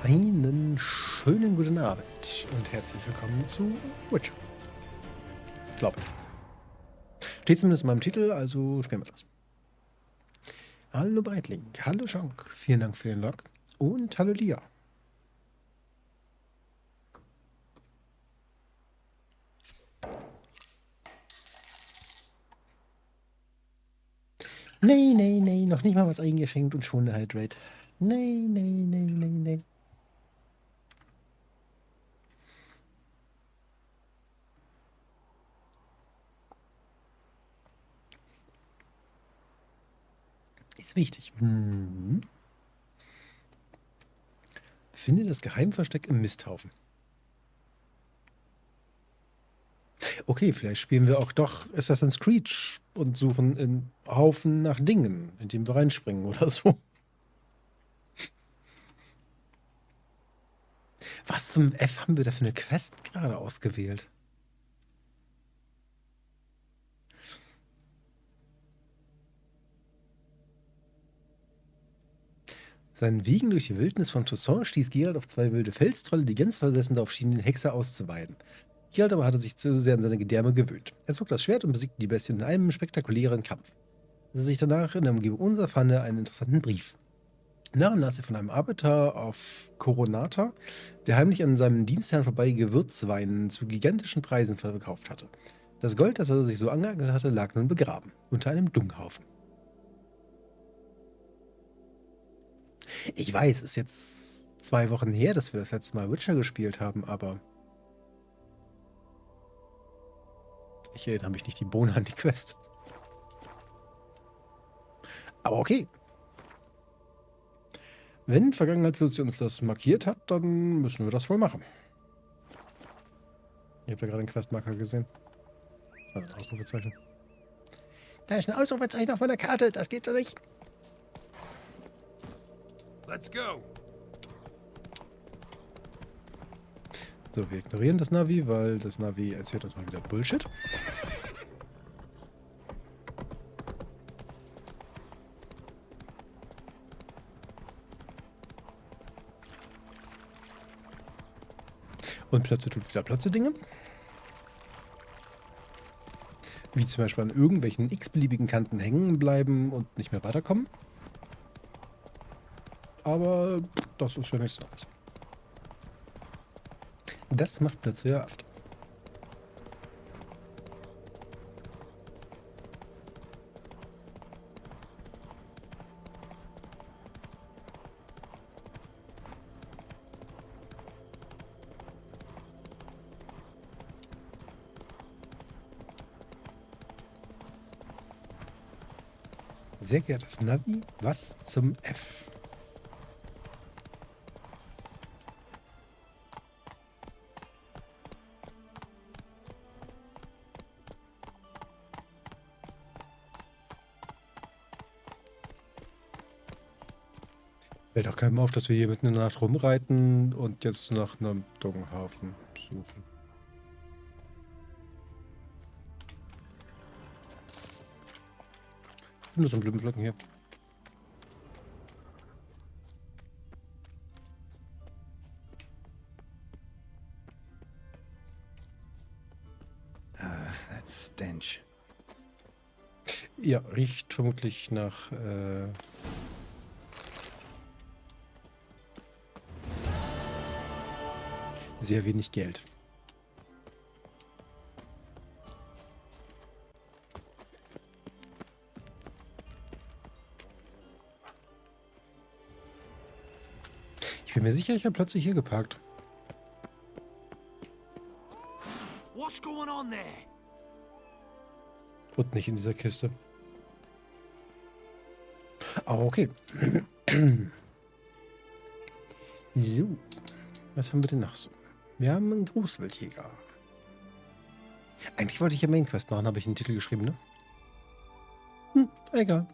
Einen schönen guten Abend und herzlich willkommen zu Witcher. Glaube ich. Steht zumindest in meinem Titel, also spielen wir das. Hallo Breitling, hallo Schank, vielen Dank für den Log und hallo Lia. Nee, nee, nee, noch nicht mal was eingeschenkt und schon eine Hydrate. Nee, nee, nee, nee, nee. Ist wichtig. Finde das Geheimversteck im Misthaufen. Okay, vielleicht spielen wir auch doch Assassin's Creed und suchen in Haufen nach Dingen, in denen wir reinspringen oder so. Was zum F haben wir da für eine Quest gerade ausgewählt? Seinen Wegen durch die Wildnis von Toussaint stieß Geralt auf zwei wilde Felstrolle, die ganz versessen darauf schienen, den Hexer auszuweiden. Geralt aber hatte sich zu sehr an seine Gedärme gewöhnt. Er zog das Schwert und besiegte die Bestien in einem spektakulären Kampf. Er sich danach in der Umgebung unserer fand er einen interessanten Brief. Darin las er von einem Arbeiter auf Coronata, der heimlich an seinem Dienstherrn vorbei Gewürzwein zu gigantischen Preisen verkauft hatte. Das Gold, das er sich so angeeignet hatte, lag nun begraben, unter einem Dunghaufen. Ich weiß, es ist jetzt 2 Wochen her, dass wir das letzte Mal Witcher gespielt haben, aber ich erinnere mich nicht die Bohne an die Quest. Aber okay. Wenn Vergangenheitsluzi uns das markiert hat, dann müssen wir das wohl machen. Ihr habt ja gerade einen Questmarker gesehen. Also ein Ausrufezeichen. Da ist ein Ausrufezeichen auf meiner Karte, das geht so nicht. Let's go. So, wir ignorieren das Navi, weil das Navi erzählt uns mal wieder Bullshit. Und plötzlich tut wieder plötzlich Dinge. Wie zum Beispiel an irgendwelchen x-beliebigen Kanten hängen bleiben und nicht mehr weiterkommen. Aber das ist ja nichts Neues. Das macht plötzlich ja oft. Sehr geehrtes Navi, was zum F? Fällt auch keinem auf, dass wir hier mitten in der Nacht rumreiten und jetzt nach einem Dungenhafen suchen. Nur so ein Blümblöcken hier. That stench. Ja, riecht vermutlich nach sehr wenig Geld. Ich bin mir sicher, ich habe plötzlich hier geparkt. What's going on there? Und nicht in dieser Kiste. Aber okay. So. Was haben wir denn noch so? Wir haben einen Großwildjäger. Eigentlich wollte ich ja Main Quest machen, habe ich einen Titel geschrieben, ne? Egal.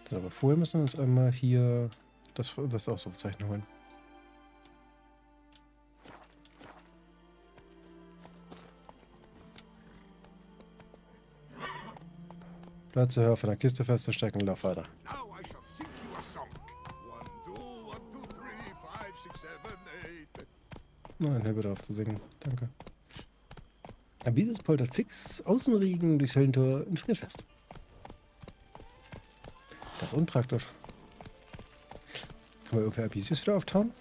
So, aber vorher müssen wir uns einmal hier das Ausrufezeichen holen. Bleib zu Hör von der Kiste festzustecken, lauf weiter. Now I shall sing you a song. 1, 2, 3, 5, 6, 7, 8. Nein, hör bitte auf zu singen. Danke. Abises poltert fix Außenregen durchs Höllentor und friert fest. Das ist unpraktisch. Kann man irgendwer Abisius wieder auftauen?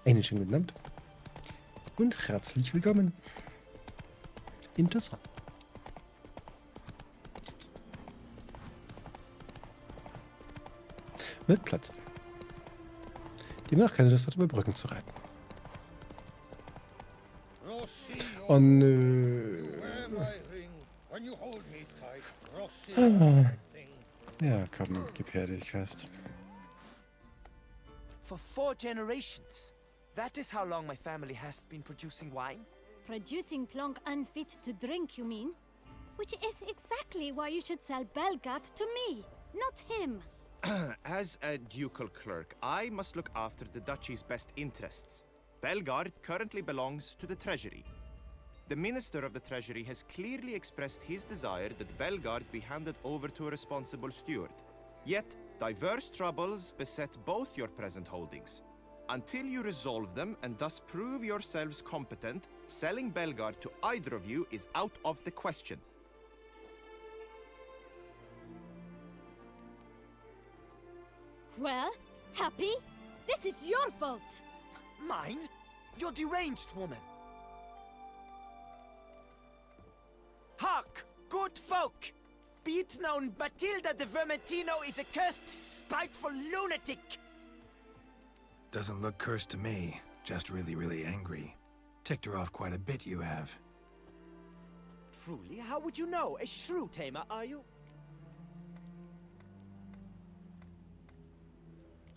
Einen schönen guten Abend. Und herzlich willkommen. Interessant. Mit Platz. Demnach keine Lust hat, über Brücken zu reiten. Oh nö. Ja, komm, gib her dich fest. For 4 generations. That is how long my family has been producing wine. Producing plonk unfit to drink, you mean? Which is exactly why you should sell Belgat to me, not him. As a ducal clerk, I must look after the duchy's best interests. Belgard currently belongs to the treasury. The minister of the treasury has clearly expressed his desire that Belgard be handed over to a responsible steward. Yet, diverse troubles beset both your present holdings. Until you resolve them and thus prove yourselves competent, selling Belgard to either of you is out of the question. Well, Happy? This is your fault. Mine? You're deranged, woman. Hark, good folk! Be it known, Matilda de Vermentino is a cursed, spiteful lunatic! Doesn't look cursed to me. Just really, really angry. Ticked her off quite a bit, you have. Truly, how would you know? A shrew tamer, are you?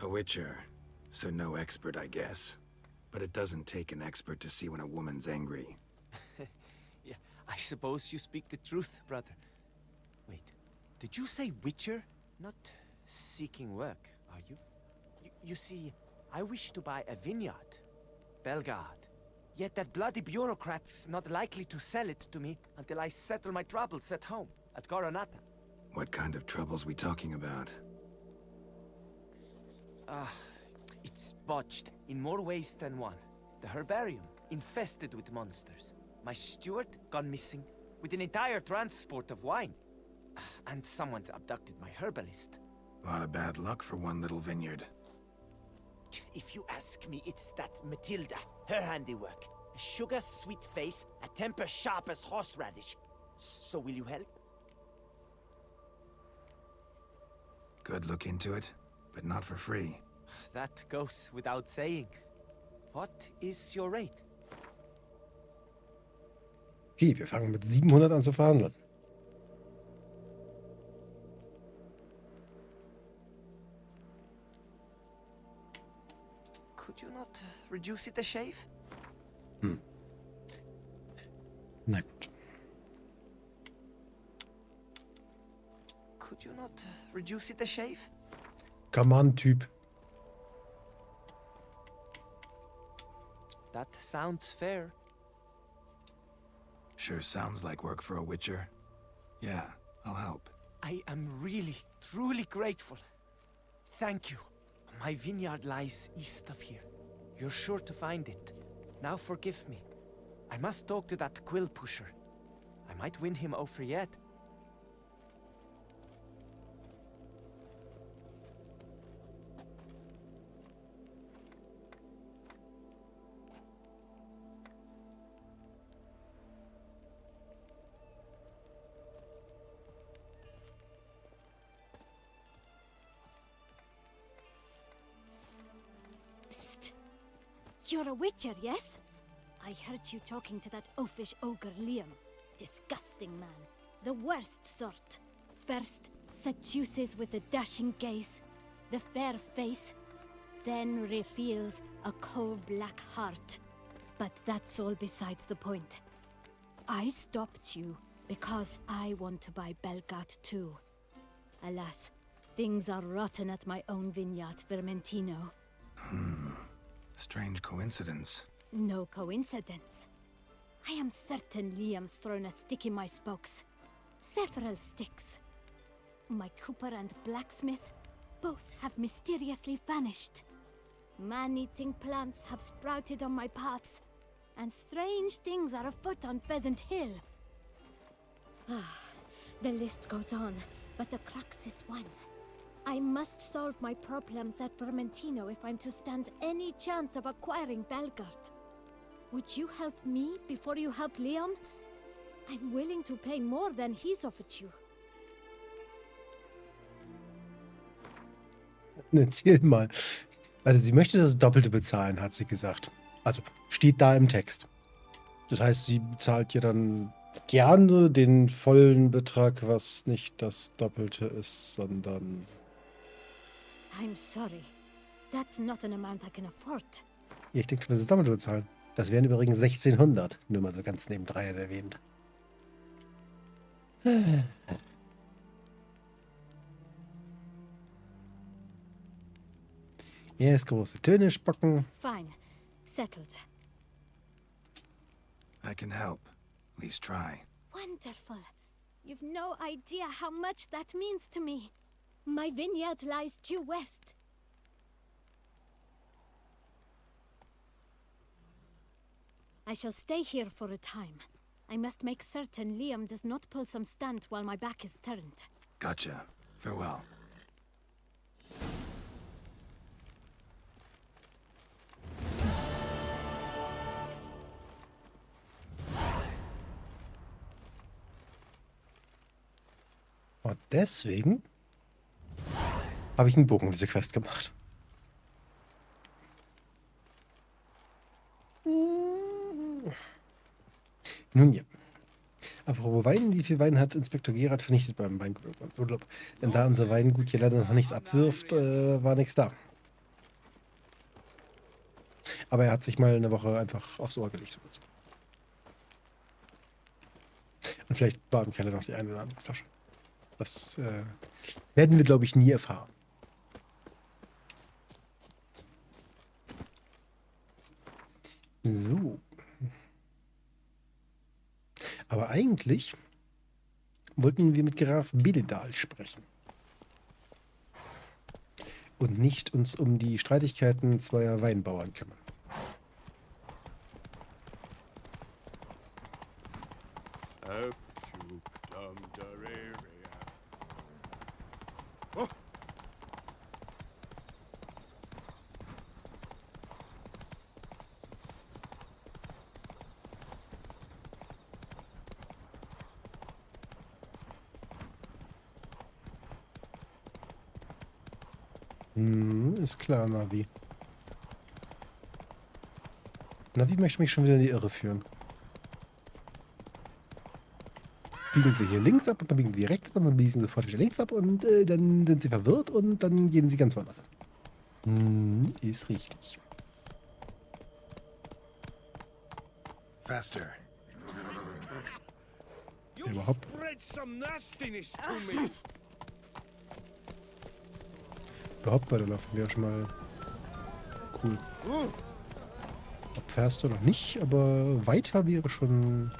A witcher. So no expert, I guess. But it doesn't take an expert to see when a woman's angry. Yeah, I suppose you speak the truth, brother. Wait, did you say witcher? Not seeking work, are you? You see, I wish to buy a vineyard. Belgard. Yet that bloody bureaucrat's not likely to sell it to me until I settle my troubles at home, at Coronata. What kind of troubles we talking about? It's botched in more ways than one. The herbarium, infested with monsters. My steward, gone missing, with an entire transport of wine. And someone's abducted my herbalist. A lot of bad luck for one little vineyard. If you ask me, it's that Matilda, her handiwork. A sugar-sweet face, a temper sharp as horseradish. So will you help? Could look into it, but not for free. That goes without saying. What is your rate? Okay, wir fangen mit 700 an zu verhandeln. Could you not reduce it a shave? Na gut. Could you not reduce it a shave? Come on, Typ. That sounds fair. Sure sounds like work for a witcher. Yeah, I'll help. I am really, truly grateful. Thank you. My vineyard lies east of here. You're sure to find it. Now forgive me. I must talk to that quill pusher. I might win him over yet. Psst. You're a witcher, yes? I heard you talking to that oafish ogre Liam. Disgusting man. The worst sort. First, seduces with a dashing gaze, the fair face, then reveals a coal-black heart. But that's all beside the point. I stopped you because I want to buy Belgat too. Alas, things are rotten at my own vineyard, Vermentino. Strange coincidence. No coincidence. I am certain Liam's thrown a stick in my spokes. several sticks. My cooper and blacksmith both have mysteriously vanished. Man-eating plants have sprouted on my paths, and strange things are afoot on Pheasant Hill. The list goes on, but the crux is one. I must solve my problems at Vermentino if I'm to stand any chance of acquiring Belgard. Would you help me before you help Leon? I'm willing to pay more than he's offered you. Erzähl mal. Also sie möchte das Doppelte bezahlen, hat sie gesagt. Also steht da im Text. Das heißt, sie bezahlt ihr dann gerne den vollen Betrag, was nicht das Doppelte ist, sondern... I'm sorry. That's not an amount I can afford. Ja, ich denke, du wirst das Doppelte bezahlen. Das wären übrigens 1600. Nur mal so ganz nebendran erwähnt. Erst große Töne spucken. Fine. Settled. I can help. At least try. Wonderful. You've no idea how much that means to me. My vineyard lies due west. I shall stay here for a time. I must make certain Liam does not pull some stunt while my back is turned. Gotcha. Farewell. Und deswegen habe ich einen Bogen um diese Quest gemacht. Nun ja. Apropos Wein, wie viel Wein hat Inspektor Gerard vernichtet beim Weinurlaub? Denn da unser Weingut hier leider noch nichts abwirft, war nichts da. Aber er hat sich mal eine Woche einfach aufs Ohr gelegt oder so. Und vielleicht war im Keller noch die eine oder andere Flasche. Das werden wir, glaube ich, nie erfahren. So. Aber eigentlich wollten wir mit Graf Beledal sprechen. Und nicht uns um die Streitigkeiten zweier Weinbauern kümmern. Ist klar, Navi. Navi möchte mich schon wieder in die Irre führen. Biegen wir hier links ab und dann biegen wir rechts ab und dann biegen sie sofort wieder links ab und dann sind sie verwirrt und dann gehen sie ganz woanders hin. Ist richtig. Faster. Überhaupt. Überhaupt weiterlaufen wäre schon mal cool. Ob fährst du noch nicht, aber weiter wäre schon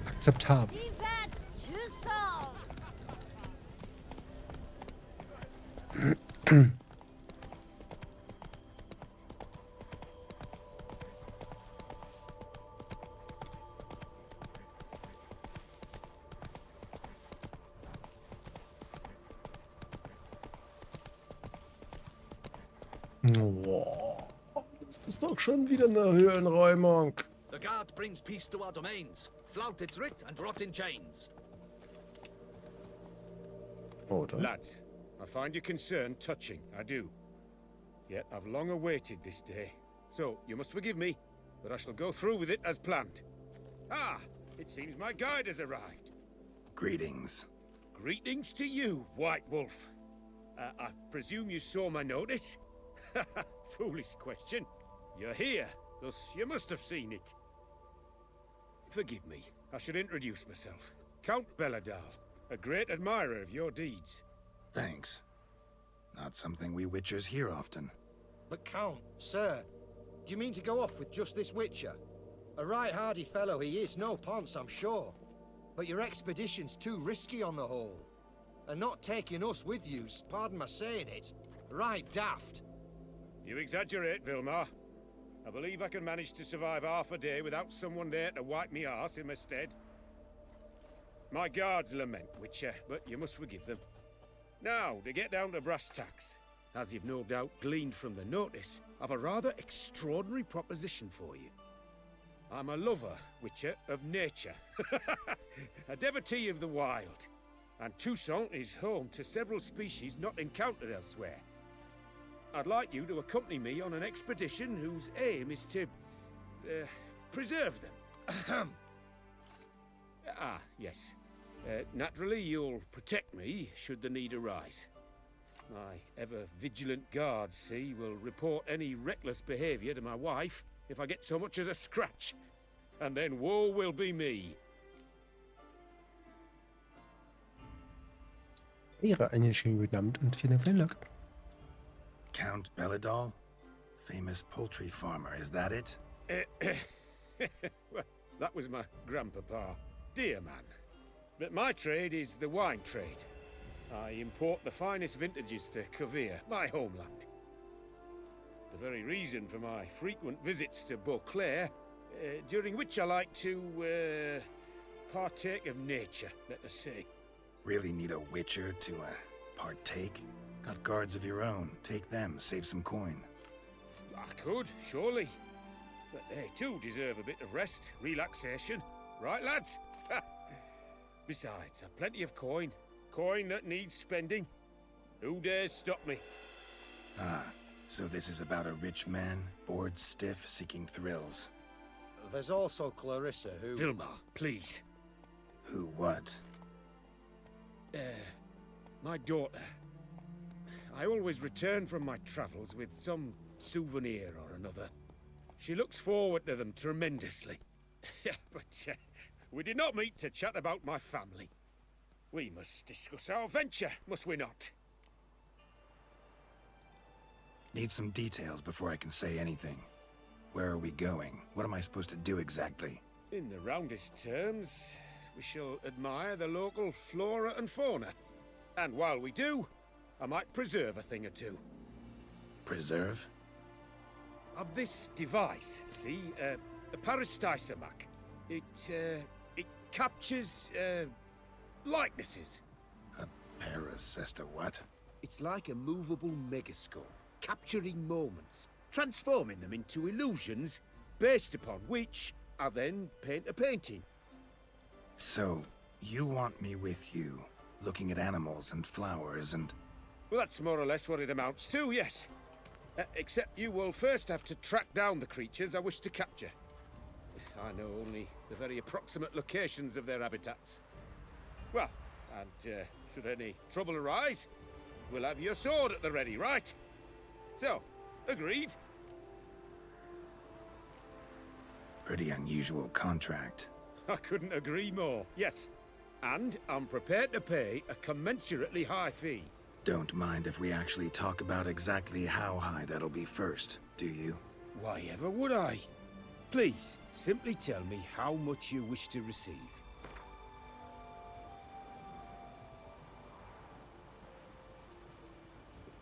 akzeptabel. Oh, das ist doch schon wieder eine Höhlenräumung. The guard brings peace to our domains. Flout its writ and rot in chains. Oder? Lads, I find your concern touching, I do. Yet I've long awaited this day. So, you must forgive me, but I shall go through with it as planned. Ah, it seems my guide has arrived. Greetings. Greetings to you, White Wolf. I presume you saw my notice? Foolish question. You're here, thus you must have seen it. Forgive me, I should introduce myself. Count Beledal, a great admirer of your deeds. Thanks. Not something we Witchers hear often. But Count, sir, do you mean to go off with just this Witcher? A right hardy fellow he is, no ponce, I'm sure. but your expedition's too risky on the whole. And not taking us with you's, pardon my saying it, right daft. You exaggerate, Vilmar. I believe I can manage to survive half a day without someone there to wipe me arse in my stead. My guards lament, Witcher, but you must forgive them. Now, to get down to brass tacks. As you've no doubt gleaned from the notice, I've a rather extraordinary proposition for you. I'm a lover, Witcher, of nature. A devotee of the wild. And Toussaint is home to several species not encountered elsewhere. I'd like you to accompany me on an expedition whose aim is to... preserve them. Yes. Naturally, you'll protect me should the need arise. My ever-vigilant guards, see, will report any reckless behavior to my wife if I get so much as a scratch. And then woe will be me. Ehre, einen schönen guten Abend und vielen Dank für den Log. Count Belladol? Famous poultry farmer, is that it? Well, that was my grandpapa. Dear man. But my trade is the wine trade. I import the finest vintages to Kovir, my homeland. The very reason for my frequent visits to Beauclair, during which I like to, partake of nature, let us say. Really need a witcher to, partake? Got guards of your own. Take them, save some coin. I could, surely. But they too deserve a bit of rest, relaxation. Right, lads? Besides, I've plenty of coin. Coin that needs spending. Who dares stop me? Ah, so this is about a rich man, bored stiff, seeking thrills. There's also Clarissa, who... Vilmar, please. Who what? My daughter. I always return from my travels with some souvenir or another. She looks forward to them tremendously. But we did not meet to chat about my family. We must discuss our venture, must we not? Need some details before I can say anything. Where are we going? What am I supposed to do exactly? In the roundest terms, we shall admire the local flora and fauna. And while we do, I might preserve a thing or two. Preserve? Of this device, see, a Parastysamac. It captures, likenesses. A paracesta what? It's like a movable megascope, capturing moments, transforming them into illusions, Based upon which, I then paint a painting. So, you want me with you, looking at animals and flowers and... Well, that's more or less what it amounts to, yes. Except you will first have to track down the creatures I wish to capture. I know only the very approximate locations of their habitats. Well, and should any trouble arise, we'll have your sword at the ready, right? So, agreed? Pretty unusual contract. I couldn't agree more, yes. And I'm prepared to pay a commensurately high fee. Don't mind if we actually talk about exactly how high that'll be first, do you? Why ever would I? Please, simply tell me how much you wish to receive.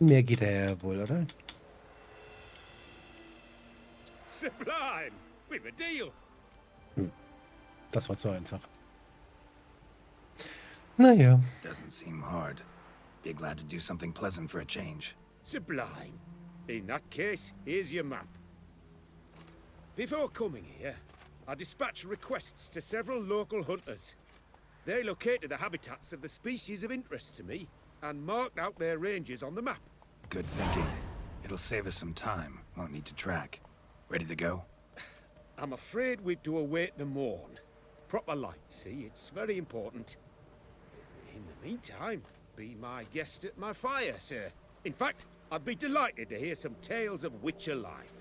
Mehr geht er ja wohl, oder? Sublime! We've a deal! Das war zu einfach. Naja. Doesn't seem hard. Be glad to do something pleasant for a change. Sublime. In that case, here's your map. Before coming here, I dispatched requests to several local hunters. They located the habitats of the species of interest to me and marked out their ranges on the map. Good thinking. It'll save us some time. Won't need to track. Ready to go? I'm afraid we've to await the morn. Proper light, see? It's very important. In the meantime, be my guest at my fire, sir. In fact, I'd be delighted to hear some tales of Witcher life.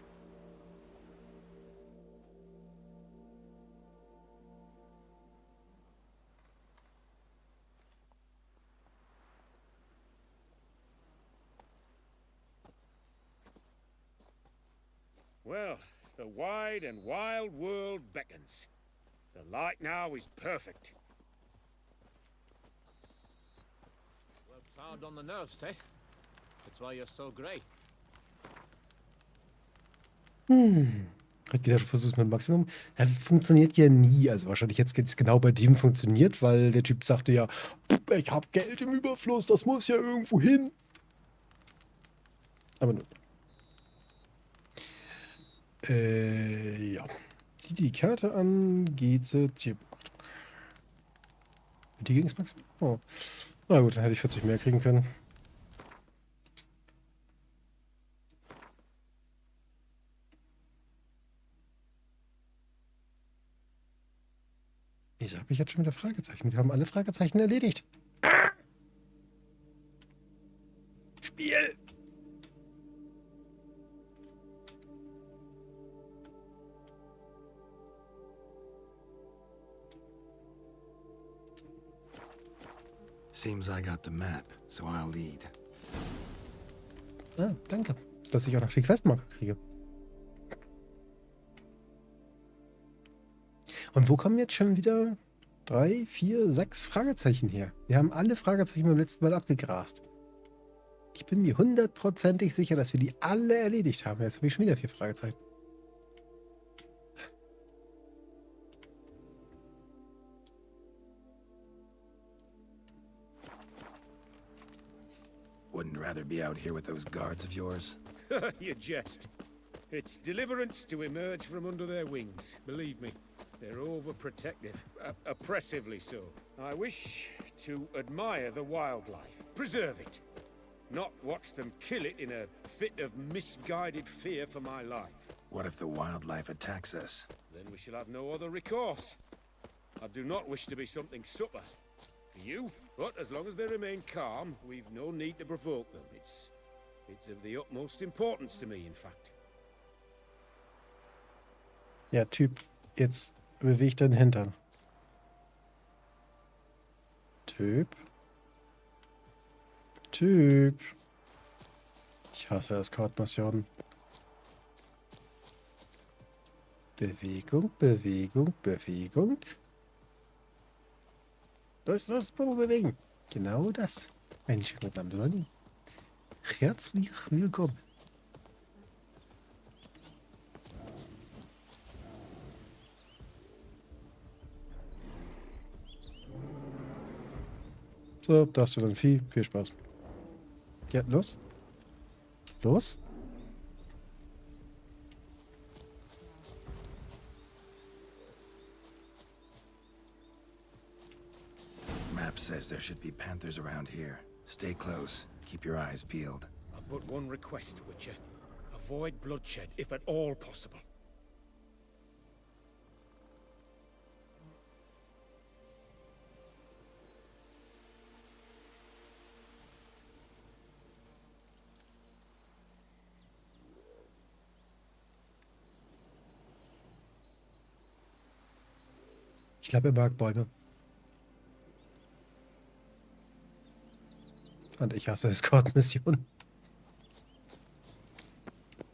Well, the wide and wild world beckons. The light now is perfect. Hard on the nerves, eh? That's why you're so grey. Hat jeder schon versucht mit Maximum? Ja, funktioniert ja nie. Also wahrscheinlich jetzt es genau bei dem funktioniert, weil der Typ sagte ja, ich habe Geld im Überfluss, das muss ja irgendwo hin. Aber nun. Ja. Zieh die Karte an, geht sie. Die ging es Maximum? Oh. Na gut, dann hätte ich 40 mehr kriegen können. Ich habe mich jetzt schon wieder Fragezeichen. Wir haben alle Fragezeichen erledigt. Spiel! Seems I got the map, so I'll lead. Ah, danke, dass ich auch noch die Questmarke kriege. Und wo kommen jetzt schon wieder 3, 4, 6 Fragezeichen her? Wir haben alle Fragezeichen beim letzten Mal abgegrast. Ich bin mir 100%ig sicher, dass wir die alle erledigt haben. Jetzt habe ich schon wieder 4 Fragezeichen. Wouldn't rather be out here with those guards of yours? You jest. It's deliverance to emerge from under their wings, believe me. They're overprotective, oppressively so. I wish to admire the wildlife, preserve it, not watch them kill it in a fit of misguided fear for my life. What if the wildlife attacks us? Then we shall have no other recourse. I do not wish to be something supper for you, but as long as they remain calm, we've no need to provoke them. It's of the utmost importance to me, in fact. Ja, Typ, jetzt beweg deinen Hintern. Typ. Typ. Ich hasse Escort-Missionen. Bewegung, Bewegung, Bewegung. Los, los, bewegen. Genau das. Einen schönen Abend, Sonny. Herzlich willkommen. So, da hast du dann Vieh. Viel Spaß. Ja, los. Los. Map says there should be panthers around here. Stay close. Keep your eyes peeled. I've but one request, Witcher. Avoid bloodshed, if at all possible. Ich glaube, er mag Bäume. Und ich hasse Escort-Missionen.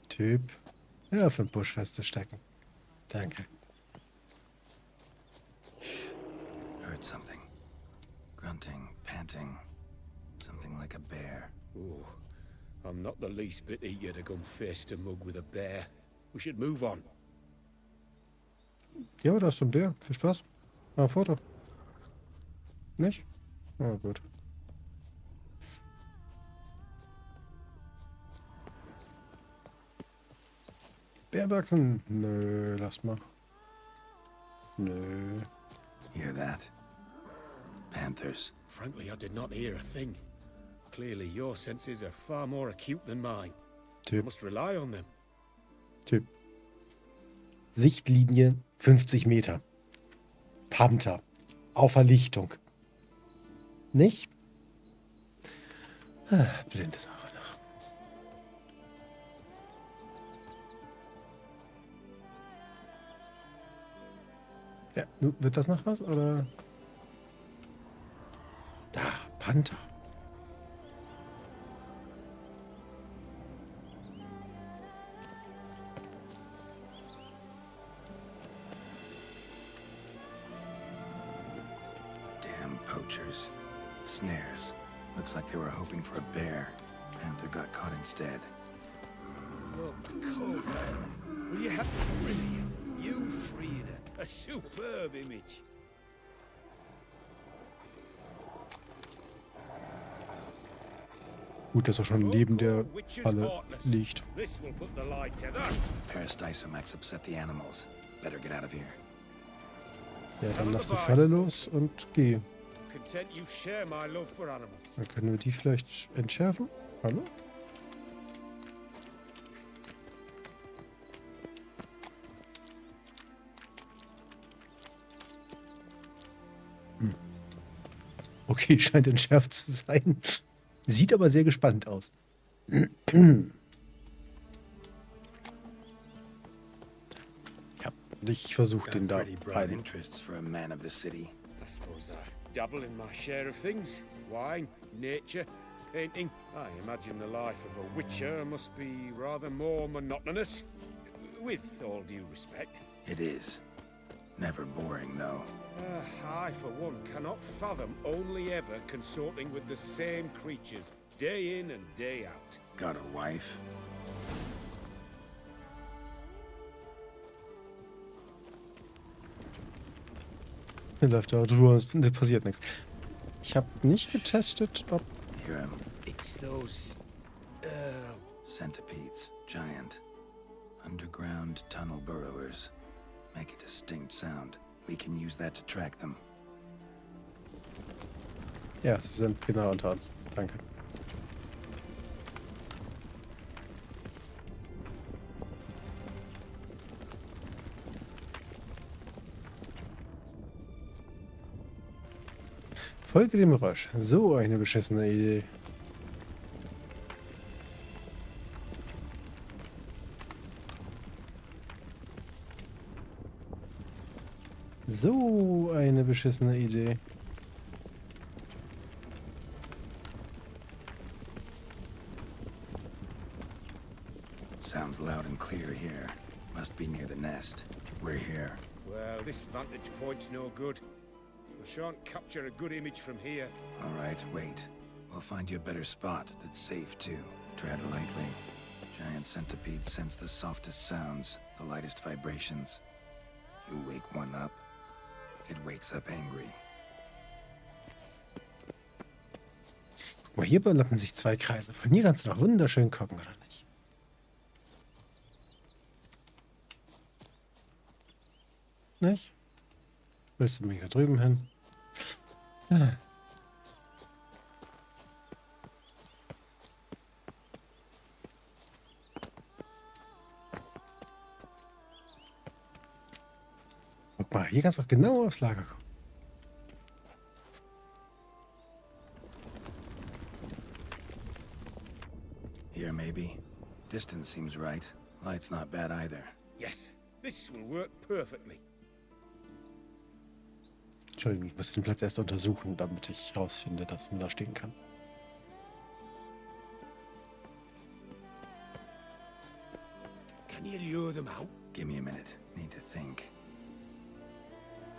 Typ. Ja, auf den Busch festzustecken. Danke. Heard something. Grunting, panting. Something like a bear. Ooh, I'm not the least bit eager to come face to mug with a bear. We should move on. Ja, da ist so ein Bär. Viel Spaß. Ah, Foto. Nicht? Ah, gut. Bärwachsen? Nö, lass mal. Nö. Hear that? Panthers. Frankly, I did not hear a thing. Clearly, your senses are far more acute than mine. I Typ. must rely on them. Typ. Sichtlinie 50 Meter. Panther. Auf Verlichtung. Nicht? Ah, blinde Sache nach. Ja, nun, wird das noch was, oder? Da, Panther. Damn poachers. Snares. Looks like they were hoping for a bear. Panther got caught instead. Look, cold. Will you have brilliant? You freed a superb image. Gut, dass er schon neben der Falle liegt. This will put the light to that. Parastysomax upset the animals. Better get out of here. Ja, dann lass die Falle los und geh. Content you share my love for animals. Dann können wir die vielleicht entschärfen. Hallo? Okay, scheint entschärft zu sein. Sieht aber sehr gespannt aus. Ich habe nicht versucht, den da Pretty broad rein. interests for a man of the city. I suppose I dabble in my share of things. Wine, nature, painting. I imagine the life of a witcher must be rather more monotonous. With all due respect. It is. Never boring, though. I, for one, cannot fathom only ever consorting with the same creatures, day in and day out. Got a wife? Mir läuft da drüber, es passiert nichts. Ich habe nicht getestet, ob... Hear him. It's those... Centipedes. Giant. Underground tunnel burrowers. Make a distinct sound. We can use that to track them. Ja, sie sind genau unter uns. Danke. Folge dem Geräusch. So eine beschissene Idee. So eine beschissene Idee. Sounds loud and clear here. Must be near the nest. We're here. Well, this vantage point's no good. We shan't capture a good image from here. All right, wait. We'll find you a better spot that's safe, too. Tread lightly. Giant centipedes sense the softest sounds, the lightest vibrations. You wake one up, it wakes up angry. Guck mal, hier überlappen sich zwei Kreise. Von hier kannst du doch wunderschön gucken, oder nicht? Nicht? Willst du mich da drüben hin? Ah. Guck mal, hier kannst du doch genau aufs Lager gucken. Here, maybe. Distance seems right. Light's not bad either. Yes, this will work perfectly. Entschuldigung, ich muss den Platz erst untersuchen, damit ich rausfinde, dass man da stehen kann. Can you lure them out? Give me a minute. Need to think.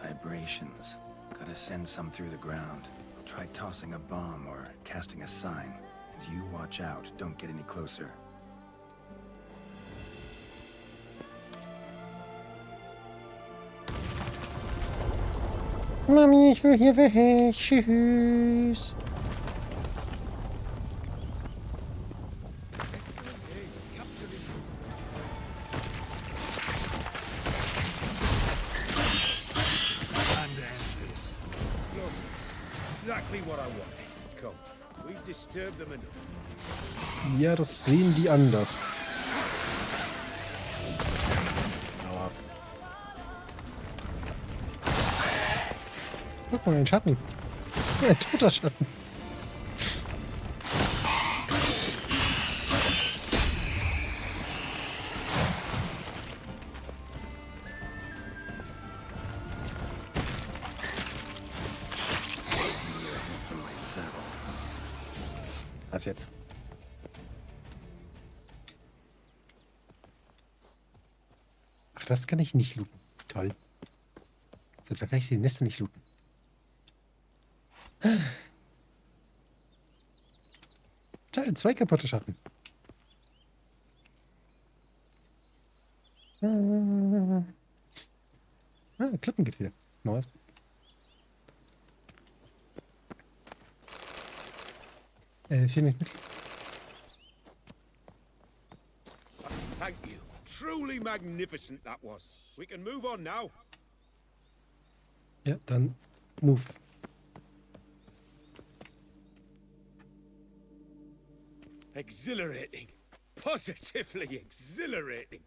Vibrations. Gotta send some through the ground. I'll try tossing a bomb or casting a sign. And you watch out. Don't get any closer. Mami, ich will hier weg. Tschüss. Exactly what I wanted. Come, we've disturbed them enough. Ja, das sehen die anders. Aber... Guck mal, ein Schatten. Ein toter Schatten. Was jetzt? Ach, das kann ich nicht looten. Toll. Dann kann ich die Nester nicht looten. Geil, 2 kaputte Schatten. Klippengewehr. Mal was. Vielen Dank. Thank you. Truly magnificent that was. We can move on now. Ja, dann move. Exhilarating. Positively exhilarating.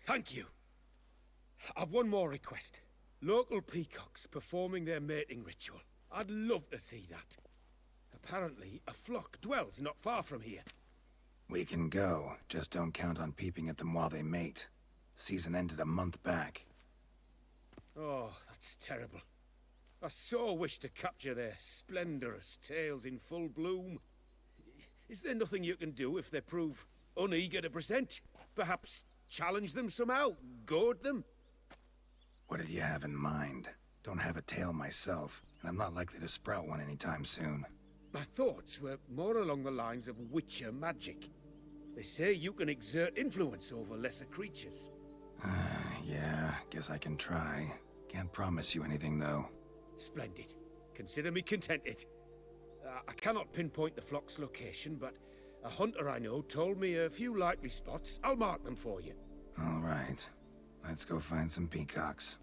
Thank you. I've one more request. Local peacocks performing their mating ritual. I'd love to see that. Apparently, a flock dwells not far from here. We can go, just don't count on peeping at them while they mate. Season ended a month back. Oh, that's terrible. I so wish to capture their splendorous tails in full bloom. Is there nothing you can do if they prove uneager to present? Perhaps challenge them somehow? Goad them? What did you have in mind? Don't have a tail myself, and I'm not likely to sprout one anytime soon. My thoughts were more along the lines of Witcher magic. They say you can exert influence over lesser creatures. Yeah, guess I can try. Can't promise you anything, though. Splendid. Consider me contented. I cannot pinpoint the flock's location, but a hunter I know told me a few likely spots. I'll mark them for you. All right. Let's go find some peacocks.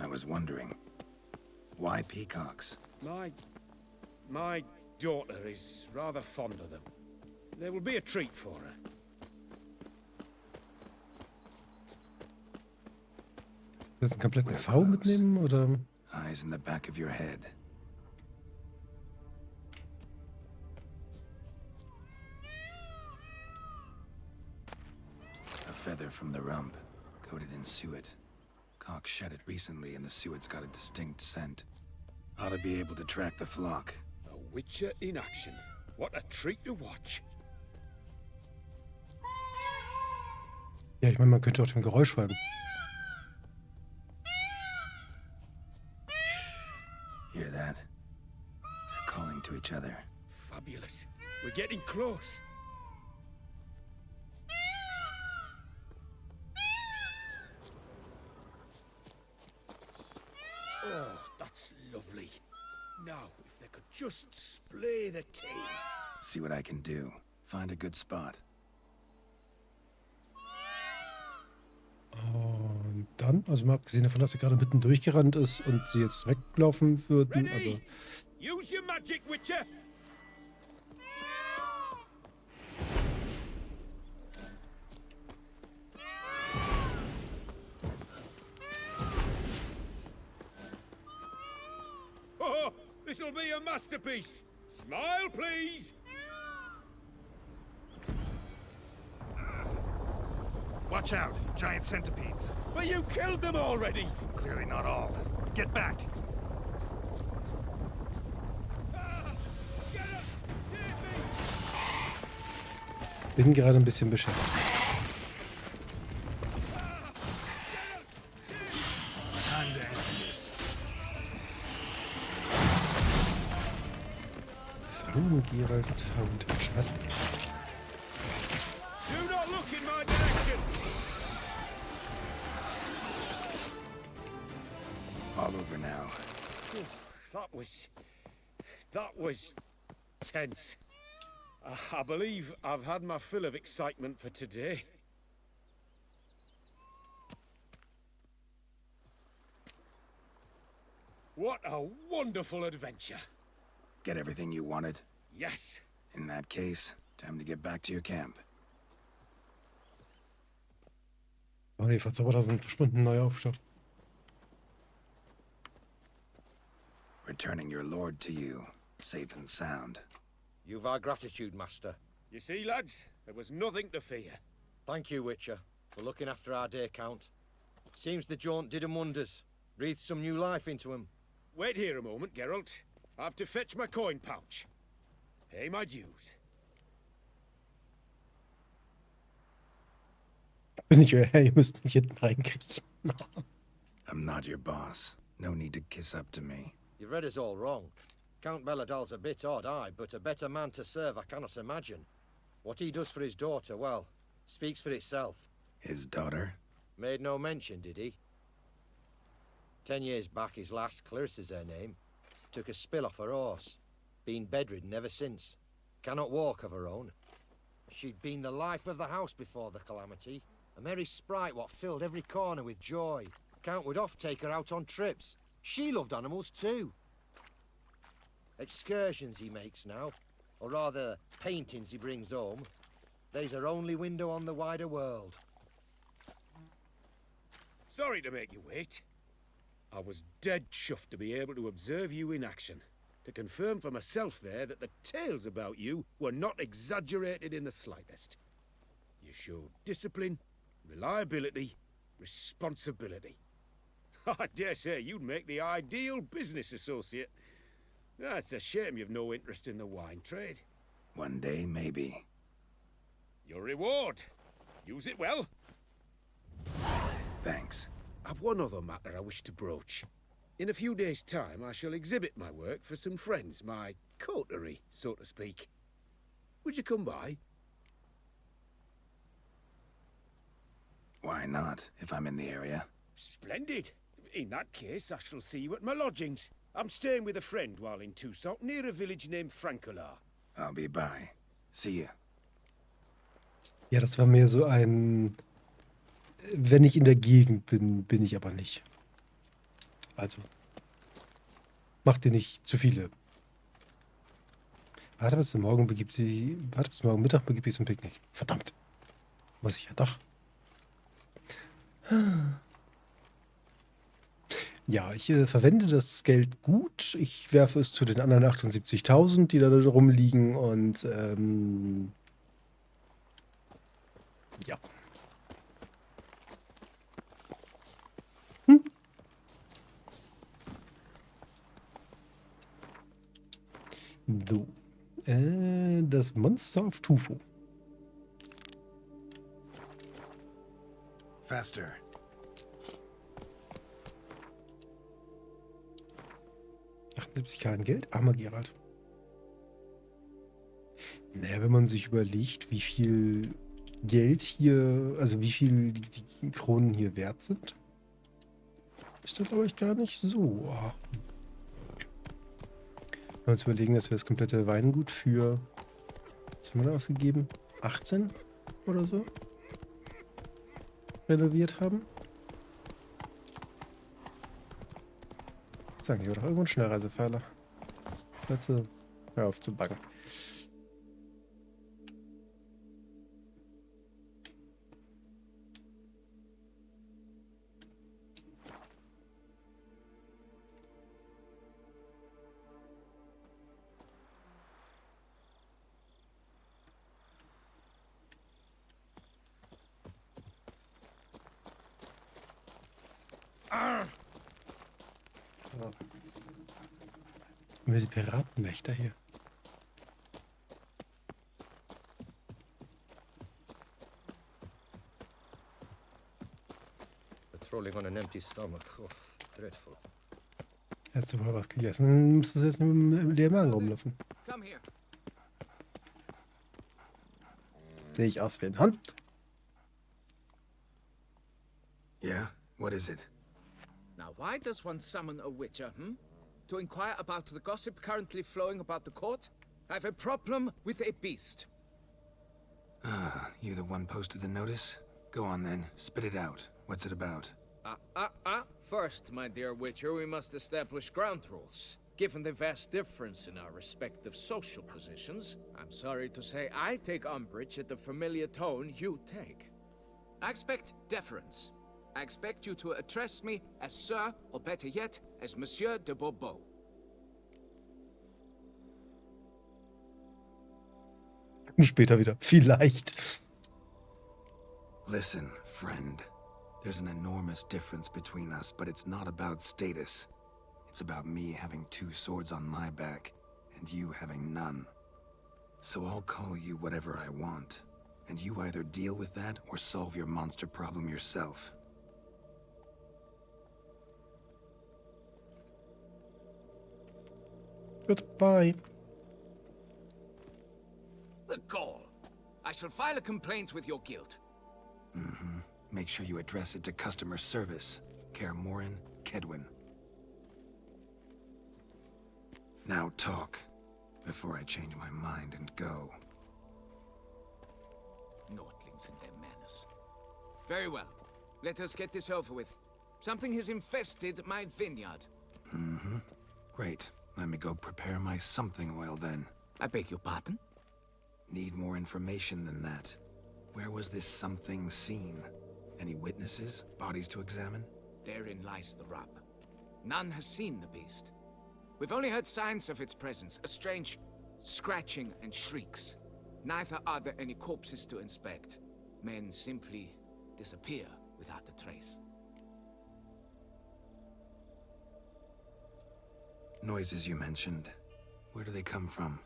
I was wondering, why peacocks? My daughter is rather fond of them. There will be a treat for her. Das einen kompletten V mitnehmen, oder? Eyes in the back of your head. A feather from the rump, coated in suet. Cock shed it recently and the suet's got a distinct scent. Ought to be able to track the flock. A Witcher in action. What a treat to watch. Ja, ich meine, man könnte auch dem Geräusch folgen. Hear that? They're calling to each other. Fabulous. We're getting close. Oh, that's lovely. Now, if they could just splay the tails. See what I can do. Find a good spot. Und dann, also mal abgesehen davon, dass er gerade mitten durchgerannt ist und sie jetzt weglaufen würden, Ready? Use your magic, Witcher! Oh, this'll be a masterpiece. Smile, please. Watch out, giant centipedes. But you killed them already. Clearly not all. Get back. Get up! Save me! bin gerade ein bisschen beschäftigt. Time to end this. Frauen, Geralt und Frauentausch. Was? Do not look in my direction. All over now. That was tense. I believe I've had my fill of excitement for today. What a wonderful adventure. Get everything you wanted? Yes. In that case, time to get back to your camp. Oh, die Verzauberer sind verschwunden, neu auftaucht. Returning your lord to you, safe and sound. You've our gratitude, Master. You see, lads, there was nothing to fear. Thank you, Witcher, for looking after our day count. Seems the jaunt did 'em wonders. Breathed some new life into 'em. Wait here a moment, Geralt. I have to fetch my coin pouch. Pay my dues. Bin ich euer Herr, ihr müsst mich hinten reinkriechen. I'm not your boss. No need to kiss up to me. You've read us all wrong. Count Belladal's a bit odd, aye, but a better man to serve I cannot imagine. What he does for his daughter, well, speaks for itself. His daughter? Made no mention, did he? 10 years back, his last, Clarissa's her name, took a spill off her horse. Been bedridden ever since. Cannot walk of her own. She'd been the life of the house before the calamity. A merry sprite what filled every corner with joy. Count would oft take her out on trips. She loved animals too. Excursions he makes now, or rather, paintings he brings home. They's her only window on the wider world. Sorry to make you wait. I was dead chuffed to be able to observe you in action. To confirm for myself there that the tales about you were not exaggerated in the slightest. You showed discipline, reliability, responsibility. I dare say you'd make the ideal business associate. It's a shame you've no interest in the wine trade. One day, maybe. Your reward. Use it well. Thanks. I've one other matter I wish to broach. In a few days' time, I shall exhibit my work for some friends, my coterie, so to speak. Would you come by? Why not, if I'm in the area? Splendid. In that case, I shall see you at my lodgings. I'm staying with a friend while in Toussaint, near a village named Francolar. I'll be by. See ya. Ja, das war mehr so ein, wenn ich in der Gegend bin, bin ich aber nicht. Also, macht dir nicht zu viele. Warte bis morgen Mittag begibt sich zum Picknick. Verdammt. Was ich ja doch. Ja, ich verwende das Geld gut. Ich werfe es zu den anderen 78.000, die da rumliegen und ja. So. Das Monster auf Tufo. Faster. $78.000 in Geld? Armer Gerald. Naja, wenn man sich überlegt, wie viel Geld hier, also wie viel die Kronen hier wert sind, ist das, glaube ich, gar nicht so. Wenn wir uns überlegen, dass wir das komplette Weingut für, was haben wir da ausgegeben? 18 oder so renoviert haben. Sagen wir doch irgendwo ein Schnellreisepfeiler. Leute, hör auf zu baggen. Die Piratenwächter hier. Patrolling on an empty stomach. Oh, dreadful. Hättest du mal was gegessen, dann müsstest du jetzt mit dem leeren Magen rumlaufen. Sehe ich aus wie ein Hund? Yeah? What is it? Now, why does one summon a witcher, To inquire about the gossip currently flowing about the court? I have a problem with a beast. Ah, you the one posted the notice? Go on then, spit it out. What's it about? First, my dear witcher, we must establish ground rules. Given the vast difference in our respective social positions, I'm sorry to say I take umbrage at the familiar tone you take. I expect deference. I expect you to address me as Sir, or better yet, as Monsieur de Bourbeau. Später wieder. Vielleicht. Listen, friend. There's an enormous difference between us, but it's not about status. It's about me having 2 swords on my back, and you having none. So I'll call you whatever I want. And you either deal with that or solve your monster problem yourself. Goodbye. The gall. I shall file a complaint with your guild. Mm-hmm. Make sure you address it to customer service. Kaer Morhen, Kedwin. Now talk, before I change my mind and go. Nordlings and their manners. Very well. Let us get this over with. Something has infested my vineyard. Mm-hmm. Great. Let me go prepare my something oil then. I beg your pardon? Need more information than that. Where was this something seen? Any witnesses? Bodies to examine? Therein lies the rub. None has seen the beast. We've only heard signs of its presence, a strange scratching and shrieks. Neither are there any corpses to inspect. Men simply disappear without a trace. Noises you mentioned. Where do they come from?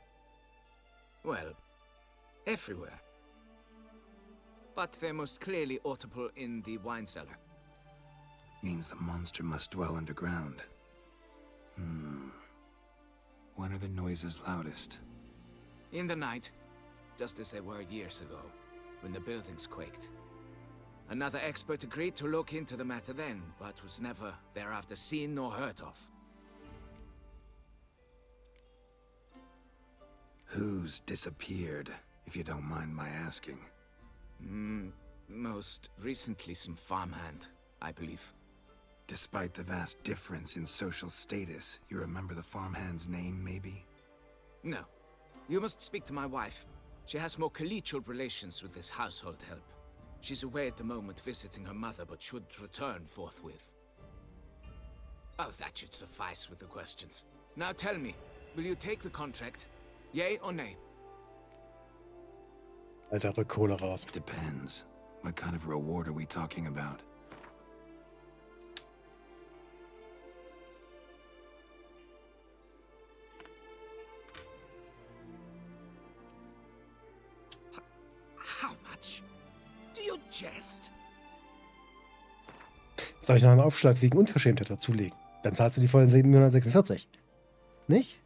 Well, everywhere. But they're most clearly audible in the wine cellar. Means the monster must dwell underground. When are the noises loudest? In the night, just as they were years ago, when the buildings quaked. Another expert agreed to look into the matter then, but was never thereafter seen nor heard of. Who's disappeared, if you don't mind my asking? Most recently some farmhand, I believe. Despite the vast difference in social status, you remember the farmhand's name, maybe? No. You must speak to my wife. She has more collegial relations with this household help. She's away at the moment visiting her mother, but should return forthwith. Oh, that should suffice with the questions. Now tell me, will you take the contract? Yay or nay? Alter, Kohle raus. Depends. What kind of reward are we talking about? How much? Do you jest? Soll ich noch einen Aufschlag wegen Unverschämtheit dazulegen? Dann zahlst du die vollen 746. Nicht?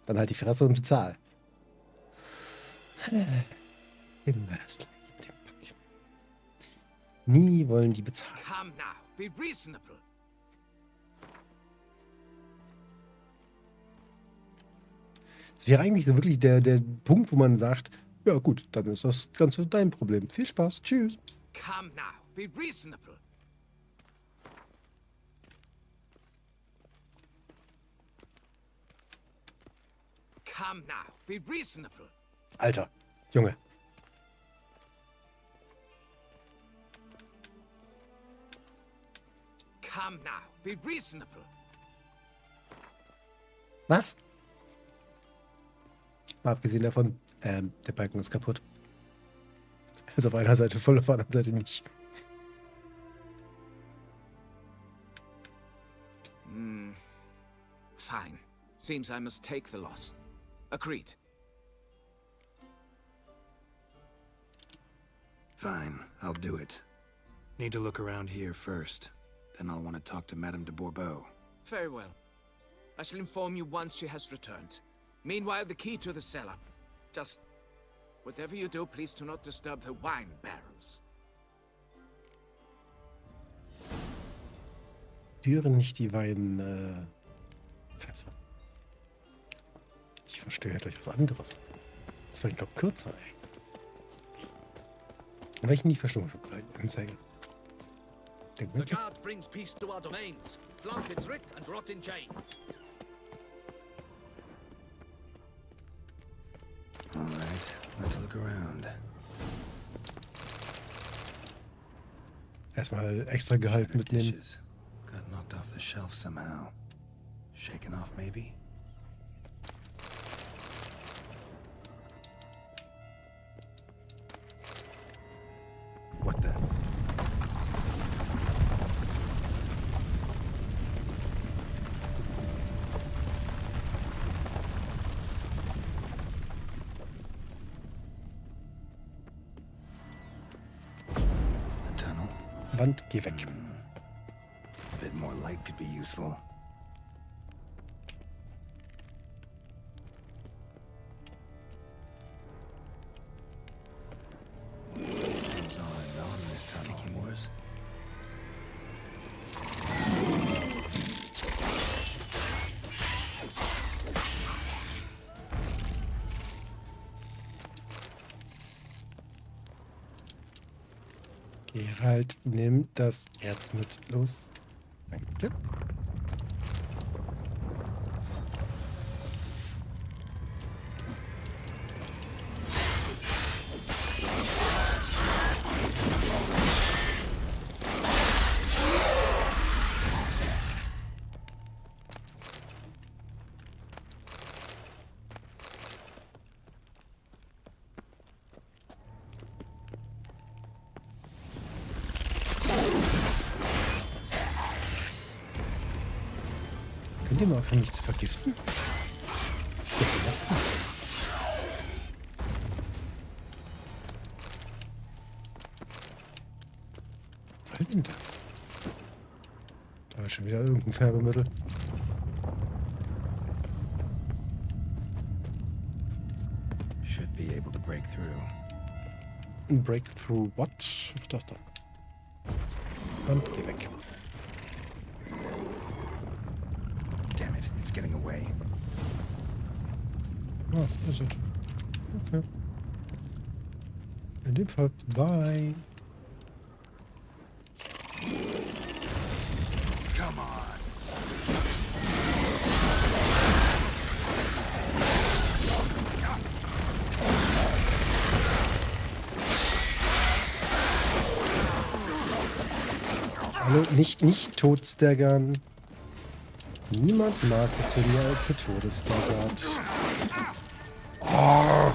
Dann halt die Fresse und bezahl. Immer das gleiche mit dem Pack. Nie wollen die bezahlen. Come now, be reasonable. Das wäre eigentlich so wirklich der Punkt, wo man sagt, ja gut, dann ist das Ganze dein Problem. Viel Spaß. Tschüss. Come now, be reasonable. Come now, be reasonable. Alter, Junge. Come now, be reasonable. Was? Mal abgesehen davon, der Balken ist kaputt. Ist auf einer Seite voll, auf der anderen Seite nicht. Fine. Seems I must take the loss. Agreed. Fine, I'll do it. Need to look around here first. Then I'll want to talk to Madame de Bourbeau. Very well. I shall inform you once she has returned. Meanwhile, the key to the cellar. Just... whatever you do, please do not disturb the wine barrels. Türen nicht die Weinfässer. Ich verstehe jetzt gleich was anderes. Das ist ich glaube kürzer, ey. Aber ich nie Verstimmungsanzeige. The guard brings peace to our domains. Flaunt its writ and rot in chains. All right, let's look around. Erstmal extra Gehalt mitnehmen. Dishes. Got knocked off the shelf somehow. Shaken off, maybe? What the? Wand, geh weg. A bit more light could be useful. Goes on and on this tunnel. Wars. Geralt, nimm das Erz mit. Los. Danke. Könnt ihr mal aufhören, mich zu vergiften? Was ist das denn? Was soll denn das? Da ist schon wieder irgendein Färbemittel. Should be able to break through. Breakthrough what? Das da. Und geh weg. Damn it, it's getting away. Ah, ist es. Okay. In dem Fall, bye. Come on. Hallo, nicht totstaggern. Niemand mag es, wenn ihr zu Tode staggert. Oh.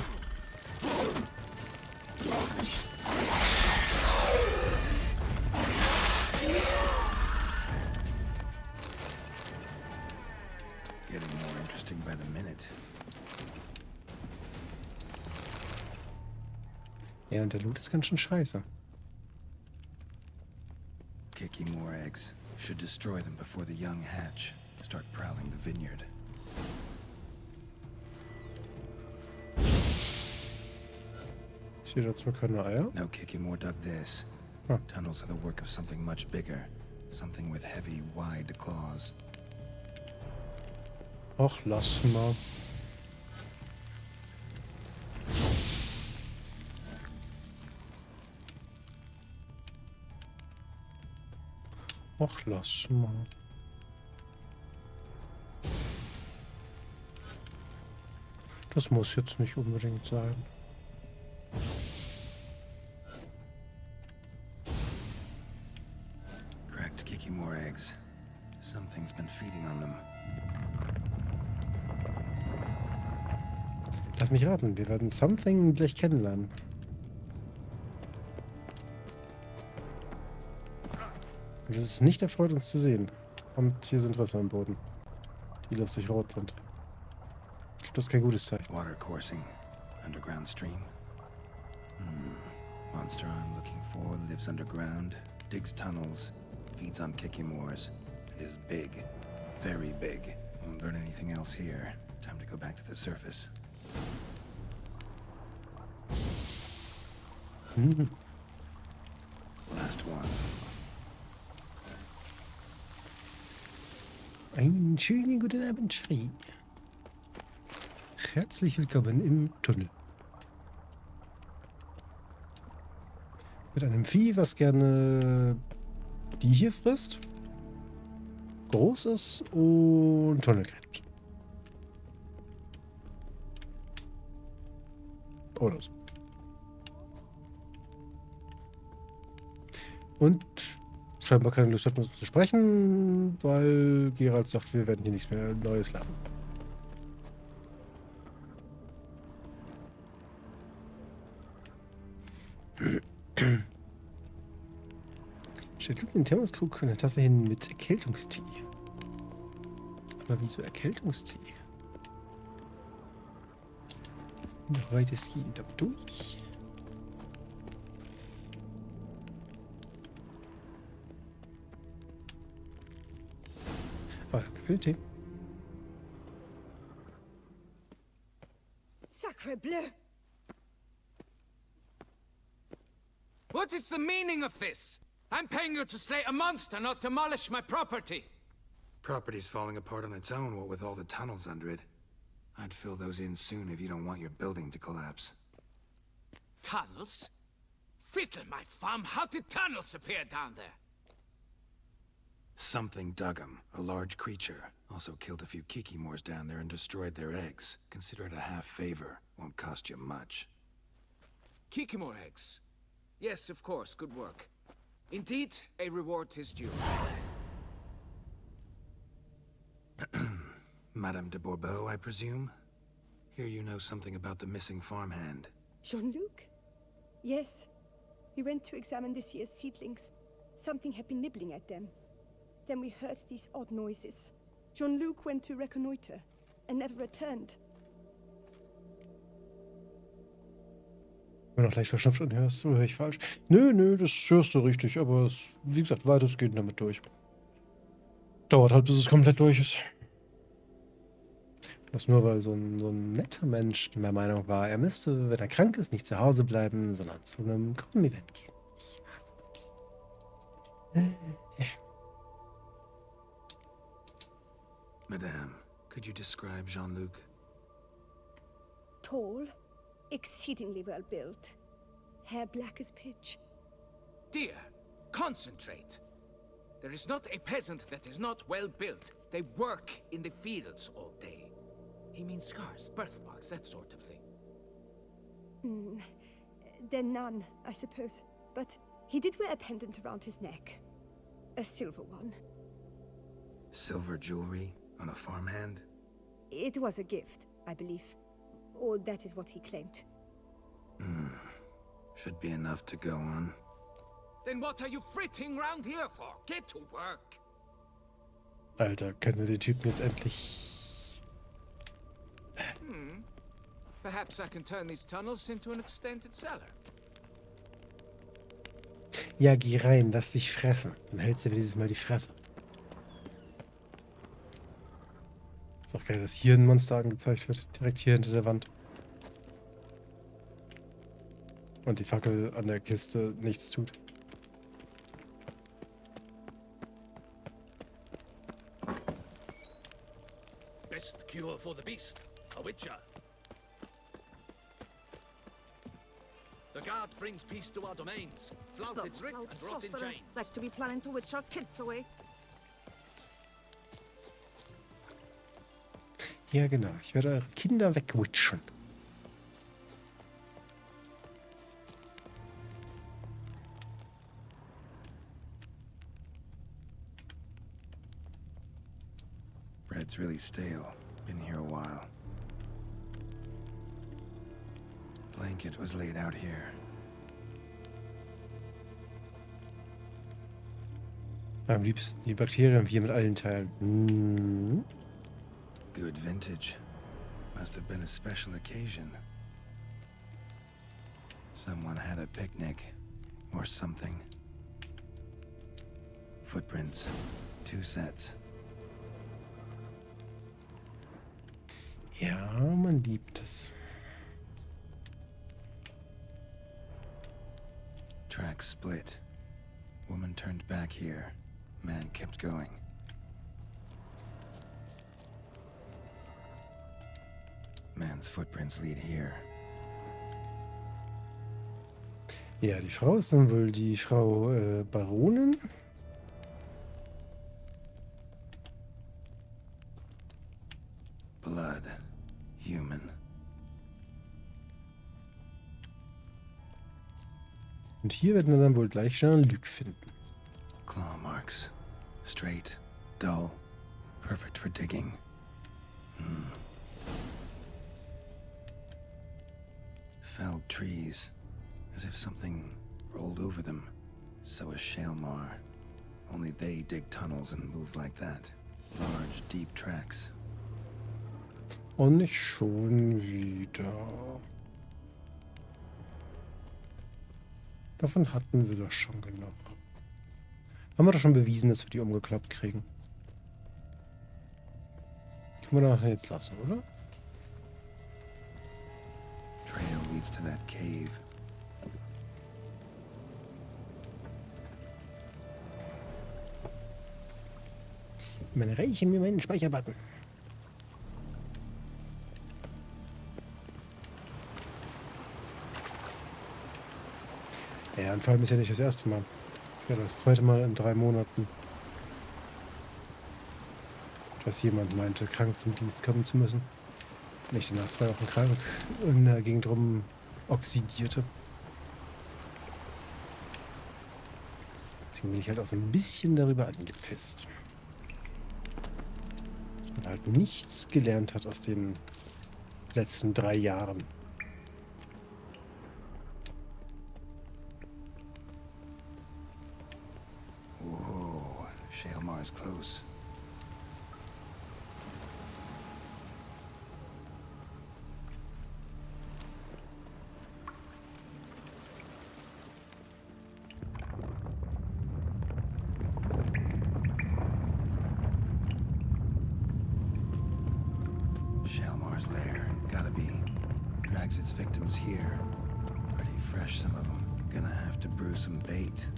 Getting more interesting by the minute. Ja, und der Loot ist ganz schön scheiße. Kicking more eggs. Should destroy them before the young hatch. Start prowling the vineyard. Ich sehe da zwar keine Eier. No Kikimore dug this. Huh. Tunnels are the work of something much bigger. Something with heavy, wide claws. Ach, lass mal. Ach, lass mal. Das muss jetzt nicht unbedingt sein. Cracked Kikimore eggs. Something's been feeding on them. Lass mich raten, wir werden Something gleich kennenlernen. Und es ist nicht erfreut, uns zu sehen. Und hier sind Risse am Boden, die lustig rot sind. Ich glaube, das ist kein gutes Zeichen. Water coursing. Underground stream. Monster I'm looking for lives underground, digs tunnels, feeds on Kikimores, and is big. Very big. Won't learn anything else here. Time to go back to the surface. Last one. Einen schönen guten Abend, Schrie. Herzlich willkommen im Tunnel. Mit einem Vieh, was gerne die hier frisst, groß ist und Tunnel gräbt. Oder so. Und scheinbar keine Lust hat, mit uns zu sprechen, weil Geralt sagt, wir werden hier nichts mehr Neues lernen. Stellt uns den Thermoskrug eine Tasse hin mit Erkältungstee. Aber wieso Erkältungstee? Noch weitestgehend ab durch. Oh, danke für den Tee. Sacre bleu! What is the meaning of this? I'm paying you to slay a monster, not demolish my property. Property's falling apart on its own, what with all the tunnels under it. I'd fill those in soon if you don't want your building to collapse. Tunnels? Fiddle my thumb, how did tunnels appear down there? Something dug 'em. A large creature. Also killed a few Kikimors down there and destroyed their eggs. Consider it a half favor. Won't cost you much. Kikimor eggs. Yes, of course, good work. Indeed, a reward is due. Madame de Bourbeau, I presume? Hear you know something about the missing farmhand. Jean-Luc? Yes. We went to examine this year's seedlings. Something had been nibbling at them. Then we heard these odd noises. Jean-Luc went to reconnoiter and never returned. Ich bin noch leicht verschnupft und hörst du, höre ich falsch? Nö, das hörst du richtig, aber es, wie gesagt, weitestgehend damit durch. Dauert halt, bis es komplett durch ist. Das nur, weil so ein netter Mensch der Meinung war, er müsste, wenn er krank ist, nicht zu Hause bleiben, sondern zu einem Gruppenevent gehen. Ich hasse ja. Madame, could you describe Jean-Luc? Tall, exceedingly well built. Hair black as pitch. Dear, concentrate. There is not a peasant that is not well built. They work in the fields all day. He means scars, birthmarks, that sort of thing. Then none, I suppose. But he did wear a pendant around his neck. A silver one. Silver jewelry on a farmhand? It was a gift, I believe. Or that is what he claimed. Should be enough to go on. Then what are you fritting round here for? Get to work. Alter, können wir den Typen jetzt endlich... Perhaps I can turn these tunnels into an extended cellar. Ja, geh rein, lass dich fressen. Dann hältst du mir dieses Mal die Fresse. Ist auch geil, dass hier ein Monster angezeigt wird. Direkt hier hinter der Wand. Und die Fackel an der Kiste nichts tut. Best cure for the beast. A witcher. The guard brings peace to our domains. Flouted, writ, and brought in chains. Like to be planning to witch our kids away. Ja, genau. Ich werde eure Kinder wegwitchen. Bread's really stale. Been here a while. Blanket was laid out here. Am liebsten die Bakterien hier mit allen Teilen. Hm. Good vintage. Must have been a special occasion. Someone had a picnic. Or something. Footprints. 2 sets. Ja, man liebt es. Tracks split. Woman turned back here. Man kept going. Man's footprints lead here. Ja, die Frau ist dann wohl die Frau Baronin. Blood. Human. Und hier werden wir dann wohl gleich Jean-Luc finden. Claw marks. Straight. Dull. Perfect for digging. Felled trees. As if something rolled over them. So is Shaelmar. Only they dig tunnels and move like that. Large, deep tracks. Und nicht schon wieder. Davon hatten wir doch schon genug. Haben wir doch schon bewiesen, dass wir die umgeklappt kriegen. Können wir doch jetzt lassen, oder? Trail leads to that cave. Man reiche mir meinen Speicherbutton. Ja, und vor allem ist ja nicht das erste Mal. Das ist ja das zweite Mal in 3 Monaten, dass jemand meinte, krank zum Dienst kommen zu müssen. Und ich dann nach 2 Wochen krank in der Gegend rum oxidierte. Deswegen bin ich halt auch so ein bisschen darüber angepisst. Dass man halt nichts gelernt hat aus den letzten 3 Jahren. Whoa, Shaelmar's close. Shaelmar's lair, gotta be. Drags its victims here. Pretty fresh, some of them. Gonna have to brew some bait.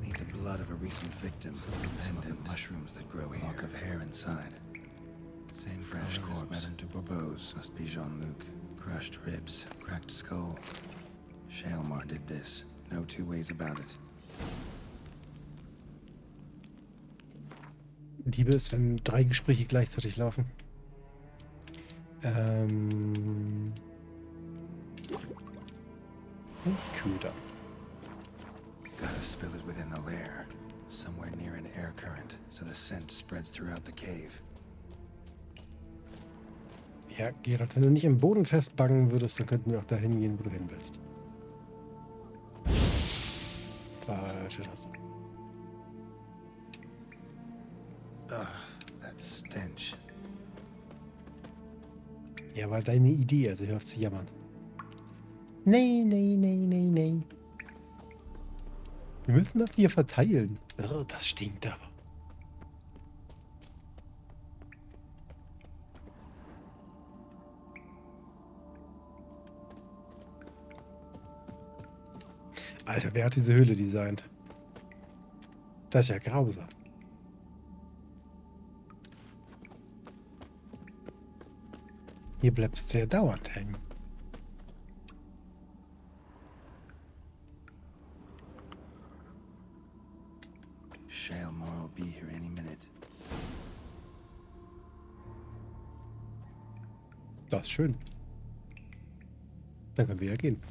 Need the blood of a recent victim. Some of the mushrooms that grow here. Lock of hair inside. Same fresh corpse. Madame de Bourbeau's. Must be Jean-Luc. Crushed ribs, cracked skull. Shaelmar did this. No 2 ways about it. Liebe es, wenn 3 Gespräche gleichzeitig laufen. Ganz Köder. Gotta spill it within the lair. Somewhere near an air current, so the scent spreads throughout the cave. Ja, Geralt, wenn du nicht im Boden festbangen würdest, dann könnten wir auch dahin gehen, wo du hin willst. Falsche Taste. Ugh, that stench. Ja, war deine Idee, also hör auf zu jammern. Nee. Wir müssen das hier verteilen. Oh, das stinkt aber. Alter, wer hat diese Höhle designt? Das ist ja grausam. Hier bleibst du ja dauernd hängen. Shaelmar will be here any minute. Das ist schön. Dann können wir ja gehen.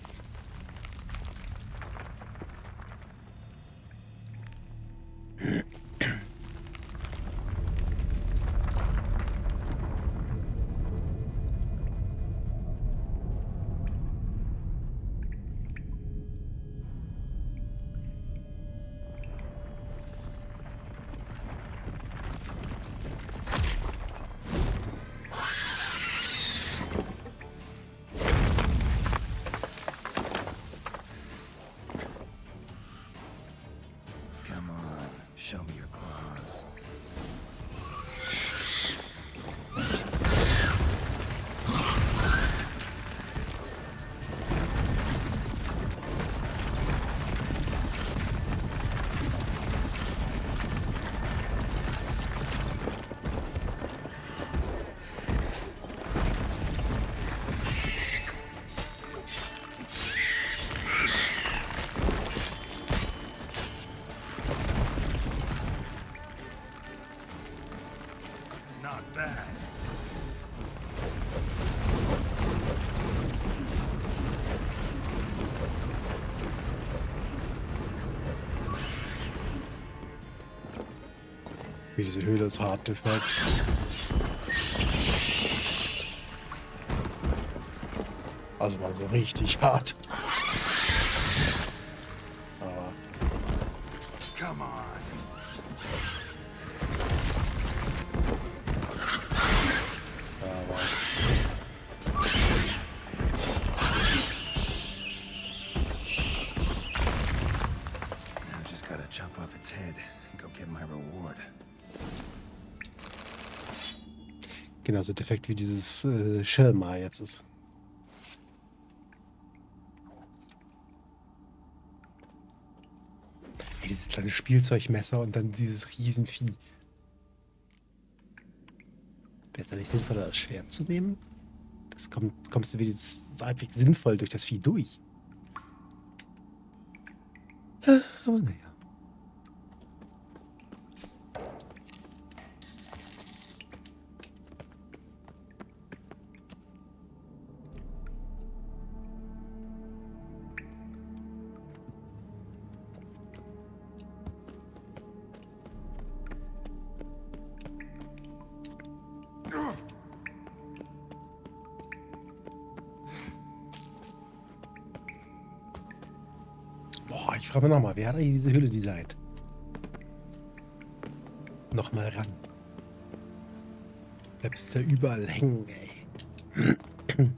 Come on, show me your claws. Not bad. Wie diese Höhle ist hart defekt. Also mal so richtig hart. Aber Come on. Now I've just gotta chop off its head and go get my reward. genauso defekt wie dieses Shelmar jetzt ist. Ey, dieses kleine Spielzeugmesser und dann dieses Riesenvieh. Wäre es da nicht sinnvoller, das Schwert zu nehmen? Das kommst du wenigstens halbwegs sinnvoll durch das Vieh durch. Aber naja. Boah, ich frage mich nochmal, wer hat eigentlich diese Hülle designt? Nochmal ran. Bleibst da überall hängen, ey.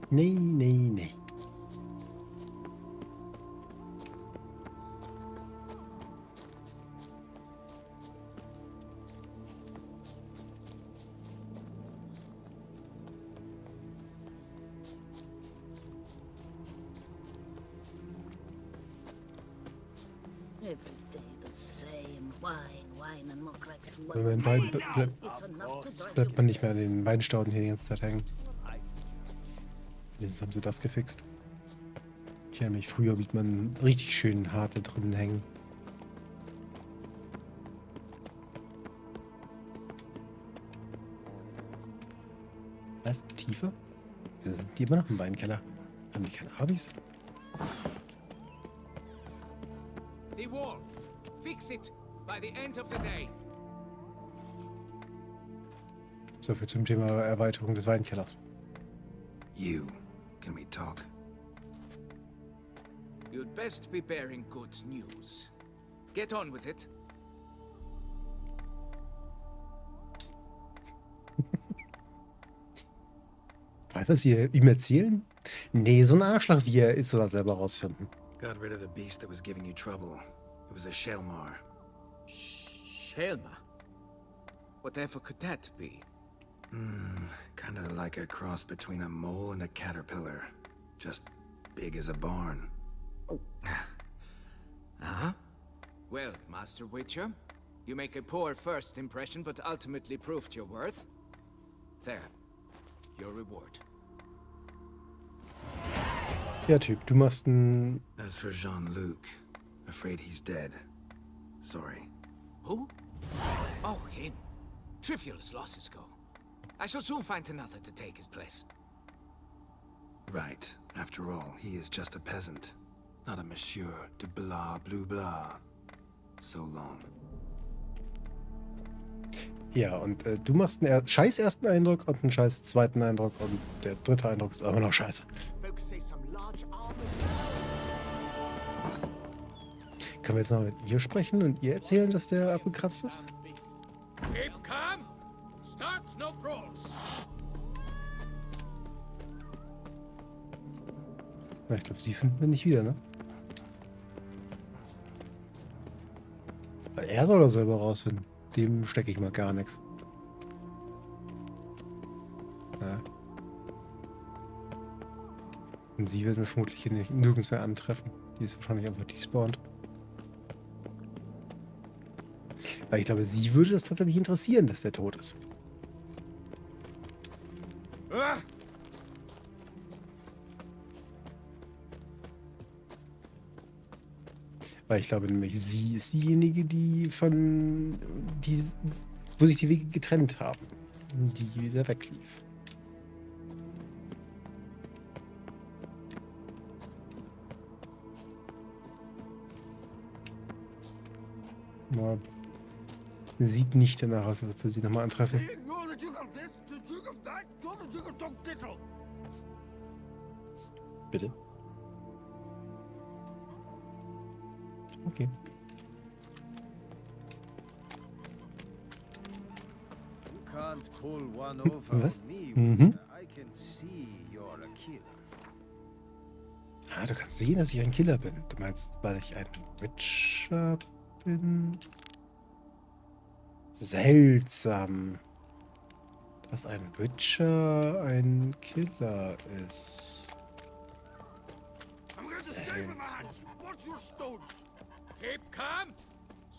Nee, nee, nee. Every day the same wine and muck like sweat. Wenn man Wein It's enough to drive bleibt man nicht mehr an den Weinstauden hier die ganze Zeit hängen. Jetzt haben sie das gefixt. Ich erinnere mich, früher blieb man richtig schön harte drinnen hängen. Was? Tiefer? Wir sind die immer noch im Weinkeller. Haben die keine Abis? The wall. Fix it by the end of the day. So viel zum Thema Erweiterung des Weinkellers. You, can we talk? You'd best be bearing good news. Get on with it. Was ihr ihm erzählen? Nee, so ein Arschloch wie er ist, soll er selber rausfinden. Got rid of the beast that was giving you trouble. It was a Shelmar. Shelma? Whatever could that be? Kinda like a cross between a mole and a caterpillar. Just big as a barn. Uh-huh. Well, Master Witcher, you make a poor first impression, but ultimately proved your worth. There. Your reward. Ja, Typ, du machst ein... As for Jean-Luc, afraid he's dead. Sorry. Who? Oh, him. Trivial as losses go. I shall soon find another to take his place. Right. After all, he is just a peasant. Not a monsieur de blah blue blah. So long. Ja, und du machst einen scheiß ersten Eindruck und einen scheiß zweiten Eindruck und der dritte Eindruck ist immer noch scheiße. Können wir jetzt noch mit ihr sprechen und ihr erzählen, dass der abgekratzt ist? Keep calm. Start no brawls. Na, ich glaube, sie finden wir nicht wieder, ne? Aber er soll das selber rausfinden. Dem stecke ich mal gar nichts. Ja. Und sie wird mir vermutlich hier nirgends mehr antreffen. Die ist wahrscheinlich einfach despawned. Weil ich glaube, sie würde das tatsächlich interessieren, dass der tot ist. Weil ich glaube nämlich, sie ist diejenige, wo sich die Wege getrennt haben. Die wieder weglief. Ja. Sieht nicht danach aus, als ob wir sie nochmal antreffen. Bitte? Okay. You can't pull one over Was? on me, Mhm. Witcher. I can see you're a killer. Ah, du kannst sehen, dass ich ein Killer bin. Du meinst, weil ich ein Witcher bin? Seltsam. Dass ein Witcher ein Killer ist. Seltsam. What's your stones? Keep calm.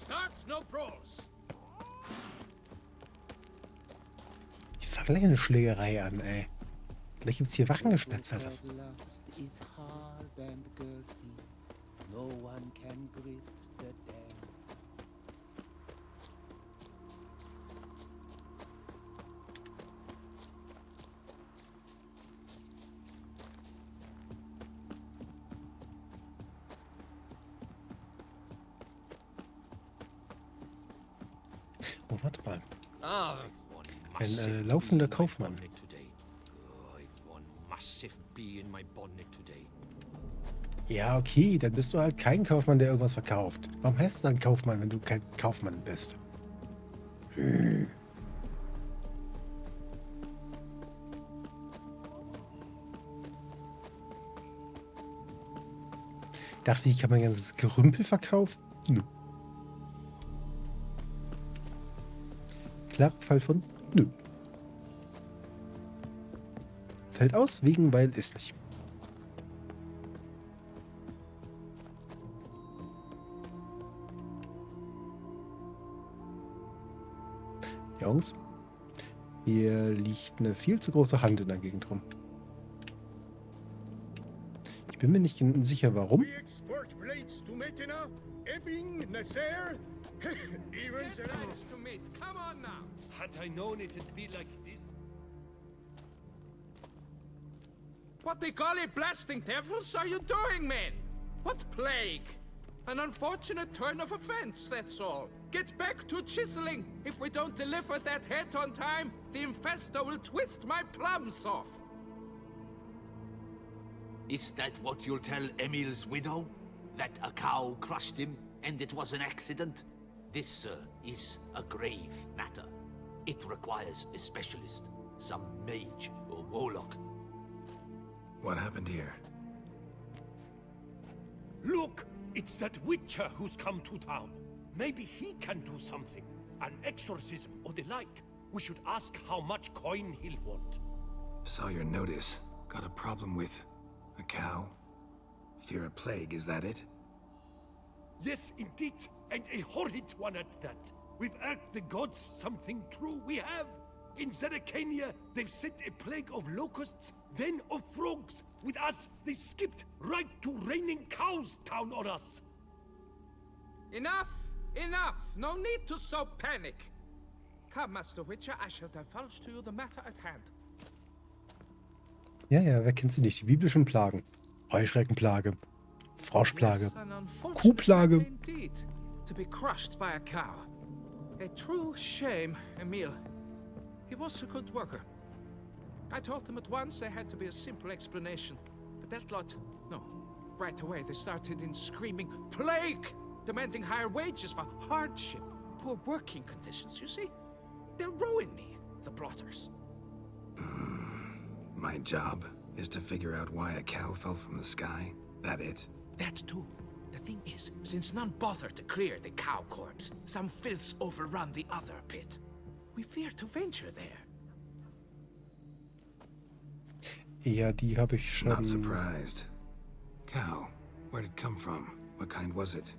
Start no brawls. Ich fange gleich eine Schlägerei an, ey. Gleich gibt's hier Wachengeschnetzel. Das. Oh, warte mal. Ein laufender Kaufmann. Ja, okay, dann bist du halt kein Kaufmann, der irgendwas verkauft. Warum heißt du dann Kaufmann, wenn du kein Kaufmann bist? Dachte ich, kann mein ganzes Gerümpel verkaufen? Nö. Klarer Fall von nö. Fällt aus, wegen, weil ist nicht. Jungs, hier liegt eine viel zu große Hand in der Gegend rum. Ich bin mir nicht sicher, warum. We export blades to Metina, Ebbing, Nasser. Even so. Nice to meet. Come on now. Had I known it'd be like this? What the golly blasting devils are you doing, man? What plague? An unfortunate turn of events, that's all. Get back to chiseling. If we don't deliver that head on time, the infestor will twist my plums off. Is that what you'll tell Emil's widow? That a cow crushed him and it was an accident? This, sir, is a grave matter. It requires a specialist, some mage or warlock. What happened here? Look! It's that Witcher who's come to town. Maybe he can do something. An exorcism or the like. We should ask how much coin he'll want. Saw your notice. Got a problem with a cow? Fear a plague, is that it? Yes, indeed. And a horrid one at that. We've irked the gods something true, we have. In Zeracania, they've sent a plague of locusts, then of frogs. With us, they skipped right to raining cows down on us. Enough! Enough! No need to so panic. Come, Master Witcher, I shall divulge to you the matter at hand. Ja, ja, wer kennt sie nicht? Die biblischen Plagen. Heuschreckenplage, Froschplage, Yes, an unfortunate Kuhplage. fate indeed, to be crushed by a cow. A true shame, Emil. He was a good worker. I told them at once there had to be a simple explanation. But that lot, no. Right away they started in screaming, plague! Demanding higher wages for hardship, poor working conditions, you see? They'll ruin me, the blotters. My job is to figure out why a cow fell from the sky. That it? That too. The thing is, since none bothered to clear the cow corpse, some filths overrun the other pit. We fear to venture there. Ja, die habe ich schon. Not surprised. Cow. Where'd it come from? What kind was it?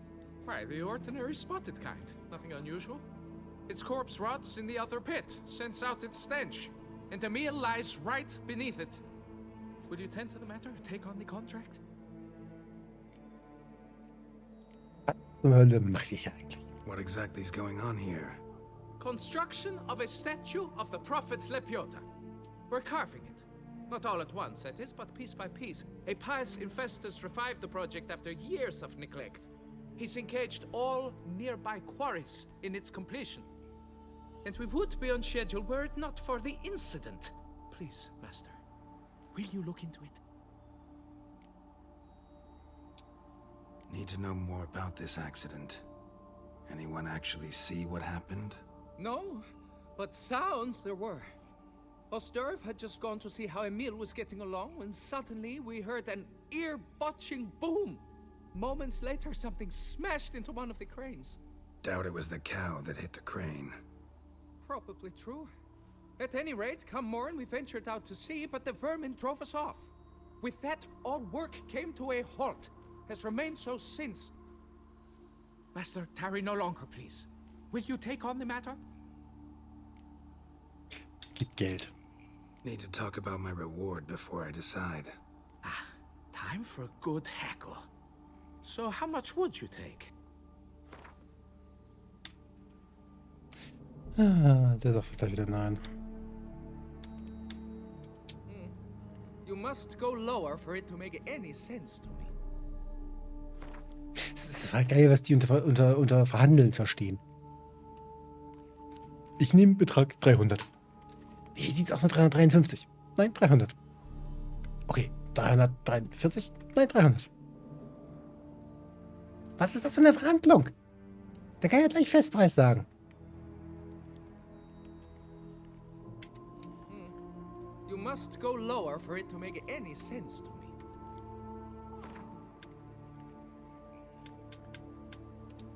Why, the ordinary spotted kind. Nothing unusual. Its corpse rots in the other pit, sends out its stench, and Emil lies right beneath it. Will you tend to the matter, take on the contract? Was Hölle macht ihr hier eigentlich? What exactly is going on here? Construction of a statue of the prophet Lepiota. We're carving it. Not all at once, that is, but piece by piece. A pious infestor's revived the project after years of neglect. He's engaged all nearby quarries in its completion. And we would be on schedule were it not for the incident. Please, Master, will you look into it? Need to know more about this accident. Anyone actually see what happened? No, but sounds there were. Osturv had just gone to see how Emil was getting along when suddenly we heard an ear-botching boom. Moments later, something smashed into one of the cranes. Doubt it was the cow that hit the crane. probably true. At any rate, come morn we ventured out to sea, but the vermin drove us off. With that, all work came to a halt. Has remained so since. Master, tarry no longer, please. Will you take on the matter? Gib Geld. Need to talk about my reward before I decide. Time for a good hackle. So how much would you take? Ah, der sagt gleich wieder nein. You must go lower for it to make any sense to me. Es ist halt geil, was die unter Verhandeln verstehen. Ich nehme Betrag 300. Wie sieht's aus mit 353? Nein, 300. Okay, 343? Nein, 300. Was ist das für eine Verhandlung? Der kann ja gleich Festpreis sagen. You must go lower for it to make any sense to me.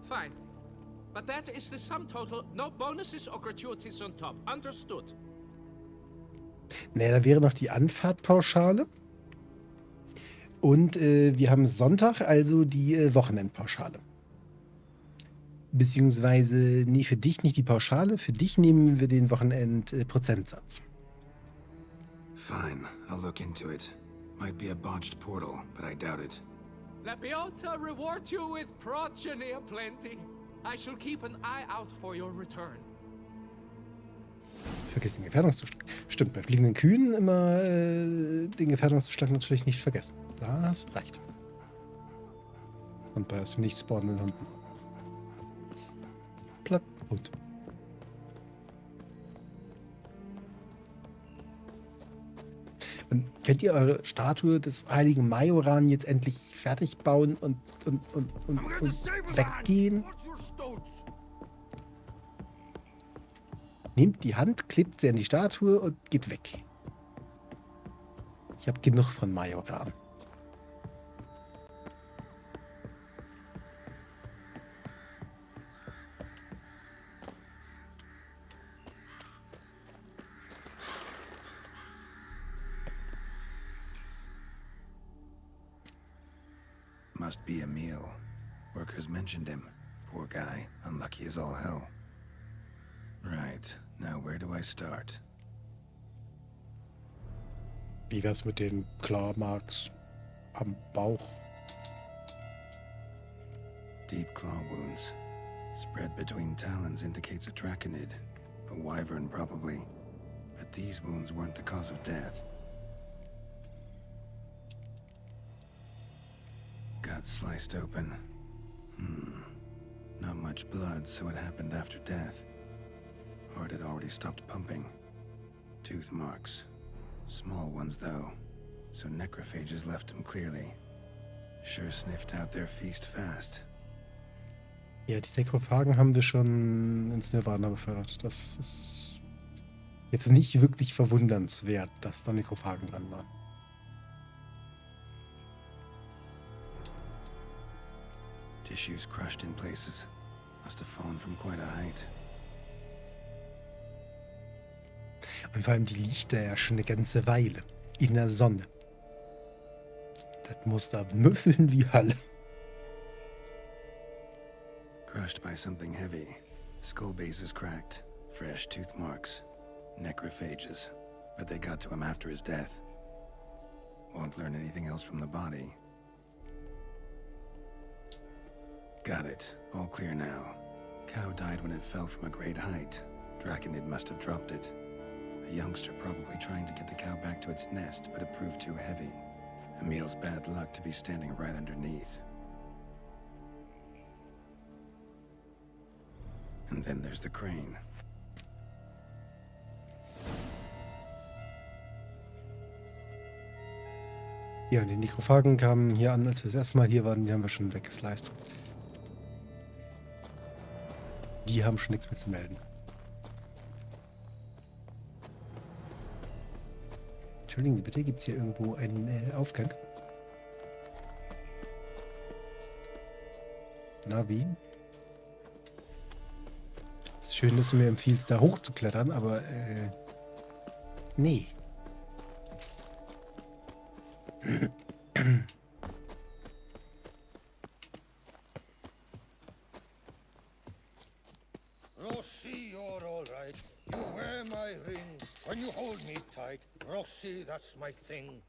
Fine. But that is the sum total. No bonuses or gratuities on top. Understood? Ne, da wäre noch die Anfahrtpauschale. Und wir haben Sonntag, also die Wochenendpauschale. Beziehungsweise, nee, für dich nicht die Pauschale, für dich nehmen wir den Wochenend-Prozentsatz. Fine, I'll look into it. Might be a botched portal, but I doubt it. Lapiota reward you with progeny aplenty. I shall keep an eye out for your return. Vergiss den Gefährdungszustand. Stimmt, bei fliegenden Kühen immer den Gefährdungszustand natürlich nicht vergessen. Da hast du recht. Und bei aus dem nicht spawnenden Hunden. Platt, gut. Und könnt ihr eure Statue des heiligen Majoran jetzt endlich fertig bauen und weggehen? Nehmt die Hand, klebt sie an die Statue und geht weg. Ich habe genug von Majoran. Must be Emil. Workers mentioned him. Poor guy, unlucky as all hell. Right, now where do I start? Wie wär's mit den Clawmarks am Bauch? Deep claw wounds. Spread between talons indicates a draconid. A wyvern, probably. But these wounds weren't the cause of death. Gut sliced open. Not much blood, so it happened after death. Heart had already stopped pumping. Tooth marks. Small ones, though. So necrophages left him clearly. Sure sniffed out their feast fast. Ja, die Nekrophagen haben wir schon ins Nirvana befördert. Das ist jetzt nicht wirklich verwundernswert, dass da Nekrophagen dran waren. Tissues crushed in places. Must have fallen from quite a height. Und vor allem, die liegt da ja schon eine ganze Weile. In der Sonne. Das muss da müffeln wie Hölle. Crushed by something heavy. Skull base is cracked. Fresh tooth marks. Necrophages. But they got to him after his death. Won't learn anything else from the body. Got it. All clear now. Cow died when it fell from a great height. Draconid must have dropped it. A youngster probably trying to get the cow back to its nest, but it proved too heavy. Emil's bad luck to be standing right underneath. And then there's the crane. Ja, und die Nekrophagen kamen hier an, als wir das erste Mal hier waren. Die haben wir schon weggesliced. Die haben schon nichts mehr zu melden. Entschuldigen Sie bitte, gibt es hier irgendwo einen Aufgang? Na, wie? Das Schön, dass du mir empfiehlst, da hochzuklettern, aber nee. Rossi, you're all right. You wear my ring when you hold me tight. Rossi, that's my thing.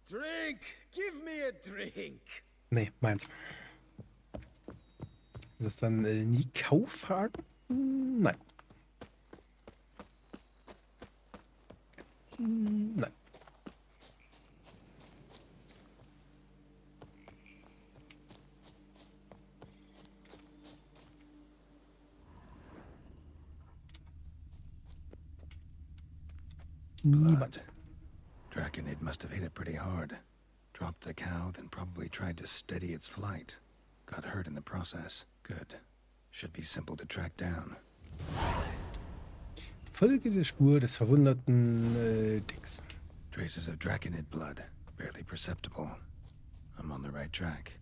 Drink! Give me a drink! Nee, meins. Ist das dann nie Kaufhaken? Nein. Nein. Niemand. Draconid must have hit it pretty hard. Dropped the cow, then probably tried to steady its flight. Got hurt in the process. Good. Should be simple to track down. Folge der Spur des verwunderten Dings. Traces of Draconid blood. Barely perceptible. I'm on the right track.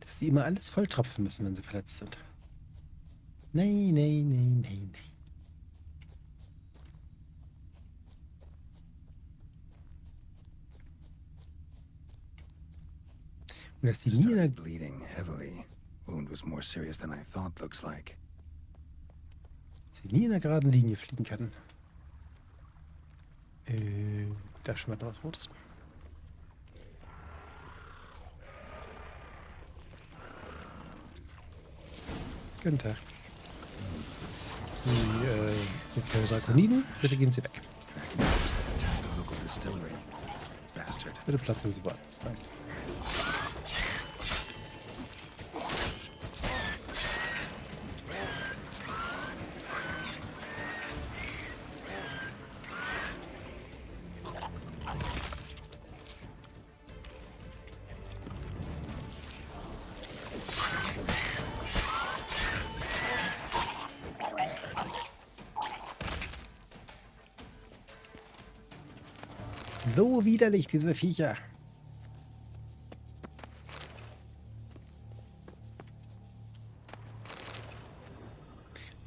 Dass die immer alles volltropfen müssen, wenn sie verletzt sind. Nein, nein, nein, nein, nein. Und dass die nie in der... Bleeding heavily. Wound was more serious than I thought, looks like. Sie nie in der geraden Linie fliegen kann. Da schimmert noch was Rotes. Guten Tag. Sie sind keine Drakoniden. Bitte gehen Sie weg. Bitte platzen Sie woanders rein. So widerlich, diese Viecher.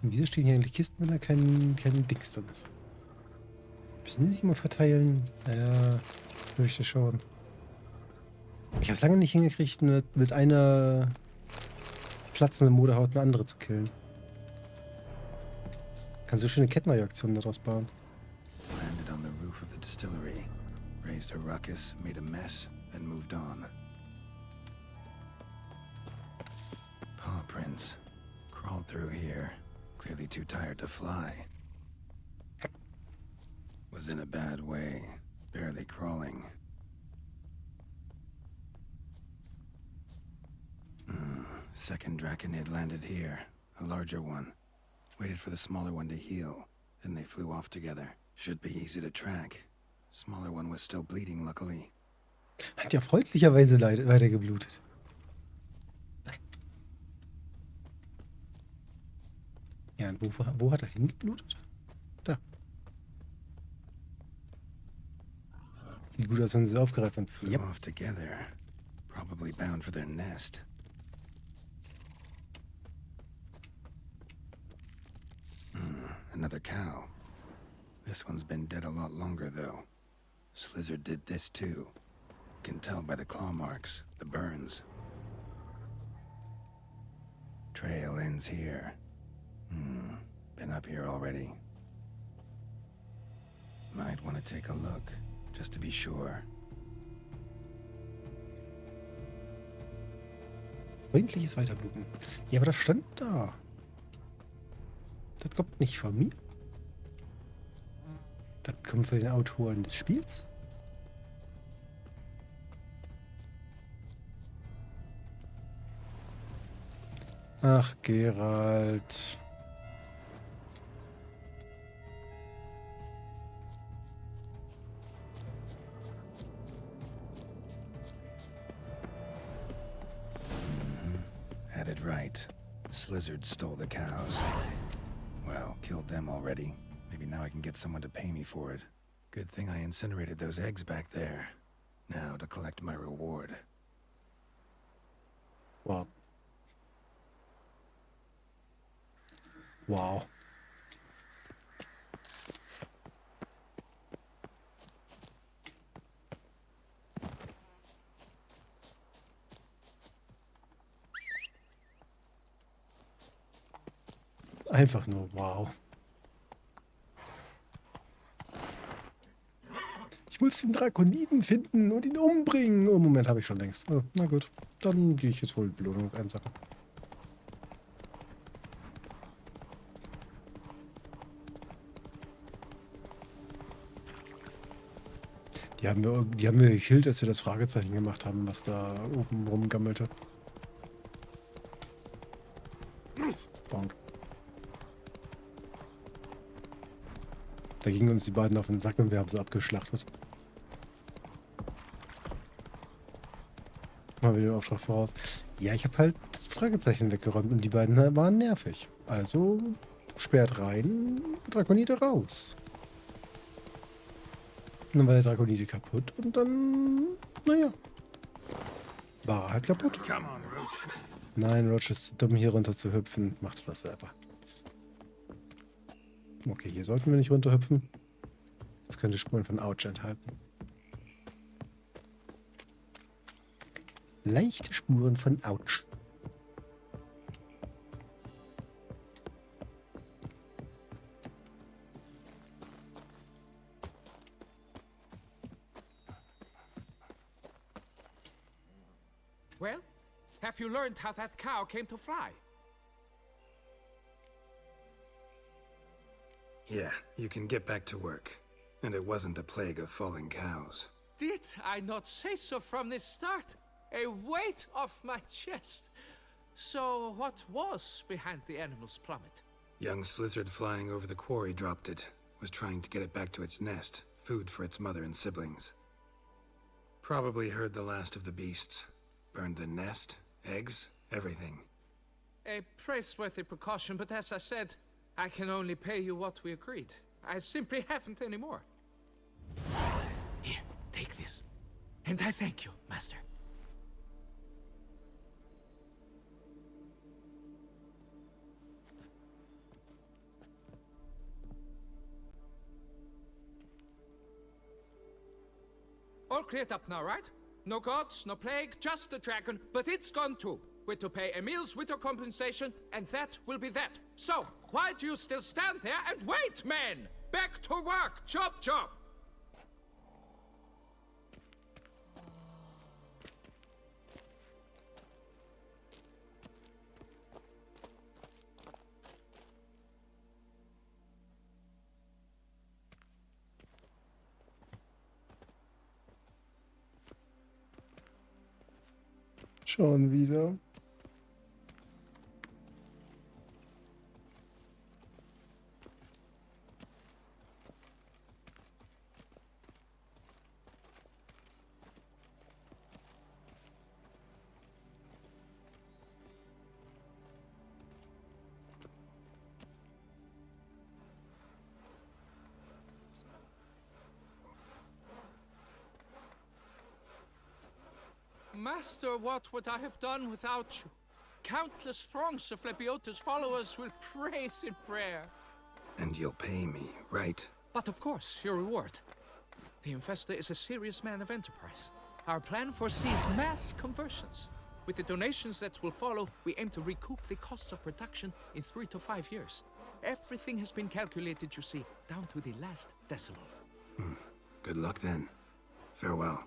Und wieso stehen hier eigentlich Kisten, wenn da kein Dings drin ist? Müssen die sich mal verteilen? Naja, möchte schon. Ich habe es lange nicht hingekriegt, mit einer platzenden Moderhaut eine andere zu killen. Kann so schöne Kettenreaktionen daraus bauen. Landed on the roof of the distillery. Raised a ruckus, made a mess, then moved on. Paw prints. Crawled through here. Clearly too tired to fly. Was in a bad way. Barely crawling. Second Draconid landed here. A larger one. Waited for the smaller one to heal. Then they flew off together. Should be easy to track. Smaller one was still bleeding, luckily. Hat ja freundlicherweise weiter geblutet. Ja, und wo hat er hingeblutet? Da. Sieht gut aus, wenn sie aufgereizt sind. Flew off together. Probably bound for their nest. Another cow. This one's been dead a lot longer, though. Slizzard did this, too. Can tell by the claw marks, the burns. Trail ends here. Been up here already. Might want to take a look, just to be sure. Freundliches Weiterbluten. Ja, aber das stand da. Das kommt nicht von mir. Das kommt von den Autoren des Spiels. Ach, Geralt. Had it right. Slizzard stole the cows. Well, killed them already. Maybe now I can get someone to pay me for it. Good thing I incinerated those eggs back there. Now to collect my reward. Wow. Wow. Einfach nur wow. Ich muss den Drakoniden finden und ihn umbringen. Oh, Moment, habe ich schon längst. Oh, na gut, dann gehe ich jetzt wohl die Belohnung einsacken. Die haben wir gekillt, als wir das Fragezeichen gemacht haben, was da oben rumgammelte. Bonk. Da gingen uns die beiden auf den Sack und wir haben sie abgeschlachtet. Mal wieder den Auftrag voraus. Ja, ich habe halt Fragezeichen weggeräumt und die beiden waren nervig. Also sperrt rein, Drakonide raus. Und dann war der Drakonide kaputt und dann, naja, war er halt kaputt. Nein, Roach ist zu dumm, hier runter zu hüpfen. Macht das selber. Okay, hier sollten wir nicht runterhüpfen. Das könnte Spuren von Ouch enthalten. Leichte Spuren von Ouch. Well, have you learned how that cow came to fly? Yeah, you can get back to work. And it wasn't a plague of falling cows. Did I not say so from the start? A weight off my chest. So what was behind the animal's plummet? Young lizard flying over the quarry dropped it. Was trying to get it back to its nest. Food for its mother and siblings. Probably heard the last of the beasts. Burned the nest, eggs, everything. A praiseworthy precaution, but as I said, I can only pay you what we agreed. I simply haven't any more. Here, take this. And I thank you, Master. All cleared up now, right? No gods, no plague, just the dragon, but it's gone too. We're to pay Emil's widow compensation, and that will be that. So, why do you still stand there and wait, men? Back to work! Chop, chop! Schon wieder. Master, what would I have done without you? Countless throngs of Lebiota's followers will praise in prayer. And you'll pay me, right? But of course, your reward. The Infestor is a serious man of enterprise. Our plan foresees mass conversions. With the donations that will follow, we aim to recoup the costs of production in 3 to 5 years. Everything has been calculated, you see, down to the last decimal. Good luck then. Farewell.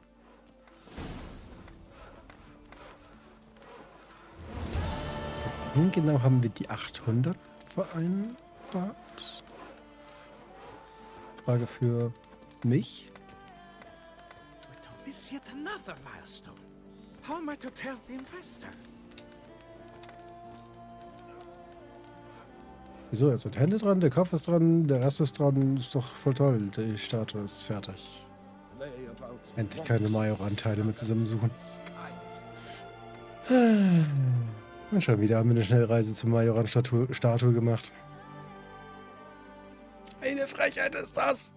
Nun genau haben wir die 800 vereinbart. Frage für mich. We're to miss yet another milestone. How am I to tell the Infestor? Wieso, jetzt sind Hände dran, der Kopf ist dran, der Rest ist dran, ist doch voll toll. Die Statue ist fertig. Endlich keine Majoranteile mehr zusammensuchen. Und schon wieder haben wir eine Schnellreise zur Majoran-Statue gemacht. Frechheit ist das?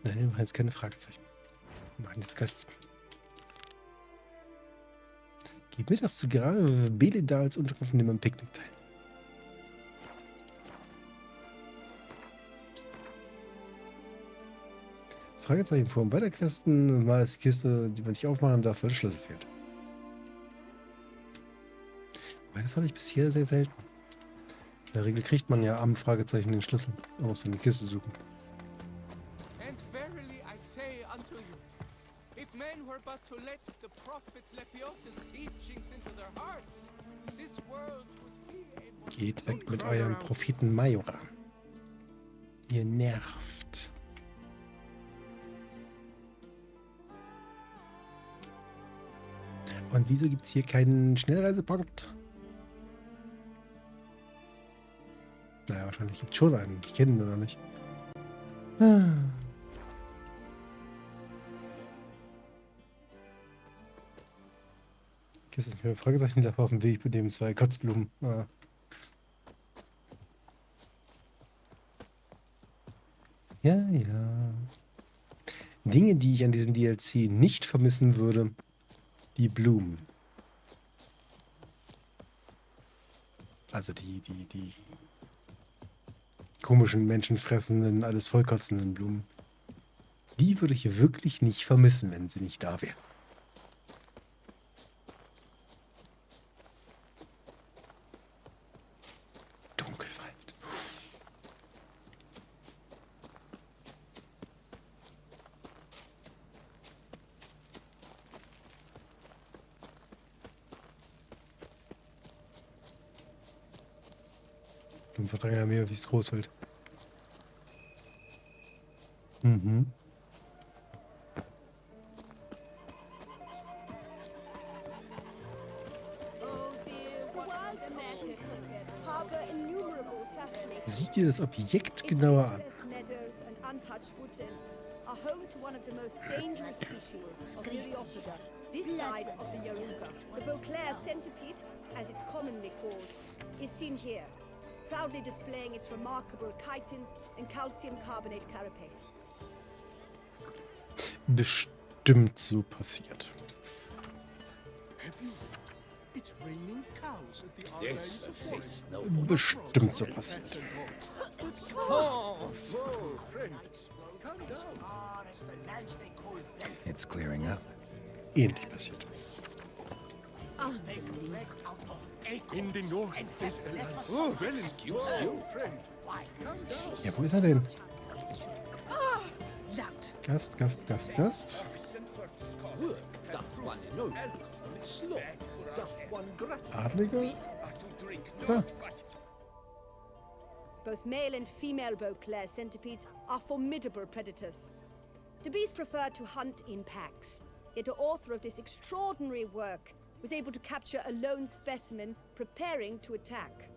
Nein, wir machen jetzt keine Fragezeichen. Wir machen jetzt Quests. Geht mittags zu Beledals Unterkunft und nehmen am Picknick teil. Fragezeichen vor dem Weiterquesten. Mal ist die Kiste, die man nicht aufmachen darf, weil der Schlüssel fehlt. Weil das hatte ich bisher sehr selten. In der Regel kriegt man ja am Fragezeichen den Schlüssel. Man muss in die Kiste suchen. And verily I say unto you, if men were but to let the prophet Lepiotus' teachings into their hearts, this world would be a... Geht weg mit eurem Propheten Majoran. Ihr nervt. Und wieso gibt es hier keinen Schnellreisepunkt? Naja, wahrscheinlich gibt es schon einen. Ich kenne ihn nur noch nicht. Kiste ist nicht mehr Fragezeichen, da auf dem Weg mit dem 2 Kotzblumen. Ja, ja. Dinge, die ich an diesem DLC nicht vermissen würde. Die Blumen. Also die komischen, menschenfressenden, alles vollkotzenden Blumen. Die würde ich wirklich nicht vermissen, wenn sie nicht da wären. Dunkelwald. Im Verdränger mehr wie das Großwald. Mhm. Sieh dir das Objekt genauer an. This side of the Yaruga, the Beauclair centipede, as it's commonly called, is seen here, proudly displaying its remarkable chitin and calcium carbonate carapace. Bestimmt so passiert. Bestimmt so passiert. It's clearing up. Ähnlich passiert. In the north is a land. Oh, well, excuse you. Ja, wo ist er denn? Gast. Adliger? Da. Both male and female Beauclair centipedes are formidable predators. The bees prefer to hunt in packs, yet the author of this extraordinary work was able to capture a lone specimen preparing to attack.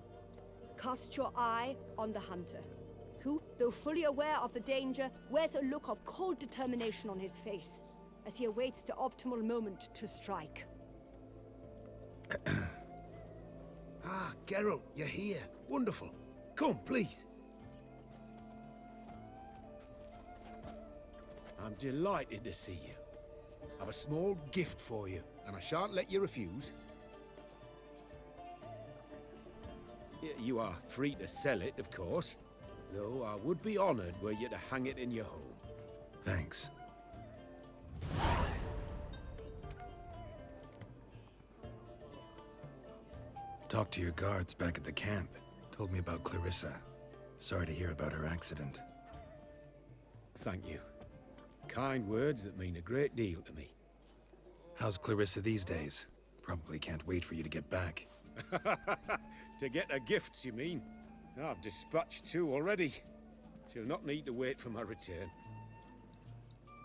Cast your eye on the hunter, who, though fully aware of the danger, wears a look of cold determination on his face as he awaits the optimal moment to strike. Ah, Geralt, you're here. Wonderful. Come, please. I'm delighted to see you. I have a small gift for you, and I shan't let you refuse. You are free to sell it, of course, though I would be honored were you to hang it in your home. Thanks. Talked to your guards back at the camp. Told me about Clarissa. Sorry to hear about her accident. Thank you. Kind words that mean a great deal to me. How's Clarissa these days? Probably can't wait for you to get back. To get her gifts, you mean? I've dispatched 2 already. She'll not need to wait for my return.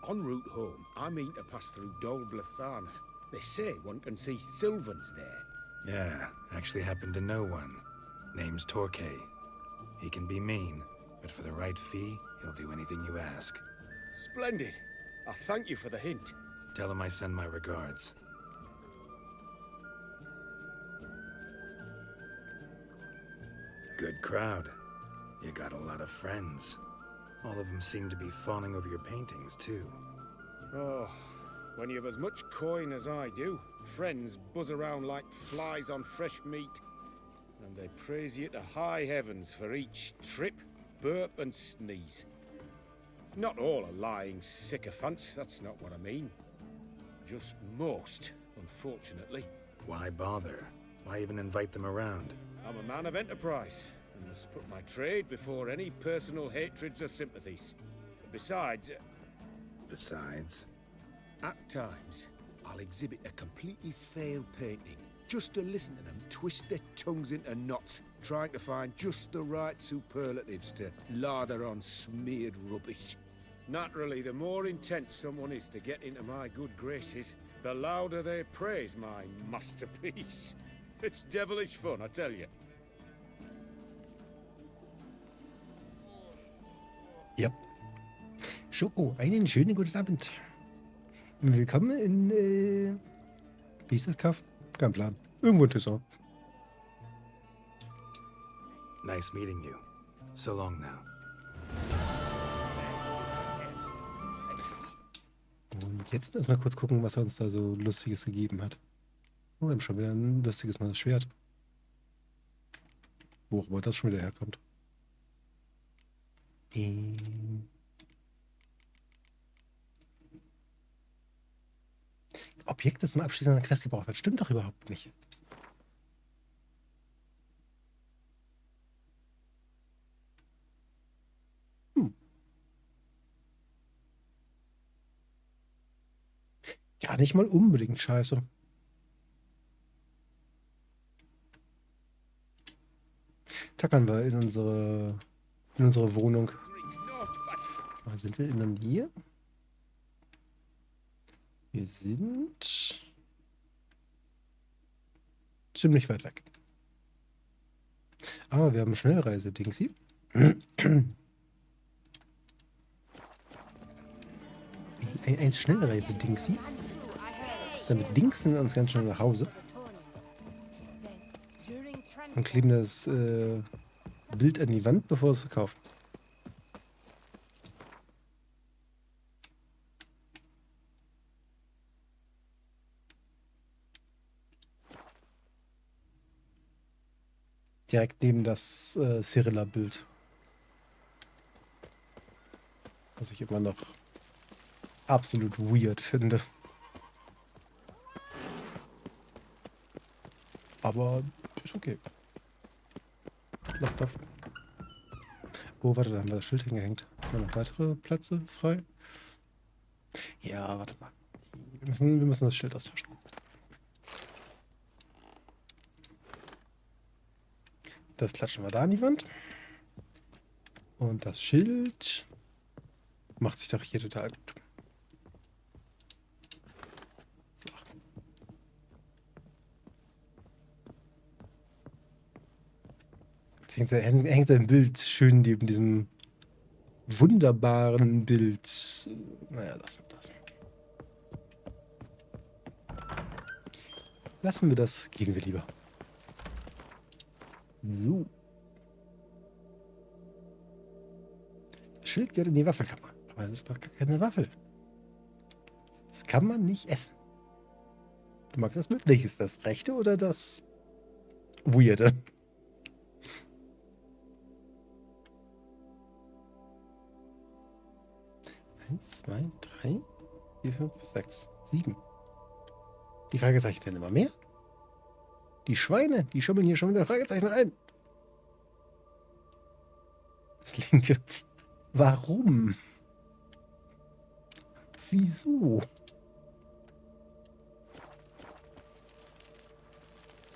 En route home, I mean to pass through Dol Blathana. They say one can see Sylvans there. Yeah, actually happen to know one. Name's Torquay. He can be mean, but for the right fee, he'll do anything you ask. Splendid. I thank you for the hint. Tell him I send my regards. Good crowd. You got a lot of friends. All of them seem to be fawning over your paintings, too. Oh, when you have as much coin as I do, friends buzz around like flies on fresh meat. And they praise you to high heavens for each trip, burp and sneeze. Not all are lying sycophants, that's not what I mean. Just most, unfortunately. Why bother? Why even invite them around? I'm a man of enterprise, and must put my trade before any personal hatreds or sympathies. Besides... Besides? At times, I'll exhibit a completely failed painting, just to listen to them twist their tongues into knots, trying to find just the right superlatives to lather on smeared rubbish. Naturally, the more intent someone is to get into my good graces, the louder they praise my masterpiece. It's devilish fun, I tell you. Ja. Schoko, einen schönen guten Abend. Willkommen in, wie ist das Kaff? Kein Plan. Irgendwo in Tissot. Nice meeting you. So long now. Und jetzt erstmal kurz gucken, was er uns da so Lustiges gegeben hat. Oh, wir haben schon wieder ein lustiges neues Schwert. Wo auch immer das schon wieder herkommt. Objekt, das zum Abschließen einer Quest gebraucht wird. Stimmt doch überhaupt nicht. Gar nicht mal unbedingt scheiße. Tackern wir in unsere Wohnung. Mal sind wir denn hier? Wir sind ziemlich weit weg. Aber wir haben Schnellreise-Dingsi. Ein Schnellreise-Dingsi. Damit dingsen wir uns ganz schnell nach Hause. Und kleben das Bild an die Wand, bevor wir es verkaufen. Direkt neben das Cyrilla-Bild. Was ich immer noch absolut weird finde. Aber ist okay. Läuft auf. Oh, warte, da haben wir das Schild hingehängt. Haben wir noch weitere Plätze frei? Ja, warte mal. Wir müssen das Schild austauschen. Das klatschen wir da an die Wand. Und das Schild macht sich doch hier total gut. So. Jetzt hängt sein Bild schön neben diesem wunderbaren Bild. Naja, lassen wir das. Lassen wir das. Gehen wir lieber. So. Das Schild gehört in die Waffelkammer. Aber es ist doch gar keine Waffel. Das kann man nicht essen. Du magst das Bild? Welches? Das rechte oder das weirde? Eins, zwei, drei, 4, 5, 6, 7. Die Fragezeichen werden immer mehr. Die Schweine, die schummeln hier schon wieder Fragezeichen rein. Das linke. Warum? Wieso?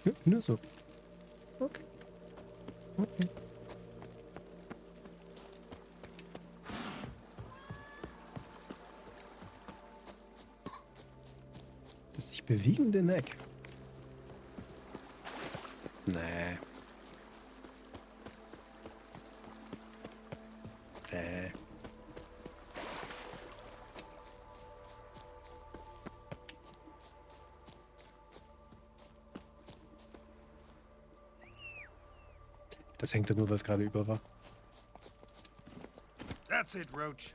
Ja, nur so. Okay. Okay. Das sich bewegende in der Ecke. Nee. Nee. Das hängt ja nur, weil es gerade über war. That's it, Roach.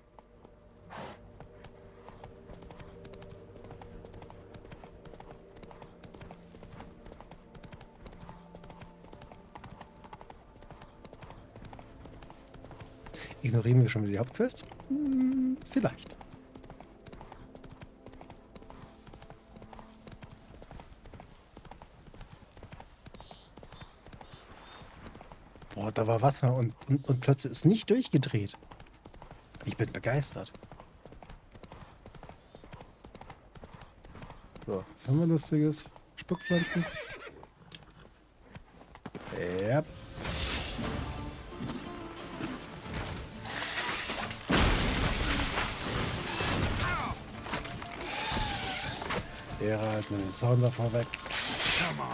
Ignorieren wir schon wieder die Hauptquest? Vielleicht. Boah, da war Wasser und plötzlich ist nicht durchgedreht. Ich bin begeistert. So, was haben wir Lustiges? Spuckpflanzen? Ja. Der halt mit dem Zaun davor weg. Come on.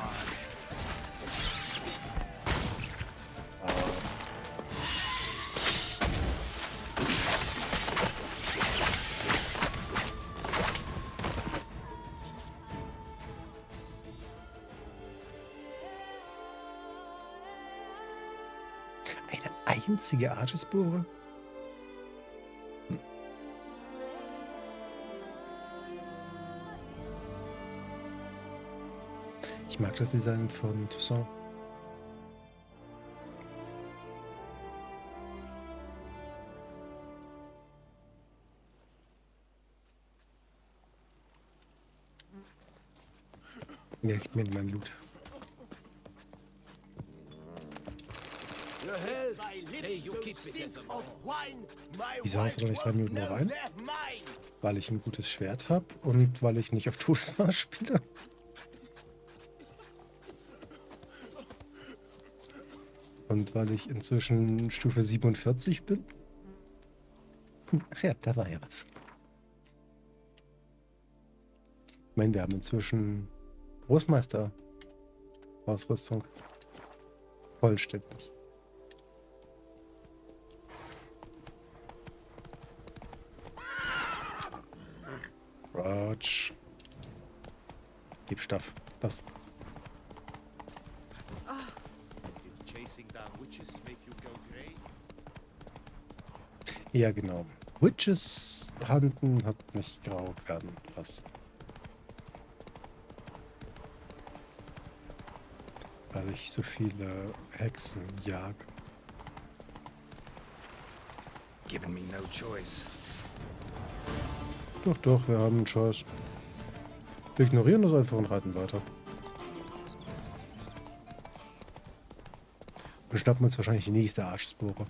Eine einzige Archespore? Ich mag das Design von Toussaint. Ja, ich mir meinen Loot. Your health. Hey, you keep it of wine. Wieso hast du doch nicht 3 Minuten noch Wein? Weil ich ein gutes Schwert habe und weil ich nicht auf Todesmaß spiele. Und weil ich inzwischen Stufe 47 bin. Ach ja, da war ja was. Ich meine, wir haben inzwischen Großmeister-Ausrüstung. Vollständig. Roach. Gib Stoff. Das. Ja, genau. Witches Hunten hat mich grau werden lassen. Weil ich so viele Hexen jage. Giving me no choice. Doch, doch, wir haben einen Choice. Wir ignorieren das einfach und reiten weiter. Und schnappen uns wahrscheinlich die nächste Arschspore.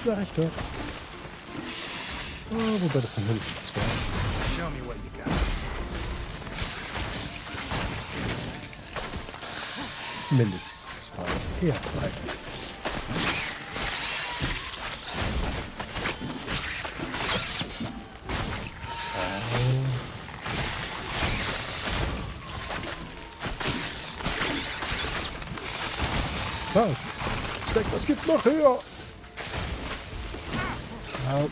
Sag ich doch. Oh, wobei das sind mindestens 2. Show me what you got. Mindestens 2. Eher 3. Wow. Stack das Gift noch höher. Au.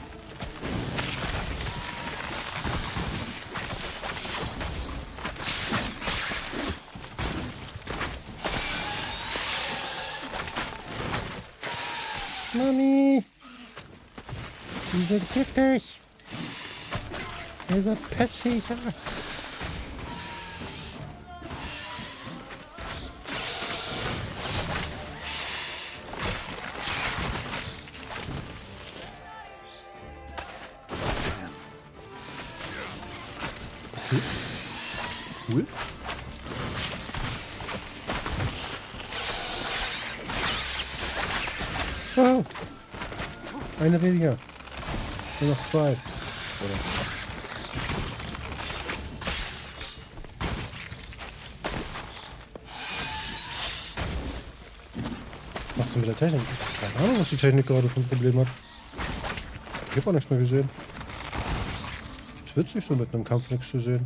Mami! Die sind giftig! Ihr seid pestfähiger! Okay. Cool. Wow. Eine weniger. Nur noch 2. Oder so. Was machst du mit der Technik? Keine Ahnung, was die Technik gerade für ein Problem hat. Ich habe auch nichts mehr gesehen. Es ist witzig, so mit einem Kampf nichts zu sehen.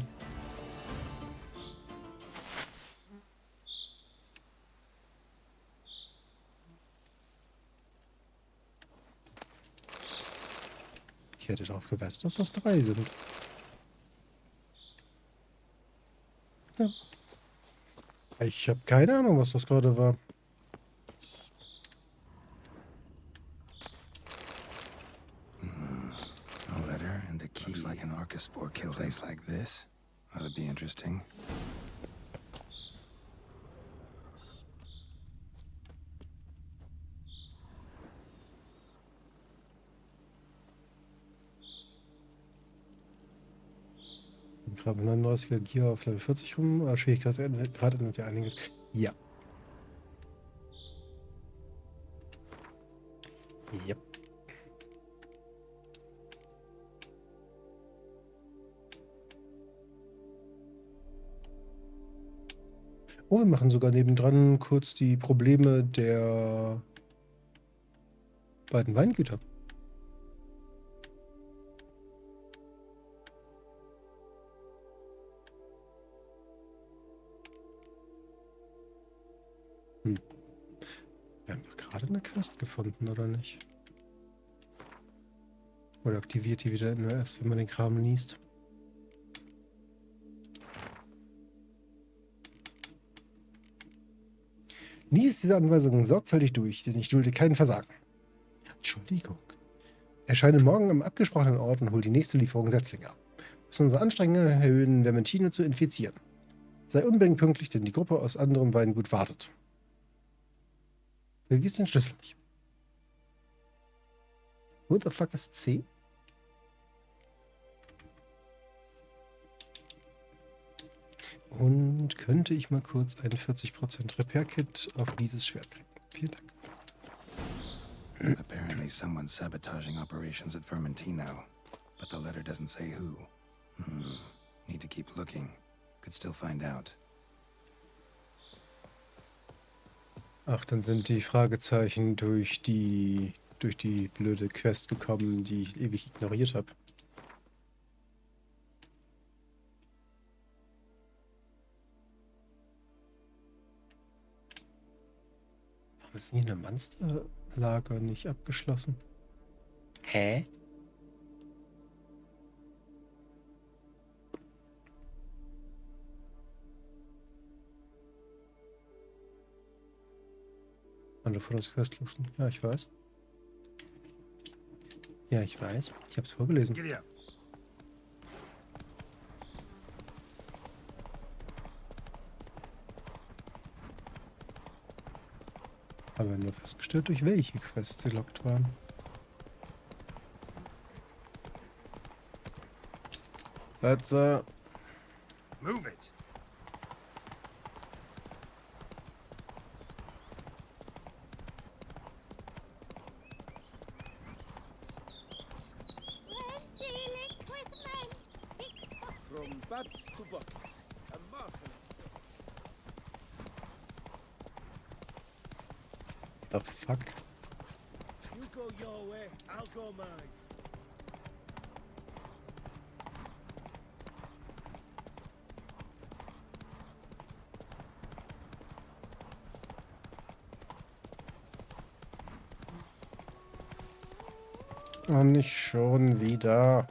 hätte darauf gewartet, dass das 3 sind. Ja. Ich habe keine Ahnung, was das gerade war. A letter and a key. Looks like an Archaspore killed place like this. Ought to be interesting. Gerade 39er Gear auf Level 40 rum. Aber Schwierigkeitsgrad ändert ja einiges. Ja. Ja. Oh, wir machen sogar nebendran kurz die Probleme der beiden Weingüter. Wir haben doch gerade eine Quest gefunden, oder nicht? Oder aktiviert die wieder nur erst, wenn man den Kram liest? Lies diese Anweisungen sorgfältig durch, denn ich dulde kein Versagen. Entschuldigung. Erscheine morgen am abgesprochenen Ort und hol die nächste Lieferung Setzlinge ab. Wir müssen unsere Anstrengungen erhöhen, Vermentino zu infizieren. Sei unbedingt pünktlich, denn die Gruppe aus anderem Weingut wartet. Vergiss den Schlüssel nicht. Who the fuck ist C? Und könnte ich mal kurz ein 40% Repair-Kit auf dieses Schwert kriegen? Vielen Dank. Apparently someone's sabotaging operations at Vermentino, but the letter doesn't say who. Need to keep looking. Could still find out. Ach, dann sind die Fragezeichen durch die blöde Quest gekommen, die ich ewig ignoriert habe. Warum ist hier eine Monsterlager nicht abgeschlossen? Hä? Alle vor das Questluchten. Ja, ich weiß. Ja, ich weiß. Ich hab's vorgelesen. Aber nur festgestellt, durch welche Quests sie lockt waren. Let's Move it. From butts to buckets. A marvelous. The fuck? You go your way, I'll go mine. Und nicht schon wieder.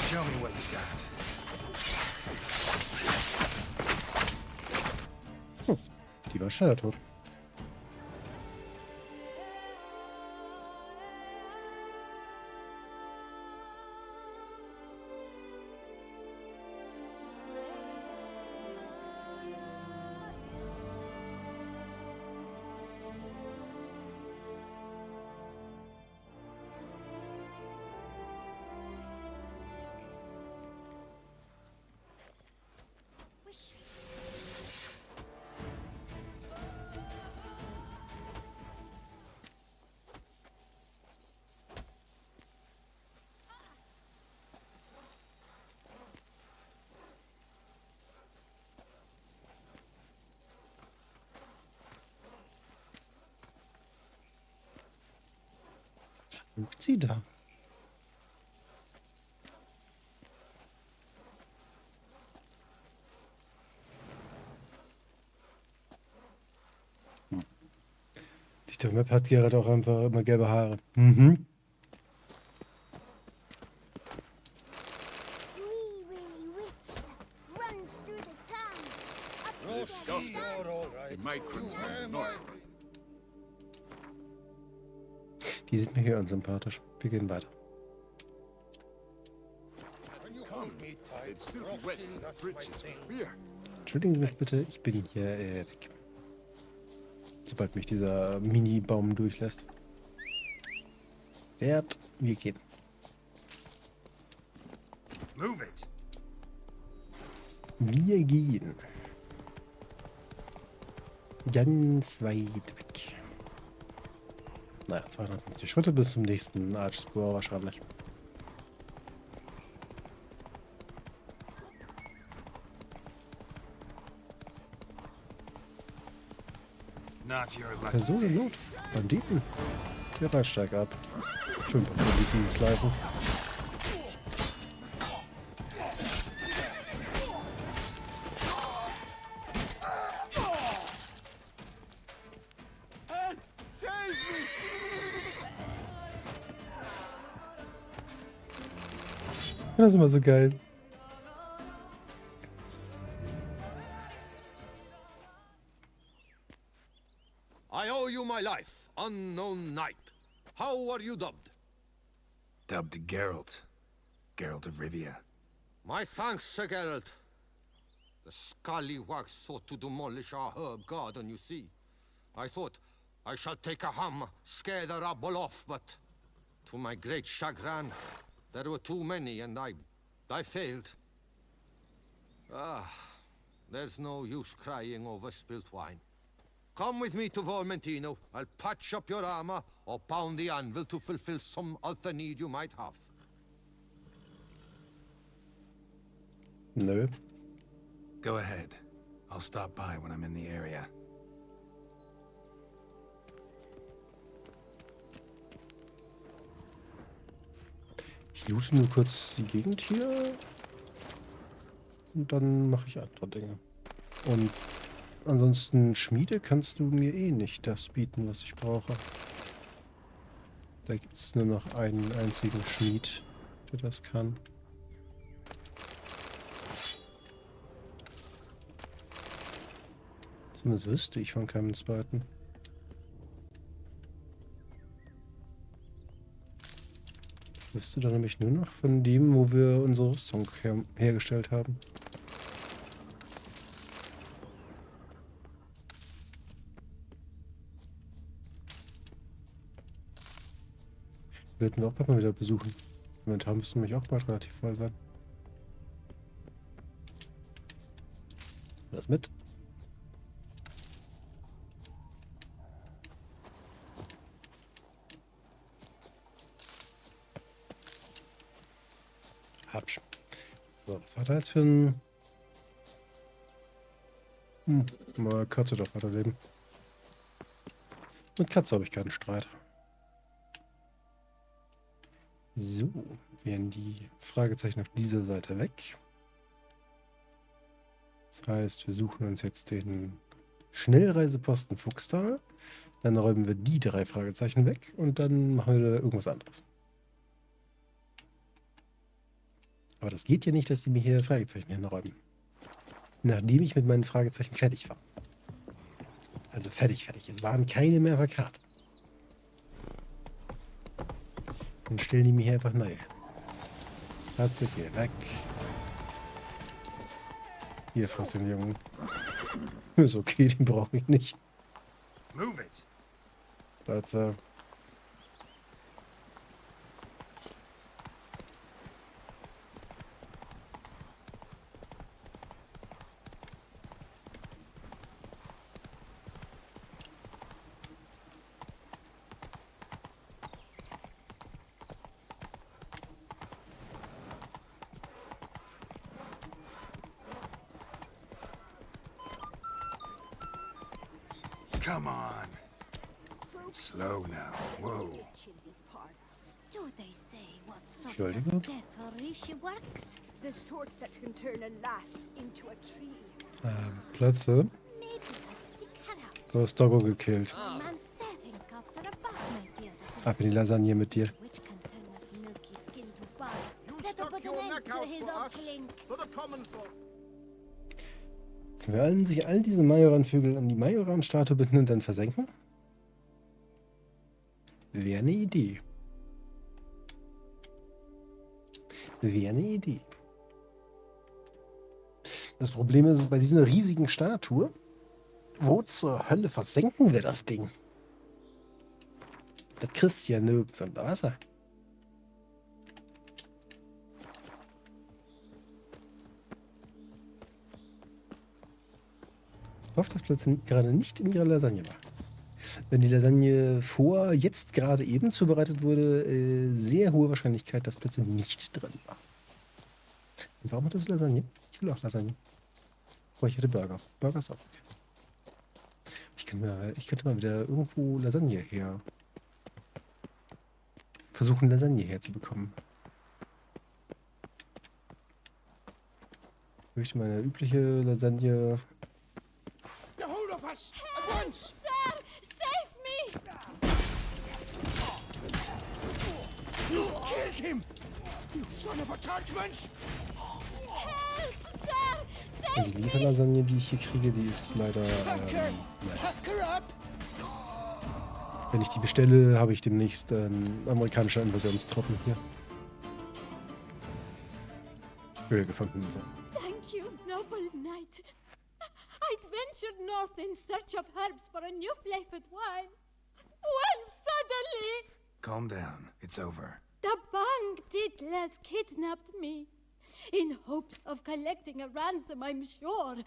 Show me what you got. Die war schneller tot. Und sie da. Die Map hat Geralt auch einfach immer gelbe Haare. Mhm. Die sind mir hier unsympathisch. Wir gehen weiter. Entschuldigen Sie mich bitte, ich bin hier weg. Sobald mich dieser Mini-Baum durchlässt. Pferd, wir gehen. Move it. Wir gehen. Ganz weit weg. Naja, 250 Schritte bis zum nächsten Archspur wahrscheinlich. Not your lucky Person in Not. Banditen. Ja, steig ab. Schön bei Banditen slicen. Das ist immer so geil. I owe you my life, unknown knight. How are you dubbed? Dubbed Geralt. Geralt of Rivia. My thanks, Sir Geralt. The scallywags thought to demolish our herb garden, you see. I thought, I shall take a hammer, scare the rabble off, but to my great chagrin, there were too many, and I failed. Ah, there's no use crying over spilt wine. Come with me to Vormentino. I'll patch up your armor or pound the anvil to fulfill some other need you might have. Nö. Go ahead. I'll stop by when I'm in the area. Ich loote nur kurz die Gegend hier. Und dann mache ich andere Dinge. Und ansonsten Schmiede kannst du mir eh nicht das bieten, was ich brauche. Da gibt es nur noch einen einzigen Schmied, der das kann. Zumindest wüsste ich von keinem zweiten. Ich wüsste dann nämlich nur noch von dem, wo wir unsere Rüstung hergestellt haben. Wir werden wir auch bald mal wieder besuchen. Momentan müsste nämlich auch bald relativ voll sein. Das mit. Hübsch. So, was war da jetzt für ein... Mal Katze doch weiterleben. Mit Katze habe ich keinen Streit. So, wären die Fragezeichen auf dieser Seite weg. Das heißt, wir suchen uns jetzt den Schnellreiseposten Fuchstal. Dann räumen wir die 3 Fragezeichen weg und dann machen wir irgendwas anderes. Aber das geht ja nicht, dass die mir hier Fragezeichen hinräumen. Nachdem ich mit meinen Fragezeichen fertig war. Also fertig. Es waren keine mehr auf der Karte. Dann stellen die mir hier einfach neue. Katze, geh weg. Hier, friss den Jungen. Ist okay, den brauche ich nicht. Move it. Katze. Come on. Through Slow now. Whoa. Do they say what sort Entschuldigung. of devilry she works? The sort that can turn a lass into a tree. Plätze. Maybe a sick her out. Du hast Doggo gekillt. A man staring after a bug, my dear. Ab in die Lasagne mit dir. Which can turn that milky skin to bug. That'll put an end to his old clink. Werden sich all diese Majoran-Vögel an die Majoran-Statue binden und dann versenken? Wäre eine Idee. Wäre eine Idee. Das Problem ist, bei dieser riesigen Statue, wo zur Hölle versenken wir das Ding? Das kriegst du ja nirgends unter Wasser. Ich hoffe, dass plötzlich gerade nicht in ihrer Lasagne war. Wenn die Lasagne jetzt gerade eben zubereitet wurde, sehr hohe Wahrscheinlichkeit, dass plötzlich nicht drin war. Und warum hat das Lasagne? Ich will auch Lasagne. Oh, ich hätte Burger. Burger ist auch okay. Ich könnte mal wieder irgendwo Lasagne her. Versuchen, Lasagne herzubekommen. Ich möchte meine übliche Lasagne. Get hold of us! At once! Sir, save me! You killed him! You son of a Tartmensch! Help, sir! Und die Lieferlasagne, die ich hier kriege, die ist leider. Nein. Wenn ich die bestelle, habe ich demnächst einen amerikanischen Invasionstruppen hier. Öl gefunden und so. Thank you, noble knight. I'd ventured north in search of herbs for a new flavored wine. When suddenly, Calm down. It's over. the Bang Diddlers kidnapped me. In hopes of collecting a ransom, I'm sure.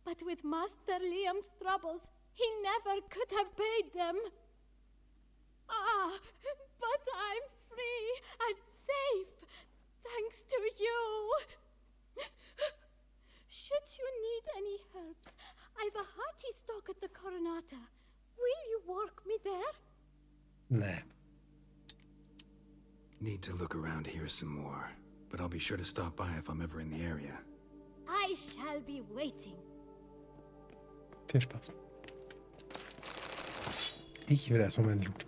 But with Master Liam's troubles, he never could have paid them. Ah, but I'm free and safe, thanks to you. Should you need any herbs, I've a hearty stock at the Coronata. Will you work me there? Nee. Need to look around here some more, but I'll be sure to stop by if I'm ever in the area. I shall be waiting. Viel Spaß. Ich will erstmal meinen Loot.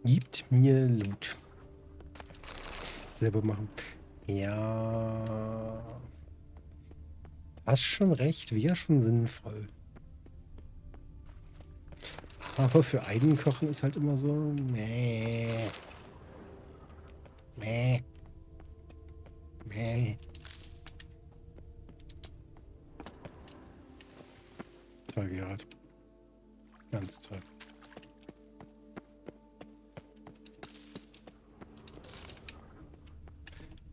Gibt mir Loot. Selber machen. Ja. Hast schon recht, wäre schon sinnvoll. Aber für Eigenkochen ist halt immer so. Meh. Meh. Meh. Toll, Gerald. Ganz toll.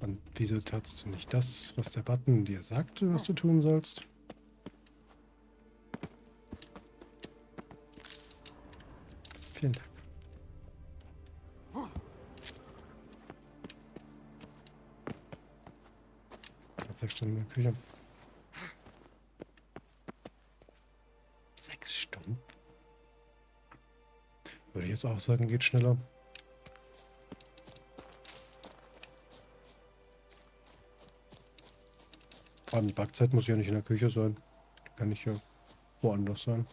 Und wieso tatst du nicht das, was der Button dir sagte, was du tun sollst? Vielen Dank. Gerade 6 Stunden in der Küche. 6 Stunden? Würde ich jetzt auch sagen, geht schneller. Vor allem die Backzeit muss ja nicht in der Küche sein. Die kann ich ja woanders sein.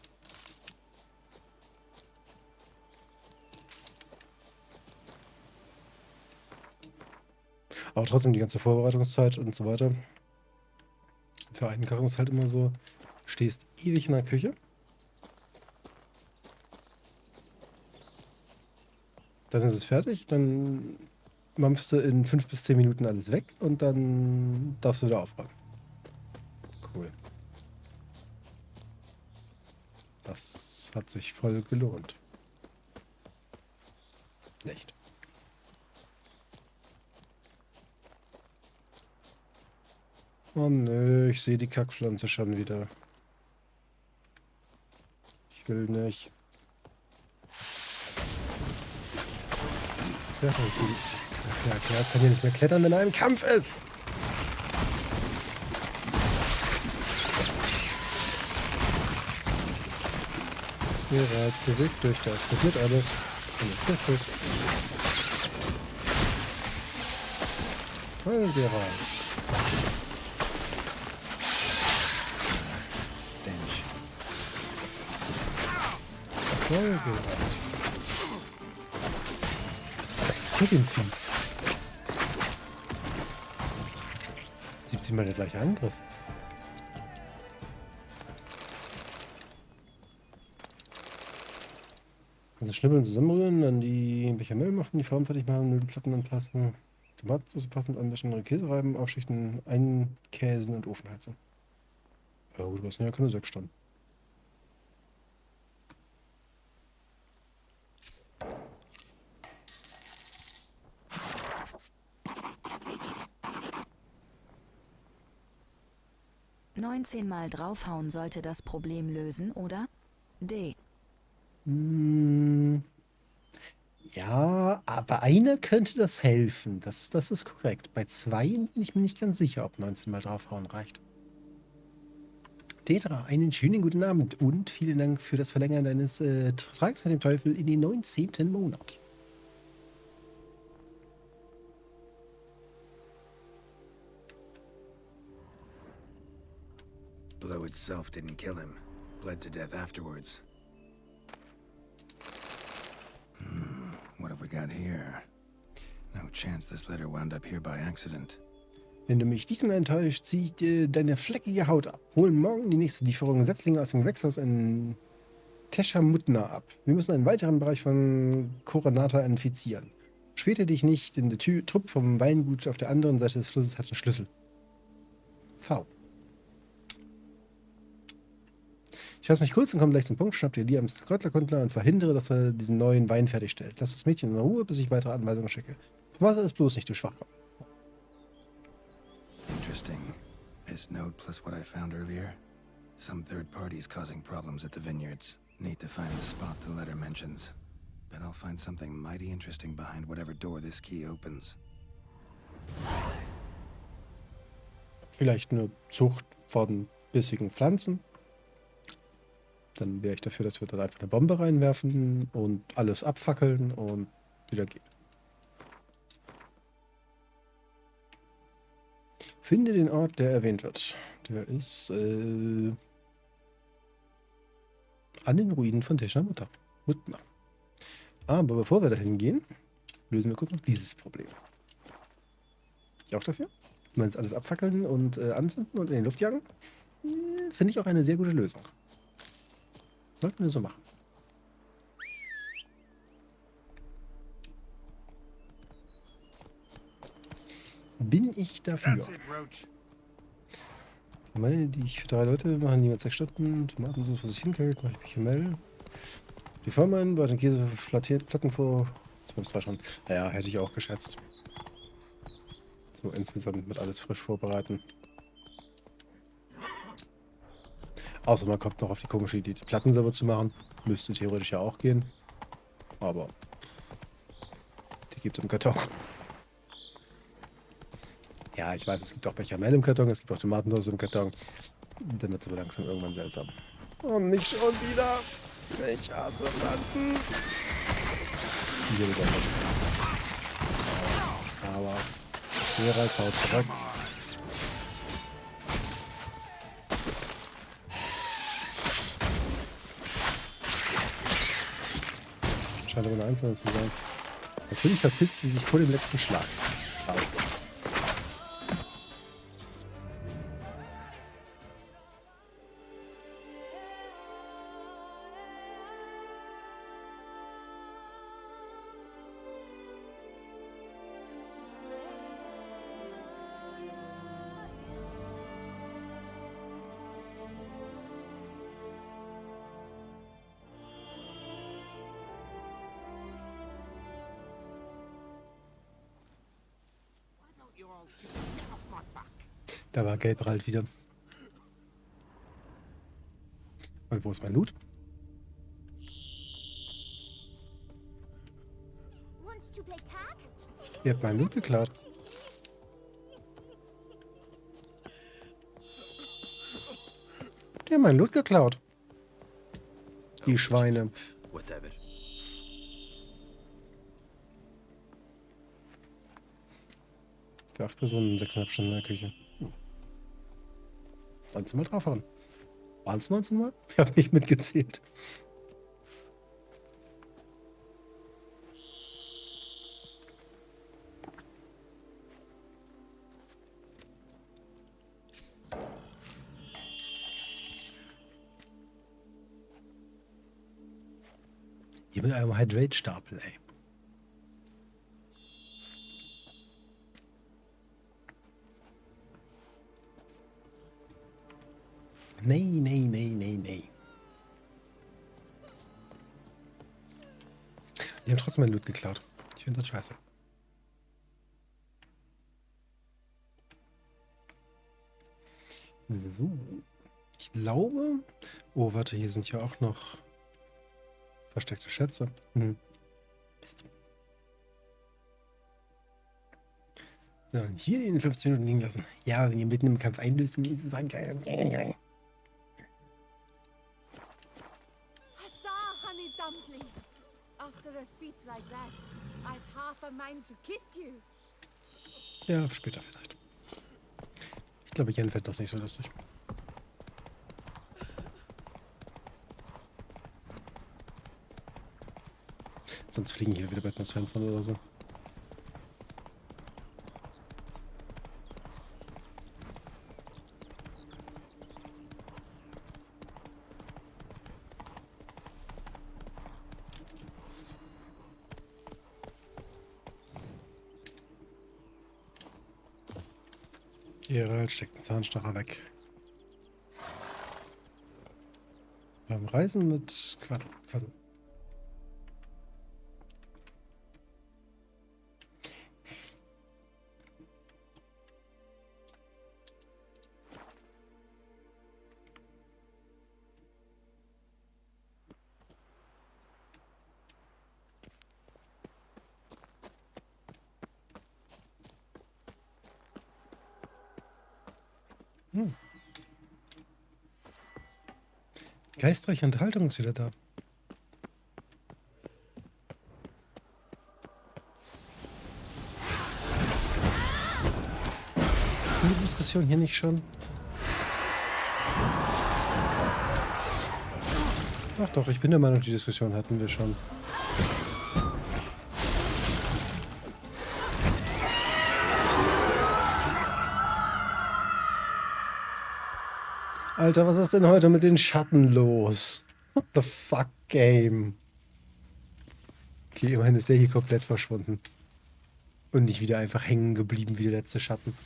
Aber trotzdem die ganze Vorbereitungszeit und so weiter. Für einen Kochen ist halt immer so, du stehst ewig in der Küche. Dann ist es fertig, dann mampfst du in 5 bis 10 Minuten alles weg und dann darfst du wieder aufräumen. Cool. Das hat sich voll gelohnt. Nicht. Oh nö, ich sehe die Kackpflanze schon wieder. Ich will nicht. Sehr schön, ich sehe. Der Kerl kann ja nicht mehr klettern, wenn er im Kampf ist. Geralt, bewegt durch, da explodiert alles. Und ist giftig. Toll, Geralt. Stench. Toll, Geralt. Was ist mit dem Vieh? 17 Mal der gleiche Angriff. Also schnibbeln, zusammenrühren, dann die Bechamel machen, die Form fertig machen, Nudelplatten anpassen, Tomatensauce passend anmischen, Käse reiben, aufschichten, einkäsen und Ofen heizen. Ja gut, das sind ja keine 6 Stunden. Mal draufhauen sollte das Problem lösen, oder? D. Ja, aber einer könnte das helfen. Das ist korrekt. Bei 2 bin ich mir nicht ganz sicher, ob 19 Mal draufhauen reicht. Tetra, einen schönen guten Abend und vielen Dank für das Verlängern deines Vertrags mit dem Teufel in den 19. Monat. Blow itself didn't kill him. Bled to death afterwards. What have we got here? No chance this letter wound up here by accident. Wenn du mich diesmal enttäuscht, ziehe ich dir deine fleckige Haut ab. Holen morgen die nächste Lieferung Setzlinge aus dem Gewächshaus in Teshamutna ab. Wir müssen einen weiteren Bereich von Coronata infizieren. Später dich nicht, denn der Trupp vom Weingut auf der anderen Seite des Flusses hat einen Schlüssel. V. Ich fasse mich kurz und komme gleich zum Punkt, schnapp dir Liams Kräutlerkundler und verhindere, dass er diesen neuen Wein fertigstellt. Lass das Mädchen in Ruhe, bis ich weitere Anweisungen schicke. Wasser ist bloß nicht, du Schwachkopf. Interesting. This note plus what I found earlier. Some third parties causing problems at the vineyards. Need to find the spot the letter mentions. Bet I'll find something mighty interesting behind whatever door this key opens. Vielleicht eine Zucht von bissigen Pflanzen. Dann wäre ich dafür, dass wir dann einfach eine Bombe reinwerfen und alles abfackeln und wieder gehen. Finde den Ort, der erwähnt wird. Der ist an den Ruinen von Teshamutna. Aber bevor wir dahin gehen, lösen wir kurz noch dieses Problem. Ich auch dafür? Du meinst alles abfackeln und anzünden und in die Luft jagen? Finde ich auch eine sehr gute Lösung. Sollten wir so machen. Bin ich dafür? Meine, die ich für 3 Leute machen, die mit 6 Stunden. Tomatensauce vor sich hinkriegt, mache ich Bechamel. Die Vollmann bei den Käse flattiert Platten vor 2 bis 3 Stunden. Naja, hätte ich auch geschätzt. So insgesamt mit alles frisch vorbereiten. Außer man kommt noch auf die komische Idee, die Platten sauber zu machen. Müsste theoretisch ja auch gehen. Aber die gibt es im Karton. Ja, ich weiß, es gibt auch Bechamel im Karton, es gibt auch Tomatensauce im Karton. Dann wird es aber langsam irgendwann seltsam. Und nicht schon wieder. Ich hasse Pflanzen. Hier besonders. Aber Geralt haut zurück. Scheint aber eine Einzelne zu sein. Natürlich verpisst sie sich vor dem letzten Schlag. Aber da war Gelbrald wieder. Und wo ist mein Loot? Ihr habt meinen Loot geklaut. Die haben meinen Loot geklaut. Die Schweine. Whatever. Für 8 Personen, 6,5 Stunden in der Küche. 19 Mal draufhauen. Waren es 19 Mal? Ich habe nicht mitgezählt. Hier mit einem Hydrate-Stapel, ey. Nee, nee, nee, nee, nee. Die haben trotzdem mein Loot geklaut. Ich finde das scheiße. So. Ich glaube... Oh, warte, hier sind ja auch noch versteckte Schätze. Mist. So, und hier den 15 Minuten liegen lassen. Ja, aber wenn ihr mitten im Kampf einlöst, dann ist es halt geil. Huzzah, honey dumpling! After a feat like that, I've half a mind to kiss you. Ja, später vielleicht. Ich glaube, Jen fände das nicht so lustig. Sonst fliegen hier wieder Batman Svensson oder so. Geralt steckt den Zahnstocher weg. Beim Reisen mit Quaddel. Geistreiche Unterhaltung ist wieder da. Die Diskussion hier nicht schon? Ach doch, ich bin der Meinung, die Diskussion hatten wir schon. Alter, was ist denn heute mit den Schatten los? What the fuck, Game? Okay, immerhin ist der hier komplett verschwunden. Und nicht wieder einfach hängen geblieben wie der letzte Schatten.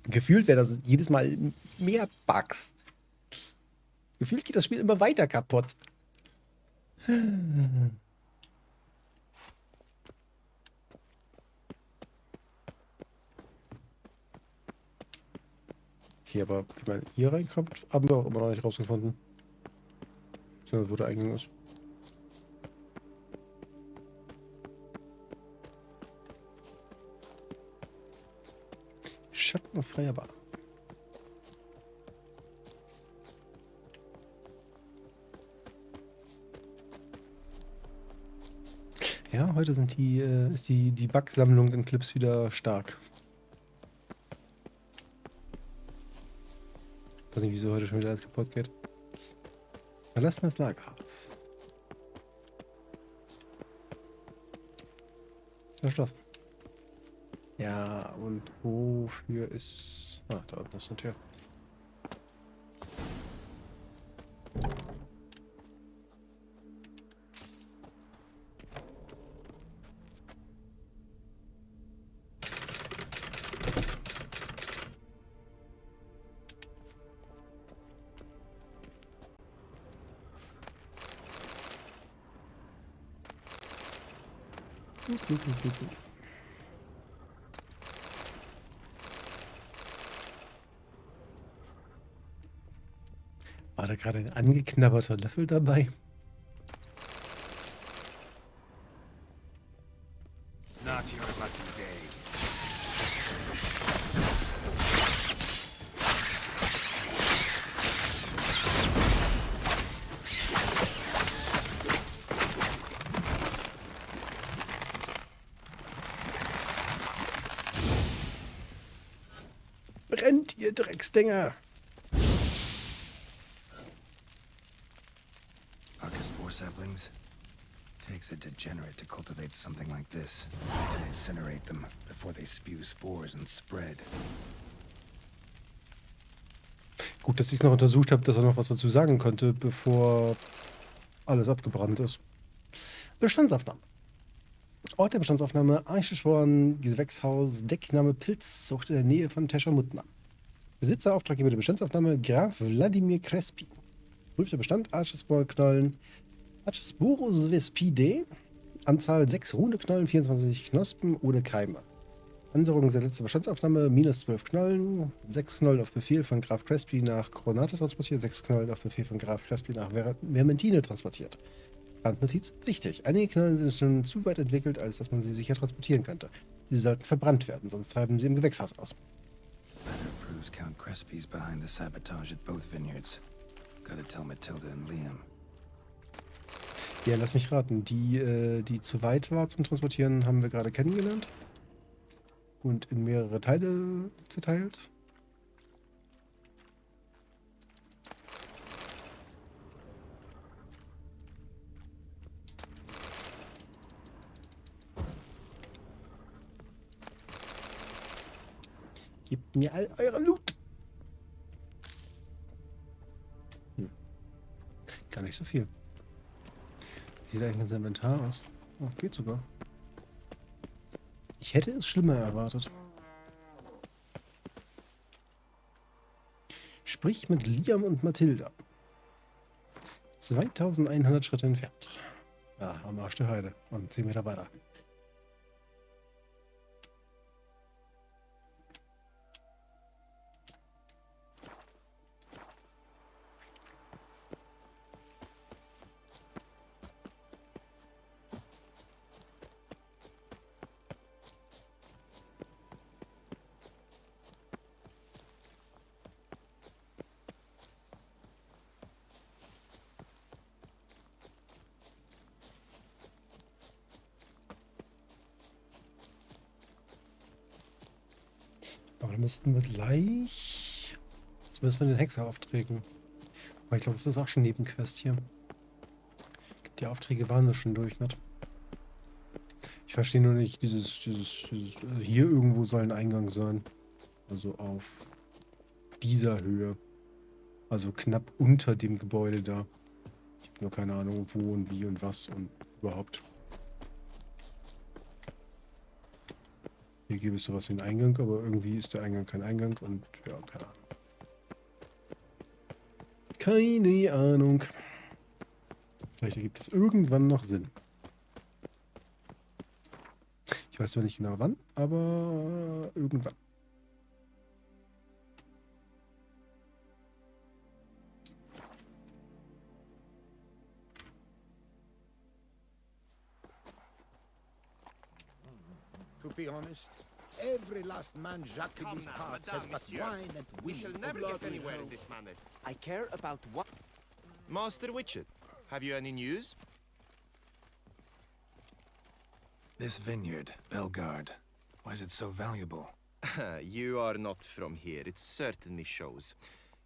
Gefühlt wäre das jedes Mal mehr Bugs. Gefühlt geht das Spiel immer weiter kaputt. Okay, aber wie man hier reinkommt, haben wir auch immer noch nicht rausgefunden. So, wo der Eingang ist. Schattenfreie Bar. Ja, heute sind ist die Bug-Sammlung in Clips wieder stark. Ich weiß nicht, wieso heute schon wieder alles kaputt geht. Verlassen das Lagerhaus. Verschlossen. Ja, und wofür ist... Ah, da unten ist eine Tür. War da gerade ein angeknabberter Löffel dabei? Not your lucky day. Brennt, ihr Drecksdinger! Archospore saplings? Takes a degenerate to cultivate something like this. To incinerate them before they spew spores and spread. Gut, dass ich es noch untersucht habe, dass er noch was dazu sagen konnte, bevor alles abgebrannt ist. Bestandsaufnahme. Ort der Bestandsaufnahme: Eicheschworen, Gewächshaus, Deckname Pilzzucht in der Nähe von Teschamutna. Besitzer, Auftraggeber der Bestandsaufnahme: Graf Wladimir Crespi. Prüfter Bestand: Archesporknollen, Archesporus vespide. Anzahl 6 Runeknollen, 24 Knospen ohne Keime. Ansorgung seit letzter Bestandsaufnahme: -12 Knollen, 6 Knollen auf Befehl von Graf Crespi nach Coronata transportiert, 6 Knollen auf Befehl von Graf Crespi nach Vermentine transportiert. Randnotiz: wichtig. Einige Knollen sind schon zu weit entwickelt, als dass man sie sicher transportieren könnte. Sie sollten verbrannt werden, sonst treiben sie im Gewächshaus aus. Letter proves Count Crespi's behind the sabotage at both vineyards. Gotta tell Matilda and Liam. Ja, lass mich raten. Die zu weit war zum Transportieren, haben wir gerade kennengelernt. Und in mehrere Teile zerteilt. Gebt mir all euren Loot. Gar nicht so viel. Wie sieht eigentlich unser Inventar aus? Oh, geht sogar. Ich hätte es schlimmer erwartet. Sprich mit Liam und Matilda. 2100 Schritte entfernt. Ja, am Arsch der Heide. Und 10 Meter weiter. Aber dann müssten wir gleich... Jetzt müssen wir den Hexer aufträgen. Aber ich glaube, das ist auch schon Nebenquest hier. Die Aufträge waren wir schon durch, nicht? Ich verstehe nur nicht, dieses hier irgendwo soll ein Eingang sein. Also auf dieser Höhe. Also knapp unter dem Gebäude da. Ich habe nur keine Ahnung, wo und wie und was und überhaupt. Hier gäbe es sowas wie einen Eingang, aber irgendwie ist der Eingang kein Eingang und ja, keine Ahnung. Keine Ahnung. Vielleicht ergibt es irgendwann noch Sinn. Ich weiß zwar nicht genau wann, aber irgendwann. To be honest, every last man Jacques in these parts has but wine and We shall women. never get anywhere in this manner. I care about what... Master Witcher, have you any news? This vineyard, Belgard, why is it so valuable? You are not from here, it certainly shows.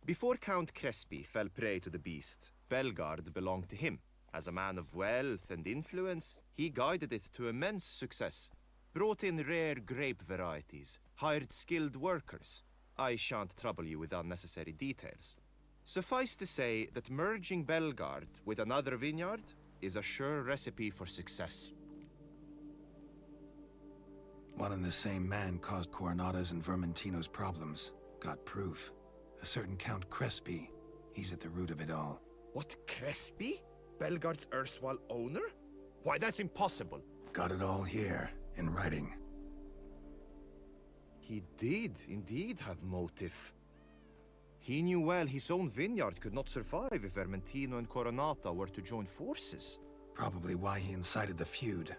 Before Count Crespi fell prey to the beast, Belgard belonged to him. As a man of wealth and influence, he guided it to immense success. Brought in rare grape varieties, hired skilled workers. I shan't trouble you with unnecessary details. Suffice to say that merging Belgard with another vineyard is a sure recipe for success. One and the same man caused Coronata's and Vermentino's problems. Got proof. A certain Count Crespi. He's at the root of it all. What, Crespi? Belgard's erstwhile owner? Why, that's impossible. Got it all here, in writing. He did indeed have motive. He knew well his own vineyard could not survive if Vermentino and Coronata were to join forces. Probably why he incited the feud.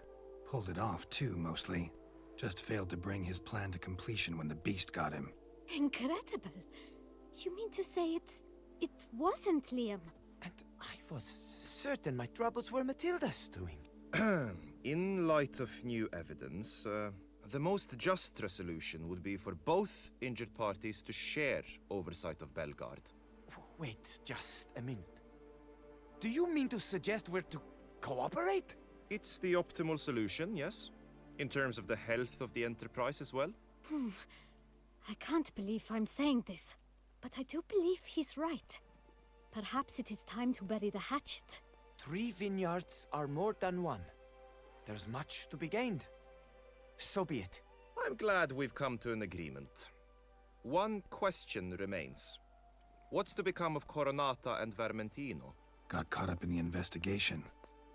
Pulled it off, too, mostly. Just failed to bring his plan to completion when the beast got him. Incredible. You mean to say it wasn't Liam? And I was certain my troubles were Matilda's doing. In light of new evidence, The most just resolution would be for both injured parties to share oversight of Belgard. Wait just a minute. Do you mean to suggest we're to cooperate? It's the optimal solution, yes. In terms of the health of the Enterprise as well. I can't believe I'm saying this, but I do believe he's right. Perhaps it is time to bury the hatchet. 3 vineyards are more than 1. There's much to be gained. So be it. I'm glad we've come to an agreement. One question remains. What's to become of Coronata and Vermentino? Got caught up in the investigation.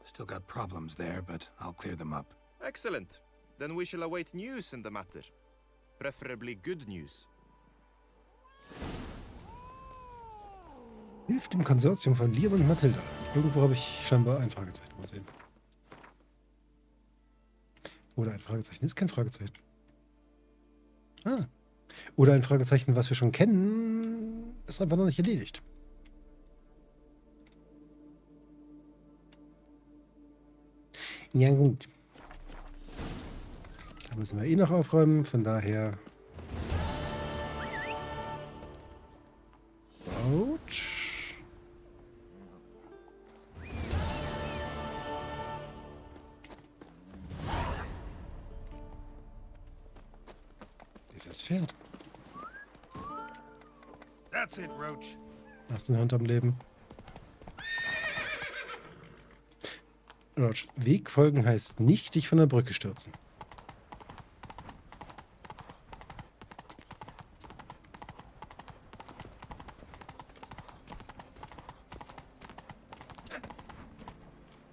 Still got problems there, but I'll clear them up. Excellent. Then we shall await news in the matter. Preferably good news. Hilft dem Konsortium von Liam und Matilda. Irgendwo habe ich scheinbar ein Fragezeichen übersehen. Oder ein Fragezeichen ist kein Fragezeichen. Ah. Oder ein Fragezeichen, was wir schon kennen, ist einfach noch nicht erledigt. Ja gut. Da müssen wir eh noch aufräumen, von daher... Ouch. Dieses Pferd. That's it, Roach. Lass den Hund am Leben. Roach, Weg folgen heißt nicht, dich von der Brücke stürzen.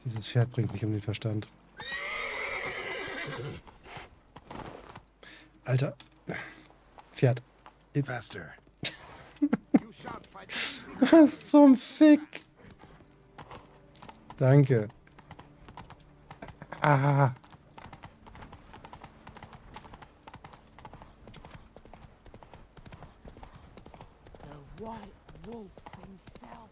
Dieses Pferd bringt mich um den Verstand. Alter. Pferd. Faster. Was zum Fick? Danke. Ah. The White Wolf himself.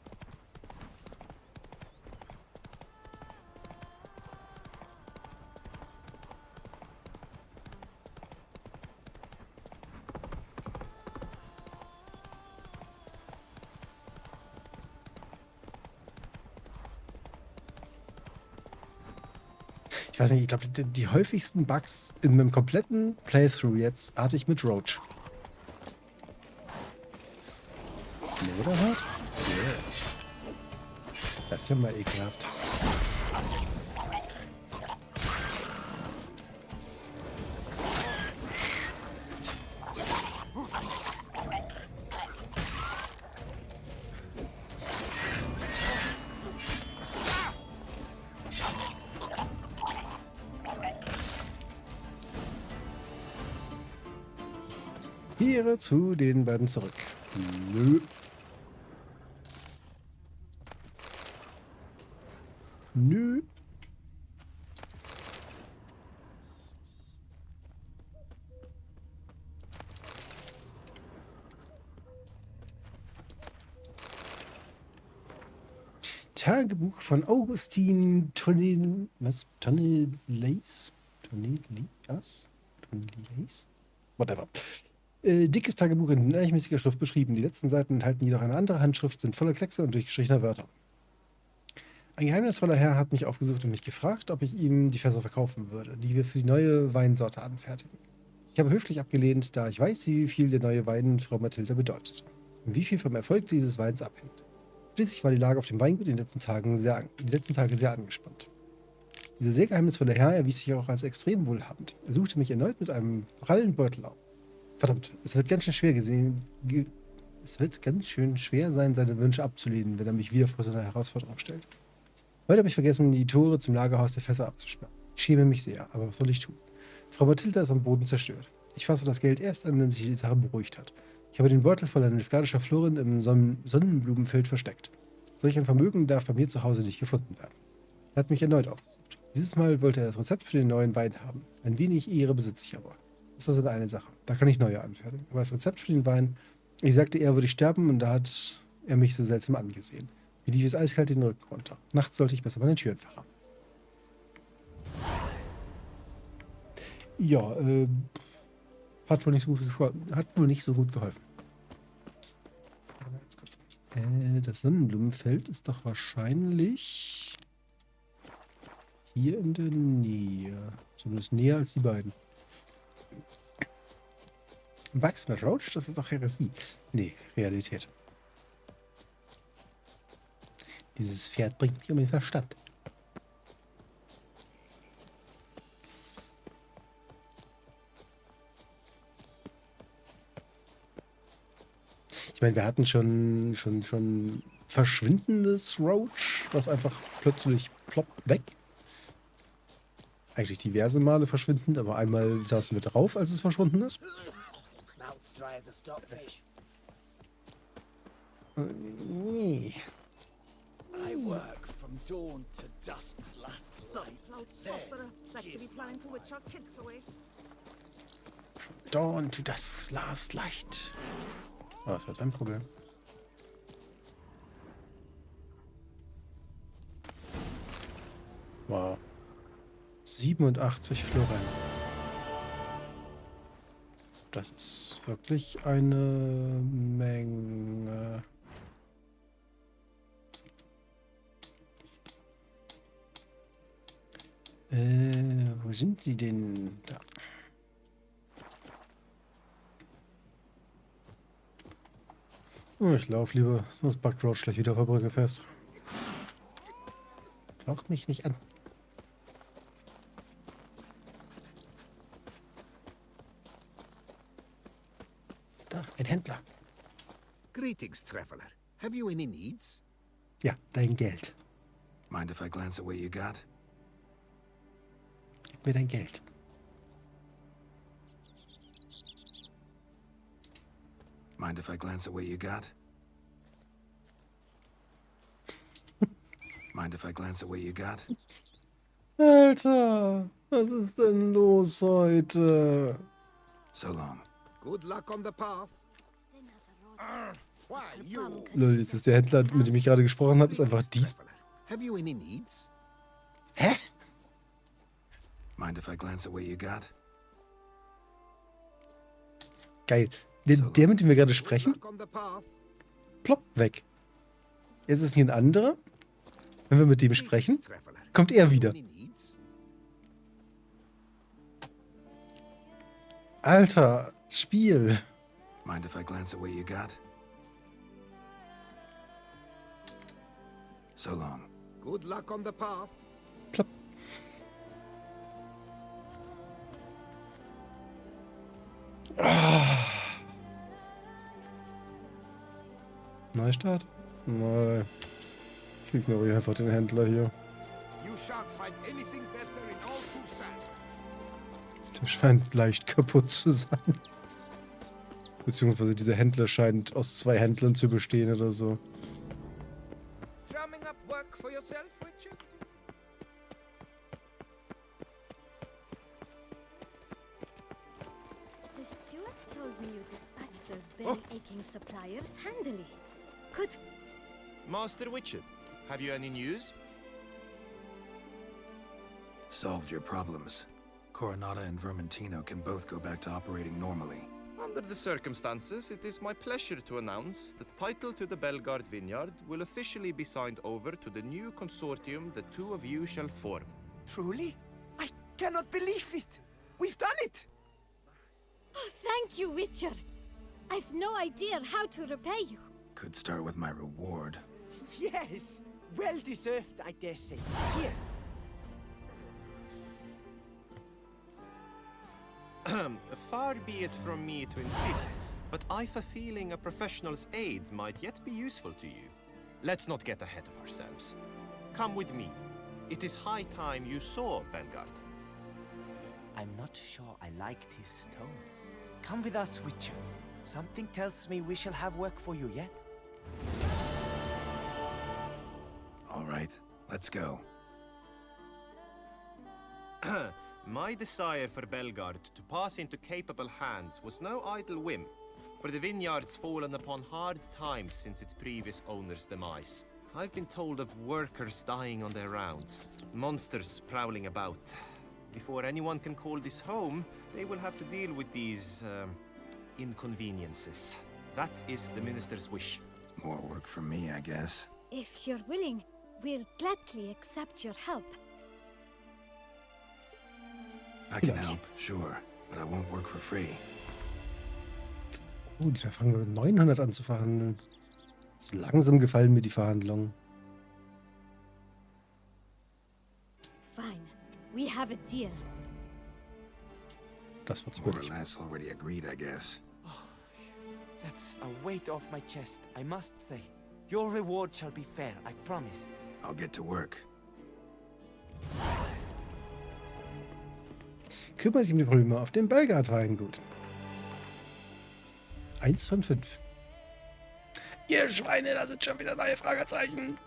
Ich weiß nicht, ich glaube, die häufigsten Bugs in meinem kompletten Playthrough jetzt hatte ich mit Roach. Lederhart? Yeah. Das ist ja mal ekelhaft. Kehre zu den beiden zurück. Nö. Nö. Tagebuch von Augustin Tonel... Was? Tonelais? Tonelais? Tonelais? Whatever. Dickes Tagebuch in gleichmäßiger Schrift beschrieben. Die letzten Seiten enthalten jedoch eine andere Handschrift, sind voller Kleckse und durchgestrichener Wörter. Ein geheimnisvoller Herr hat mich aufgesucht und mich gefragt, ob ich ihm die Fässer verkaufen würde, die wir für die neue Weinsorte anfertigen. Ich habe höflich abgelehnt, da ich weiß, wie viel der neue Wein Frau Matilda bedeutet und wie viel vom Erfolg dieses Weins abhängt. Schließlich war die Lage auf dem Weingut in den letzten Tage sehr angespannt. Dieser sehr geheimnisvolle Herr erwies sich auch als extrem wohlhabend. Er suchte mich erneut mit einem prallen Beutel auf. Verdammt, es wird ganz schön schwer sein, seine Wünsche abzulehnen, wenn er mich wieder vor so einer Herausforderung stellt. Heute habe ich vergessen, die Tore zum Lagerhaus der Fässer abzusperren. Ich schäme mich sehr, aber was soll ich tun? Frau Matilda ist am Boden zerstört. Ich fasse das Geld erst an, wenn sich die Sache beruhigt hat. Ich habe den Beutel voller nilfgaardischer Florin im Sonnenblumenfeld versteckt. Solch ein Vermögen darf bei mir zu Hause nicht gefunden werden. Er hat mich erneut aufgesucht. Dieses Mal wollte er das Rezept für den neuen Wein haben. Ein wenig Ehre besitze ich aber. Das ist eine Sache. Da kann ich neue anfertigen. Aber das Rezept für den Wein, ich sagte, er würde sterben und da hat er mich so seltsam angesehen. Mir lief es eiskalt den Rücken runter. Nachts sollte ich besser meine Türen verraten. Ja, hat wohl nicht so gut geholfen. Warte mal ganz kurz. Das Sonnenblumenfeld ist doch wahrscheinlich hier in der Nähe. Zumindest näher als die beiden. Wachs mit Roach, das ist doch Häresie. Nee, Realität. Dieses Pferd bringt mich um den Verstand. Ich meine, wir hatten schon verschwindendes Roach, was einfach plötzlich ploppt weg. Eigentlich diverse Male verschwindend, aber einmal saßen wir drauf, als es verschwunden ist. Mouth's dry as a stockfish. Nee. I work from dawn to dusk's last light. Loud sorcerer, like to be planning to witch our kids away. Dawn to dusk's last light. Was ist dein Problem? Wow. 87 Floren. Das ist wirklich eine Menge. Wo sind sie denn? Da. Oh, ich laufe lieber, sonst packt Roach gleich wieder auf der Brücke fest. Faucht mich nicht an. Da, ein Händler. Greetings, traveler. Have you any needs? Ja, dein Geld. Mind if I glance at what you got? Gib mir dein Geld. Mind if I glance at what you got? Mind if I glance at what you got? Alter, was ist denn los heute? So long. Good luck on the path. Why you? Lol, jetzt ist der Händler, mit dem ich gerade gesprochen habe, ist einfach dies. Have you any needs? Hä? Mind if I glance at what you got? Geil. Der, mit dem wir gerade sprechen, ploppt weg. Jetzt ist hier ein anderer. Wenn wir mit dem sprechen, kommt er wieder. Alter, Spiel. Mind if I glance at what you got? So long. Good luck on the path. Plopp. Ah. Neustart? Nein. Ich ignoriere einfach den Händler hier. You shan't find anything better in all Toussaint. Der scheint leicht kaputt zu sein. Beziehungsweise dieser Händler scheint aus 2 Händlern zu bestehen oder so. Drumming up work for yourself, Witcher? The steward told me you dispatched those belly-aching suppliers handily. Could... Master Witcher, have you any news? Solved your problems. Coronata and Vermentino can both go back to operating normally. Under the circumstances, it is my pleasure to announce that title to the Belgard Vineyard will officially be signed over to the new consortium the two of you shall form. Truly? I cannot believe it! We've done it! Oh, thank you, Witcher. I've no idea how to repay you. Could start with my reward. Yes! Well deserved, I dare say. Here. Far be it from me to insist, but I've a feeling a professional's aid might yet be useful to you. Let's not get ahead of ourselves. Come with me. It is high time you saw Belgard. I'm not sure I liked his tone. Come with us, Witcher. Something tells me we shall have work for you yet. All right, let's go. My desire for Belgard to pass into capable hands was no idle whim, for the vineyard's fallen upon hard times since its previous owner's demise. I've been told of workers dying on their rounds, monsters prowling about. Before anyone can call this home, they will have to deal with these inconveniences. That is the minister's wish. More work for me, I guess. If you're willing, we'll gladly accept your help. I can help, sure, but I won't work for free. Oh, die fangen mit 900 an zu verhandeln. So langsam gefallen mir die Verhandlungen. Fine. We have a deal. Das wird's More or wirklich. less already agreed, I guess. That's a weight off my chest, I must say. Your reward shall be fair, I promise. I'll get to work. Kümmert dich um die Probleme auf dem Belgard-Weingut. 1 von 5. Ihr Schweine, da sind schon wieder neue Fragezeichen.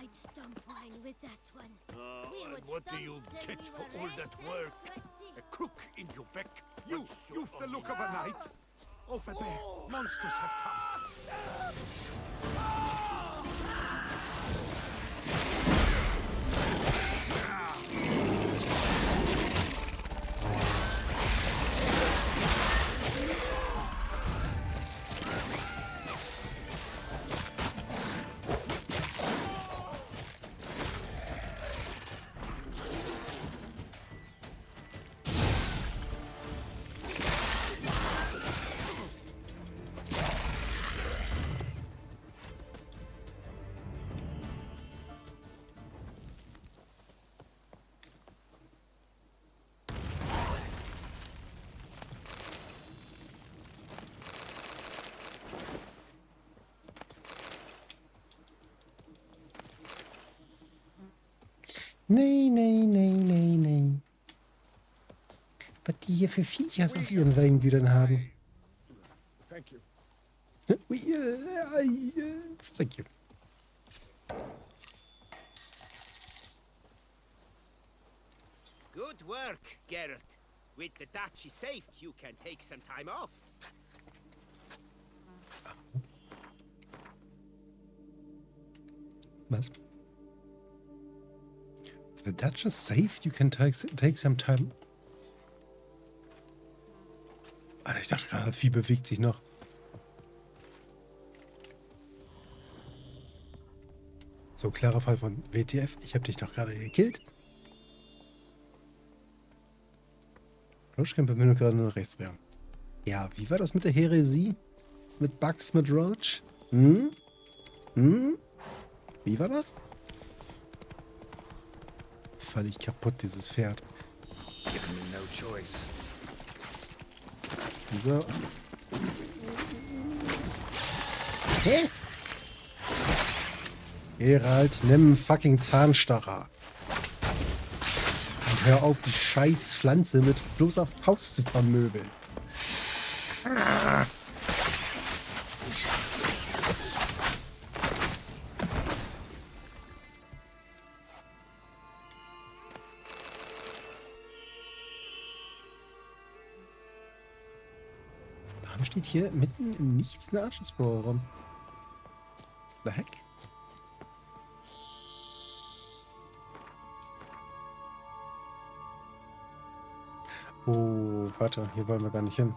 I'd stomp wine with that one. We And would what do stomp you till get we for were all red that and work? sweaty. A crook in your back. You've the look of a knight. Over there, monsters have come. Nee. Was die hier für Viechers auf ihren Weingütern haben. Thank you. Thank you. Good work, Geralt. With the duchy saved, you can take some time off. Was? The Duchess saved, you can take some time. Alter, ich dachte gerade, das Vieh bewegt sich noch. So, klarer Fall von WTF. Ich habe dich doch gerade gekillt. Roach-Verbindung gerade nur rechts drehen. Ja, wie war das mit der Häresie? Mit Bugs, mit Roach? Wie war das? Völlig kaputt, dieses Pferd. Giving me no choice. So. Hä? Geralt, nimm einen fucking Zahnstocher. Und hör auf, die scheiß Pflanze mit bloßer Faust zu vermöbeln. Warum steht hier mitten im Nichts eine Arschesbohrer rum? The heck? Oh, warte, hier wollen wir gar nicht hin.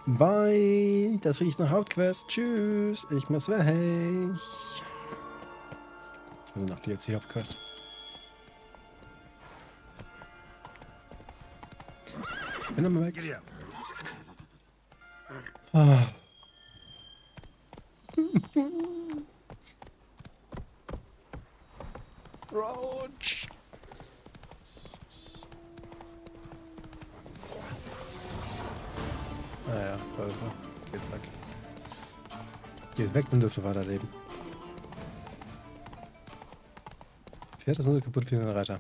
Bye, das riecht nach Hauptquest. Tschüss, ich muss weg. Also nach DLC-Hauptquest. Bin nochmal weg. Ah. Roach. Naja, geht weg. Geht weg, dann dürfte weiterleben. Pferd ist nur kaputt wie ein Reiter.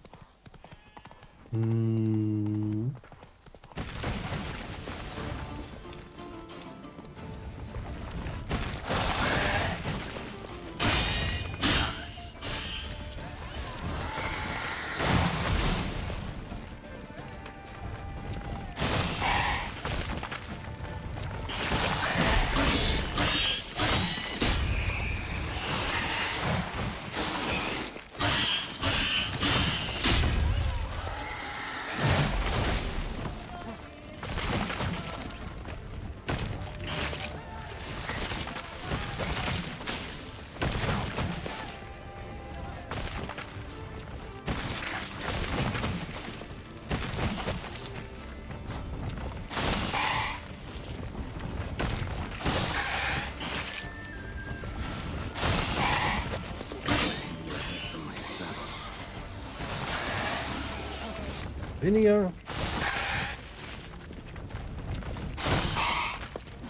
Weniger.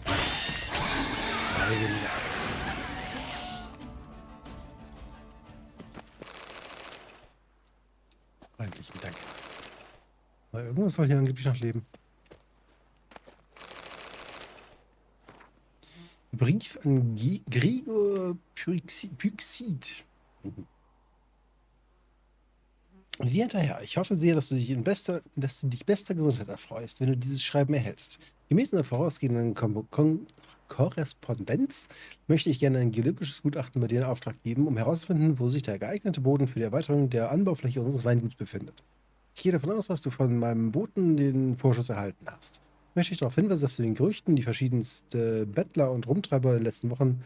Zwei weniger. Freundlichen Dank. Aber irgendwas soll hier angeblich noch leben. Brief an Gregor Pyxid. Werter Herr, ich hoffe sehr, dass du dich bester Gesundheit erfreust, wenn du dieses Schreiben erhältst. Gemäß einer vorausgehenden Korrespondenz möchte ich gerne ein geologisches Gutachten bei dir in Auftrag geben, um herauszufinden, wo sich der geeignete Boden für die Erweiterung der Anbaufläche unseres Weinguts befindet. Ich gehe davon aus, dass du von meinem Boten den Vorschuss erhalten hast. Möchte ich darauf hinweisen, dass du den Gerüchten, die verschiedenste Bettler und Rumtreiber in den letzten Wochen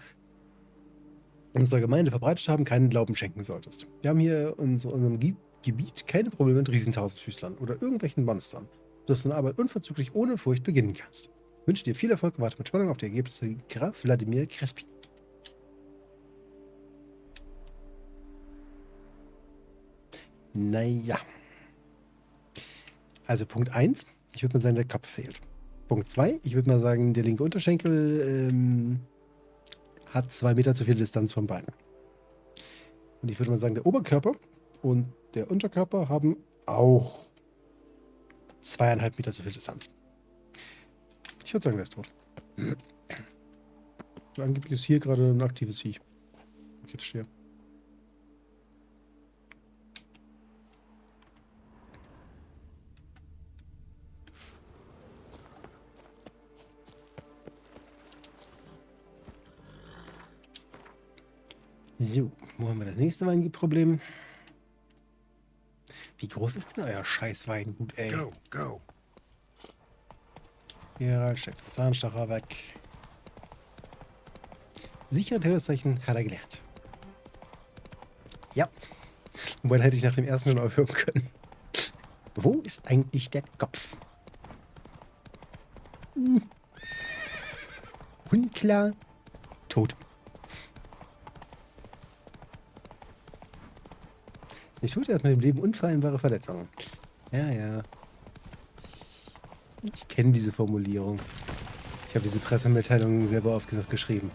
in unserer Gemeinde verbreitet haben, keinen Glauben schenken solltest. Wir haben hier in unserem Gebiet keine Probleme mit Riesentausendfüßlern oder irgendwelchen Monstern, sodass du deine Arbeit unverzüglich ohne Furcht beginnen kannst. Ich wünsche dir viel Erfolg und warte mit Spannung auf die Ergebnisse. Graf Wladimir Crespin. Naja. Also Punkt 1, ich würde mal sagen, der Kopf fehlt. Punkt 2, ich würde mal sagen, der linke Unterschenkel hat 2 Meter zu viel Distanz vom Bein. Und ich würde mal sagen, der Oberkörper und der Unterkörper haben auch 2,5 Meter zu viel Distanz. Ich würde sagen, der ist tot. Und angeblich ist hier gerade ein aktives Vieh. Ich jetzt stehe. So, wo haben wir das nächste Weingut-Problem? Wie groß ist denn euer scheiß Weingut, ey? Go, go. Gerald steckt den Zahnstocher weg. Sichere Todeszeichen hat er gelernt. Ja. Wobei hätte ich nach dem ersten schon aufhören können. Wo ist eigentlich der Kopf? Unklar. Tot. Ist nicht tot, er hat mit dem Leben unvereinbare Verletzungen. Ja, ja. Ich kenne diese Formulierung. Ich habe diese Pressemitteilung selber oft genug geschrieben.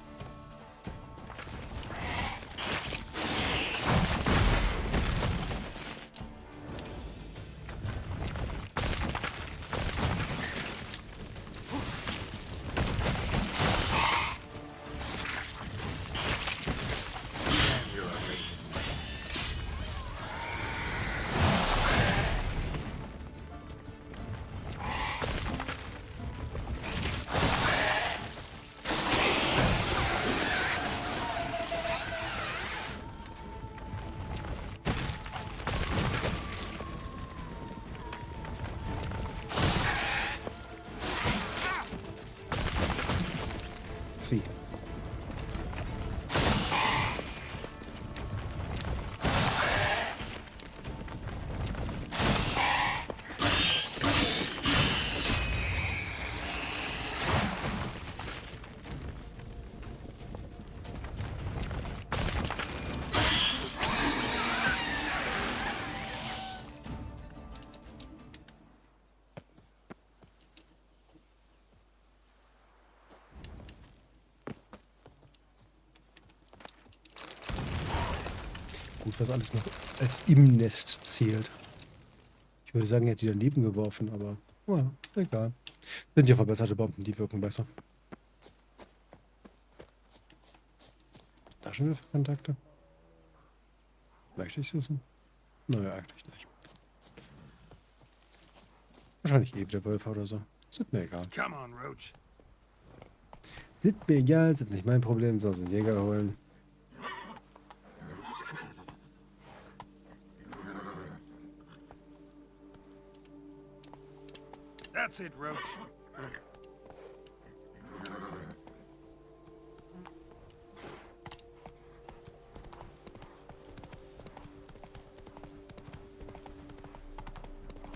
Zwie. Gut, was alles noch als im Nest zählt. Ich würde sagen, er hätte die daneben geworfen, aber ja, egal. Sind ja verbesserte Bomben, die wirken besser. Da schon wieder für Kontakte? Möchte ich wissen? Naja, eigentlich nicht. Wahrscheinlich eh wieder Wölfe oder so. Sind mir egal. Come on, Roach. Sind mir egal, sind nicht mein Problem, sonst einen Jäger holen. That's it, Roach.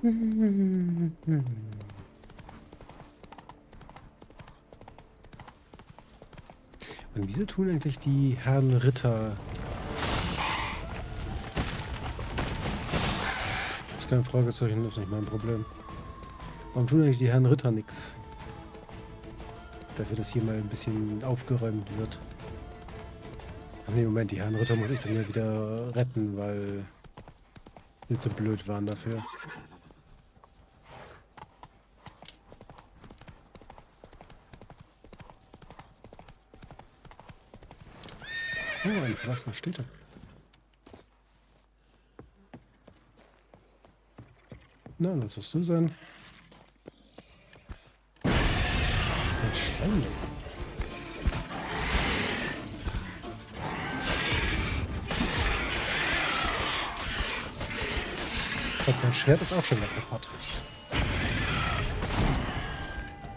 Und wieso tun eigentlich die Herren Ritter ist kein Fragezeichen, das ist nicht mein Problem. Warum tun eigentlich die Herren Ritter nichts? Dafür, dass hier mal ein bisschen aufgeräumt wird. Ach nee, Moment, die Herren Ritter muss ich dann ja wieder retten, weil sie zu blöd waren dafür. Oh, ein verlassener Städter. Na, lass es du sein. Ein Schleim. Und mein Schwert ist auch schon wieder kaputt.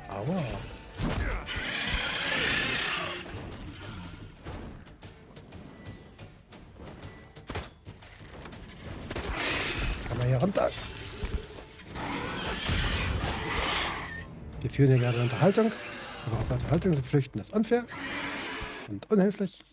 Aua. Kann man hier runter? Wir führen hier gerade eine Unterhaltung. Aber aus der Unterhaltung zu flüchten ist unfair und unhöflich.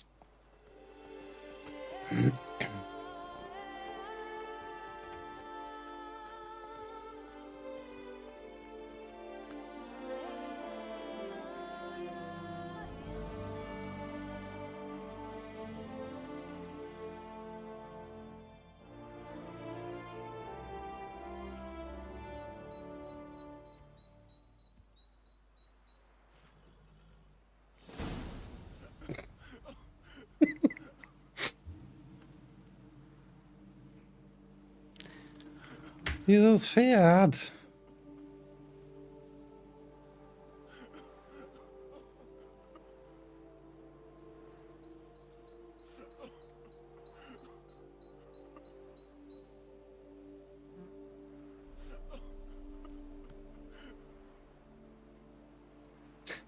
Dieses Pferd.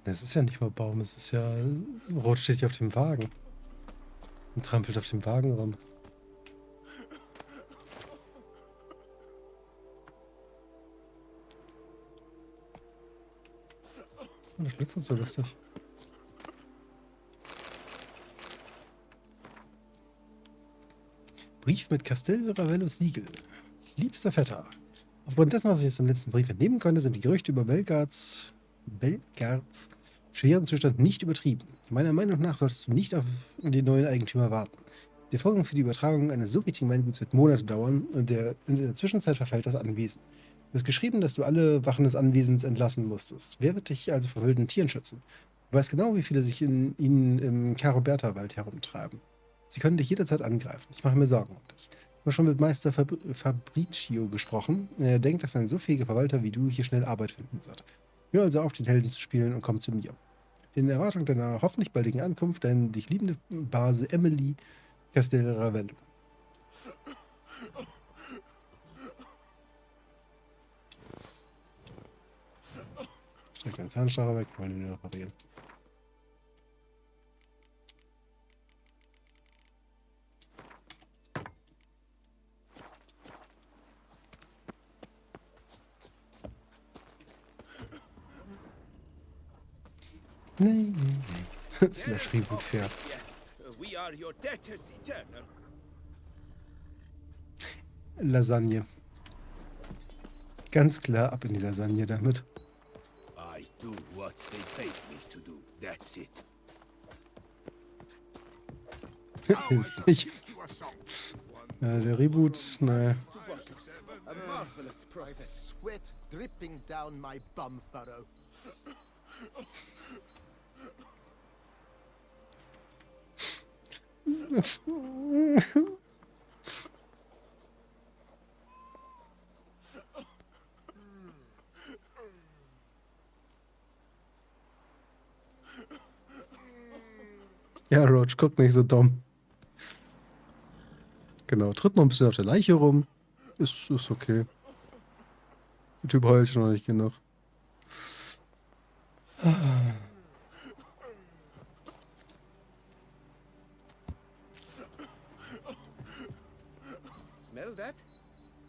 Das ist ja nicht mal Baum, es ist ja... Rot steht hier auf dem Wagen. Und trampelt auf dem Wagen rum. Oh, das glitzert so lustig. Brief mit Castell Ravellos Siegel. Liebster Vetter, aufgrund dessen, was ich jetzt im letzten Brief entnehmen konnte, sind die Gerüchte über Belgards schweren Zustand nicht übertrieben. Meiner Meinung nach solltest du nicht auf den neuen Eigentümer warten. Der Vorgang für die Übertragung eines so wichtigen Weinguts wird Monate dauern und in der Zwischenzeit verfällt das Anwesen. Du hast geschrieben, dass du alle Wachen des Anwesens entlassen musstest. Wer wird dich also vor wilden Tieren schützen? Du weißt genau, wie viele sich in ihnen im Caroberta-Wald herumtreiben. Sie können dich jederzeit angreifen. Ich mache mir Sorgen um dich. Ich habe schon mit Meister Fabricio gesprochen. Er denkt, dass ein so fähiger Verwalter wie du hier schnell Arbeit finden wird. Hör also auf, den Helden zu spielen und komm zu mir. In Erwartung deiner hoffentlich baldigen Ankunft, deine dich liebende Base Emily Castell Ravello. Streck deinen Zahnstocher weg, wollen ihn reparieren. Nee. Slash Reboot fährt. We are your debtors eternal. Lasagne. Ganz klar ab in die Lasagne damit. I do what they paid me to do. That's it. Hilft nicht. Der Reboot, naja. A marvelous process. Sweat dripping down my bum furrow. Ja, Roach, guck nicht so dumm. Genau, tritt noch ein bisschen auf der Leiche rum. Ist okay. Der Typ heult noch nicht genug. Smell that?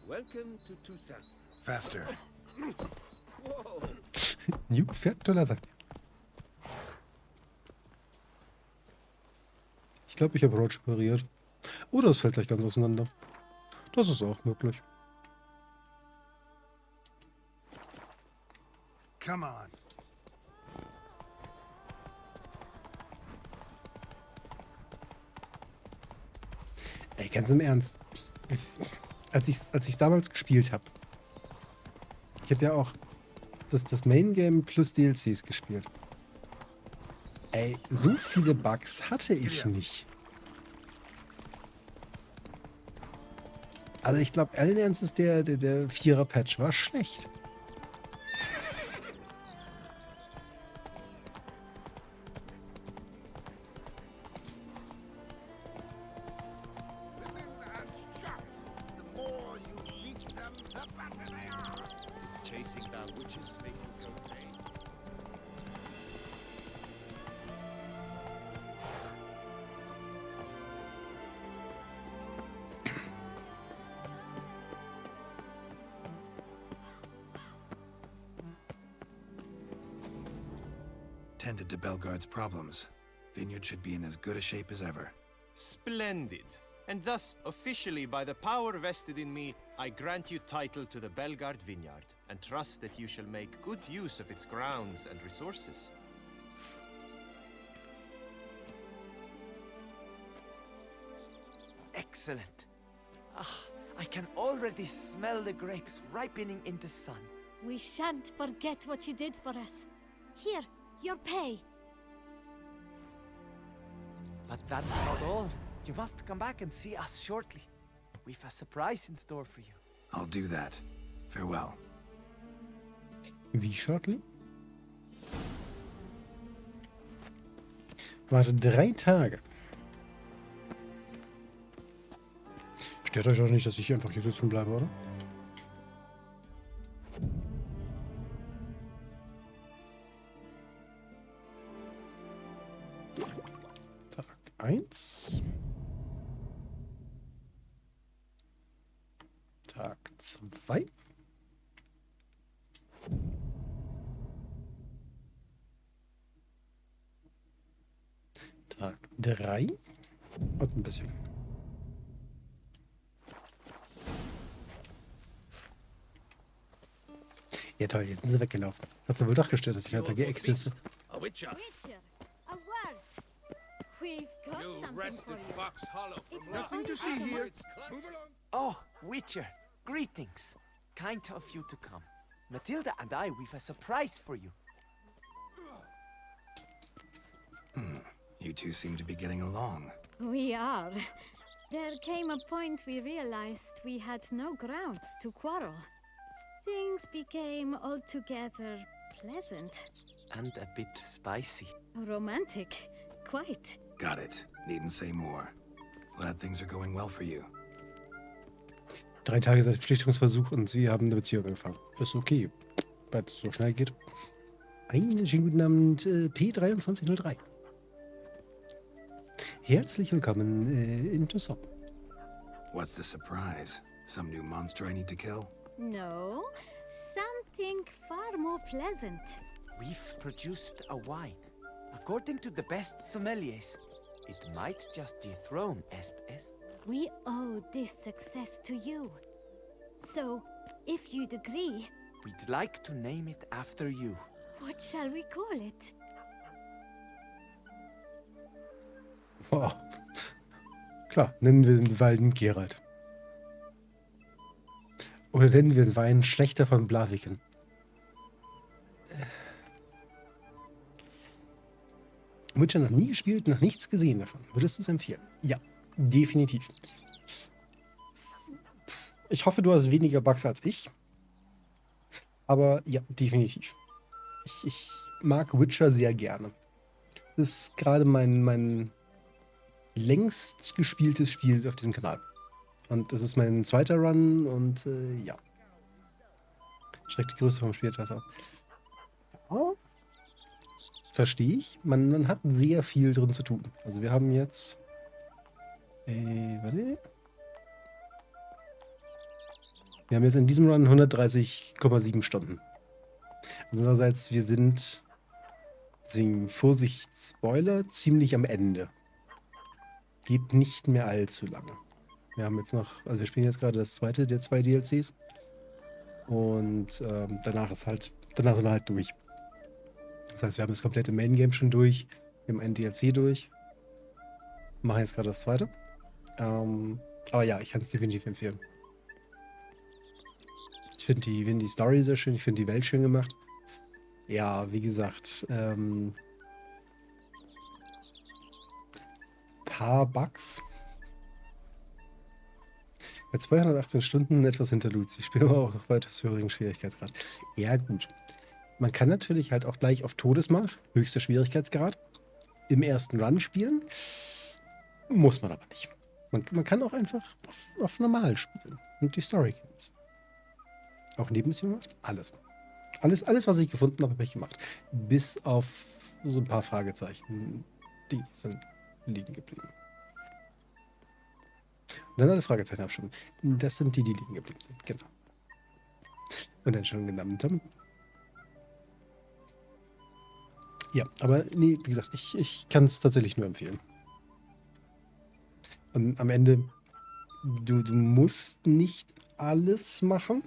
Welcome to Toussaint. Faster. Whoa. New Pferd oder Lasagne? Ich glaube, ich habe Roach pariert. Oder es fällt gleich ganz auseinander. Das ist auch möglich. Come on. Ey, ganz im Ernst. Als ich damals gespielt habe, ich habe ja auch das Main Game plus DLCs gespielt. Ey, so viele Bugs hatte ich nicht. Also ich glaube, allen Ernstes, der 4er-Patch war schlecht. Chasing down witches make you go crazy. Tended to Belgard's problems. Vineyard should be in as good a shape as ever. Splendid. And thus, officially, by the power vested in me, I grant you title to the Belgard Vineyard, and trust that you shall make good use of its grounds and resources. Excellent. Ah, I can already smell the grapes ripening in the sun. We shan't forget what you did for us. Here, your pay. But that's not all. You must come back and see us shortly. We've a surprise in store for you. I'll do that. Farewell. Wie shortly? Warte 3 Tage. Stört euch doch nicht, dass ich hier einfach hier sitzen bleibe, oder? Tag 1. Tag 2. Tag 3. Und ein bisschen. Ja toll, jetzt sind sie weggelaufen. Hat sie wohl doch gestört, dass ich da geexelt. A witcher. Witcher, a word. We've got You something wrested for you. Fox Hollow from It me. will Nothing to only see take a here. moment. Move along. Oh, Witcher, greetings. Kind of you to come. Matilda and I, we've a surprise for you. You two seem to be getting along. We are. There came a point we realized we had no grounds to quarrel. Things became altogether pleasant. And a bit spicy. Romantic. Quite. Got it. Needn't say more. Glad things are going well for you. 3 Tage seit dem Schlichtungsversuch und sie haben eine Beziehung angefangen. Ist okay, weil es so schnell geht. Einen schönen guten Abend, P2303. Herzlich willkommen in Toussaint. What's the surprise? Some new monster I need to kill? No, something far more pleasant. We've produced a wine. According to the best sommeliers, it might just dethrone Est. We owe this success to you. So, if you'd agree, We'd like to name it after you. what shall we call it? Oh. Klar, nennen wir den Wein Geralt. Oder nennen wir den Wein Schlechter von Blaviken. Witcher noch nie gespielt, noch nichts gesehen davon. Würdest du es empfehlen? Ja, definitiv. Ich hoffe, du hast weniger Bugs als ich. Aber ja, definitiv. Ich mag Witcher sehr gerne. Das ist gerade mein längst gespieltes Spiel auf diesem Kanal. Und das ist mein zweiter Run und ja. Schreckt die Größe vom Spiel etwas ab. Ja. Verstehe ich. Man hat sehr viel drin zu tun. Also wir haben jetzt... warte. Wir haben jetzt in diesem Run 130,7 Stunden. Andererseits, wir sind, deswegen Vorsicht, Spoiler, ziemlich am Ende. Geht nicht mehr allzu lange. Wir haben jetzt noch, also wir spielen jetzt gerade das zweite der 2 DLCs. Und danach ist halt danach sind wir halt durch. Das heißt, wir haben das komplette Main Game schon durch. Wir haben ein DLC durch. Machen jetzt gerade das zweite. Aber ja, ich kann es definitiv empfehlen. Ich finde die Story sehr schön, ich finde die Welt schön gemacht. Ja, wie gesagt, paar Bugs. Bei 218 Stunden etwas hinter Luzi. Ich spiele aber auch auf weitaus höheren Schwierigkeitsgrad. Ja, gut. Man kann natürlich halt auch gleich auf Todesmarsch, höchster Schwierigkeitsgrad, im ersten Run spielen. Muss man aber nicht. Man kann auch einfach auf normal spielen und die Story genießen. Auch Nebenmissionen gemacht? Alles. Alles, was ich gefunden habe, habe ich gemacht. Bis auf so ein paar Fragezeichen. Die sind liegen geblieben. Dann alle Fragezeichen abstimmen. Das sind die liegen geblieben sind. Genau. Und dann schon genannt haben. Ja, aber nee, wie gesagt, ich kann es tatsächlich nur empfehlen. Und am Ende, du musst nicht alles machen.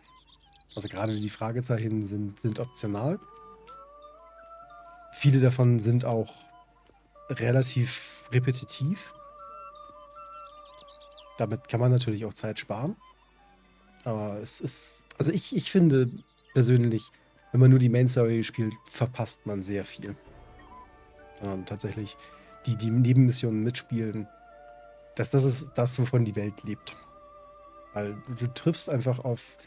Also gerade die Fragezeichen sind optional. Viele davon sind auch relativ repetitiv. Damit kann man natürlich auch Zeit sparen. Aber es ist, also ich finde persönlich, wenn man nur die Main Story spielt, verpasst man sehr viel. Sondern tatsächlich die Nebenmissionen mitspielen, das ist das, wovon die Welt lebt. Weil du triffst einfach auf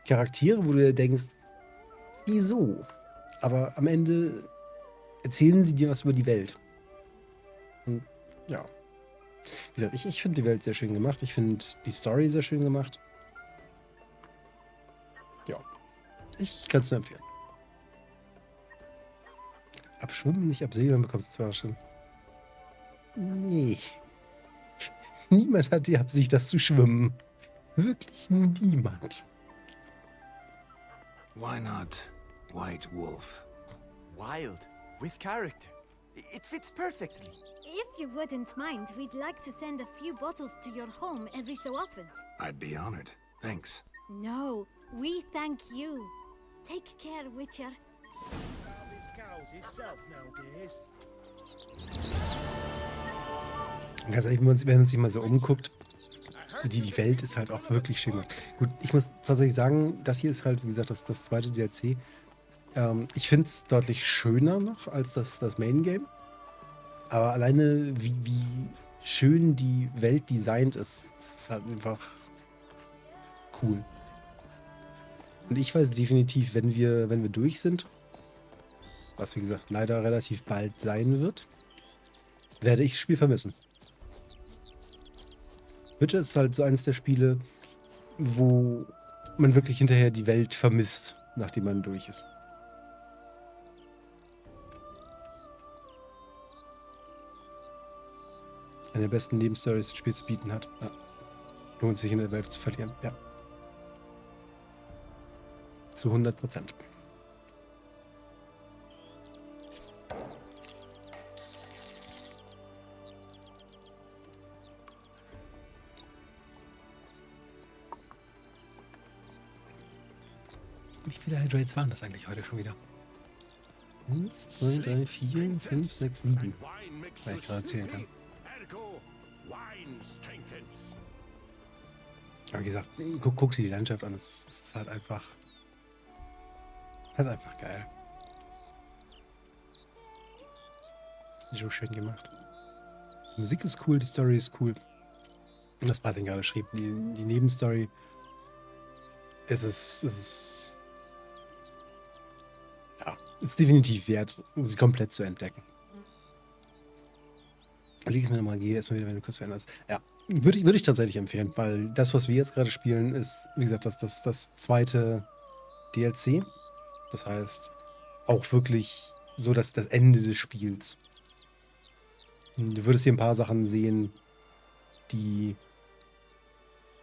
Charaktere, wo du dir denkst, wieso? Aber am Ende erzählen sie dir was über die Welt. Und ja. Wie gesagt, ich finde die Welt sehr schön gemacht. Ich finde die Story sehr schön gemacht. Ja. Ich kann es nur empfehlen. Abschwimmen, nicht absegeln, bekommst du 200 Stunden. Nee. Niemand hat die Absicht, das zu schwimmen. Wirklich niemand. Why not White Wolf? Wild, with character. It fits perfectly. If you wouldn't mind, we'd like to send a few bottles to your home every so often. I'd be honored. Thanks. No, we thank you. Take care, Witcher. Ganz ehrlich, wenn man sich mal so umguckt, die Welt ist halt auch wirklich schön gemacht. Gut, ich muss tatsächlich sagen, das hier ist halt, wie gesagt, das zweite DLC. Ich finde es deutlich schöner noch als das Main Game. Aber alleine, wie schön die Welt designt ist, ist halt einfach cool. Und ich weiß definitiv, wenn wir durch sind, was wie gesagt leider relativ bald sein wird, werde ich das Spiel vermissen. Witcher ist halt so eines der Spiele, wo man wirklich hinterher die Welt vermisst, nachdem man durch ist. Eine der besten Nebenstories, die das Spiel zu bieten hat. Ja. Lohnt sich in der Welt zu verlieren. Ja. Zu 100%. Wie viele Hydrates waren das eigentlich heute schon wieder? 1, 2, 3, 4, 5, 6, 7. Weil ich gerade zählen kann. Aber wie gesagt, guck dir die Landschaft an. Es ist halt einfach geil. So schön gemacht. Die Musik ist cool, die Story ist cool. Und das Martin gerade schrieb, die Nebenstory ist definitiv wert, sie komplett zu entdecken. Lieg es mir nochmal, gehe erstmal wieder, wenn du kurz veränderst. Ja, würde ich tatsächlich empfehlen, weil das, was wir jetzt gerade spielen, ist, wie gesagt, das zweite DLC. Das heißt, auch wirklich so das Ende des Spiels. Du würdest hier ein paar Sachen sehen, die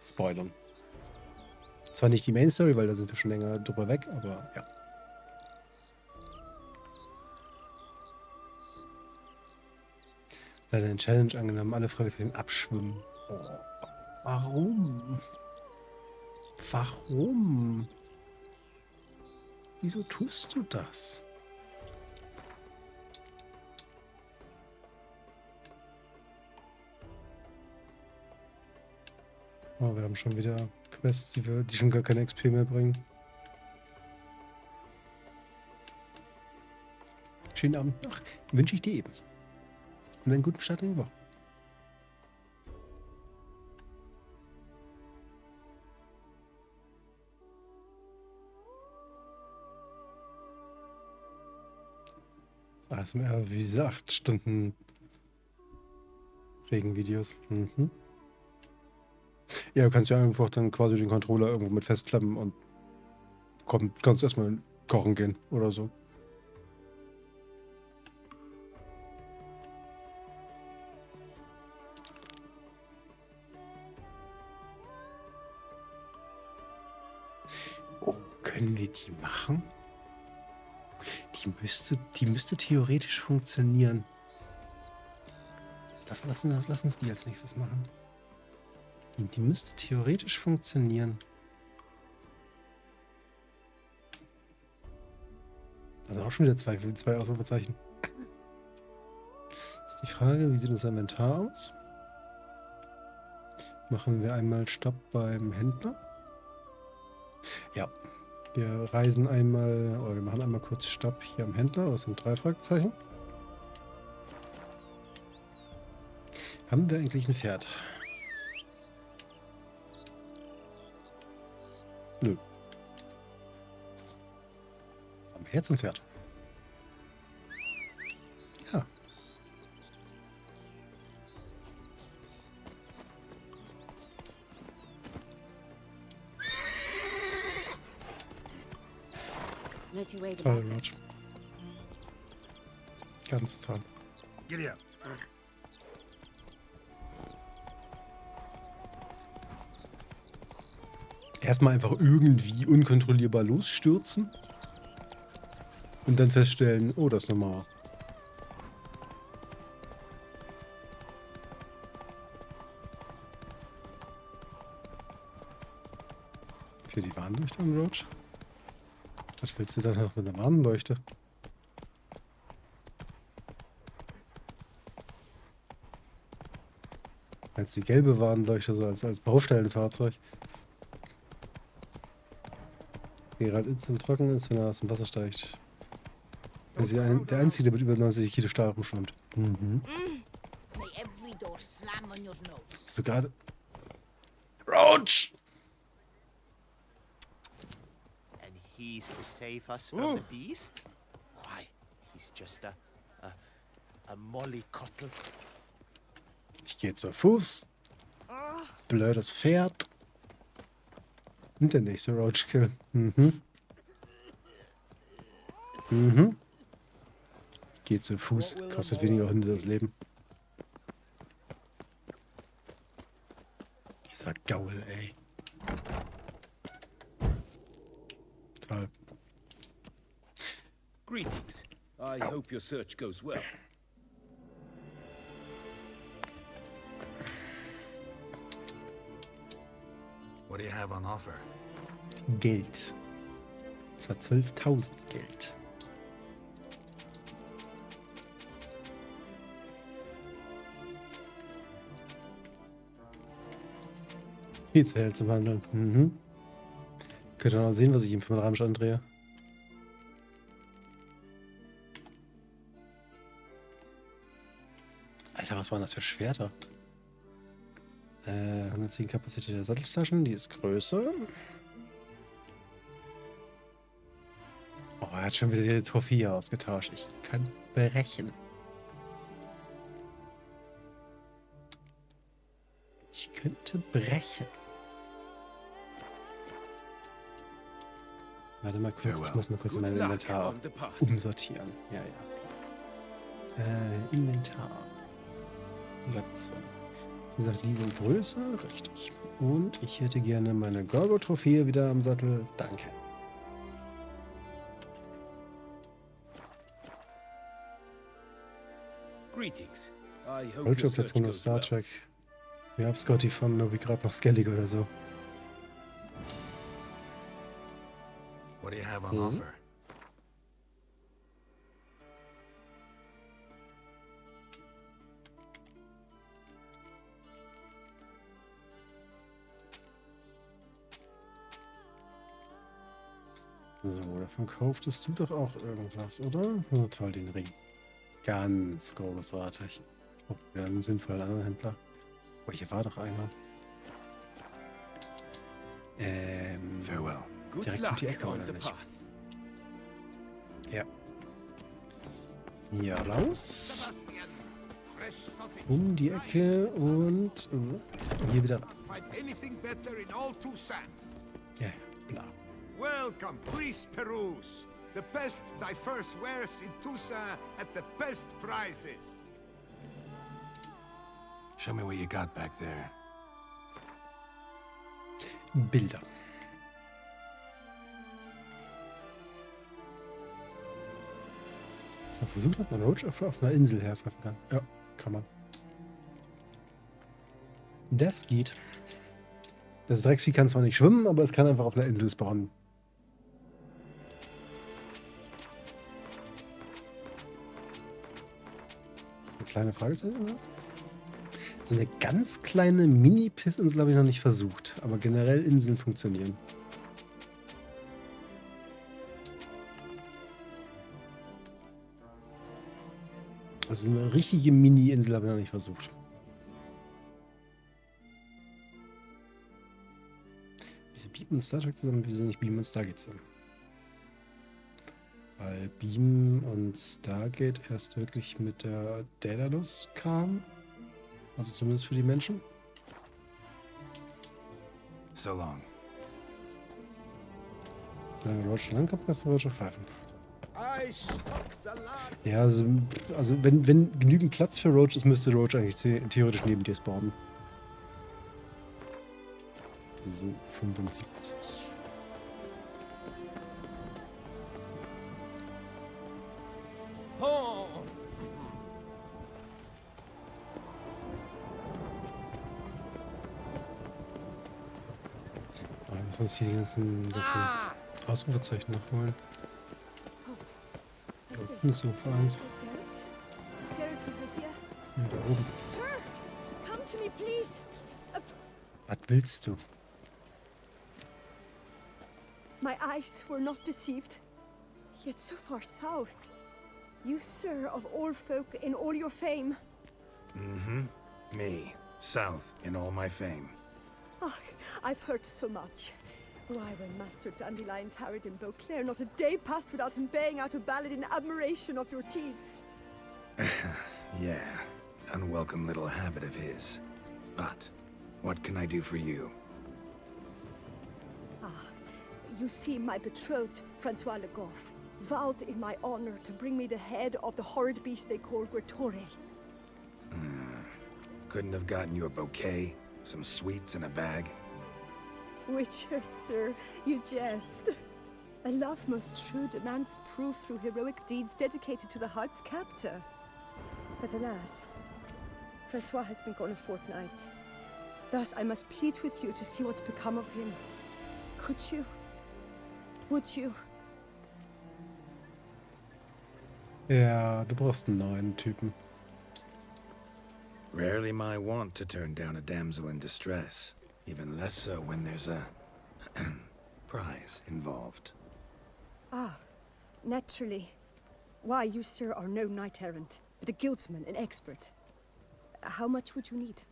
spoilern. Zwar nicht die Main Story, weil da sind wir schon länger drüber weg, aber ja. Leider eine Challenge angenommen, alle Fragezeichen abschwimmen. Oh, warum? Warum? Wieso tust du das? Oh, wir haben schon wieder Quests, die schon gar keine XP mehr bringen. Schönen Abend noch. Wünsche ich dir ebenso. Und einen guten Start in die Woche. ASMR, wie diese 8 Stunden Regenvideos. Mhm. Ja, du kannst ja einfach dann quasi den Controller irgendwo mit festklemmen und kannst erstmal kochen gehen oder so. Oh, können wir die machen? Die müsste theoretisch funktionieren. Lass uns die als nächstes machen. Die müsste theoretisch funktionieren. Also auch schon wieder zwei Ausrufezeichen. Ist die Frage, wie sieht unser Inventar aus? Machen wir einmal Stopp beim Händler? Ja. Wir reisen einmal, oder wir machen einmal kurz Stopp hier am Händler. Das sind 3 Fragezeichen. Haben wir eigentlich ein Pferd? Nö. Haben wir jetzt ein Pferd? Ja. No two ways Toll, about it. Rog. Ganz toll. Giddy up. Erstmal einfach irgendwie unkontrollierbar losstürzen und dann feststellen, oh, das ist normal. Für die Warnleuchte am Roach? Was willst du dann noch mit einer Warnleuchte? Als die gelbe Warnleuchte, so als Baustellenfahrzeug. Die gerade instant trocken ist, wenn er aus dem Wasser steigt. Er ist der Einzige, der mit über 90 Kilo Stahl rumschwimmt. Mhm. May every door slam on your nose. So gerade. Roach! And he's to save us from the beast? Why, he's just a mollycoddle. Ich gehe zu Fuß. Blödes Pferd. Und der nächste Roachkill. Mhm. Mhm. Geht zu Fuß. Kostet weniger Hunde das Leben. Dieser Gaul, ey. Toll. Greetings. I hope your search goes well. What do you have on offer? Geld. Und zwar 12.000 Geld. Viel zu hell zum Handeln. Mhm. Könnt ihr noch sehen, was ich ihm für meinen Ramsch andrehe? Alter, was waren das für Schwerter? 110 Kapazität der Satteltaschen, die ist größer. Oh, er hat schon wieder die Trophäe ausgetauscht. Ich kann brechen. Ich könnte brechen. Warte mal kurz, ich muss mal kurz in mein Inventar umsortieren. Ja, ja. Inventar. Plätze. Wie gesagt, die sind größer, richtig. Und ich hätte gerne meine Gorgo-Trophäe wieder am Sattel. Danke. Greetings. I hope your Rollshow search Platz 100 goes Star well. Trek. Wir haben Scotty von Novigrad nach Skellig oder so. What do you have on offer? davon kauftest du doch auch irgendwas, oder? Oh, toll, den Ring. Ganz großartig. Oh, wieder einen sinnvollen anderen Händler. Oh, hier war doch einer. Farewell. Direkt um die Ecke, oder nicht? Ja. Hier raus. Sebastian, fresh sausage. Um die Ecke und hier wieder rein. Find anything better in all Toussaint. Ja, bla. Welcome, please peruse. The best diverse wares in Toussaint at the best prices. Show me what you got back there. Bilder. So, versucht, ob man Roach auf einer Insel herpfeifen kann. Ja, kann man. Das geht. Das Drecksvieh kann zwar nicht schwimmen, aber es kann einfach auf einer Insel spawnen. Eine kleine Fragezeichen, oder? So eine ganz kleine Mini-Piss-Insel habe ich noch nicht versucht. Aber generell Inseln funktionieren. Also eine richtige Mini-Insel habe ich noch nicht versucht. Wieso Beam und Star Trek zusammen? Wieso nicht Beam und Stargate zusammen? Weil Beam und Stargate erst wirklich mit der Daedalus kam. Also zumindest für die Menschen. So long. Solange Roach lang kommt, kannst du Roach auch pfeifen. I stock the land. Ja, also wenn genügend Platz für Roach ist, müsste Roach eigentlich theoretisch neben dir spawnen. So, 75. Oh. Wir müssen uns hier die ganzen Ausrufezeichen nachholen. Da unten ist so für eins. Geralt of Rivia. Ja, da oben. Sir, come to me, please. Was willst du? My eyes were not deceived. Yet so far south. You, sir, of all folk in all your fame. Mm-hmm. Me. South in all my fame. Oh, I've heard so much. Why, when Master Dandelion tarried in Beauclair, not a day passed without him baying out a ballad in admiration of your deeds. Yeah, unwelcome little habit of his. But what can I do for you? You see, my betrothed, Francois Le Goff, vowed in my honor to bring me the head of the horrid beast they call Gretore. Couldn't have gotten you a bouquet, some sweets in a bag? Witcher, sir, you jest. A love most true demands proof through heroic deeds dedicated to the heart's captor. But alas, Francois has been gone a fortnight. Thus I must plead with you to see what's become of him. Could you? Would you? Ja, du brauchst einen neuen Typen. Rarely my wont to turn down a damsel in distress. Even less so when there's a prize involved. Ah, naturally. Why, you, sir, are no knight-errant, but a guildsman, an expert. How much would you need?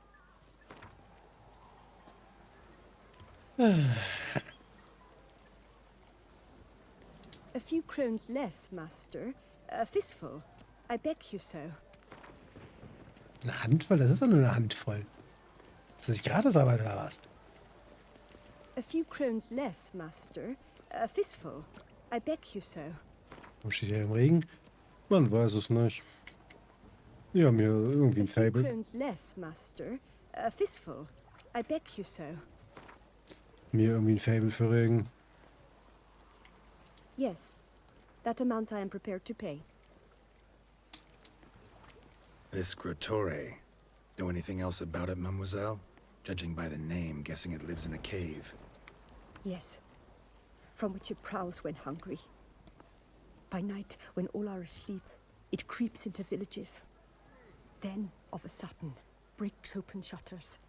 A few crowns less, master. A fistful. I beg you so. Eine Handvoll? Das ist doch nur eine Handvoll. Ist das nicht Gratisarbeit oder was? A few crowns less, master. A fistful. I beg you so. Wo steht hier im Regen? Man weiß es nicht. Die haben hier irgendwie ein A few Fable. crowns less, master. A fistful. I beg you so. Mir irgendwie ein Fable für Regen. Yes. That amount I am prepared to pay. This Gretore. Know anything else about it, mademoiselle? Judging by the name, guessing it lives in a cave. Yes. From which it prowls when hungry. By night, when all are asleep, it creeps into villages. Then, of a sudden, breaks open shutters,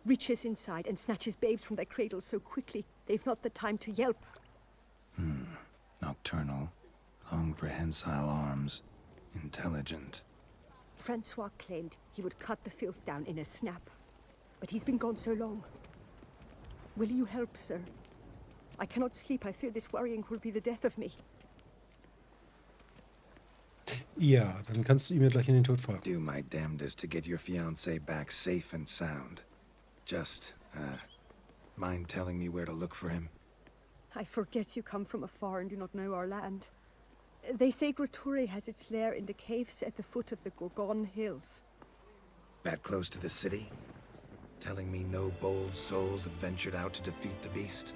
reaches inside and snatches babes from their cradles so quickly they've not the time to yelp. Nocturnal, long prehensile arms, intelligent. Francois claimed he would cut the filth down in a snap. But he's been gone so long. Will you help, sir? I cannot sleep. I fear this worrying will be the death of me. Ja, dann kannst du ihm ja gleich in den Tod folgen. Do my damnedest to get your fiancé back safe and sound. Just, mind telling me where to look for him? I forget you come from afar and do not know our land. They say Grotore has its lair in the caves at the foot of the Gorgon Hills. That close to the city? Telling me no bold souls have ventured out to defeat the beast?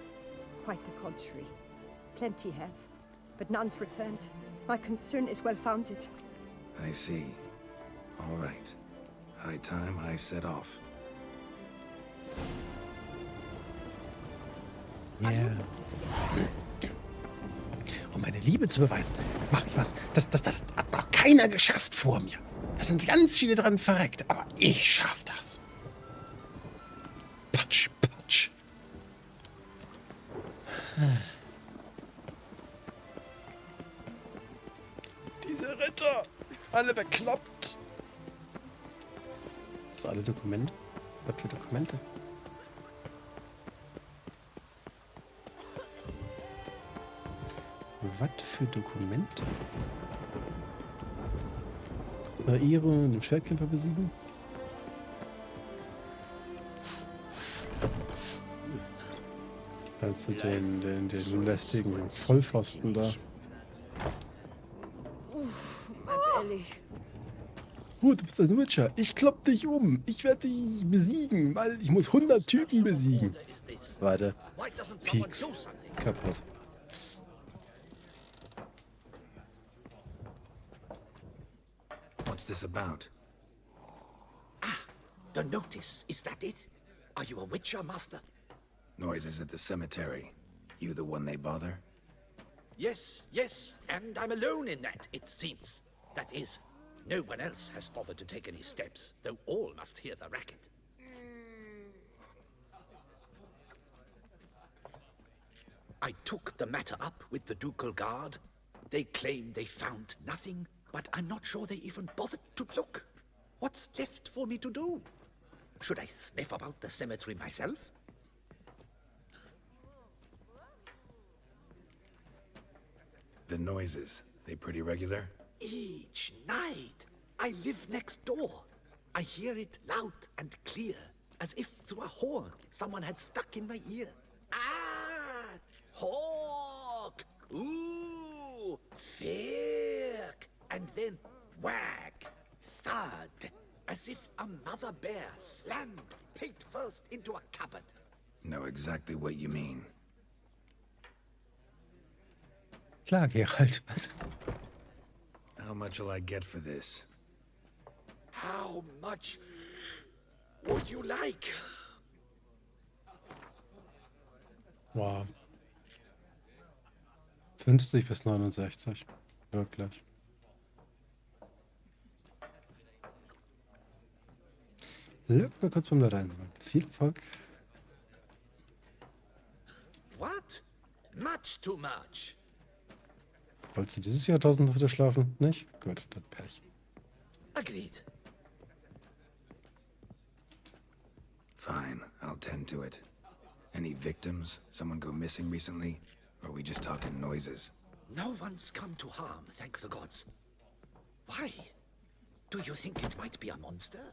Quite the contrary. Plenty have, but none's returned. My concern is well founded. I see. All right. High time I set off. Ja. Um meine Liebe zu beweisen, mache ich was. Das hat noch keiner geschafft vor mir. Da sind ganz viele dran verreckt, aber ich schaff das. Patsch, patsch. Diese Ritter, alle bekloppt. So, alle Dokumente? Was für Dokumente? Was für Dokumente? Ehre und den Schwertkämpfer besiegen? Also den lästigen Vollpfosten da. Gut, du bist ein Witcher. Ich klopp dich um. Ich werde dich besiegen, weil ich muss 100 Typen besiegen. Warte. Pieks. Kaputt. What's this about? The notice, is that it? Are you a witcher, master? Noises at the cemetery. You the one they bother? Yes, yes, and I'm alone in that, it seems. That is, no one else has bothered to take any steps, though all must hear the racket. I took the matter up with the Ducal Guard. They claim they found nothing, but I'm not sure they even bothered to look. What's left for me to do? Should I sniff about the cemetery myself? The noises, they pretty regular? Each night. I live next door. I hear it loud and clear, as if through a horn someone had stuck in my ear. Ah! Hawk! Ooh! Firk! And then whack! Thud! As if a mother bear slammed pate first into a cupboard. Know exactly what you mean. Klar, Geralt. Was? How much will I get for this? How much would you like? Wow. 50 bis 69. Wirklich. Lügt mal kurz beim Lateinsammeln. Viel Erfolg. What? Much too much. Wolltest du dieses Jahrtausend noch wieder schlafen? Nicht? Gut, dann Pech. Agreed. Fine, I'll tend to it. Any victims? Someone go missing recently? Or are we just talking noises? No one's come to harm, thank the gods. Why? Do you think it might be a monster?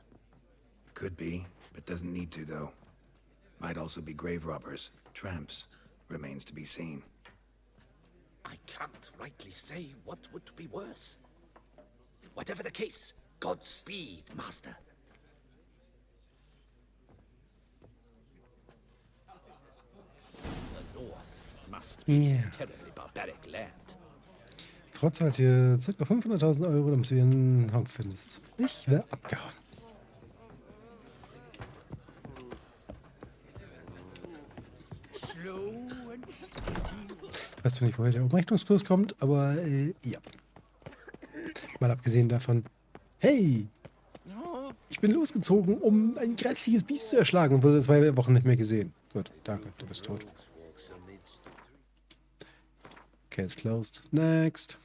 Could be, but doesn't need to, though. Might also be grave robbers, tramps. Remains to be seen. I can't rightly say what would be worse. Whatever the case, Godspeed, master. The North must be Yeah. a terribly barbaric land. Frau zahlt dir ca. 500.000 Euro, damit du ihren Honk findest. Ich wäre abgehauen. Slow and steady. Ich weiß zwar nicht, woher der Umrechnungskurs kommt, aber ja. Mal abgesehen davon, hey, ich bin losgezogen, um ein grässliches Biest zu erschlagen und wurde 2 Wochen nicht mehr gesehen. Gut, danke, du bist tot. Okay. Case closed. Next.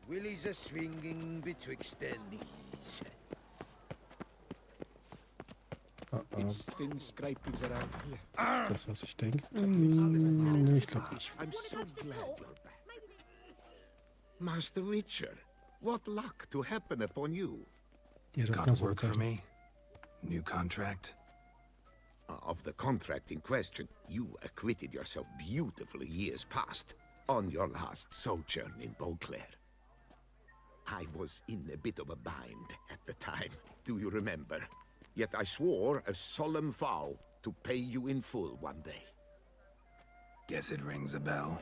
Willies are swinging betwixt their knees. It's thin scrapings around here. Ist das, was ich denke? Nee, ich glaube nicht. I'm so glad you're back. Master Witcher, what luck to happen upon you. Ja, das Got work for me? New contract? Of the contract in question, you acquitted yourself beautifully years past on your last sojourn in Beauclair. I was in a bit of a bind at the time, do you remember? Yet I swore a solemn vow to pay you in full one day. Guess it rings a bell.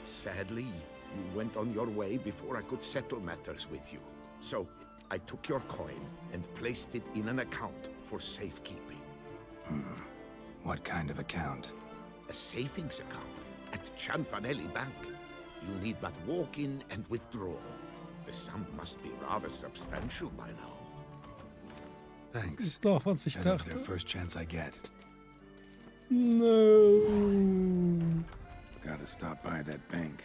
Sadly, you went on your way before I could settle matters with you. So, I took your coin and placed it in an account for safekeeping. What kind of account? A savings account at Cianfanelli Bank. You need but walk in and withdraw. The sum must be rather substantial by now. Thanks. Ist doch, was ich Headed dachte. the first chance I get. No. Gotta stop by that bank.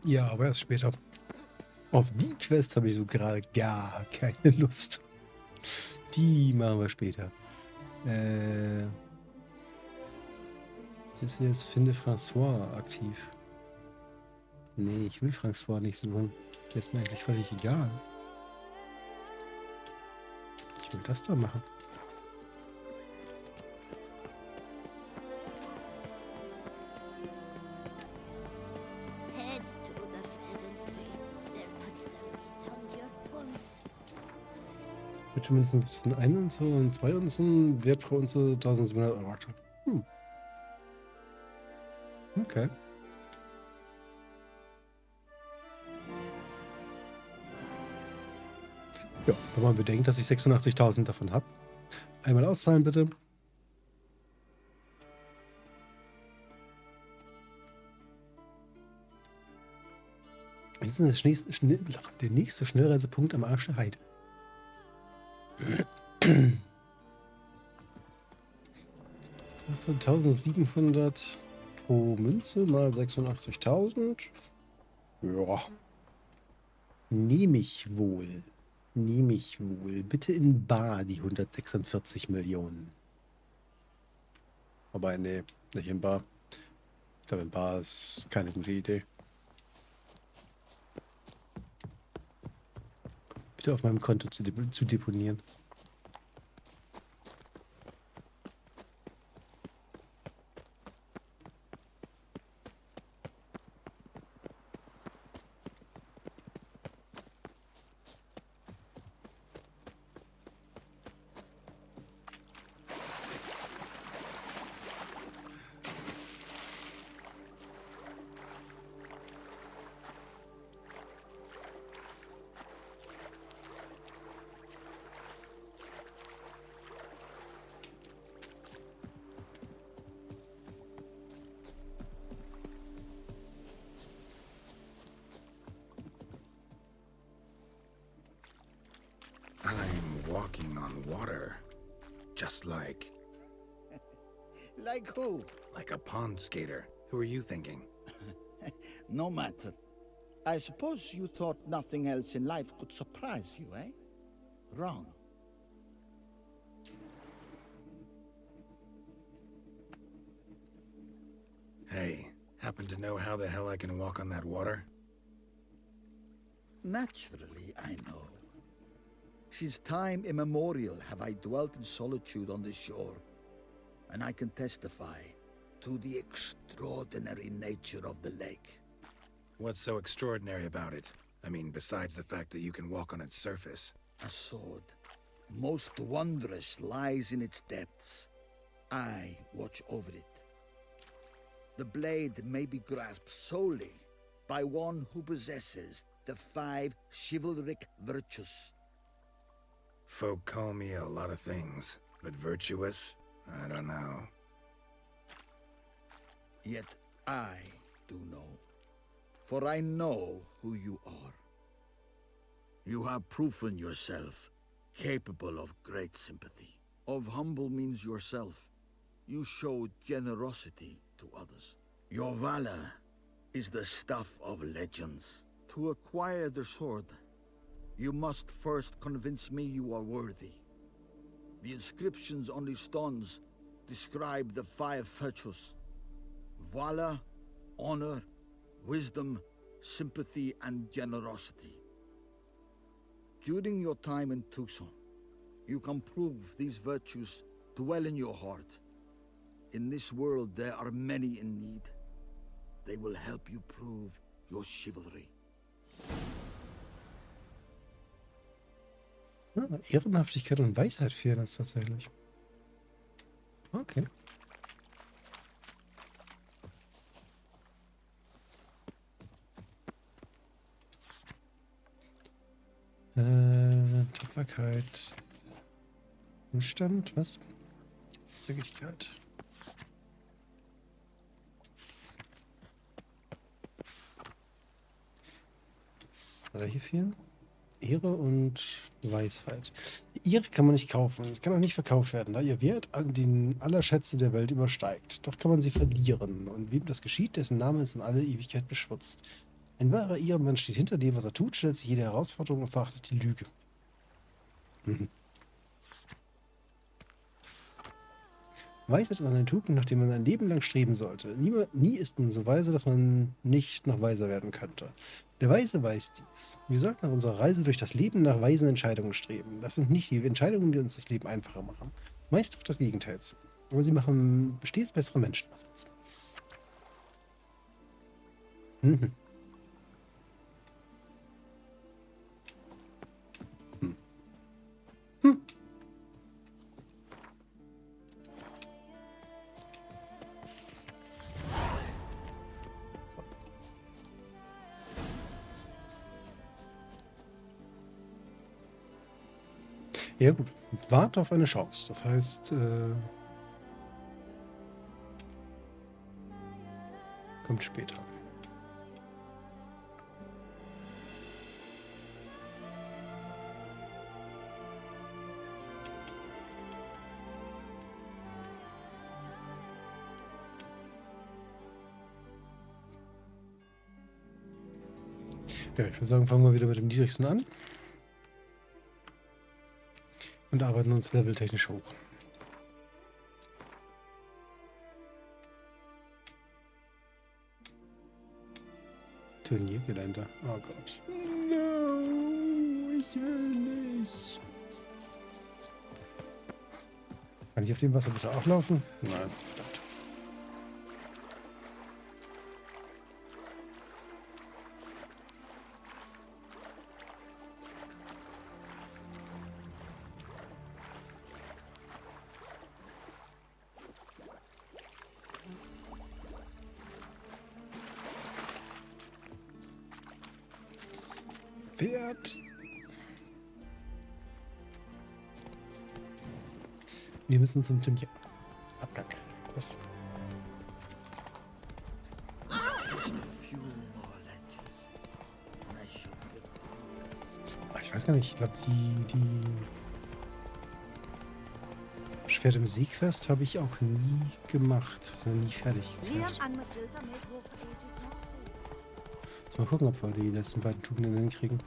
Ja, aber erst später. Auf die Quest habe ich so gerade gar keine Lust. Die machen wir später. Ich ist jetzt finde François aktiv. Nee, ich will François nicht suchen. Der ist mir eigentlich völlig egal. Ich will das da machen. Head to the pheasantry. There puts the meat on your bones. Mit zumindest 1 Unze und 2 Unzen, Wert pro Unze 1700 Euro. Okay. Ja, wenn man bedenkt, dass ich 86.000 davon habe. Einmal auszahlen, bitte. Das ist der nächste Schnellreisepunkt am Arsch der Heide. Das sind 1700 pro Münze mal 86.000. Ja. Nehme ich wohl. Nehme ich wohl. Bitte in bar die 146 Millionen. Aber nee, nicht in bar. Ich glaube, in bar ist keine gute Idee. Bitte auf meinem Konto zu deponieren. I'm walking on water. Just like... Like who? Like a pond skater. Who are you thinking? No matter. I suppose you thought nothing else in life could surprise you, eh? Wrong. Hey, happen to know how the hell I can walk on that water? Naturally, I know. Since time immemorial have I dwelt in solitude on this shore, and I can testify to the extraordinary nature of the lake. What's so extraordinary about it? I mean, besides the fact that you can walk on its surface. A sword, most wondrous, lies in its depths. I watch over it. The blade may be grasped solely by one who possesses the 5 chivalric virtues. Folk call me a lot of things, but virtuous? I don't know. Yet I do know, for I know who you are. You have proven yourself capable of great sympathy. Of humble means yourself. You showed generosity to others. Your valor is the stuff of legends. To acquire the sword, you must first convince me you are worthy. The inscriptions on the stones describe the 5 virtues: valor, honor, wisdom, sympathy, and generosity. During your time in Tucson, you can prove these virtues dwell in your heart. In this world, there are many in need. They will help you prove your chivalry. Ehrenhaftigkeit und Weisheit fehlen uns tatsächlich. Okay. Tapferkeit. Umstand, was? Zügigkeit. Welche fehlen? Ehre und Weisheit. Die Ehre kann man nicht kaufen. Es kann auch nicht verkauft werden, da ihr Wert an den aller Schätze der Welt übersteigt. Doch kann man sie verlieren. Und wem das geschieht, dessen Name ist in alle Ewigkeit beschmutzt. Ein wahrer Ehrenmann steht hinter dem, was er tut, stellt sich jede Herausforderung und verachtet die Lüge. Weisheit ist eine Tugend, nach der man ein Leben lang streben sollte. Nie ist man so weise, dass man nicht noch weiser werden könnte. Der Weise weiß dies. Wir sollten auf unserer Reise durch das Leben nach weisen Entscheidungen streben. Das sind nicht die Entscheidungen, die uns das Leben einfacher machen. Meist trifft das Gegenteil zu. Aber sie machen stets bessere Menschen aus uns. Ja gut, warte auf eine Chance. Das heißt, kommt später. Ja, ich würde sagen, fangen wir wieder mit dem niedrigsten an. Und arbeiten uns leveltechnisch hoch. Turniergelände. Oh Gott. No, ich will nicht. Kann ich auf dem Wasser bitte auch laufen? Nein, verdammt. Pferd. Wir müssen zum Turnier. Abgang. Was? Ich weiß gar nicht. Ich glaube, die Schwert im Seequest habe ich auch nie gemacht. Wir sind nie fertig. Mal gucken, ob wir die letzten beiden Tugenden hinkriegen.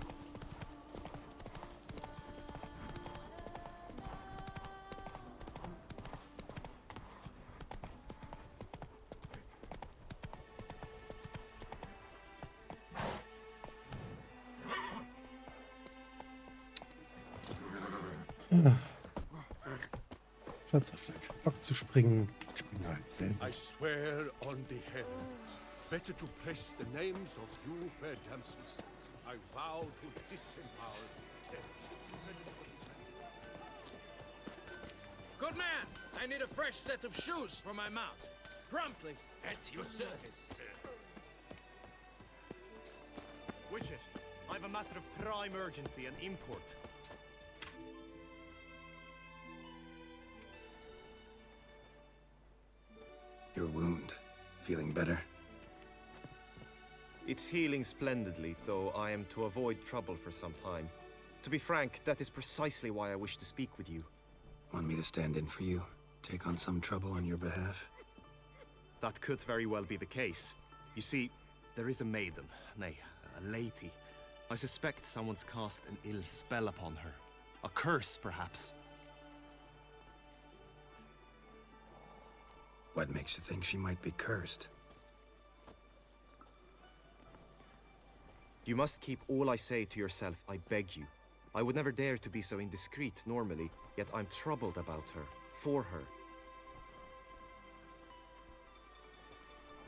Bock zu springen. Springen halt selten. I swear on the heaven. Better to press the names of you fair damsels. I vow to disembowel the Good man! I need a fresh set of shoes for my mount. Promptly. At your service, sir. Witcher, I have a matter of prime urgency and import. Your wound. Feeling better? It's healing splendidly, though I am to avoid trouble for some time. To be frank, that is precisely why I wish to speak with you. Want me to stand in for you? Take on some trouble on your behalf? That could very well be the case. You see, there is a maiden, nay, a lady. I suspect someone's cast an ill spell upon her. A curse, perhaps. What makes you think she might be cursed? You must keep all I say to yourself, I beg you. I would never dare to be so indiscreet normally, yet I'm troubled about her, for her.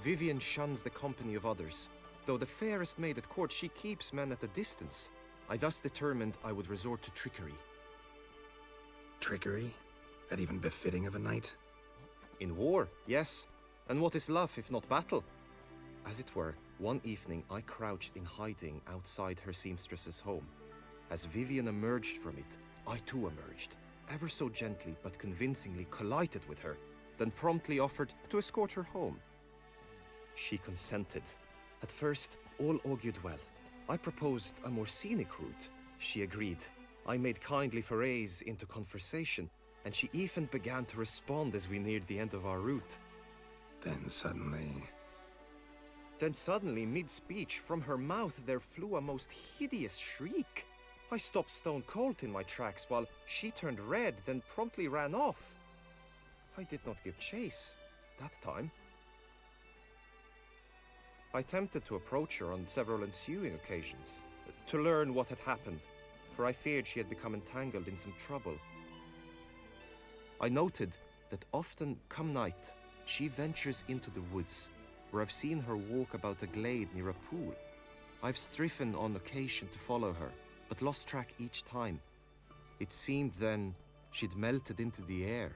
Vivian shuns the company of others. Though the fairest maid at court, she keeps men at a distance. I thus determined I would resort to trickery. Trickery? That even befitting of a knight? In war, yes. And what is love if not battle? As it were, one evening I crouched in hiding outside her seamstress's home. As Vivian emerged from it, I too emerged, ever so gently but convincingly collided with her, then promptly offered to escort her home. She consented. At first, all augured well. I proposed a more scenic route. She agreed. I made kindly forays into conversation, and she even began to respond as we neared the end of our route. Then suddenly, mid-speech, from her mouth there flew a most hideous shriek. I stopped stone cold in my tracks while she turned red, then promptly ran off. I did not give chase that time. I attempted to approach her on several ensuing occasions, to learn what had happened, for I feared she had become entangled in some trouble. I noted that often, come night, she ventures into the woods, where I've seen her walk about a glade near a pool. I've striven on occasion to follow her, but lost track each time. It seemed then she'd melted into the air.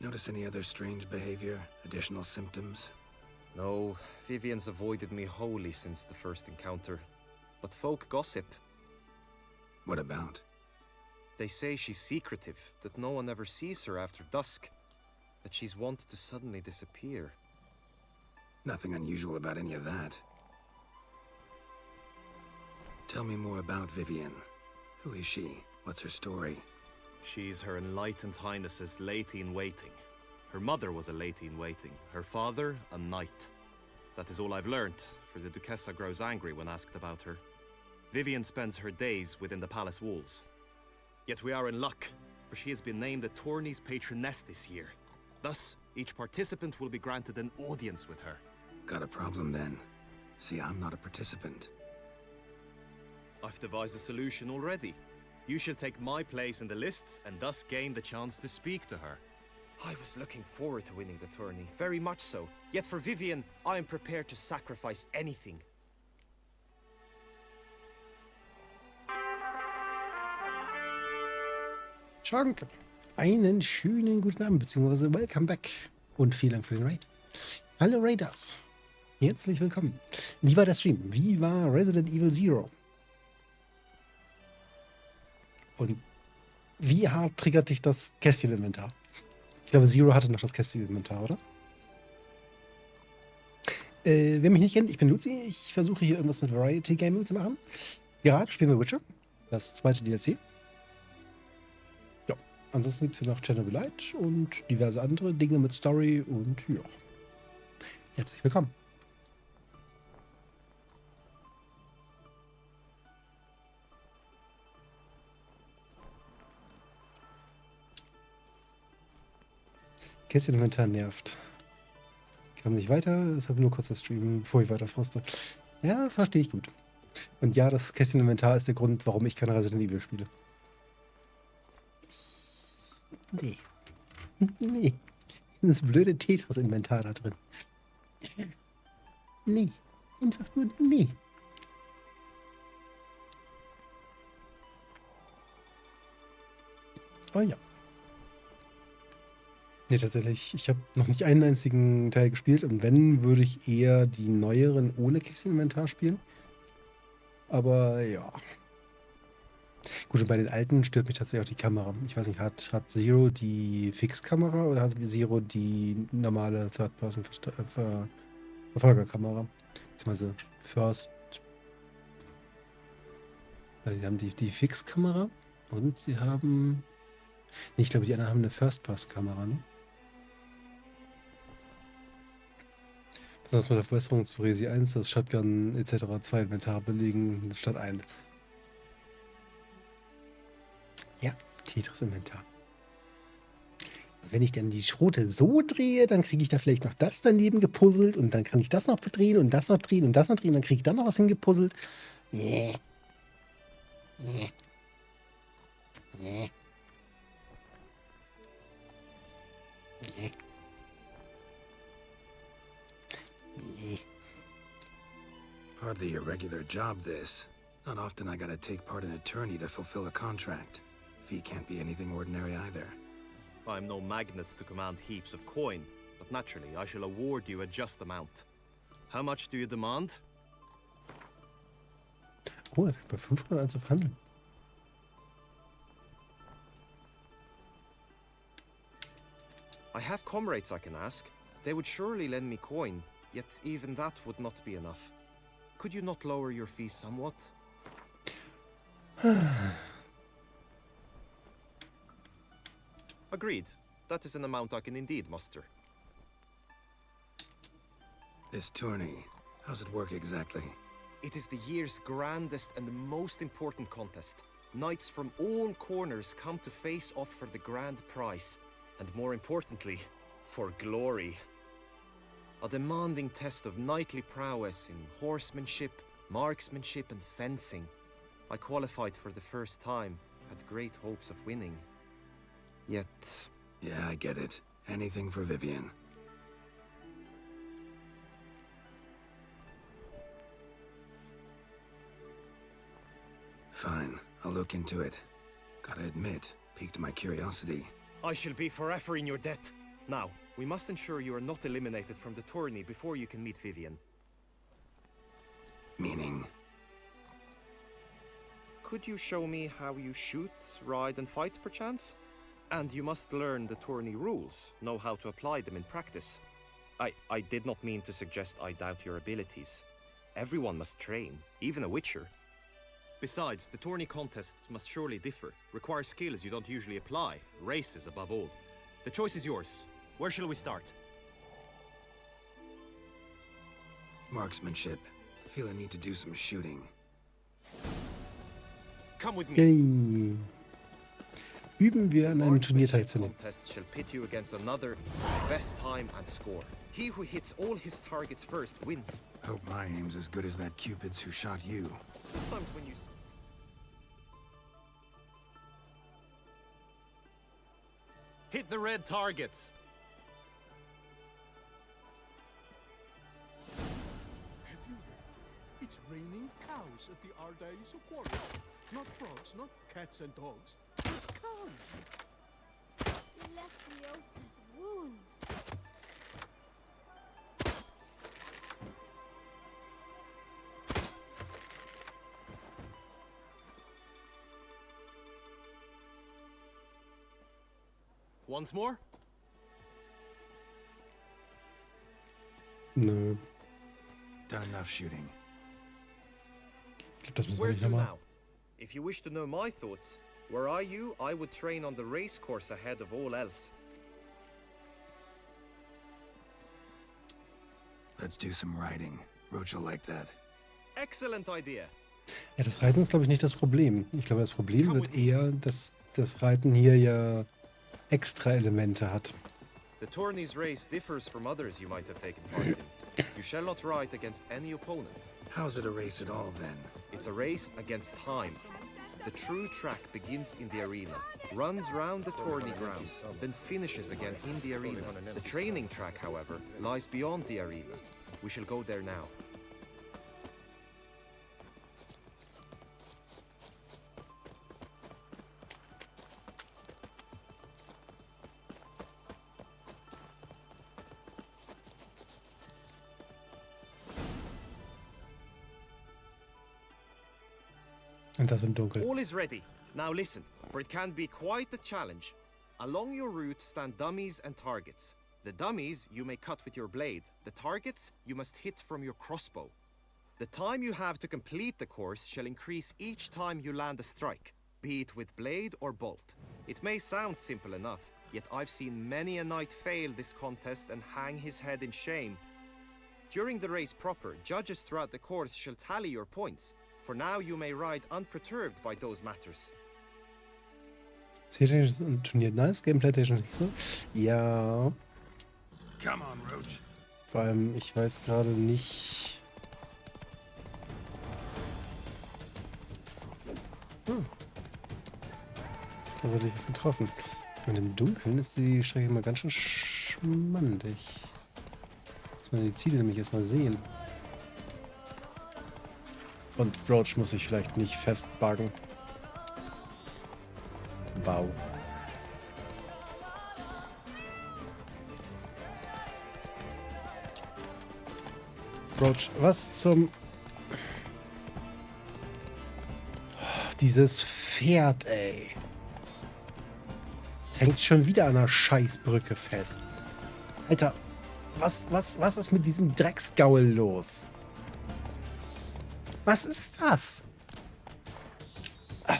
notice any other strange behavior, additional symptoms? No, Vivian's avoided me wholly since the first encounter. But folk gossip. What about? They say she's secretive, that no one ever sees her after dusk, that she's wont to suddenly disappear. Nothing unusual about any of that. Tell me more about Vivian. Who is she? What's her story? She's Her Enlightened Highness's lady-in-waiting. Her mother was a lady-in-waiting, her father a knight. That is all I've learnt, for the Duchessa grows angry when asked about her. Vivian spends her days within the palace walls. Yet we are in luck, for she has been named the tourney's patroness this year. Thus, each participant will be granted an audience with her. Got a problem then. See, I'm not a participant. I've devised a solution already. You shall take my place in the lists and thus gain the chance to speak to her. I was looking forward to winning the tourney, very much so. Yet for Vivian, I am prepared to sacrifice anything. Schank, einen schönen guten Abend, beziehungsweise welcome back und vielen Dank für den Raid. Hallo Raiders, herzlich willkommen. Wie war der Stream? Wie war Resident Evil Zero? Und wie hart triggert dich das Kästcheninventar? Ich glaube, Zero hatte noch das Kästcheninventar, oder? Wer mich nicht kennt, ich bin Luzi. Ich versuche hier irgendwas mit Variety Gaming zu machen. Gerade spielen wir Witcher, das zweite DLC. Ja, ansonsten gibt es hier noch Chernobyl Light und diverse andere Dinge mit Story und ja. Herzlich willkommen. Kästcheninventar nervt. Kam nicht weiter, deshalb nur kurz das Streamen, bevor ich weiter froste. Ja, verstehe ich gut. Und ja, das Kästcheninventar ist der Grund, warum ich keine Resident Evil spiele. Nee. Nee. Das blöde Tetris-Inventar da drin. Nee. Einfach nur nee. Oh ja. Nee, tatsächlich. Ich habe noch nicht einen einzigen Teil gespielt und wenn, würde ich eher die neueren ohne Kästcheninventar spielen. Aber ja. Gut, und bei den alten stört mich tatsächlich auch die Kamera. Ich weiß nicht, hat Zero die Fixkamera oder hat Zero die normale Third-Person-Verfolgerkamera? Beziehungsweise First. Also sie haben die Fixkamera und sie haben Nee, ich glaube, die anderen haben eine First-Pass-Kamera, ne? Besonders mit der Verbesserung zu Resi 1, das Shotgun etc. 2 Inventar belegen statt 1. Ja, Tetris-Inventar. Wenn ich dann die Schrote so drehe, dann kriege ich da vielleicht noch das daneben gepuzzelt und dann kann ich das noch drehen und das noch drehen und das noch drehen, dann kriege ich dann noch was hingepuzzelt. Yeah. Yeah. Yeah. Yeah. Yeah. Hardly a regular job, this. Not often I gotta take part in a tourney to fulfill a contract. Fee can't be anything ordinary either. I'm no magnet to command heaps of coin, but naturally I shall award you a just amount. How much do you demand? Oh, er fängt bei 500 an zu verhandeln. I have comrades I can ask. They would surely lend me coin, yet even that would not be enough. Could you not lower your fee somewhat? Agreed. That is an amount I can indeed muster. This tourney, how's it work exactly? It is the year's grandest and most important contest. Knights from all corners come to face off for the grand prize, and more importantly, for glory. A demanding test of knightly prowess in horsemanship, marksmanship, and fencing. I qualified for the first time, had great hopes of winning. Yet... Yeah, I get it. Anything for Vivian. Fine, I'll look into it. Gotta admit, piqued my curiosity. I shall be forever in your debt. Now, we must ensure you are not eliminated from the tourney before you can meet Vivian. Meaning? Could you show me how you shoot, ride, and fight, perchance? And you must learn the tourney rules, know how to apply them in practice. I did not mean to suggest I doubt your abilities. Everyone must train, even a witcher. Besides, the tourney contests must surely differ, require skills you don't usually apply, races above all. The choice is yours. Where shall we start? Marksmanship. Feel I need to do some shooting. Come with me. Yay. Üben wir an einem Turnier teilzunehmen. Contest shall pit you against another, best time and score. He who hits all his targets first wins. Hope my aim's as good as that Cupid's who shot you. Sometimes when you... Hit the red targets. Have you heard? It's raining cows at the Ardais Aquarium. Not frogs, not cats and dogs, but cows. You left Leota's wounds. Once more? Nö. Done enough shooting. Ich glaube, das müssen wir Where nicht to nochmal. now? If you wish to know my thoughts, were I you, I would train on the race course ahead of all else. Let's do some riding. Roach will like that. Excellent idea. Ja, das Reiten ist, glaube ich, nicht das Problem. Ich glaube, das Problem wird eher, dass das Reiten hier ja extra Elemente hat. The tourney's race differs from others you might have taken part in. You shall not ride against any opponent. How's it a race at all, then? It's a race against time. The true track begins in the arena, runs round the tourney grounds, then finishes again in the arena. The training track, however, lies beyond the arena. We shall go there now. Und das im Dunkeln. All is ready. Now listen, for it can be quite a challenge. Along your route stand dummies and targets. The dummies you may cut with your blade. The targets you must hit from your crossbow. The time you have to complete the course shall increase each time you land a strike, be it with blade or bolt. It may sound simple enough, yet I've seen many a knight fail this contest and hang his head in shame. During the race proper, judges throughout the course shall tally your points. For now you may ride unperturbed by those matters. Zieltechnisch und Turnier nice, Gameplay-technisch nicht so. Ja. Come on, Roach. Vor allem, ich weiß gerade nicht. Also hatte ich was getroffen. Und im Dunkeln ist die Strecke immer ganz schön schmandig. Muss man die Ziele nämlich erstmal sehen. Und Roach muss sich vielleicht nicht festbuggen. Wow. Roach, was zum... Dieses Pferd, ey. Jetzt hängt schon wieder an einer Scheißbrücke fest. Alter, was ist mit diesem Drecksgaul los? Was ist das?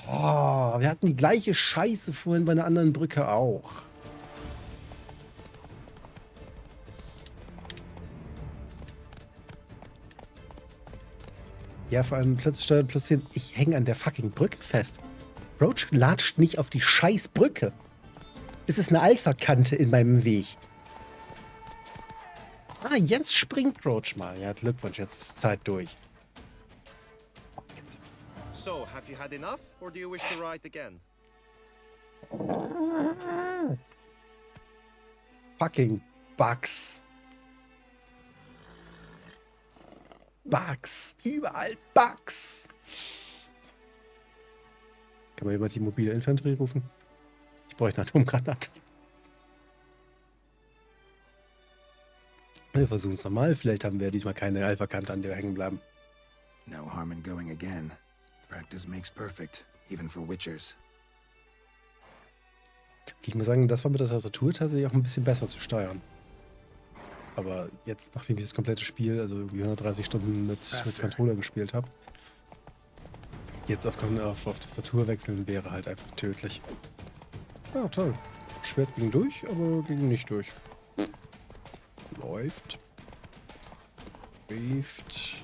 Oh, wir hatten die gleiche Scheiße vorhin bei einer anderen Brücke auch. Ja, vor allem plötzlich steuert plus 10. Ich hänge an der fucking Brücke fest. Roach latscht nicht auf die Scheißbrücke. Es ist eine Alpha-Kante in meinem Weg. Ah, jetzt springt Roach mal. Ja, Glückwunsch, jetzt ist Zeit durch. So, have you had enough, or do you wish to ride again? Fucking Bugs. Bugs. Überall Bugs. Kann man jemand die mobile Infanterie rufen? Ich bräuchte eine Atomgranate. Wir versuchen es nochmal. Vielleicht haben wir diesmal keine Alpha-Kante, an der wir hängen bleiben. No harm in going again. Practice makes perfect, even for Witchers. Ich muss sagen, das war mit der Tastatur tatsächlich auch ein bisschen besser zu steuern. Aber jetzt, nachdem ich das komplette Spiel, also irgendwie 130 Stunden mit Controller gespielt habe, jetzt auf Tastatur wechseln wäre halt einfach tödlich. Ah, toll. Schwert ging durch, aber ging nicht durch. Läuft. Rieft.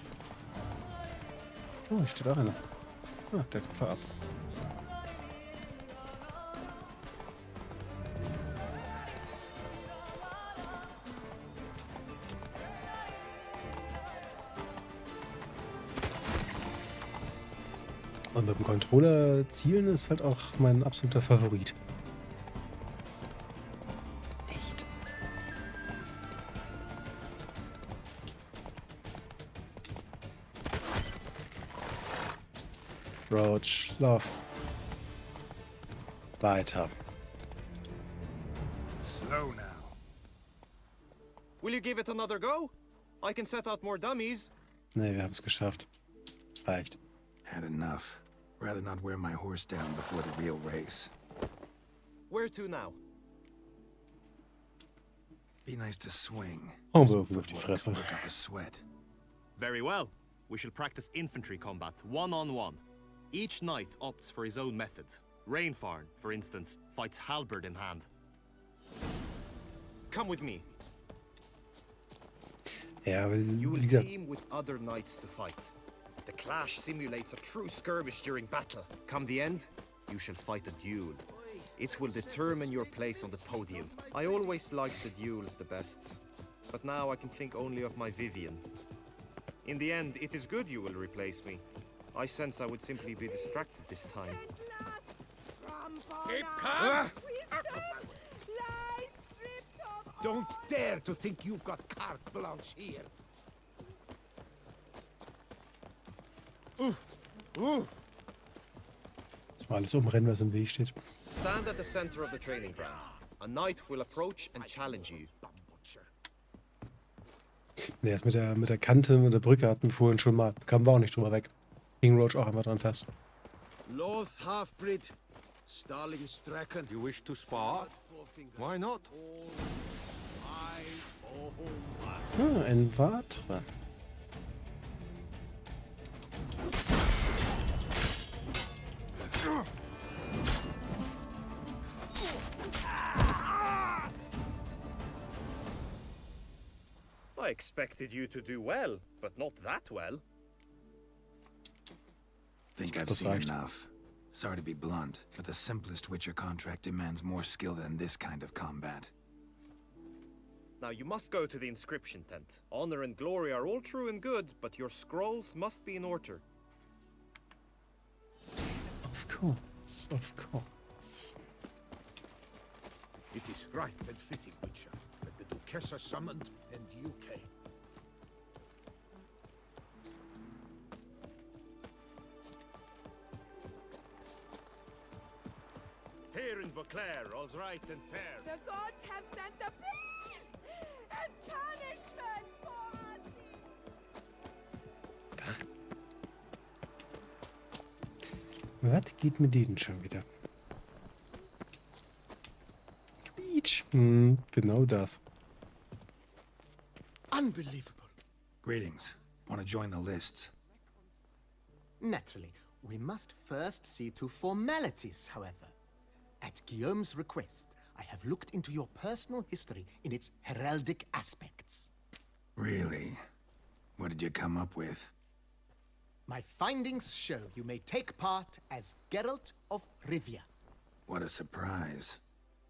Oh, hier steht auch einer. Ah, der Treffer ab. Und mit dem Controller zielen ist halt auch mein absoluter Favorit. Echt? Roach, lauf. Weiter. Slow now. Will you give it another go? I can set out more dummies. Ne, wir haben es geschafft. Reicht. Had enough. Rather not wear my horse down before the real race. Where to now? Be nice to swing. Umwürfen auf die Fresse. Work up a sweat. Very well. We shall practice infantry combat, one-on-one. Each knight opts for his own method. Rainfarn, for instance, fights halberd in hand. Come with me. Ja, aber You wie will gesagt, team with other knights to fight. The clash simulates a true skirmish during battle. Come the end, you shall fight a duel. It will determine your place on the podium. I always liked the duels the best, but now I can think only of my Vivian. In the end, it is good you will replace me. I sense I would simply be distracted this time. Keep calm! Don't dare to think you've got carte blanche here. jetzt mal alles umrennen, was im Weg steht. Stand at the center of the training ground. A knight will approach and challenge you. Ne, das mit der Kante, mit der Brücke hatten wir vorhin schon mal. Kamen wir auch nicht drüber weg. Hing Roach auch einfach dran fest. Loth half-breed, Starling Stracken. You wish to spar? Why not? Ah, ein Watre. I expected you to do well, but not that well. Think I've seen enough. Sorry to be blunt, but the simplest Witcher contract demands more skill than this kind of combat. Now you must go to the inscription tent. Honor and glory are all true and good, but your scrolls must be in order. Of course, of course. It is right and fitting, Witcher, that the Duchessa summoned and you came. Here in Beauclair, all's right and fair. The gods have sent the beast as punishment for Was geht mit denen schon wieder? Quietsch. Genau das. Unbelievable. Greetings. Want to join the lists? Naturally, we must first see to formalities, however. At Guillaume's request, I have looked into your personal history in its heraldic aspects. Really? What did you come up with? My findings show you may take part as Geralt of Rivia. What a surprise.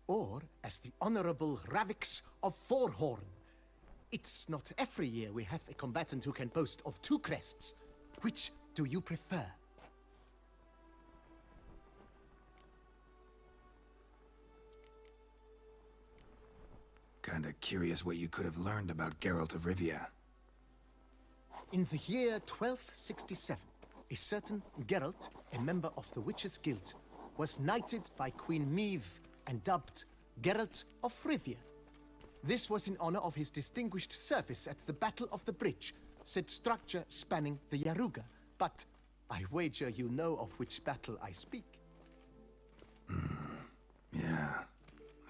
Or as the Honorable Ravix of Forhorn. It's not every year we have a combatant who can boast of 2 crests. Which do you prefer? Kinda curious what you could have learned about Geralt of Rivia. In the year 1267, a certain Geralt, a member of the Witches' Guild, was knighted by Queen Meve and dubbed Geralt of Rivia. This was in honor of his distinguished service at the Battle of the Bridge, said structure spanning the Yaruga. But I wager you know of which battle I speak. Yeah,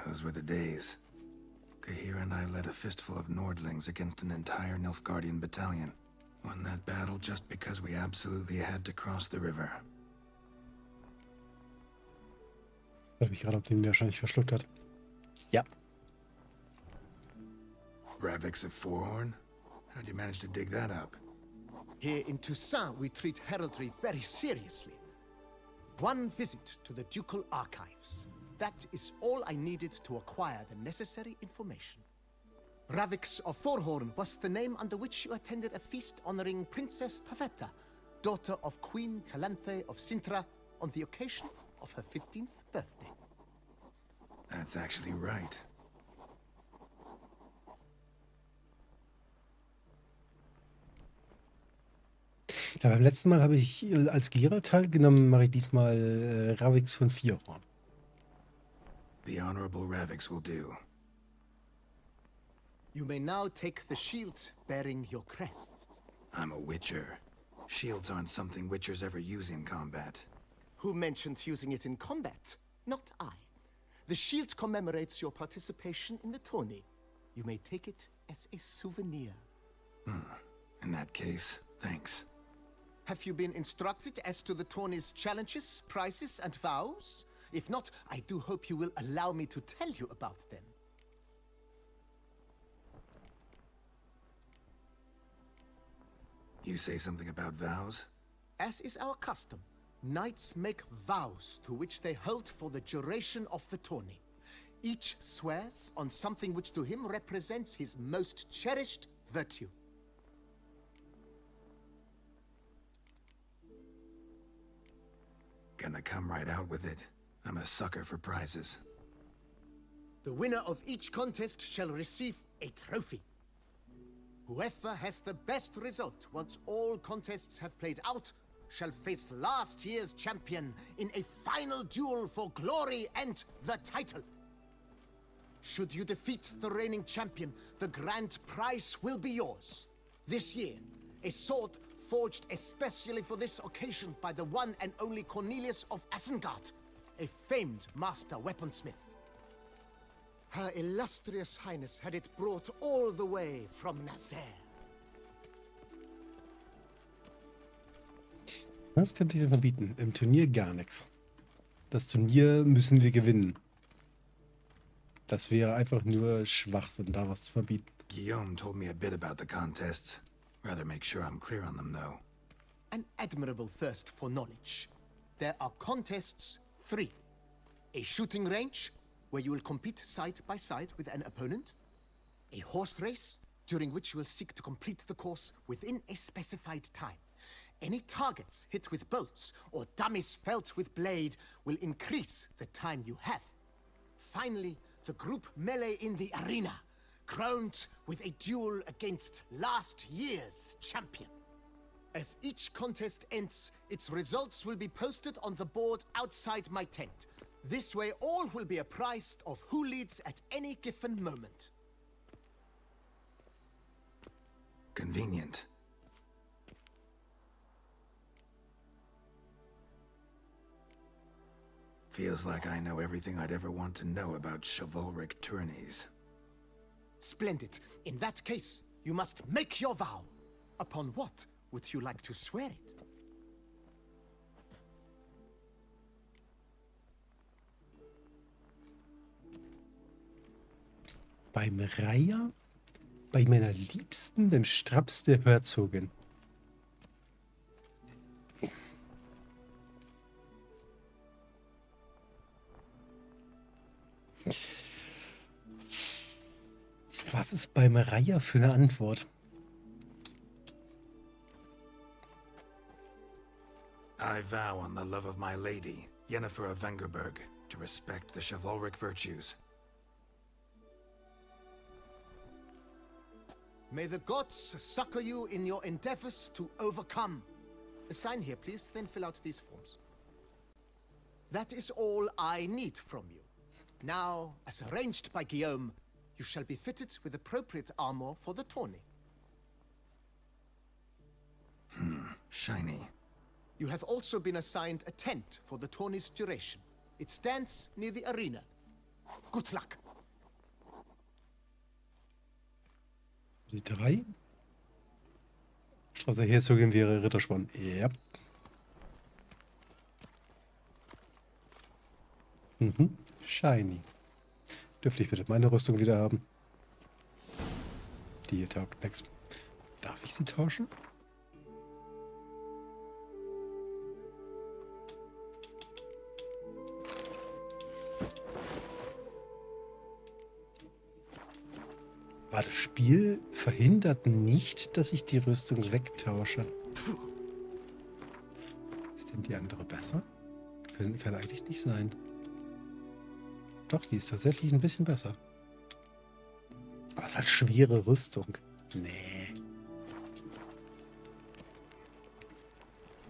those were the days. Cahir and I led a fistful of Nordlings against an entire Nilfgaardian battalion. Won that battle just because we absolutely had to cross the river. Ich frage mich gerade, ob den mir wahrscheinlich verschluckt hat. Ja. Ravix of Forhorn? How'd you manage to dig that up? Here in Toussaint, we treat heraldry very seriously. One visit to the Ducal Archives. That is all I needed to acquire the necessary information. Ravix of Forhorn was the name under which you attended a feast honoring Princess Pavetta, daughter of Queen Calanthe of Sintra, on the occasion of her 15th birthday. That's actually right. Ja, beim letzten Mal habe ich als Geralt teilgenommen, mache ich diesmal Ravix von Vierhorn. The Honorable Ravix will do. You may now take the shield bearing your crest. I'm a Witcher. Shields aren't something Witchers ever use in combat. Who mentioned using it in combat? Not I. The shield commemorates your participation in the tourney. You may take it as a souvenir. In that case, thanks. Have you been instructed as to the tourney's challenges, prizes, and vows? If not, I do hope you will allow me to tell you about them. You say something about vows? As is our custom, knights make vows to which they hold for the duration of the tourney. Each swears on something which to him represents his most cherished virtue. Gonna come right out with it. I'm a sucker for prizes. The winner of each contest shall receive a trophy. Whoever has the best result once all contests have played out shall face last year's champion in a final duel for glory and the title. Should you defeat the reigning champion, the grand prize will be yours. This year, a sword forged especially for this occasion by the one and only Cornelius of Isengard, a famed master weaponsmith. Her illustrious highness had it brought all the way from Nazaire. Was könnte ich denn verbieten? Im Turnier gar nichts. Das Turnier müssen wir gewinnen. Das wäre einfach nur Schwachsinn, da was zu verbieten. Guillaume told me a bit about the contests. Rather make sure I'm clear on them, though. An admirable thirst for knowledge. There are contests 3. A shooting range, where you will compete side by side with an opponent. A horse race, during which you will seek to complete the course within a specified time. Any targets hit with bolts or dummies felt with blade will increase the time you have. Finally, the group melee in the arena, crowned with a duel against last year's champion. As each contest ends, its results will be posted on the board outside my tent. This way all will be apprised of who leads at any given moment. Convenient. Feels like I know everything I'd ever want to know about chivalric tourneys. Splendid. In that case, you must make your vow. Upon what would you like to swear it? Beim Reiher? Bei meiner Liebsten, beim Straps der Herzogin. Was ist beim Reiher für eine Antwort? I vow on the love of my lady, Yennefer of Vengerberg, to respect the chivalric virtues. May the gods succor you in your endeavors to overcome. Sign here, please, then fill out these forms. That is all I need from you. Now, as arranged by Guillaume, you shall be fitted with appropriate armor for the tourney. Shiny. You have also been assigned a tent for the tourney's duration. It stands near the arena. Good luck. Die 3. Straße der Herzogin wäre Rittersporn. Ja. Shiny. Dürfte ich bitte meine Rüstung wieder haben? Die hier taugt nichts. Darf ich sie tauschen? Aber das Spiel verhindert nicht, dass ich die Rüstung wegtausche. Ist denn die andere besser? Kann eigentlich nicht sein. Doch, die ist tatsächlich ein bisschen besser. Aber es ist halt schwere Rüstung. Nee.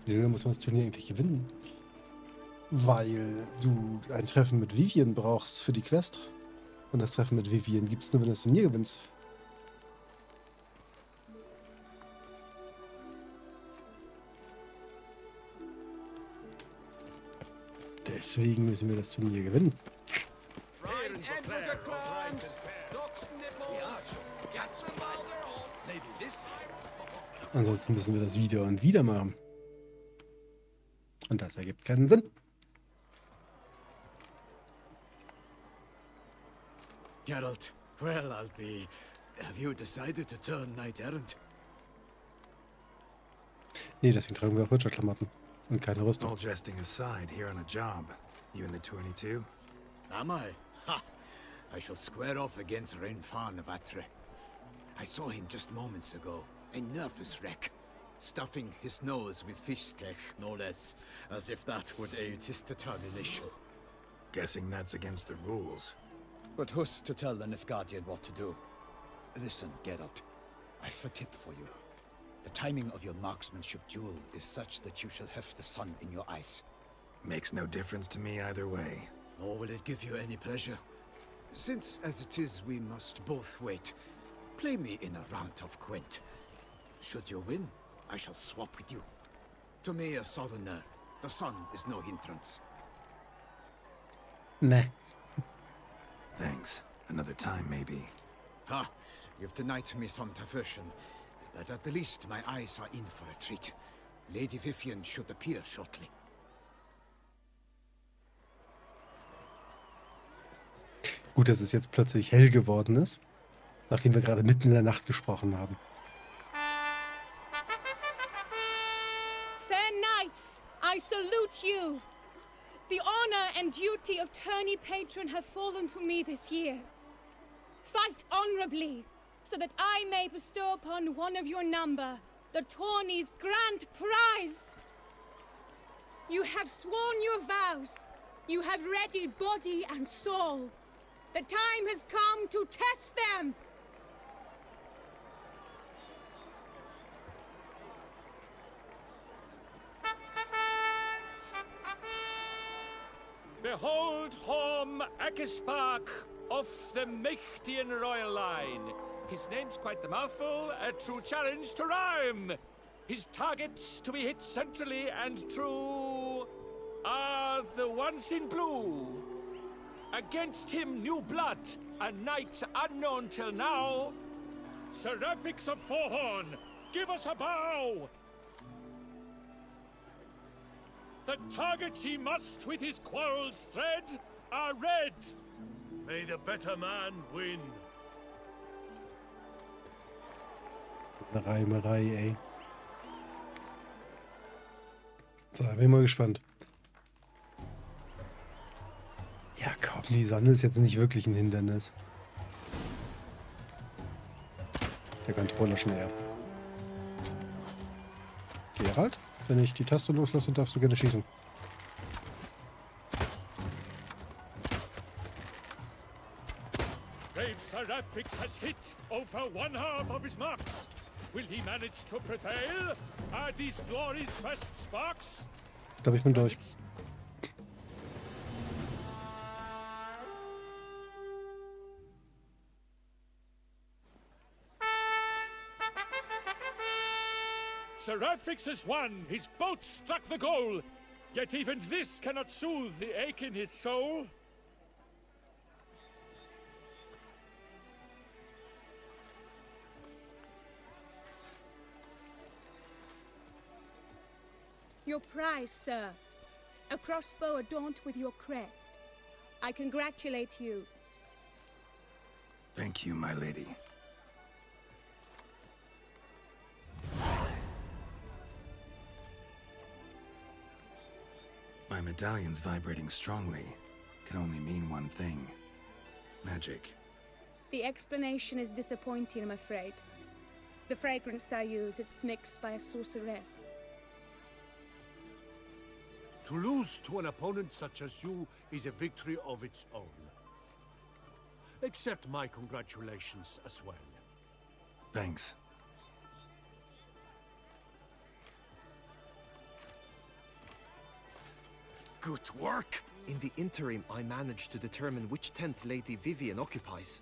Wie lange muss man das Turnier eigentlich gewinnen? Weil du ein Treffen mit Vivien brauchst für die Quest. Und das Treffen mit Vivien gibt es nur, wenn du das Turnier gewinnst. Deswegen müssen wir das Turnier gewinnen. Ansonsten müssen wir das wieder und wieder machen. Und das ergibt keinen Sinn. Geralt, well, I'll be... Have you decided to turn knight errant? Nee, deswegen tragen wir auch Ritterklamotten und keine Rüstung. All jesting aside, here on a job. You in the tourney too? Am I? Ha! I shall square off against Renfan of Atre. I saw him just moments ago. A nervous wreck. Stuffing his nose with fish steak, no less. As if that would aid his determination. Guessing that's against the rules. But who's to tell the Nilfgaardian what to do? Listen, Geralt. I've a tip for you. The timing of your marksmanship duel is such that you shall have the sun in your eyes. Makes no difference to me either way. Nor will it give you any pleasure. Since, as it is, we must both wait, play me in a round of Gwent. Should you win, I shall swap with you. To me, a southerner, the sun is no hindrance. Nah. Thanks. Another time, maybe. Ha! You've denied me some diversion, but at the least my eyes are in for a treat. Lady Vivian should appear shortly. Gut, dass es jetzt plötzlich hell geworden ist, nachdem wir gerade mitten in der Nacht gesprochen haben. Fair knights, I salute you. The honor and duty of tourney patron have fallen to me this year. Fight honorably, so that I may bestow upon one of your number the tourney's grand prize. You have sworn your vows. You have readied body and soul. The time has come to test them. Behold Horm Akispark of the Mechtian royal line. His name's quite the mouthful, a true challenge to rhyme. His targets to be hit centrally and true are the ones in blue. Against him new blood, a knight unknown till now. Seraphix of Forhorn, give us a bow! The targets he must with his quarrels thread are red. May the better man win. Reimerei, ey. So, bin mal gespannt. Ja, komm, die Sonne ist jetzt nicht wirklich ein Hindernis. Der Controller schnell. Geralt, wenn ich die Taste loslasse, darfst du gerne schießen. Brave Seraphix has hit over 1/2 of his marks. Will he manage to prevail? Are these glories first sparks? Ich glaube, ich bin durch. Seraphix has won. His boat struck the goal. Yet even this cannot soothe the ache in his soul. Your prize, sir. A crossbow adorned with your crest. I congratulate you. Thank you, my lady. My medallion's vibrating strongly. Can only mean one thing. Magic. The explanation is disappointing, I'm afraid. The fragrance I use, it's mixed by a sorceress. To lose to an opponent such as you is a victory of its own. Accept my congratulations as well. Thanks. Good work! In the interim, I managed to determine which tent Lady Vivian occupies.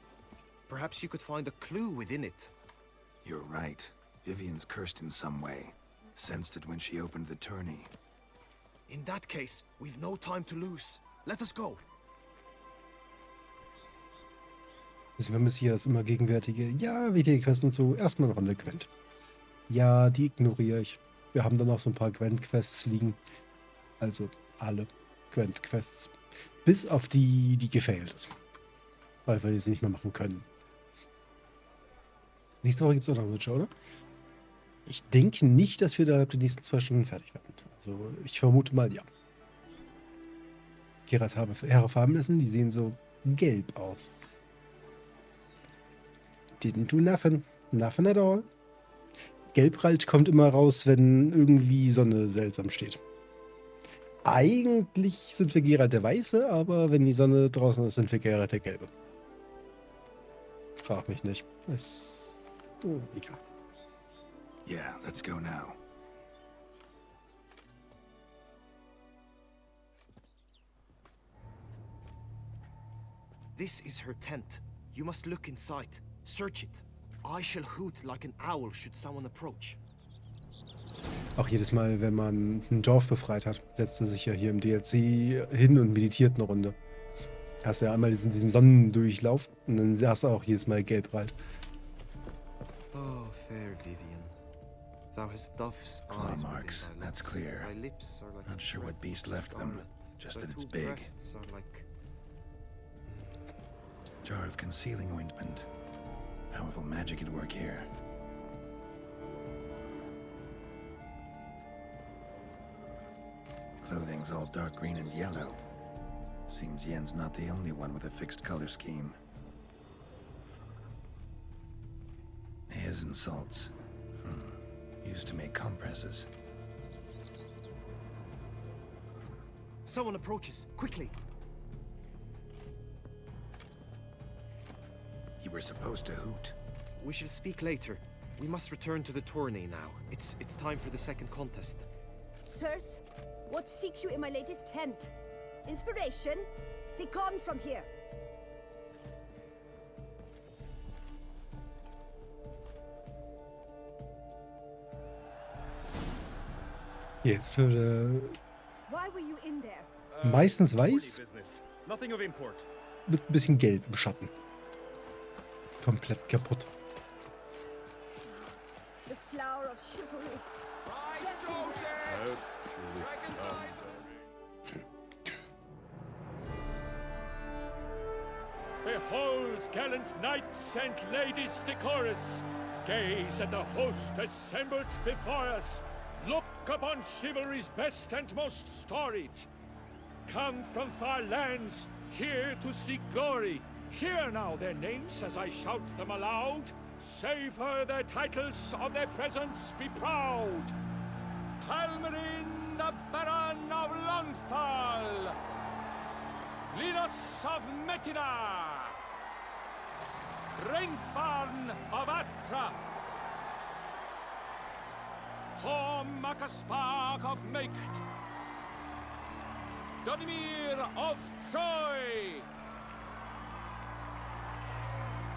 Perhaps you could find a clue within it. You're right. Vivian's cursed in some way. Sensed it when she opened the tourney. In that case, we've no time to lose. Let us go. Wir haben hier das immer gegenwärtige, ja, wichtige Quests und so. Erstmal eine Runde Gwent. Ja, die ignoriere ich. Wir haben dann noch so ein paar Gwent-Quests liegen. Also alle Gwent-Quests. Bis auf die, die gefailt ist. Weil wir sie nicht mehr machen können. Nächste Woche gibt es auch noch eine Show, oder? Ich denke nicht, dass wir da die nächsten 2 Stunden fertig werden. Also ich vermute mal, ja. Geralts Haare Farben lassen, die sehen so gelb aus. Didn't do nothing. Nothing at all. Gelbralt kommt immer raus, wenn irgendwie Sonne seltsam steht. Eigentlich sind wir Geralt der Weiße, aber wenn die Sonne draußen ist, sind wir Geralt der Gelbe. Frag mich nicht. Ist egal. Yeah, let's go now. This is her tent. You must look inside. Search it. I shall hoot like an owl should someone approach. Auch jedes Mal, wenn man ein Dorf befreit hat, setzt er sich ja hier im DLC hin und meditiert eine Runde. Hast ja einmal diesen Sonnendurchlauf und dann hast du auch jedes Mal Gelbralt. Oh, fair Vivian. Thou hast dove's Claw eyes marks, within thy that's lips. clear. Thy lips are like Not sure what threads beast of left them, scarlet. just Thy that it's two big. breasts are like... Jar of concealing ointment. Powerful magic at work here. Clothing's all dark green and yellow. Seems Yen's not the only one with a fixed color scheme. Hairs and salts. Used to make compresses. Someone approaches. Quickly! You were supposed to hoot. We shall speak later. We must return to the tourney now. It's time for the second contest. Sirs, what seek you in my latest tent? Inspiration? Be gone from here! Jetzt würde Why were you in there? meistens weiß Nothing of import. mit ein bisschen Gelb im Schatten. Komplett kaputt. The flower of chivalry. Behold, gallant knights and ladies decorous, gaze at the host assembled before us. Look upon chivalry's best and most storied. Come from far lands, here to seek glory. Hear now their names as I shout them aloud. Savor their titles, of their presence be proud. Halmarin, the Baron of Lonfal. Linus of Metina. Reinfarn of Atra. Horm Akaspark of Meikt. Donimir of Troy.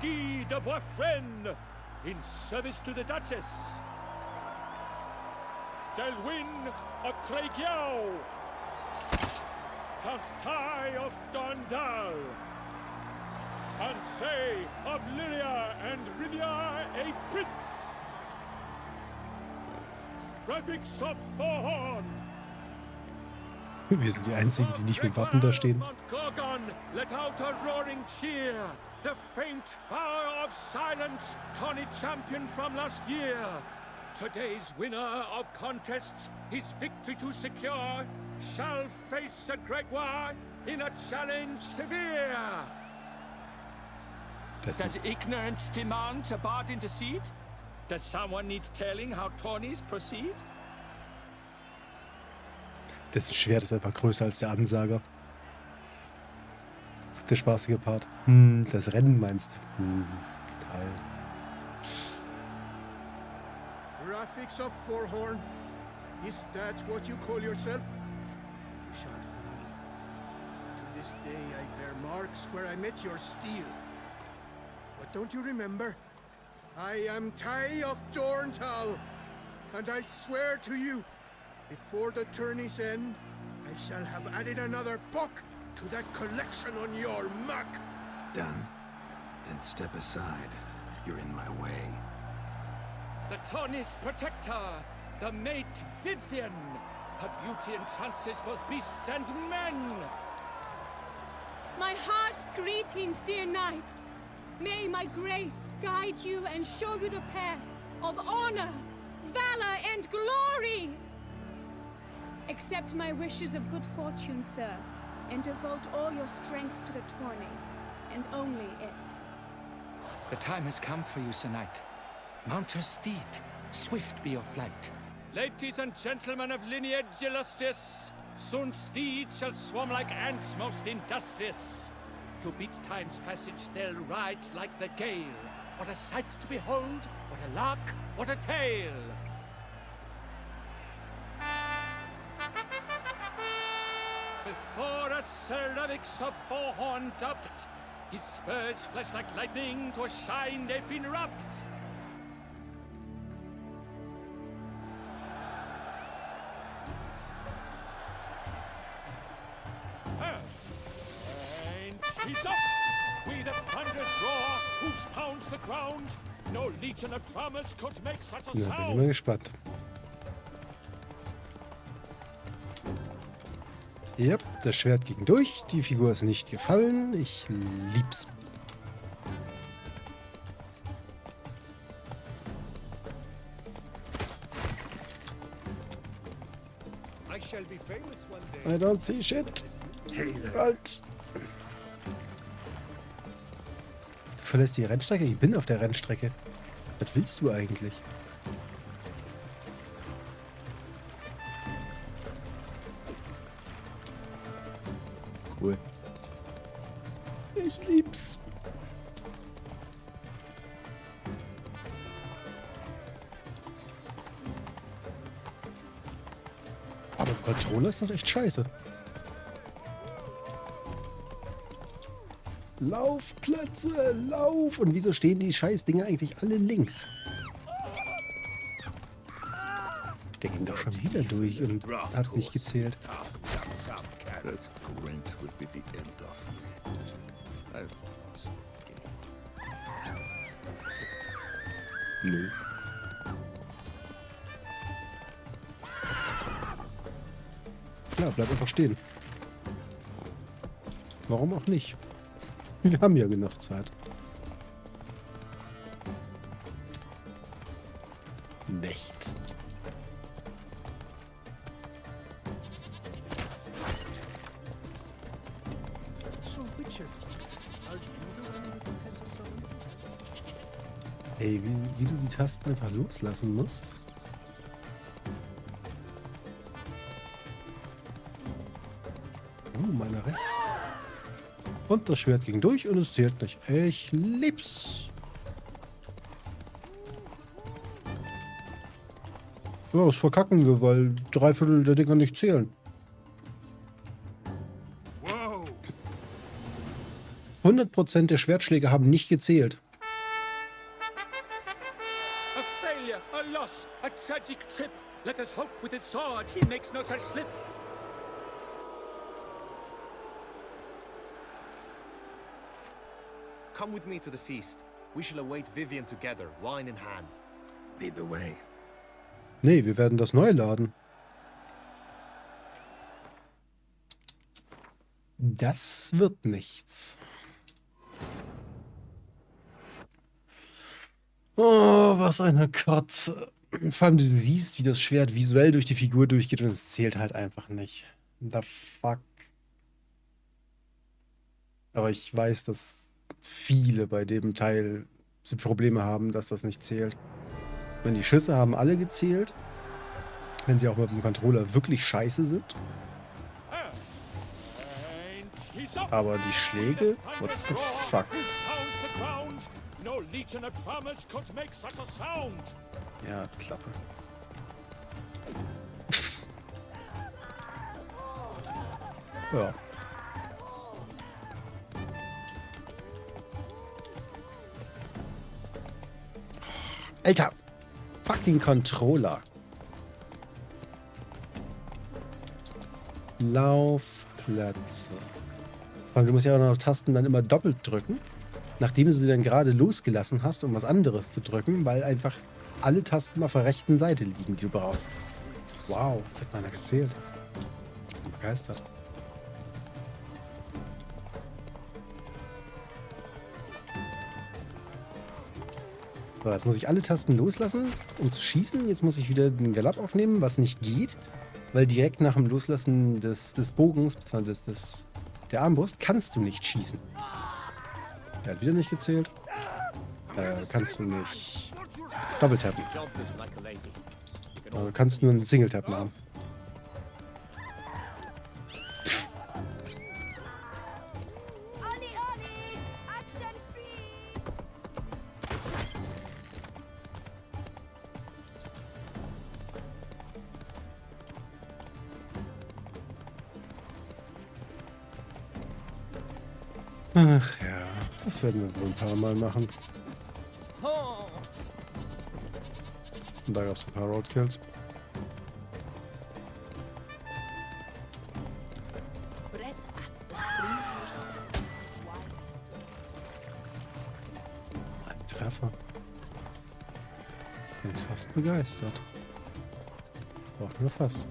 Guy de Boisfren, in service to the Duchess. Delwyn of Craigiau. Count Tai of Dondal. Ansay of Lyria and Rivia a prince. Graphics of Thorhorn. Wir sind die Einzigen, die nicht mit Wappen da stehen. Gorgon, let out a roaring cheer. The faint fire of silence, Tawny champion from last year. Today's winner of contests, his victory to secure, shall face a Gregoire in a challenge severe. Does ignorance demand a bard intercede? Does someone need telling how Tawnies proceed? Dessen Schwert ist einfach größer als der Ansager. Das ist der spaßige Part. Das Rennen meinst du? Toll. Graphics of Forhorn? Is that what you call yourself? You shan't fool me. To this day I bear marks where I met your steel. But don't you remember? I am Tai of Dorntal, and I swear to you, before the tourney's end, I shall have added another book to that collection on your map. Done. Then step aside. You're in my way. The Tawny's protector, the mate Vivian. Her beauty entrances both beasts and men. My heart's greetings, dear knights. May my grace guide you and show you the path of honor, valor, and glory. Accept my wishes of good fortune, sir, and devote all your strength to the tourney, and only it. The time has come for you, Sir Knight. Mount your steed. Swift be your flight. Ladies and gentlemen of lineage illustrious, soon steeds shall swarm like ants most industrious. To beat time's passage, they'll ride like the gale. What a sight to behold! What a lark! What a tale! Before us Sir Ravix of Forhorn dubbed, his spurs flash like lightning, to a shine they've been rubbed. And he's up! We the thunderous roar, whose pounds the ground. No legion of drummers could make such a Na, bin ich sound. mal gespannt. Yep, das Schwert ging durch. Die Figur ist nicht gefallen. Ich lieb's. I shall be famous one day. I don't see shit. Halt. Du verlässt die Rennstrecke? Ich bin auf der Rennstrecke. Was willst du eigentlich? Cool. Ich lieb's. Aber im Controller ist das echt scheiße. Laufplätze, lauf! Und wieso stehen die Scheißdinger eigentlich alle links? Der ging doch schon wieder durch und hat nicht gezählt. That Gwent will be the end of me. I've lost the game. Nö. Ja, bleib einfach stehen. Warum auch nicht? Wir haben ja genug Zeit. Nicht. So, Witcher, are you the one who has a soul? Ey, wie du die Tasten einfach loslassen musst. Meiner rechts. Und das Schwert ging durch und es zählt nicht. Ich lieb's. Ja, das verkacken wir, weil 3/4 der Dinger nicht zählen. 100% der Schwertschläge haben nicht gezählt. A failure, a loss, a tragic trip. Let us hope with its sword he makes no such slip. Come with me to the feast. We shall await Vivian together, wine in hand. Lead the way. Nee, wir werden das neu laden. Das wird nichts. Oh, was eine Kotze. Vor allem, du siehst, wie das Schwert visuell durch die Figur durchgeht und es zählt halt einfach nicht. The fuck. Aber ich weiß, dass viele bei dem Teil die Probleme haben, dass das nicht zählt. Wenn die Schüsse haben alle gezählt, wenn sie auch mit dem Controller wirklich scheiße sind. Aber die Schläge? What the fuck? Ja, Klappe. Ja. Alter! Fucking Controller. Laufplätze. Du musst ja auch noch Tasten dann immer doppelt drücken, nachdem du sie dann gerade losgelassen hast, um was anderes zu drücken, weil einfach alle Tasten auf der rechten Seite liegen, die du brauchst. Wow, das hat meiner gezählt. Ich bin begeistert. So, jetzt muss ich alle Tasten loslassen, um zu schießen. Jetzt muss ich wieder den Galopp aufnehmen, was nicht geht, weil direkt nach dem Loslassen des Bogens, beziehungsweise der Armbrust, kannst du nicht schießen. Der hat wieder nicht gezählt. Kannst du nicht Doppeltappen. Du kannst nur einen Singletap machen. Ach ja, das werden wir wohl ein paar Mal machen. Und da gab es ein paar Roadkills. Ein Treffer. Ich bin fast begeistert. Auch nur fast.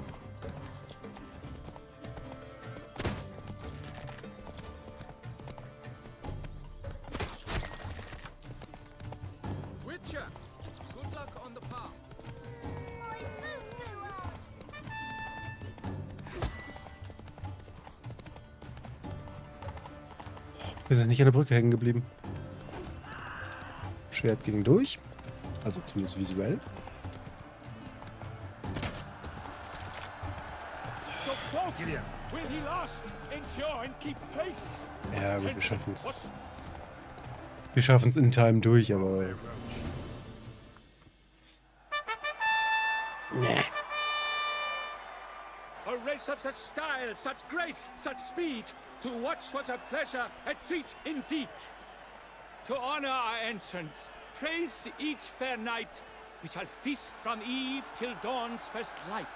Wir sind nicht an der Brücke hängen geblieben. Schwert ging durch. Also zumindest visuell. So close! Will he last? Endure and keep pace. Ja, gut, wir schaffen es. Wir schaffen es in Time durch, aber... Nee. A race of such style, such grace, such speed. To watch was a pleasure, a treat indeed. To honor our entrance, praise each fair knight. We shall feast from eve till dawn's first light.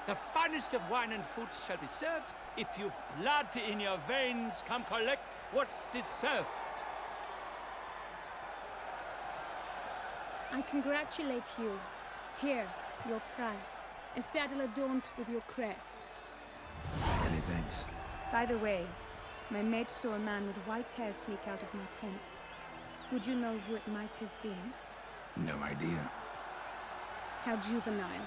The finest of wine and food shall be served. If you've blood in your veins, come collect what's deserved. I congratulate you. Here, your prize. A saddle adorned with your crest. Many thanks. By the way, my mate saw a man with white hair sneak out of my tent. Would you know who it might have been? No idea. How juvenile.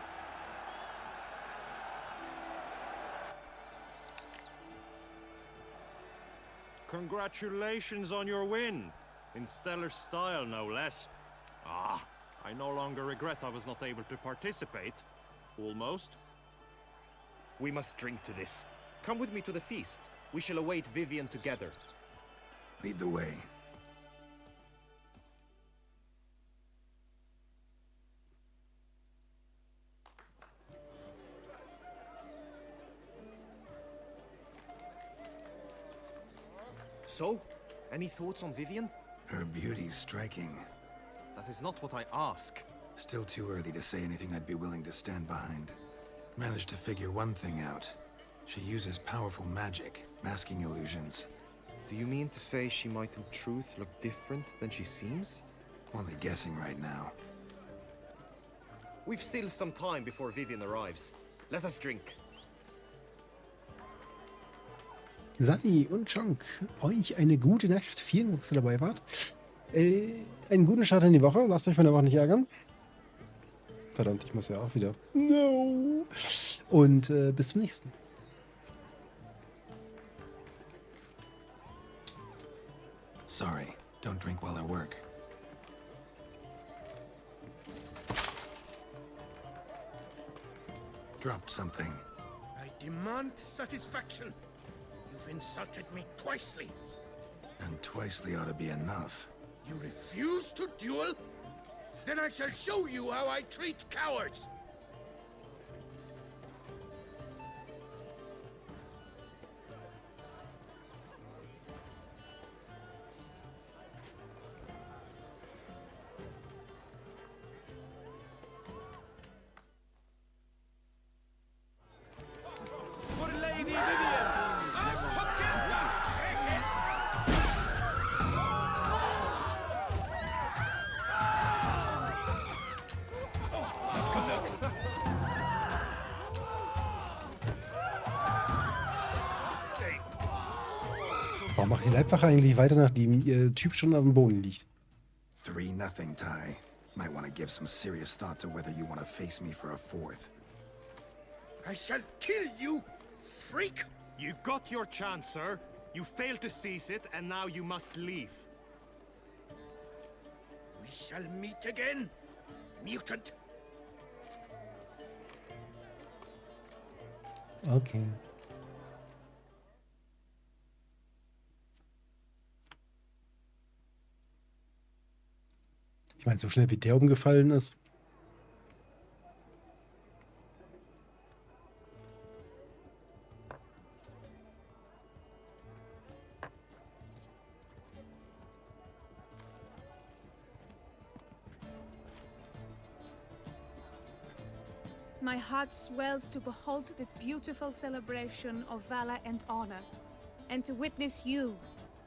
Congratulations on your win. In stellar style, no less. Ah, I no longer regret I was not able to participate. Almost. We must drink to this. Come with me to the feast. We shall await Vivian together. Lead the way. So, any thoughts on Vivian? Her beauty's striking. That is not what I ask. Still too early to say anything I'd be willing to stand behind. Managed to figure one thing out. She uses powerful magic, masking illusions. Do you mean to say she might in truth look different than she seems? Only guessing right now. We've still some time before Vivian arrives. Let us drink. Sunny und Chonk, euch eine gute Nacht. Vielen Dank, dass ihr dabei wart. Einen guten Start in die Woche. Lasst euch von der Woche nicht ärgern. Verdammt, ich muss ja auch wieder. No. Und bis zum nächsten. Sorry, don't drink while I work. Dropped something. I demand satisfaction. You've insulted me twicely. And twicely ought to be enough. You refuse to duel? Then I shall show you how I treat cowards! For Lady Vivian! Warum macht die Leibwache eigentlich weiter, nachdem ihr Typ schon auf dem Boden liegt? 3-0, Ty. Might want to give some serious thought to whether you want to face me for a fourth. I shall kill you, freak! You got your chance, sir. You failed to seize it, and now you must leave. We shall meet again, mutant. Okay. Ich meine, so schnell wie der umgefallen ist. My heart swells to behold this beautiful celebration of valor and honor, and to witness you,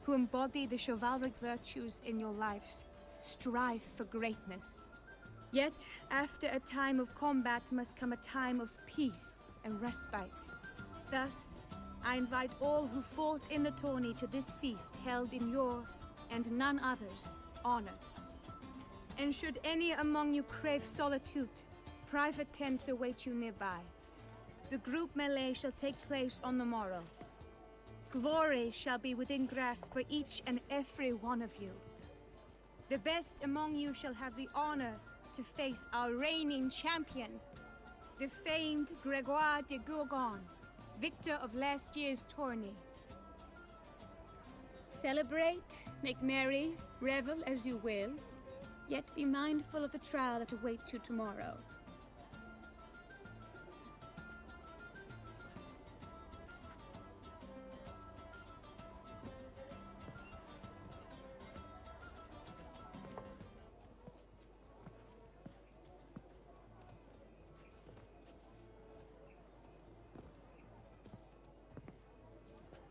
who embody the chivalric virtues in your lives, strive for greatness. Yet, after a time of combat must come a time of peace and respite. Thus, I invite all who fought in the tourney to this feast held in your, and none other's, honor. And should any among you crave solitude, private tents await you nearby. The group melee shall take place on the morrow. Glory shall be within grasp for each and every one of you. The best among you shall have the honor to face our reigning champion, the famed Gregoire de Gourgon, victor of last year's tourney. Celebrate, make merry, revel as you will, yet be mindful of the trial that awaits you tomorrow.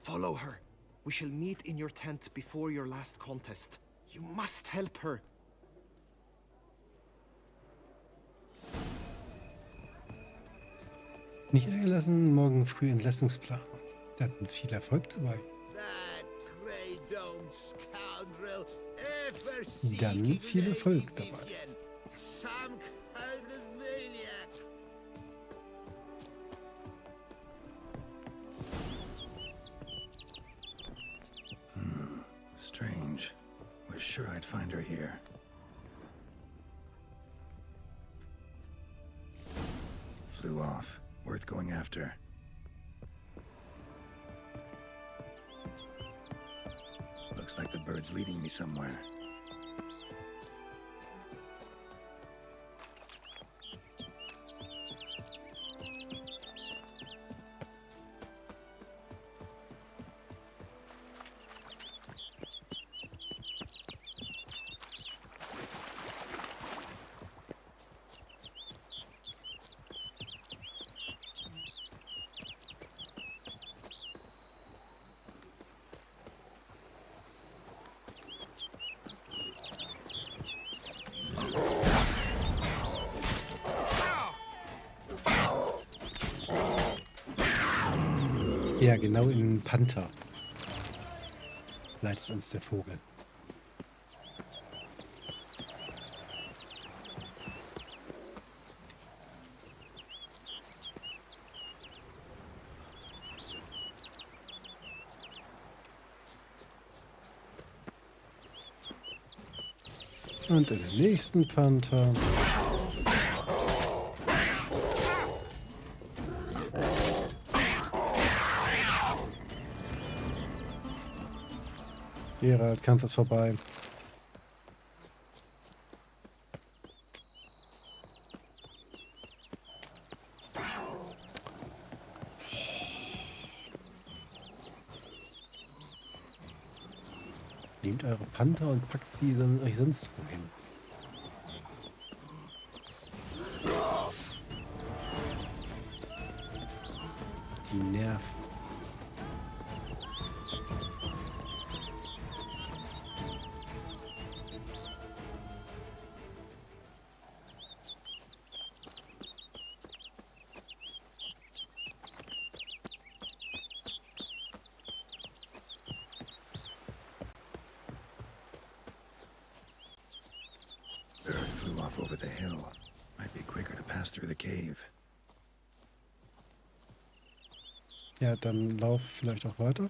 Follow her. We shall meet in your tent before your last contest. You must help her. Nicht eingelassen, morgen früh Entlassungsplan. Da hatten viel Erfolg dabei. Dann viel Erfolg dabei. Strange. Was sure I'd find her here. Flew off. Worth going after. Looks like the bird's leading me somewhere. Ja, genau in den Panther leitet uns der Vogel. Und in den nächsten Panther. Geralt, Kampf ist vorbei. Nehmt eure Panther und packt sie dann euch sonst wohin. Die Nerven. Over the hill. Might be quicker to pass through the cave. Ja, dann lauf vielleicht auch weiter.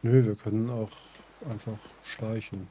Nö, wir können auch einfach schleichen.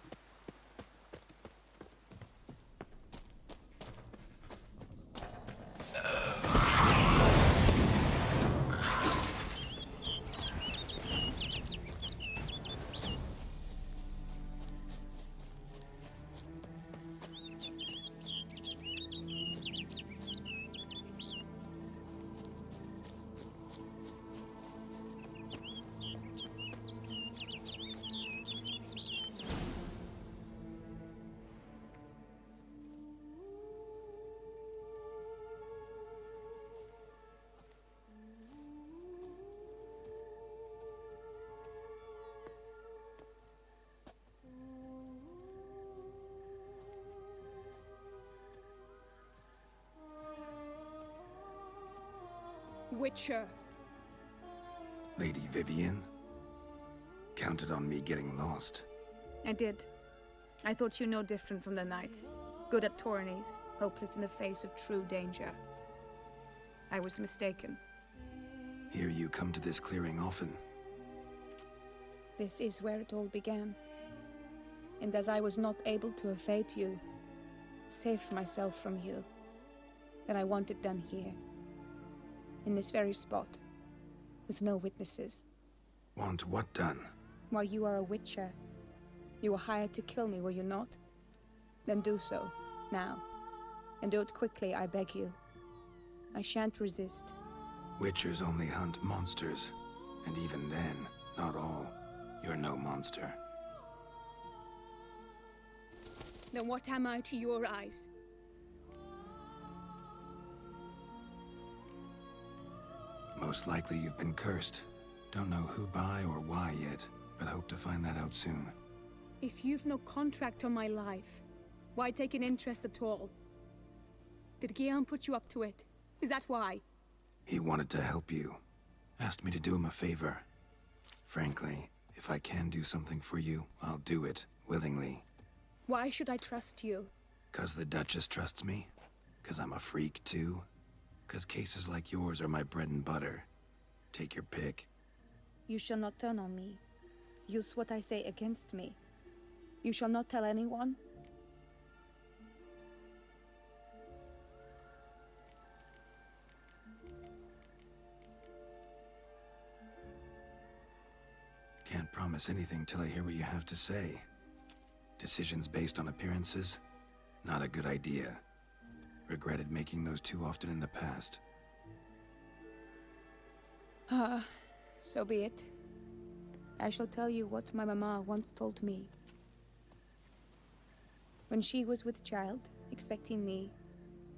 Witcher. Lady Vivienne? Counted on me getting lost. I did. I thought you no different from the knights. Good at tourneys, hopeless in the face of true danger. I was mistaken. Hear you come to this clearing often. This is where it all began. And as I was not able to evade you, save myself from you, then I want it done here. In this very spot. With no witnesses. Want what done? While you are a witcher. You were hired to kill me, were you not? Then do so, now. And do it quickly, I beg you. I shan't resist. Witchers only hunt monsters. And even then, not all. You're no monster. Then what am I to your eyes? Most likely you've been cursed. Don't know who by or why yet, but hope to find that out soon. If you've no contract on my life, why take an interest at all? Did Guillaume put you up to it? Is that why? He wanted to help you. Asked me to do him a favor. Frankly, if I can do something for you, I'll do it, willingly. Why should I trust you? 'Cause the Duchess trusts me? 'Cause I'm a freak, too? 'Cause cases like yours are my bread and butter. Take your pick. You shall not turn on me. Use what I say against me. You shall not tell anyone? Can't promise anything till I hear what you have to say. Decisions based on appearances? Not a good idea. Regretted making those too often in the past. So be it. I shall tell you what my mama once told me. When she was with child, expecting me,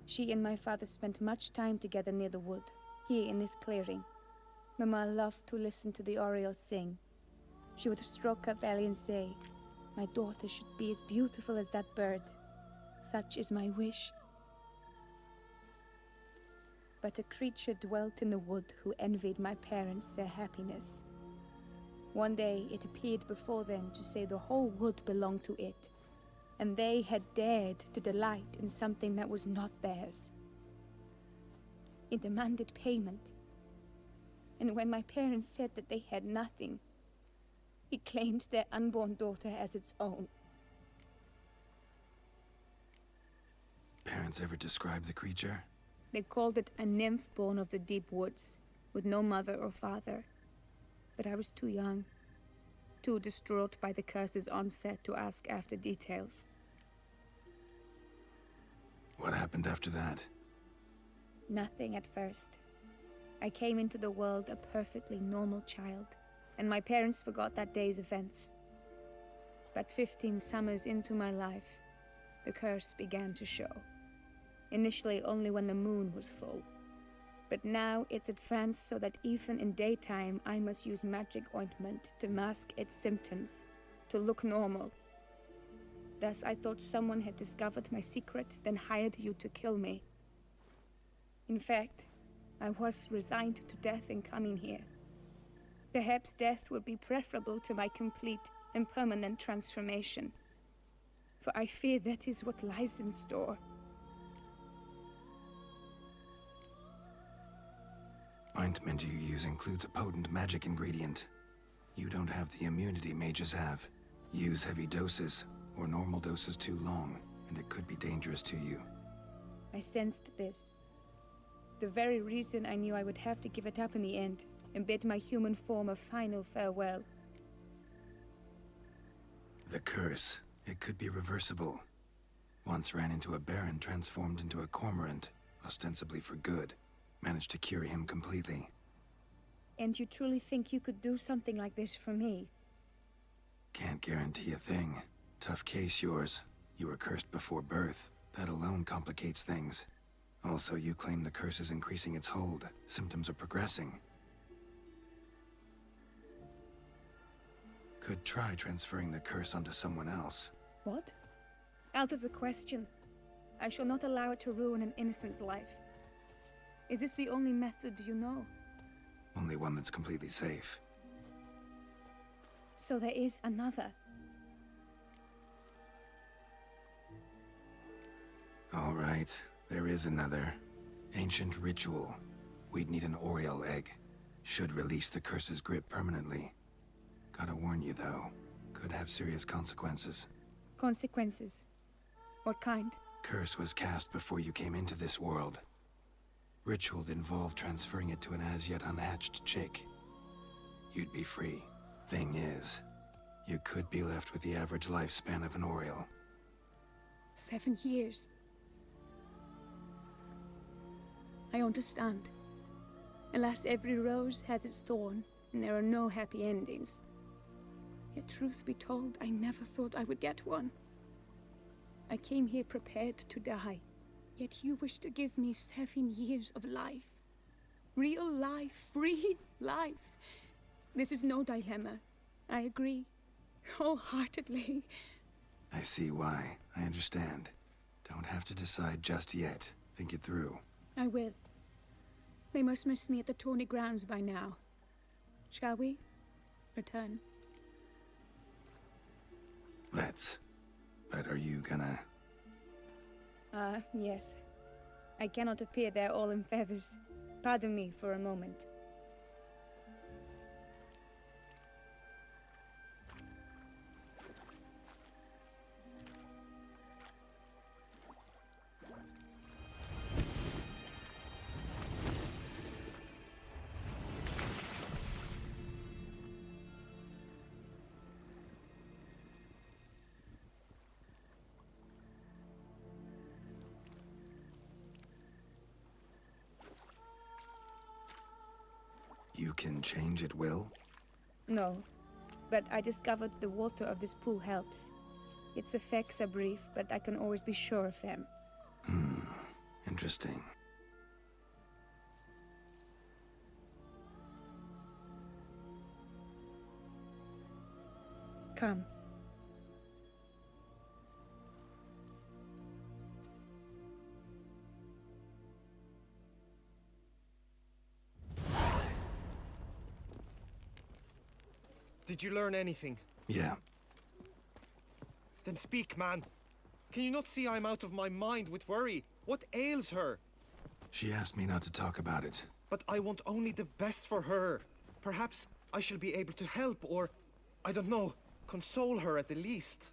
she and my father spent much time together near the wood, here in this clearing. Mama loved to listen to the orioles sing. She would stroke her belly and say, "My daughter should be as beautiful as that bird. Such is my wish." But a creature dwelt in the wood who envied my parents their happiness. One day it appeared before them to say the whole wood belonged to it, and they had dared to delight in something that was not theirs. It demanded payment, and when my parents said that they had nothing, it claimed their unborn daughter as its own. Parents ever describe the creature? They called it a nymph born of the deep woods, with no mother or father. But I was too young, too distraught by the curse's onset to ask after details. What happened after that? Nothing at first. I came into the world a perfectly normal child, and my parents forgot that day's events. But 15 summers into my life, the curse began to show. Initially only when the moon was full. But now it's advanced so that even in daytime I must use magic ointment to mask its symptoms, to look normal. Thus I thought someone had discovered my secret, then hired you to kill me. In fact, I was resigned to death in coming here. Perhaps death would be preferable to my complete and permanent transformation. For I fear that is what lies in store. Ointment you use includes a potent magic ingredient. You don't have the immunity mages have. Use heavy doses, or normal doses too long, and it could be dangerous to you. I sensed this. The very reason I knew I would have to give it up in the end, and bid my human form a final farewell. The curse, it could be reversible. Once ran into a baron transformed into a cormorant, ostensibly for good. Managed to cure him completely. And you truly think you could do something like this for me? Can't guarantee a thing. Tough case, yours. You were cursed before birth. That alone complicates things. Also, you claim the curse is increasing its hold. Symptoms are progressing. Could try transferring the curse onto someone else. What? Out of the question. I shall not allow it to ruin an innocent's life. Is this the only method you know? Only one that's completely safe. So there is another. All right, there is another. Ancient ritual. We'd need an Oriole egg. Should release the curse's grip permanently. Gotta warn you, though. Could have serious consequences. Consequences? What kind? Curse was cast before you came into this world. Ritual involved transferring it to an as-yet unhatched chick. You'd be free. Thing is, you could be left with the average lifespan of an Oriole. 7 years. I understand. Alas, every rose has its thorn, and there are no happy endings. Yet truth be told, I never thought I would get one. I came here prepared to die, yet you wish to give me 7 years of life. Real life, free life. This is no dilemma. I agree, wholeheartedly. I see why. I understand. Don't have to decide just yet. Think it through. I will. They must miss me at the tourney grounds by now. Shall we? Return. Let's. But are you gonna... Yes. I cannot appear there all in feathers. Pardon me for a moment. You can change at will? No, but I discovered the water of this pool helps. Its effects are brief, but I can always be sure of them. Interesting. Come. Did you learn anything? Yeah. Then speak, man. Can you not see I'm out of my mind with worry? What ails her? She asked me not to talk about it. But I want only the best for her. Perhaps I shall be able to help, or, I don't know, console her at the least.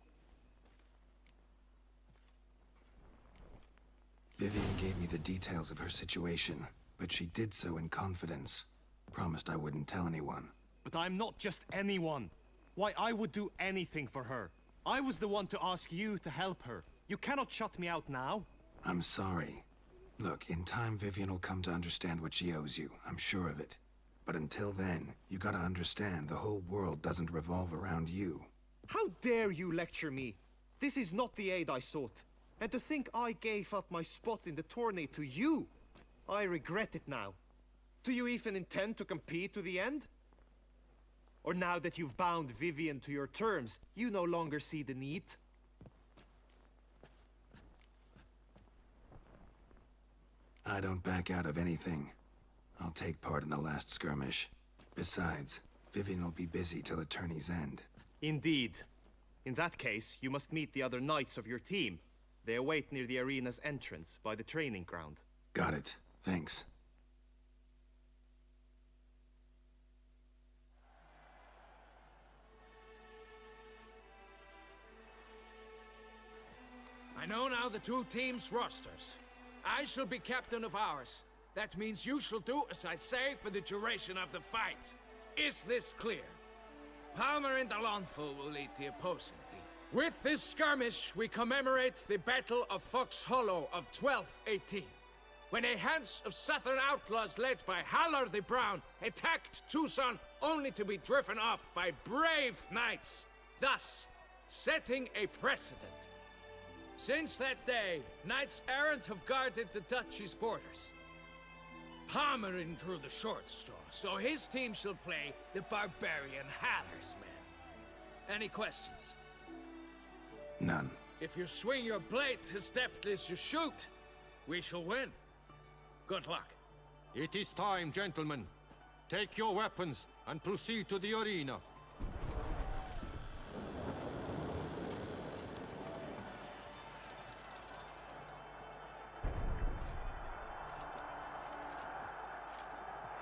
Vivian gave me the details of her situation, but she did so in confidence. Promised I wouldn't tell anyone. But I'm not just anyone. Why, I would do anything for her. I was the one to ask you to help her. You cannot shut me out now. I'm sorry. Look, in time Vivian will come to understand what she owes you. I'm sure of it. But until then, you gotta understand the whole world doesn't revolve around you. How dare you lecture me? This is not the aid I sought. And to think I gave up my spot in the tourney to you. I regret it now. Do you even intend to compete to the end? Or now that you've bound Vivian to your terms, you no longer see the need? I don't back out of anything. I'll take part in the last skirmish. Besides, Vivian will be busy till the tourney's end. Indeed. In that case, you must meet the other knights of your team. They await near the arena's entrance, by the training ground. Got it. Thanks. I know now the two teams' rosters. I shall be captain of ours. That means you shall do as I say for the duration of the fight. Is this clear? Palmer and Alonfo will lead the opposing team. With this skirmish, we commemorate the Battle of Fox Hollow of 1218, when a hands of southern outlaws led by Halar the Brown attacked Tucson only to be driven off by brave knights, thus setting a precedent. Since that day, knights errant have guarded the duchy's borders. Palmerin drew the short straw, so his team shall play the barbarian Halar's men. Any questions? None. If you swing your blade as deftly as you shoot, we shall win. Good luck. It is time, gentlemen. Take your weapons and proceed to the arena.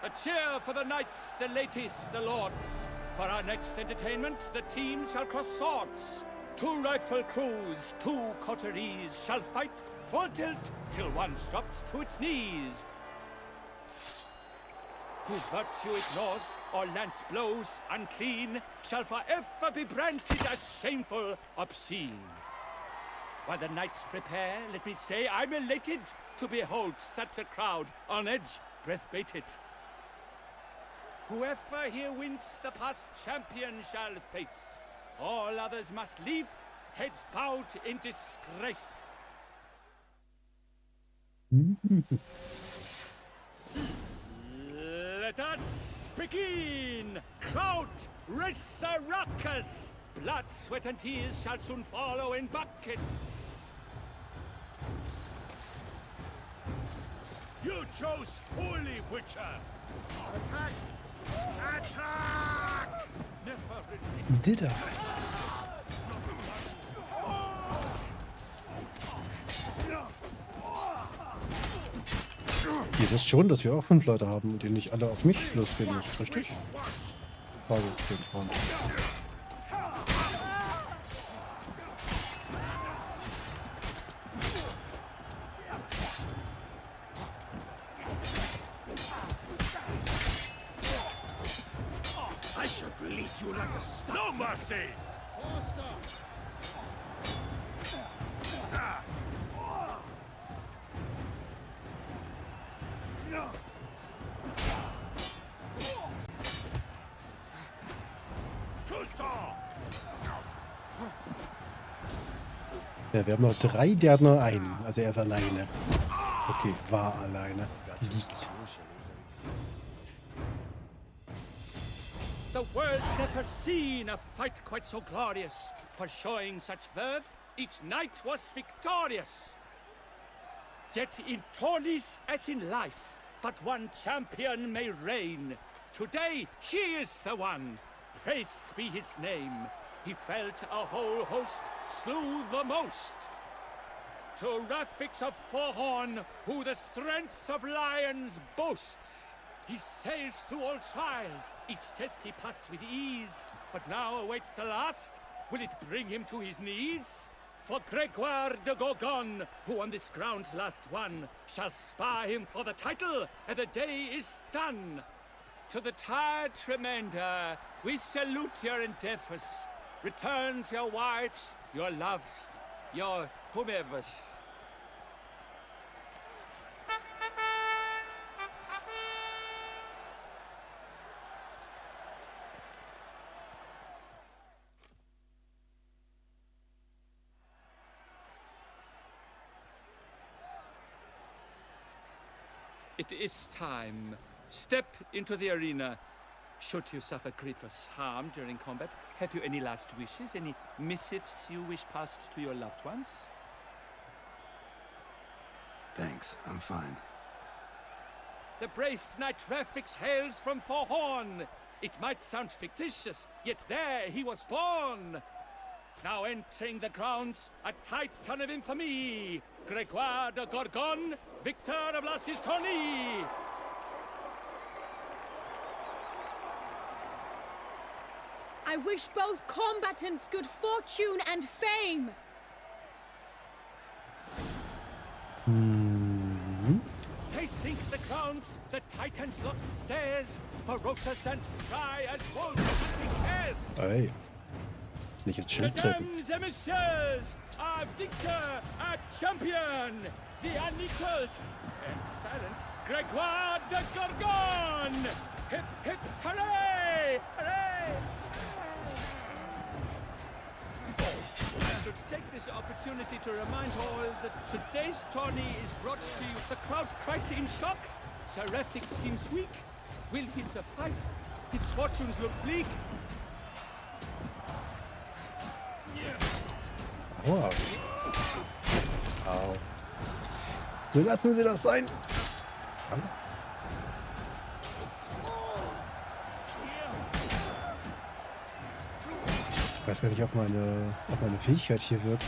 A cheer for the knights, the ladies, the lords. For our next entertainment, the team shall cross swords. 2 rifle crews, 2 coteries shall fight full tilt till one drops to its knees. Who virtue ignores or lance blows unclean shall forever be branded as shameful, obscene. While the knights prepare, let me say I'm elated to behold such a crowd on edge, breath baited. Whoever here wins the past champion shall face. All others must leave, heads bowed in disgrace. Let us begin! Crowd, race a ruckus! Blood, sweat, and tears shall soon follow in buckets. You chose poorly, Witcher. Attack! Attack! Never repeat. Did I? Ihr wisst schon, dass wir auch 5 Leute haben und ihr nicht alle auf mich losgehen müsst, richtig? Frage für den Freund. I shall bleed you like a star. No mercy! Ja, wir haben noch 3, der hat noch einen. Also er ist alleine. Okay, war alleine. Liegt. The world's never seen a fight quite so glorious. For showing such verve, each knight was victorious. Yet in tourneys as in life, but one champion may reign. Today, he is the one. Praised be his name. He felt a whole host, slew the most. To Rafix of Forhorn, who the strength of lions boasts. He sailed through all trials, each test he passed with ease. But now awaits the last. Will it bring him to his knees? For Gregoire de Gorgon, who on this ground's last won, shall spar him for the title, and the day is done. To the tired remainder, we salute your endeavors. Return to your wives, your loves, your whomevers. It is time. Step into the arena. Should you suffer grievous harm during combat, have you any last wishes? Any missives you wish passed to your loved ones? Thanks, I'm fine. The brave knight Rafix hails from Forhorn. It might sound fictitious, yet there he was born. Now entering the grounds, a titan of infamy, Gregoire de Gorgon, victor of Lastis tourney. I wish both combatants good fortune and fame. They sink the grounds, the titans locked stairs, ferocious and spry as wolves hunting cares. Ey. Nicht ins Schild treten. Mesdames et messieurs, our victor, our champion, the unequaled and silent Gregoire de Gorgon! Hip, hip, hooray! Hooray! I should take this opportunity to remind all that today's tourney is brought to you. The crowd cries in shock. Sir Rafix seems weak. Will he survive? His fortunes look bleak. Aua. Au. So lassen Sie das sein. Ich weiß gar nicht, ob meine Fähigkeit hier wirkt.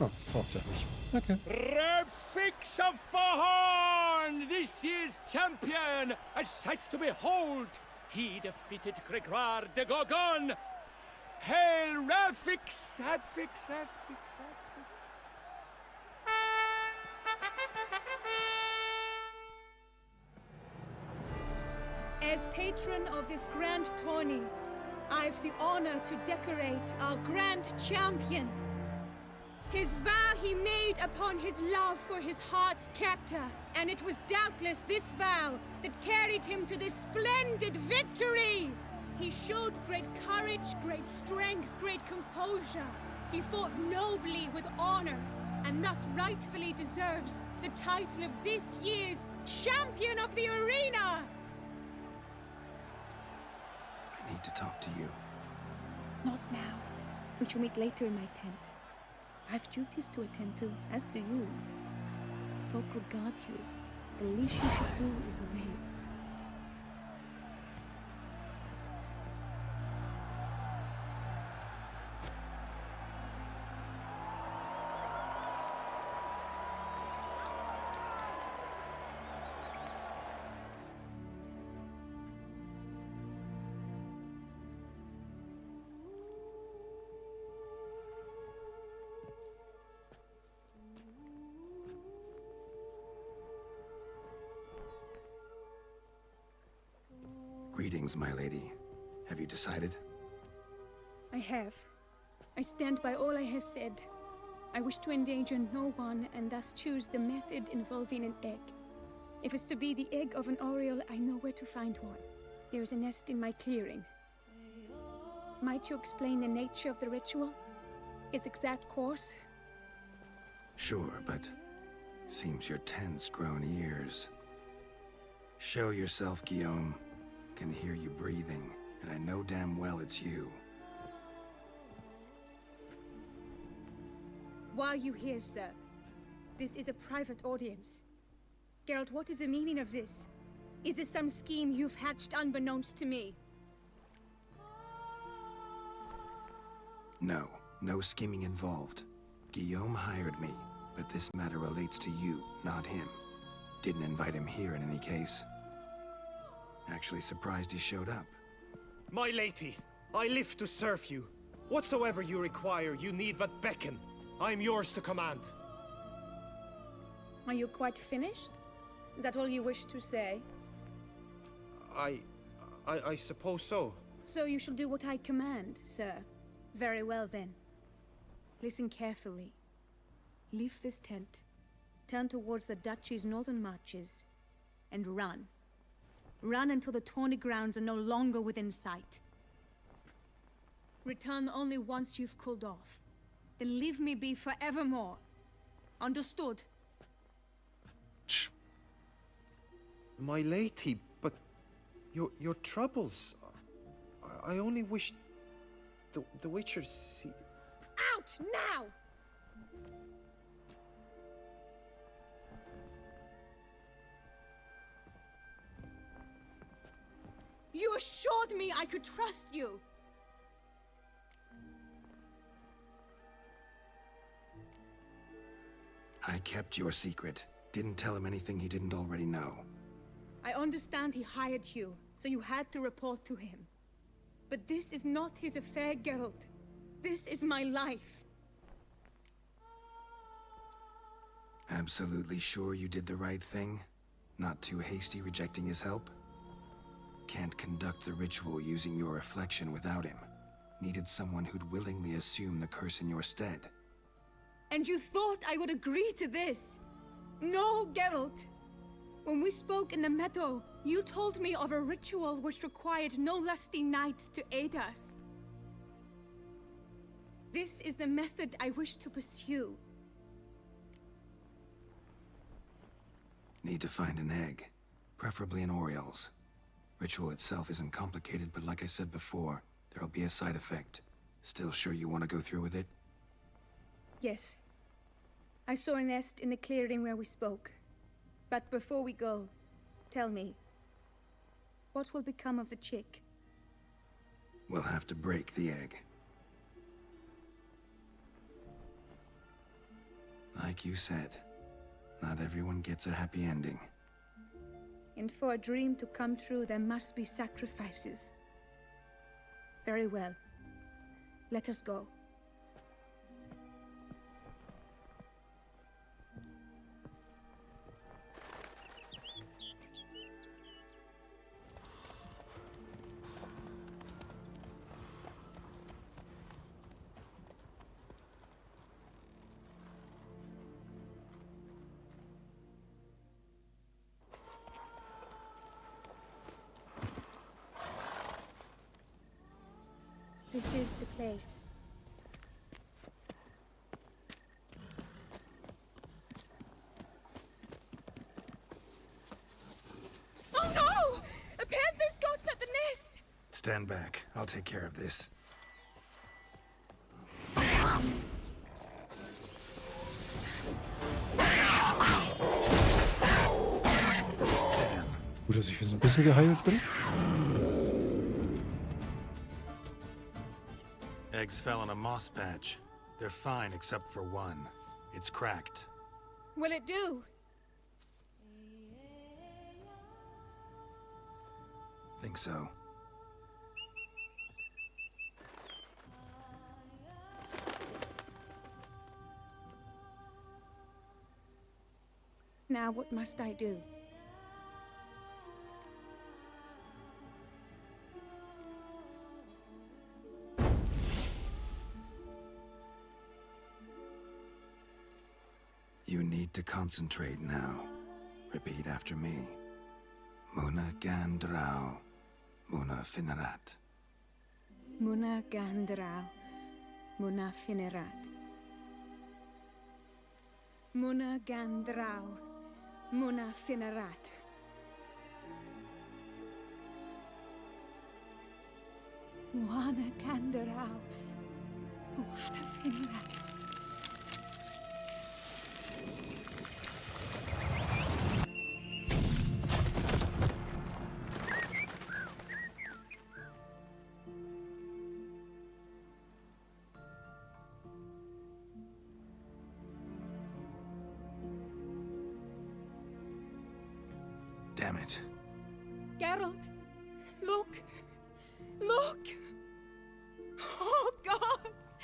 Oh, braucht's ja nicht. Okay. Rafix of Forhorn! crowned this year's champion, a sight to behold. He defeated Gregoire de Gorgon. Hail Ralphix, Adfix, Adfix, Adfix. As patron of this grand tourney, I've the honor to decorate our grand champion. His vow he made upon his love for his heart's captor, and it was doubtless this vow that carried him to this splendid victory. He showed great courage, great strength, great composure. He fought nobly with honor, and thus rightfully deserves the title of this year's Champion of the Arena! I need to talk to you. Not now. We shall meet later in my tent. I've duties to attend to, as do you. Folk regard you. The least you should do is wave. Greetings, my lady. Have you decided? I have. I stand by all I have said. I wish to endanger no one, and thus choose the method involving an egg. If it's to be the egg of an oriole, I know where to find one. There is a nest in my clearing. Might you explain the nature of the ritual? Its exact course? Sure, but seems your tense grown ears. Show yourself, Guillaume. Can hear you breathing, and I know damn well it's you. Why are you here, sir? This is a private audience. Geralt, what is the meaning of this? Is this some scheme you've hatched unbeknownst to me? No, no scheming involved. Guillaume hired me, but this matter relates to you, not him. Didn't invite him here in any case. Actually surprised he showed up. My lady, I live to serve you. Whatsoever you require, you need but beckon. I am yours to command. Are you quite finished? Is that all you wish to say? I suppose so. So you shall do what I command, sir. Very well then. Listen carefully. Leave this tent, turn towards the duchy's northern marches, and run. Run until the tourney grounds are no longer within sight. Return only once you've cooled off. Then leave me be forevermore. Understood? My lady, but your troubles. I only wish the Witcher see. Out now! You assured me I could trust you. I kept your secret. Didn't tell him anything he didn't already know. I understand he hired you, so you had to report to him. But this is not his affair, Geralt. This is my life. Absolutely sure you did the right thing? Not too hasty rejecting his help? Can't conduct the ritual using your reflection without him. Needed someone who'd willingly assume the curse in your stead. And you thought I would agree to this? No, Geralt. When we spoke in the meadow, you told me of a ritual which required no lusty knights to aid us. This is the method I wish to pursue. Need to find an egg, preferably an oriole's. Ritual itself isn't complicated, but like I said before, there'll be a side effect. Still sure you want to go through with it? Yes. I saw a nest in the clearing where we spoke. But before we go, tell me, what will become of the chick? We'll have to break the egg. Like you said, not everyone gets a happy ending. And for a dream to come true, there must be sacrifices. Very well. Let us go. This is the place. Oh no! A panther's gotten at the nest! Stand back. I'll take care of this. Gut, dass ich für so ein bisschen geheilt bin. Eggs fell on a moss patch. They're fine except for one. It's cracked. Will it do? Think so. Now what must I do? You need to concentrate now. Repeat after me. Muna Gandrau. Muna Finerat. Muna Gandrau. Muna Finerat. Muna Gandrau. Muna Finerat. Muna Gandrau. Muna Finerat. Damn it. Geralt, look! Look! Oh, gods!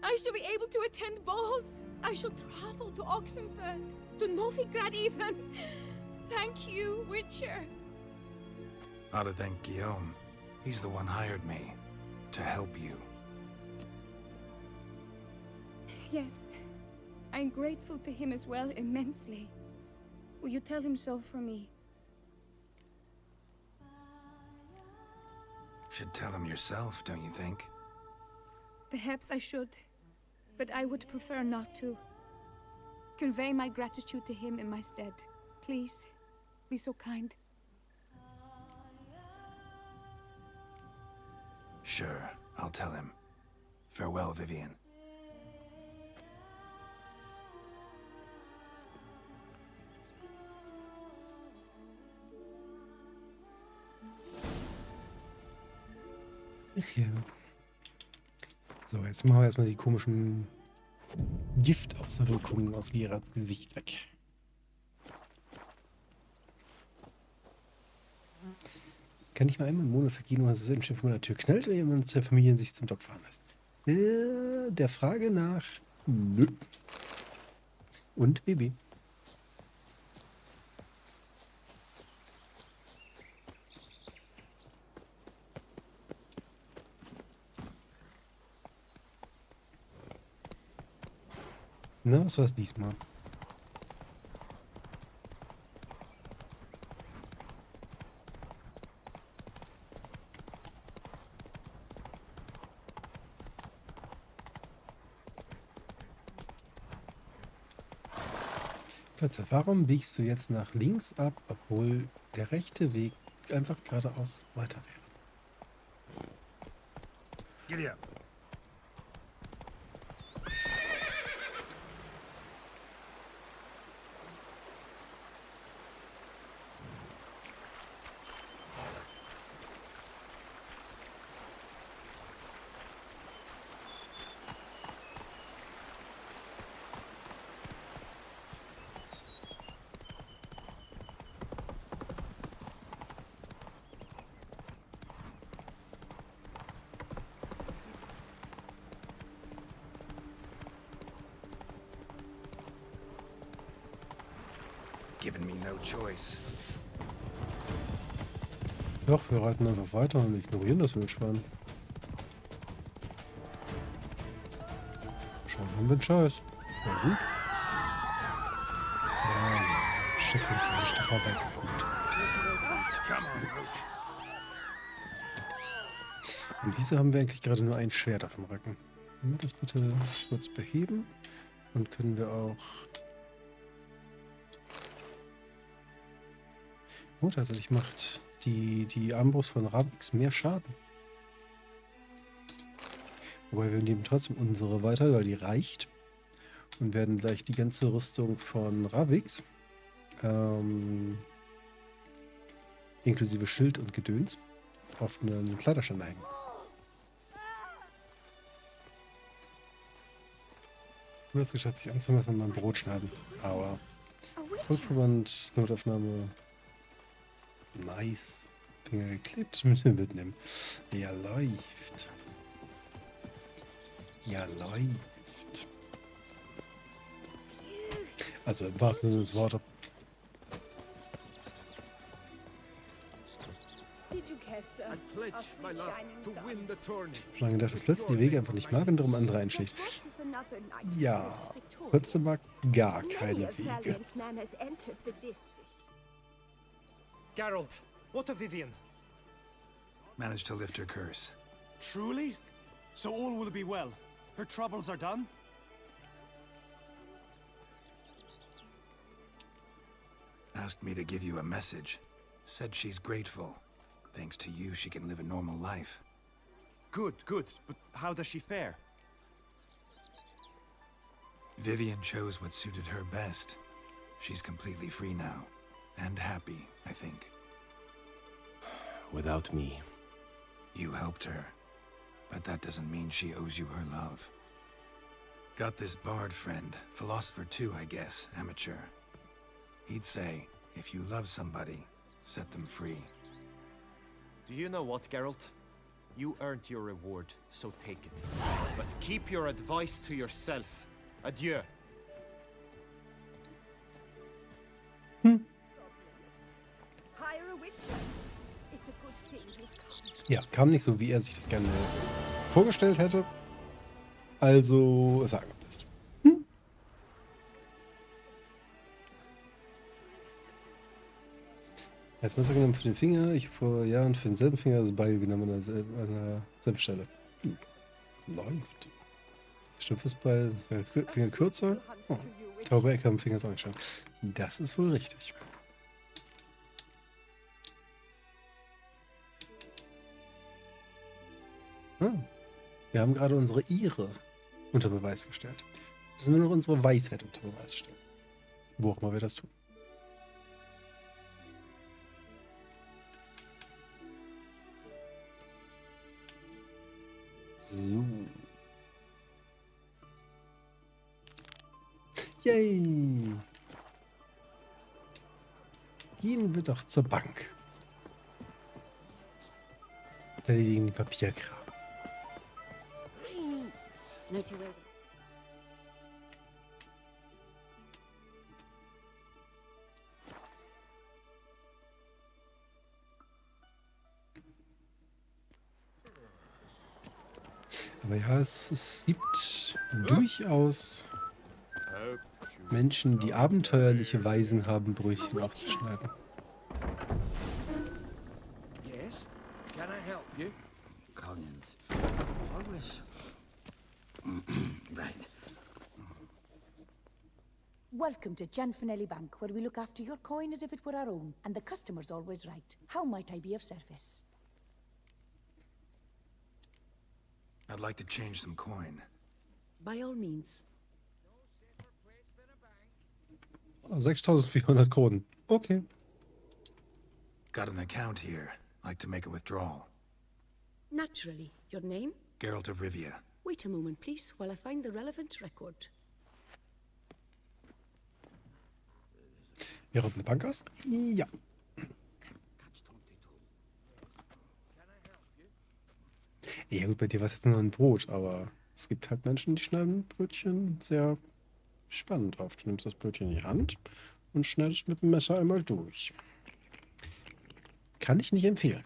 I shall be able to attend balls. I shall travel to Oxenfurt, to Novigrad even. Thank you, Witcher. Ought to thank Guillaume. He's the one hired me. To help you. Yes, I'm grateful to him as well, immensely. Will you tell him so for me? Should tell him yourself, don't you think? Perhaps I should, but I would prefer not to. Convey my gratitude to him in my stead. Please, be so kind. Sure, I'll tell him. Farewell, Vivian. Ja. So, jetzt machen wir erstmal die komischen Giftauswirkungen aus Gerards Gesicht weg. Kann ich mal einmal im Monat vergehen, dass es ein Schiff vor meiner Tür knallt oder jemand zwei Familien sich zum Dock fahren lässt? Der Frage nach nö. Und Baby. Na, was war es diesmal? Plötze, warum biegst du jetzt nach links ab, obwohl der rechte Weg einfach geradeaus weiter wäre? Giddy up. given me no choice. Doch, wir reiten einfach weiter und ignorieren das Wildschwein. Schauen wir den Scheiß. Ja, gut. Ja, schickt uns einen Stoffer weg. Gut. Und wieso haben wir eigentlich gerade nur ein Schwert auf dem Rücken? Können wir das bitte kurz beheben? Und können wir auch... Oh, tatsächlich macht die Armbrust von Ravix mehr Schaden. Wobei wir nehmen trotzdem unsere weiter, weil die reicht. Und werden gleich die ganze Rüstung von Ravix, inklusive Schild und Gedöns, auf einen Kleiderständer hängen. Das geschafft, sich anzumessen und mein Brot schneiden. Aber Rückverband, Notaufnahme. Nice. Finger geklebt, mitnehmen. Ja, läuft. Ja, läuft. Also im wahrsten Sinne des Wortes. Schon lange gedacht, dass plötzlich die Wege einfach nicht mag und darum andere einschlägt. Ja, Kurze mag gar keine Wege. Geralt, what of Vivian? Managed to lift her curse. Truly? So all will be well. Her troubles are done? Asked me to give you a message. Said she's grateful. Thanks to you, she can live a normal life. Good, good. But how does she fare? Vivian chose what suited her best. She's completely free now. And happy, I think. Without me. You helped her. But that doesn't mean she owes you her love. Got this bard friend. Philosopher too, I guess. Amateur. He'd say, if you love somebody, set them free. Do you know what, Geralt? You earned your reward, so take it. But keep your advice to yourself. Adieu. Hire a witcher. It's a good thing you've come. Ja, kam nicht so, wie er sich das gerne vorgestellt hätte. Also, ist er angepisst. Als Messer genommen für den Finger, ich habe vor Jahren für denselben Finger das Beil genommen an derselben Stelle. Läuft. Stumpfes Beil, Finger kürzer. Oh, taube Ecke am Finger ist auch nicht schön. Das ist wohl richtig. Wir haben gerade unsere Ehre unter Beweis gestellt. Müssen wir nur noch unsere Weisheit unter Beweis stellen. Wo auch immer wir das tun. So. Yay! Gehen wir doch zur Bank. Da liegen die Papierkram. Aber ja, es gibt durchaus Menschen, die abenteuerliche Weisen haben, Brötchen aufzuschneiden. Yes? Can I help you? Collins. Always. Right. Welcome to Gianfinelli Bank, where we look after your coin as if it were our own, and the customer's always right. How might I be of service? I'd like to change some coin. By all means. 6.400 Kronen. Okay. Got an account here. Like to make a withdrawal. Naturally. Your name? Geralt of Rivia. Wait a moment, please, while I find the relevant record. Wir räumen eine Bank aus? Ja. Ja gut, bei dir war es jetzt nur ein Brot, aber es gibt halt Menschen, die schneiden Brötchen sehr spannend auf. Du nimmst das Brötchen in die Hand und schneidest mit dem Messer einmal durch. Kann ich nicht empfehlen.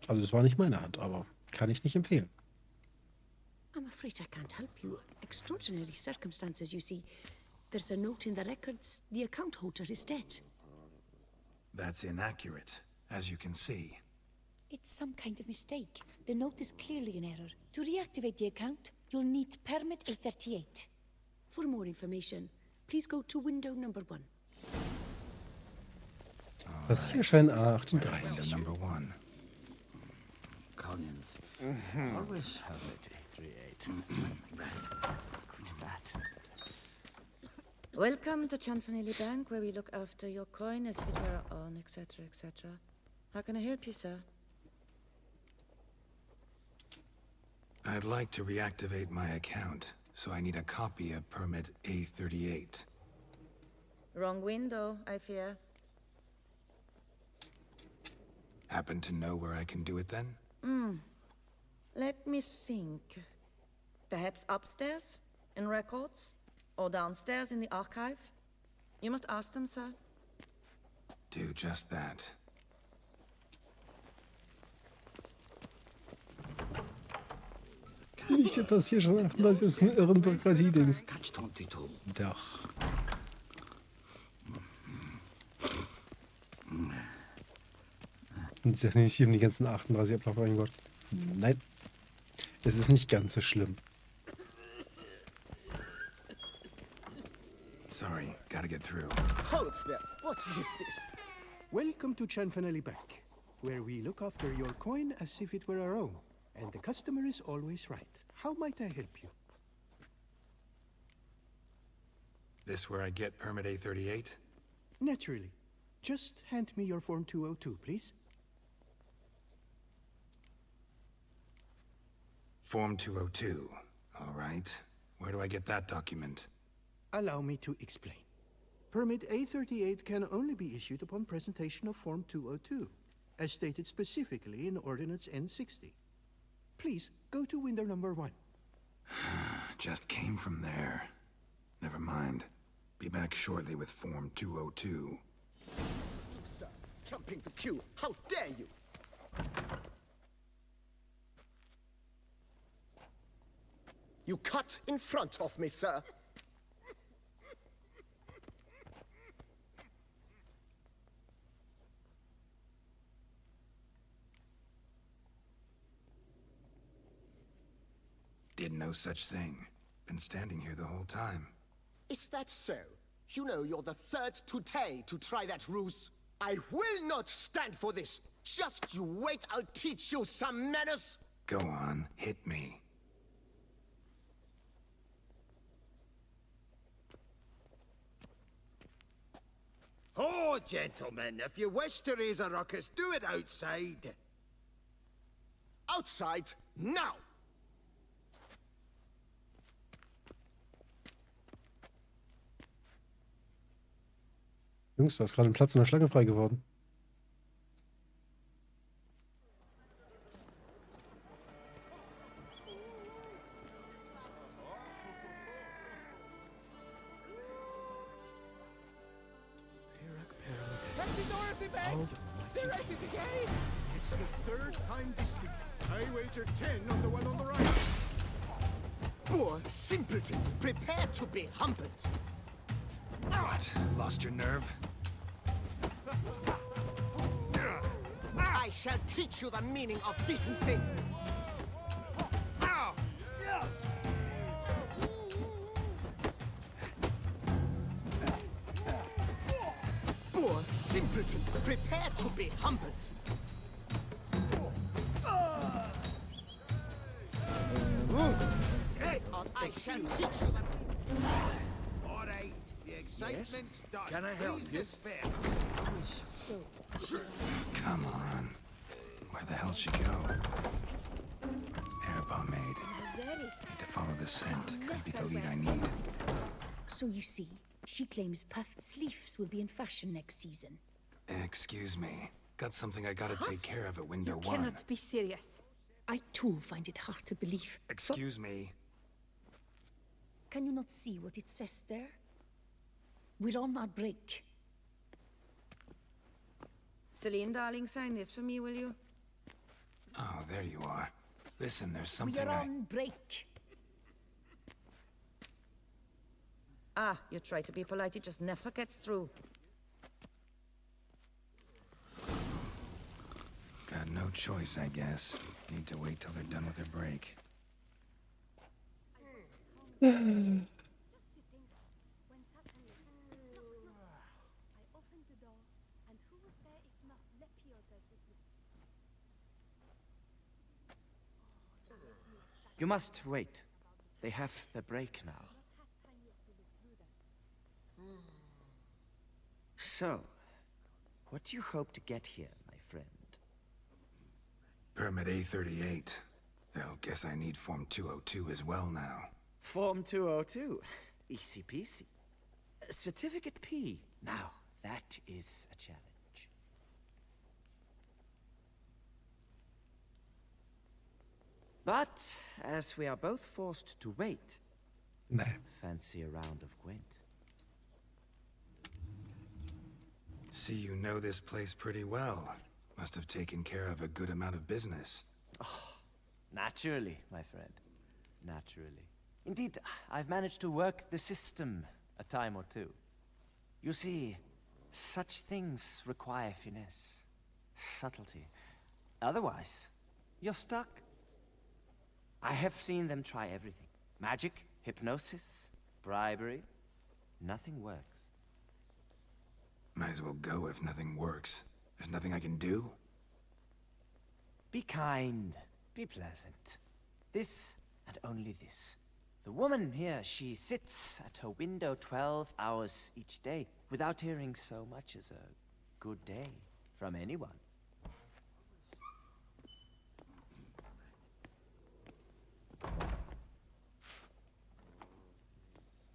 Also es war nicht meine Hand, aber kann ich nicht empfehlen. I'm afraid I can't help you. Extraordinary circumstances, you see. There's a note in the records. The account holder is dead. That's inaccurate, as you can see. It's some kind of mistake. The note is clearly an error. To reactivate the account, you'll need permit A38. For more information, please go to window number 1. Passierschein A38. Window number 1. Collins. Always have it. A38. What's that? Welcome to Chanfanelli Bank, where we look after your coin as if it were our own, etc., etc. How can I help you, sir? I'd like to reactivate my account, so I need a copy of permit A38. Wrong window, I fear. Happen to know where I can do it then? Let me think. Perhaps upstairs, in records? Or downstairs in the archive? You must ask them, sir. Do just that. Nicht der Passierschein A38 ist ein irren Bürokratiedings. Doch. Und ja nicht um die ganzen 38 Abläufe, mein Gott. Nein. Es ist nicht ganz so schlimm. Sorry, gotta get through. Hold there. What is this? Welcome to Chanfanelli Bank, where we look after your coin as if it were our own, and the customer is always right. How might I help you? This where I get permit A38? Naturally. Just hand me your Form 202, please. Form 202. All right. Where do I get that document? Allow me to explain. Permit A38 can only be issued upon presentation of Form 202, as stated specifically in Ordinance N60. Please, go to window number 1. Just came from there. Never mind. Be back shortly with Form 202. Sir, jumping the queue. How dare you! You cut in front of me, sir. Did no such thing. Been standing here the whole time. Is that so? You know you're the third today to try that ruse. I will not stand for this. Just you wait, I'll teach you some manners. Go on, hit me. Oh, gentlemen, if you wish to raise a ruckus, do it outside. Outside, now! Jungs, da ist gerade ein Platz in der Schlange frei geworden. They're at it again! It's the third time this week. I wager 10 on the one on the right. Poor simpleton, prepare to be humbled. What? Lost your nerve? I shall teach you the meaning of decency. Poor simpleton, prepare to be humbled. I shall teach you some... All right, the excitement's done. Can I help Please you? despair. So... Come on. Where the hell she go? Air pomade. Need to follow the scent. Could be the lead I need. So you see, she claims puffed sleeves will be in fashion next season. Excuse me. Got something I gotta take care of at window 1. Cannot be serious. I too find it hard to believe. Excuse me. Can you not see what it says there? We're on our break. Celine, darling, sign this for me, will you? Oh, there you are. Listen, there's something We're on break. Ah, you try to be polite, it just never gets through. Got no choice, I guess. Need to wait till they're done with their break. You must wait. They have the break now. So, what do you hope to get here, my friend? Permit A38. Though, guess I need Form 202 as well now. Form 202. Easy peasy. Certificate P. Now, that is a challenge. But, as we are both forced to wait, fancy a round of Gwent. See, you know this place pretty well. Must have taken care of a good amount of business. Oh, naturally, my friend. Naturally. Indeed, I've managed to work the system a time or two. You see, such things require finesse, subtlety. Otherwise, you're stuck. I have seen them try everything. Magic, hypnosis, bribery. Nothing works. Might as well go if nothing works. There's nothing I can do? Be kind. Be pleasant. This and only this. The woman here, she sits at her window 12 hours each day without hearing so much as a good day from anyone.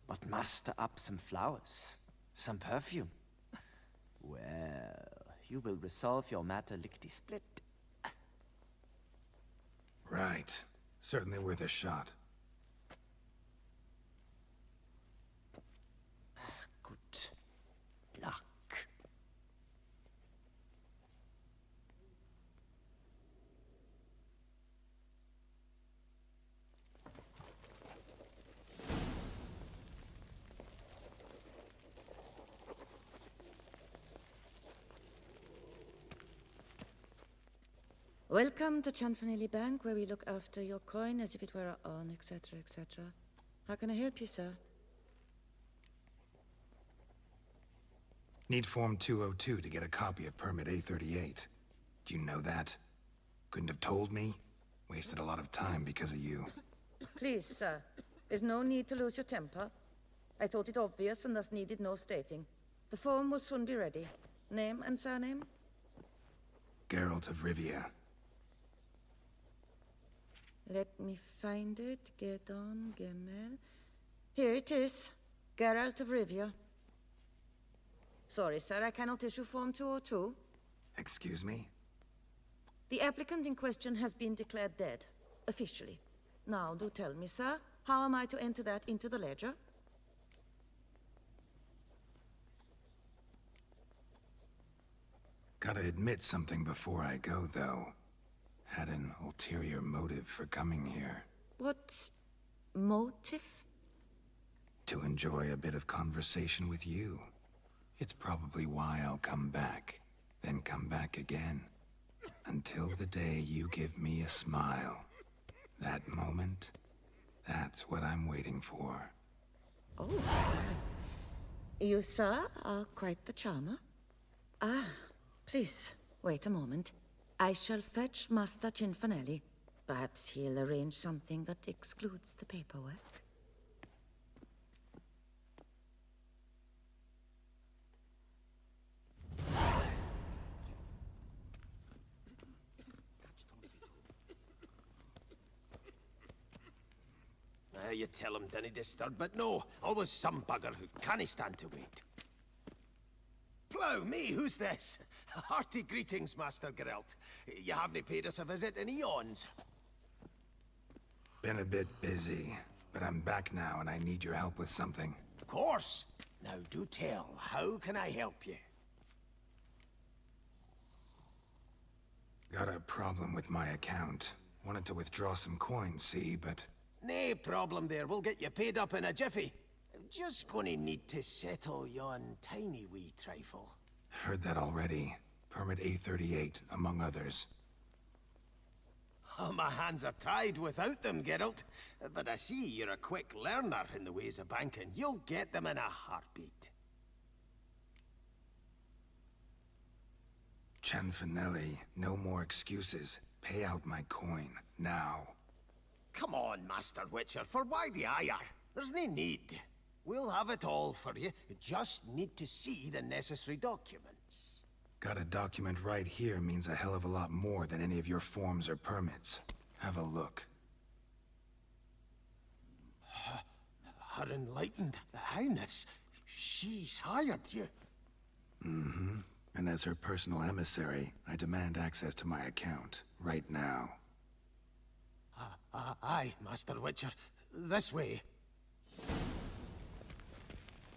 But muster up some flowers, some perfume. Well, you will resolve your matter lickety-split. Right. Certainly worth a shot. Good luck. Welcome to Chanfanelli Bank, where we look after your coin as if it were our own, etc., etc. How can I help you, sir? Need Form 202 to get a copy of Permit A38. Do you know that? Couldn't have told me? Wasted a lot of time because of you. Please, sir. There's no need to lose your temper. I thought it obvious and thus needed no stating. The form will soon be ready. Name and surname? Geralt of Rivia. Let me find it. Gedon Gemel. Here it is. Geralt of Rivia. Sorry, sir, I cannot issue Form 202. Excuse me? The applicant in question has been declared dead, officially. Now, do tell me, sir, how am I to enter that into the ledger? Gotta admit something before I go, though. Had an ulterior motive for coming here. What motive? To enjoy a bit of conversation with you. It's probably why I'll come back, then come back again. Until the day you give me a smile. That moment, that's what I'm waiting for. Oh. You, sir, are quite the charmer. Ah, please, wait a moment. I shall fetch Master Chanfanelli. Perhaps he'll arrange something that excludes the paperwork. You tell him, dinna disturb, but no, always some bugger who can't stand to wait. Plough me, who's this? Hearty greetings, Master Geralt. You haven't paid us a visit in eons. Been a bit busy, but I'm back now and I need your help with something. Of course. Now do tell, how can I help you? Got a problem with my account. Wanted to withdraw some coins, see, but... Nae problem there, we'll get you paid up in a jiffy. Just gonna need to settle yon tiny wee trifle. Heard that already. Permit A38, among others. Oh, my hands are tied without them, Geralt. But I see you're a quick learner in the ways of banking. You'll get them in a heartbeat. Cianfanelli, no more excuses. Pay out my coin, now. Come on, Master Witcher, for why the ire? There's no need. We'll have it all for you. You just need to see the necessary documents. Got a document right here means a hell of a lot more than any of your forms or permits. Have a look. Her Enlightened Highness, she's hired you. Mm-hmm. And as her personal emissary, I demand access to my account, right now. Aye, Master Witcher. This way.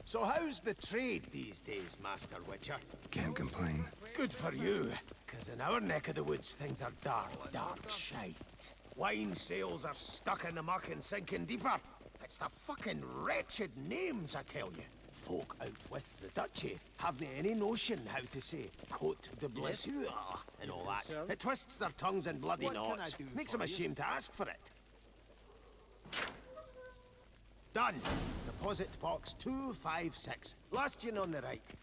So how's the trade these days, Master Witcher? Can't complain. Good for you, because in our neck of the woods, things are dark, dark shite. Wine sales are stuck in the muck and sinking deeper. It's the fucking wretched names, I tell you. Folk out with the duchy haven't any notion how to say Cote de Blessure and all that. sir. It twists their tongues in bloody What can knots. I do Makes for them you? ashamed to ask for it. Done. Deposit box 256. Last one on the right.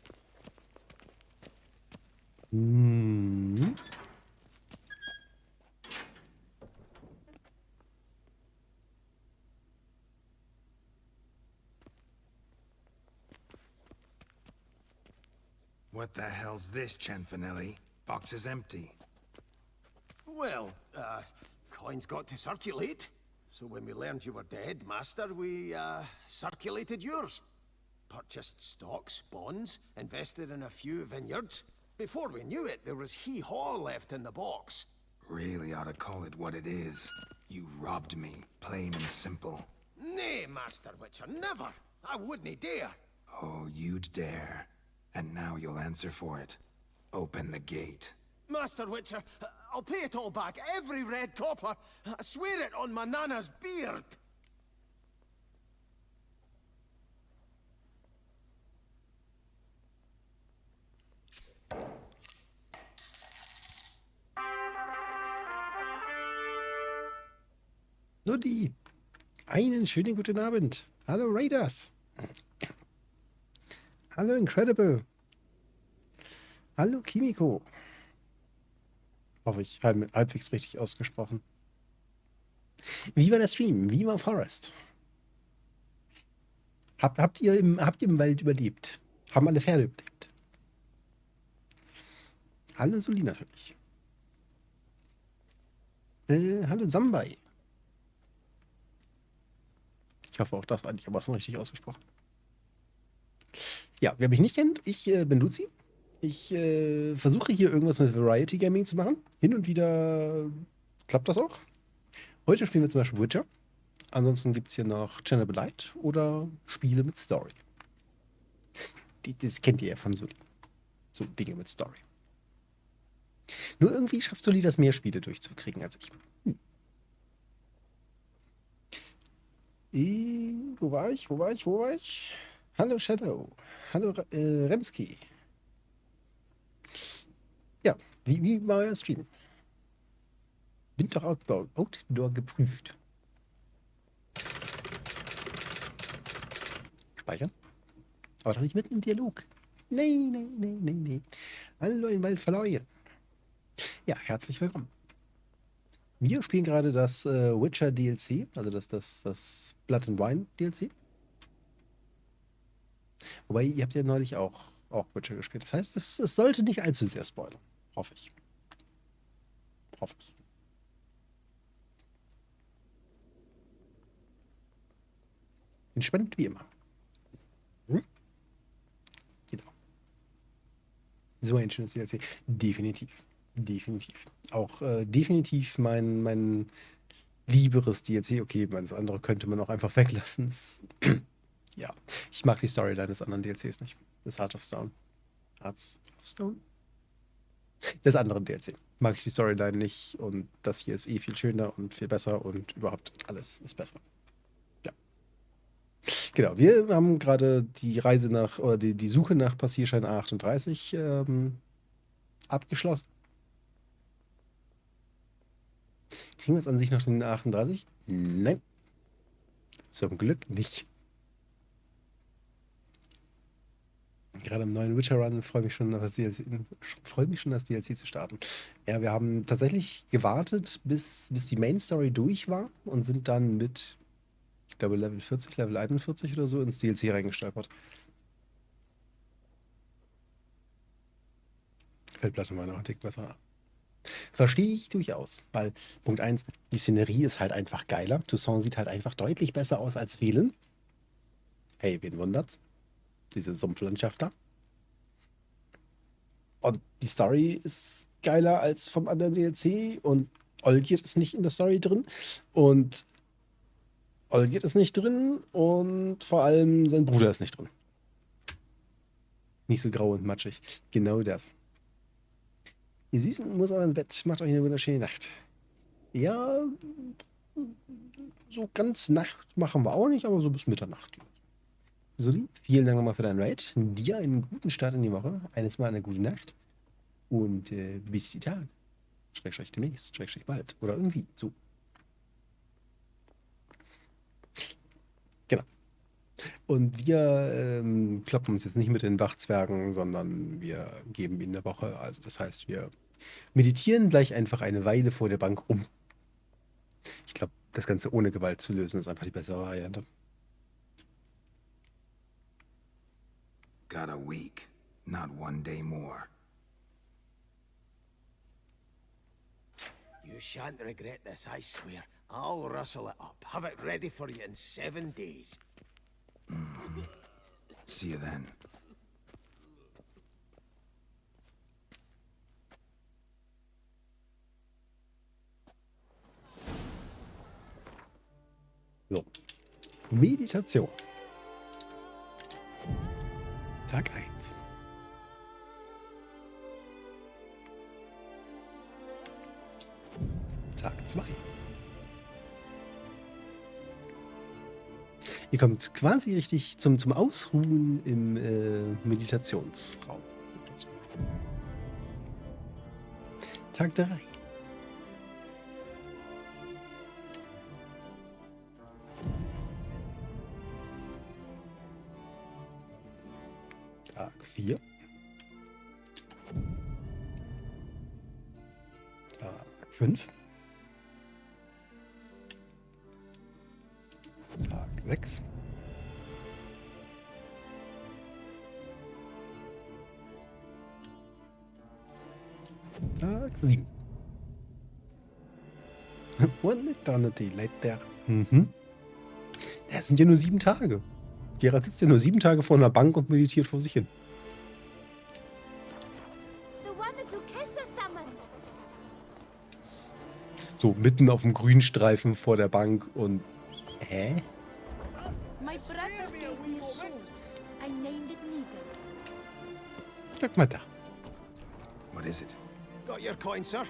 Hmm. What the hell's this, Cianfanelli? Box is empty. Well, coins got to circulate. So when we learned you were dead, Master, we, circulated yours. Purchased stocks, bonds, invested in a few vineyards. Before we knew it, there was hee-haw left in the box. Really ought to call it what it is. You robbed me, plain and simple. Nay, Master Witcher, never! I wouldn't dare! Oh, you'd dare. And now you'll answer for it. Open the gate. Master Witcher, I'll pay it all back, every red copper. I swear it on my nana's beard. Ludi, einen schönen guten Abend. Hallo Raiders. Hallo Incredible. Hallo Kimiko. Hoffe ich, halbwegs richtig ausgesprochen. Wie war der Stream? Wie war Forest? Habt ihr im Wald überlebt? Haben alle Pferde überlebt? Hallo Soli natürlich. Hallo Sambai. Ich hoffe auch das eigentlich, aber es ist noch richtig ausgesprochen. Ja, wer mich nicht kennt, ich bin Luzi. Ich versuche hier irgendwas mit Variety Gaming zu machen. Hin und wieder klappt das auch. Heute spielen wir zum Beispiel Witcher. Ansonsten gibt es hier noch Chernobyl Light oder Spiele mit Story. Das kennt ihr ja von Soli. So Dinge mit Story. Nur irgendwie schafft Soli das, mehr Spiele durchzukriegen als ich. Wo war ich? Hallo Shadow. Hallo Remski. Ja, wie war euer Stream? Bin doch Outdoor geprüft. Speichern? Aber doch nicht mitten im Dialog. Nee. Hallo in Wald verloren. Ja, herzlich willkommen. Wir spielen gerade das Witcher DLC, also das Blood and Wine DLC. Wobei, ihr habt ja neulich auch Witcher gespielt. Das heißt, es sollte nicht allzu sehr spoilern. Hoffe ich. Entspannt wie immer. Genau. So ein schönes DLC. Definitiv. Auch definitiv mein lieberes DLC. Okay, das andere könnte man auch einfach weglassen. Ja, ich mag die Storyline des anderen DLCs nicht. Des Heart of Stone. Hearts of Stone? Des anderen DLC. Mag ich die Storyline nicht und das hier ist eh viel schöner und viel besser und überhaupt alles ist besser. Ja. Genau, wir haben gerade die Reise nach, oder die Suche nach Passierschein 38 abgeschlossen. Kriegen wir jetzt an sich noch den 38? Nein. Zum Glück nicht. Gerade im neuen Witcher Run freue mich schon, das DLC zu starten. Ja, wir haben tatsächlich gewartet, bis die Main Story durch war und sind dann mit, ich glaube, Level 40, Level 41 oder so ins DLC reingestolpert. Feldplatte meiner Tick besser. Verstehe ich durchaus, weil Punkt 1, die Szenerie ist halt einfach geiler. Toussaint sieht halt einfach deutlich besser aus als Velen. Hey, wen wundert's? Diese Sumpflandschaft da. Und die Story ist geiler als vom anderen DLC und Olgierd ist nicht in der Story drin und vor allem sein Bruder ist nicht drin. Nicht so grau und matschig. Genau das. Ihr Süßen muss aber ins Bett. Macht euch eine wunderschöne Nacht. Ja, so ganz Nacht machen wir auch nicht, aber so bis Mitternacht. Suli, vielen Dank nochmal für deinen Raid. Dir einen guten Start in die Woche. Eines Mal eine gute Nacht. Und bis die Tage. Schrägstrich demnächst. Schrägstrich bald. Oder irgendwie. So. Genau. Und wir kloppen uns jetzt nicht mit den Wachzwergen, sondern wir geben ihnen eine Woche. Also das heißt, wir meditieren gleich einfach eine Weile vor der Bank um. Ich glaube, das Ganze ohne Gewalt zu lösen, ist einfach die bessere Variante. Got a week, not one day more. You shan't regret this, I swear. I'll rustle it up. Have it ready for you in 7 days. See you then. So. Meditation. Tag 1. Tag 2. Ihr kommt quasi richtig zum Ausruhen im Meditationsraum. Tag 3. Tag 4. Tag 5. Tag 6. Tag 7. One eternity later. Das sind ja nur 7 Tage. Geralt sitzt ja nur 7 Tage vor einer Bank und meditiert vor sich hin. So mitten auf dem Grünstreifen vor der Bank und... Hä? My brother gave me a sword. I named it Needle. Guck mal da. What is it? Got your coin, sir?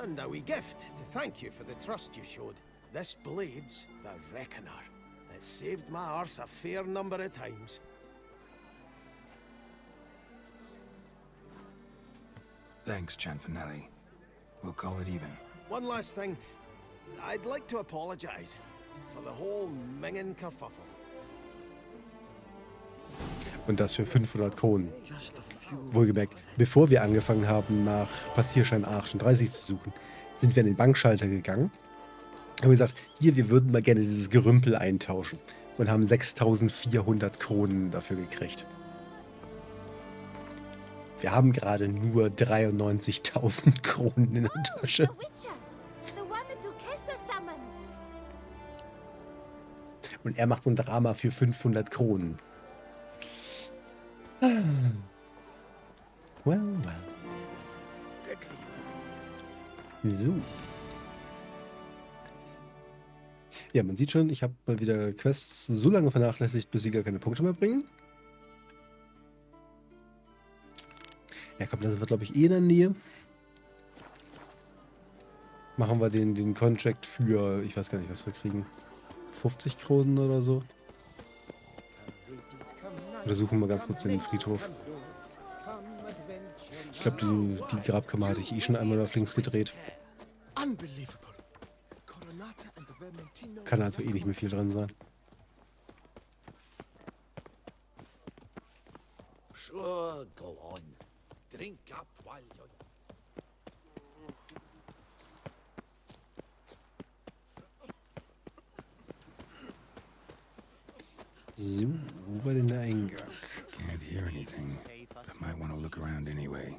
And a wee gift to thank you for the trust you showed. This blade's the Reckoner. It saved my arse a fair number of times. Thanks, Cianfanelli. We'll call it even. One last thing. I'd like to apologize for the whole Mingen kerfuffle. Und das für 500 Kronen. Wohlgemerkt, bevor wir angefangen haben, nach Passierschein 38 zu suchen, sind wir an den Bankschalter gegangen. Haben gesagt, hier, wir würden mal gerne dieses Gerümpel eintauschen. Und haben 6.400 Kronen dafür gekriegt. Wir haben gerade nur 93.000 Kronen in der Tasche. Und er macht so ein Drama für 500 Kronen. Well, well. So. Ja, man sieht schon, ich habe mal wieder Quests so lange vernachlässigt, bis sie gar keine Punkte mehr bringen. Ja, komm, da sind wir, glaube ich, eh in der Nähe. Machen wir den Contract für, ich weiß gar nicht, was wir kriegen. 50 Kronen oder so. Oder suchen wir ganz kurz den Friedhof. Ich glaube, die Grabkammer hatte ich eh schon einmal auf links gedreht. Kann also eh nicht mehr viel dran sein. Sure, go on. Drink up while you're... So, wo war denn der Eingang? Can't hear anything, but might want to look around anyway.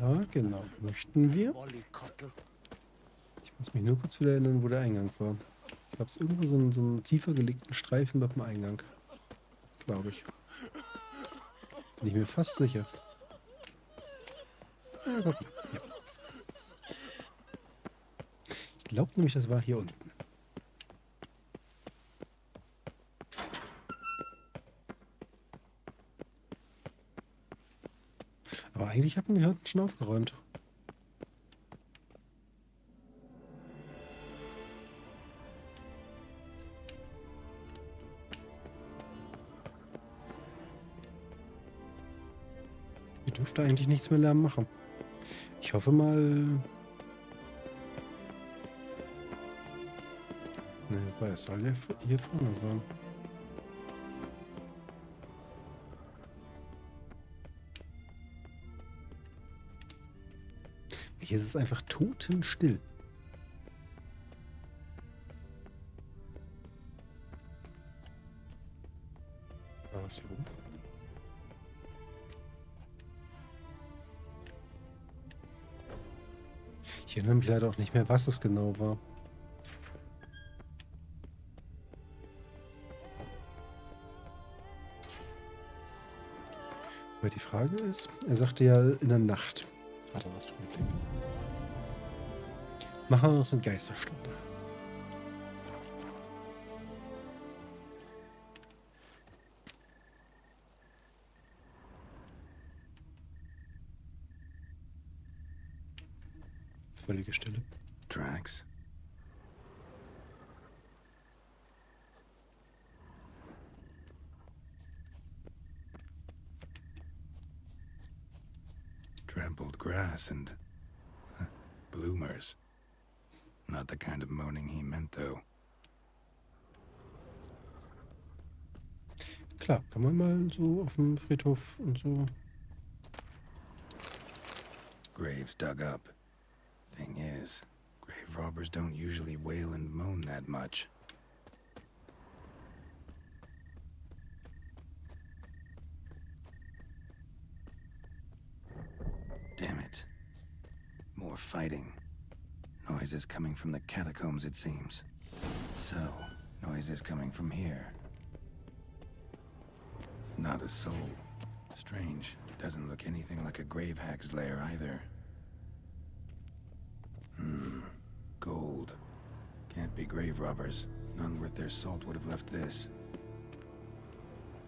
Ja, genau. Möchten wir. Ich muss mich nur kurz wieder erinnern, wo der Eingang war. Ich glaube, es ist irgendwo so einen tiefer gelegten Streifen beim Eingang. Glaube ich. Bin ich mir fast sicher. Ja, guck mal. Ja. Ich glaube nämlich, das war hier unten. Aber eigentlich hatten wir hier unten schon aufgeräumt. Hier dürfte eigentlich nichts mehr Lärm machen. Ich hoffe mal... Ne, wobei, es soll ja hier vorne sein. Hier ist es einfach totenstill. Was hier rum? Ich erinnere mich leider auch nicht mehr, was es genau war. Aber die Frage ist, er sagte ja in der Nacht. Hat er das Problem? Machen wir was mit Geisterstunde. Völlige Stille. Tracks. Trampled grass and bloomers. Not the kind of moaning he meant, though. Klar, kann man mal so auf dem Friedhof und so. Graves dug up. Thing is, grave robbers don't usually wail and moan that much. Damn it. More fighting. Noises coming from the catacombs, it seems. So, noises coming from here. Not a soul. Strange. Doesn't look anything like a grave hag's lair either. Gold. Can't be grave robbers. None worth their salt would have left this.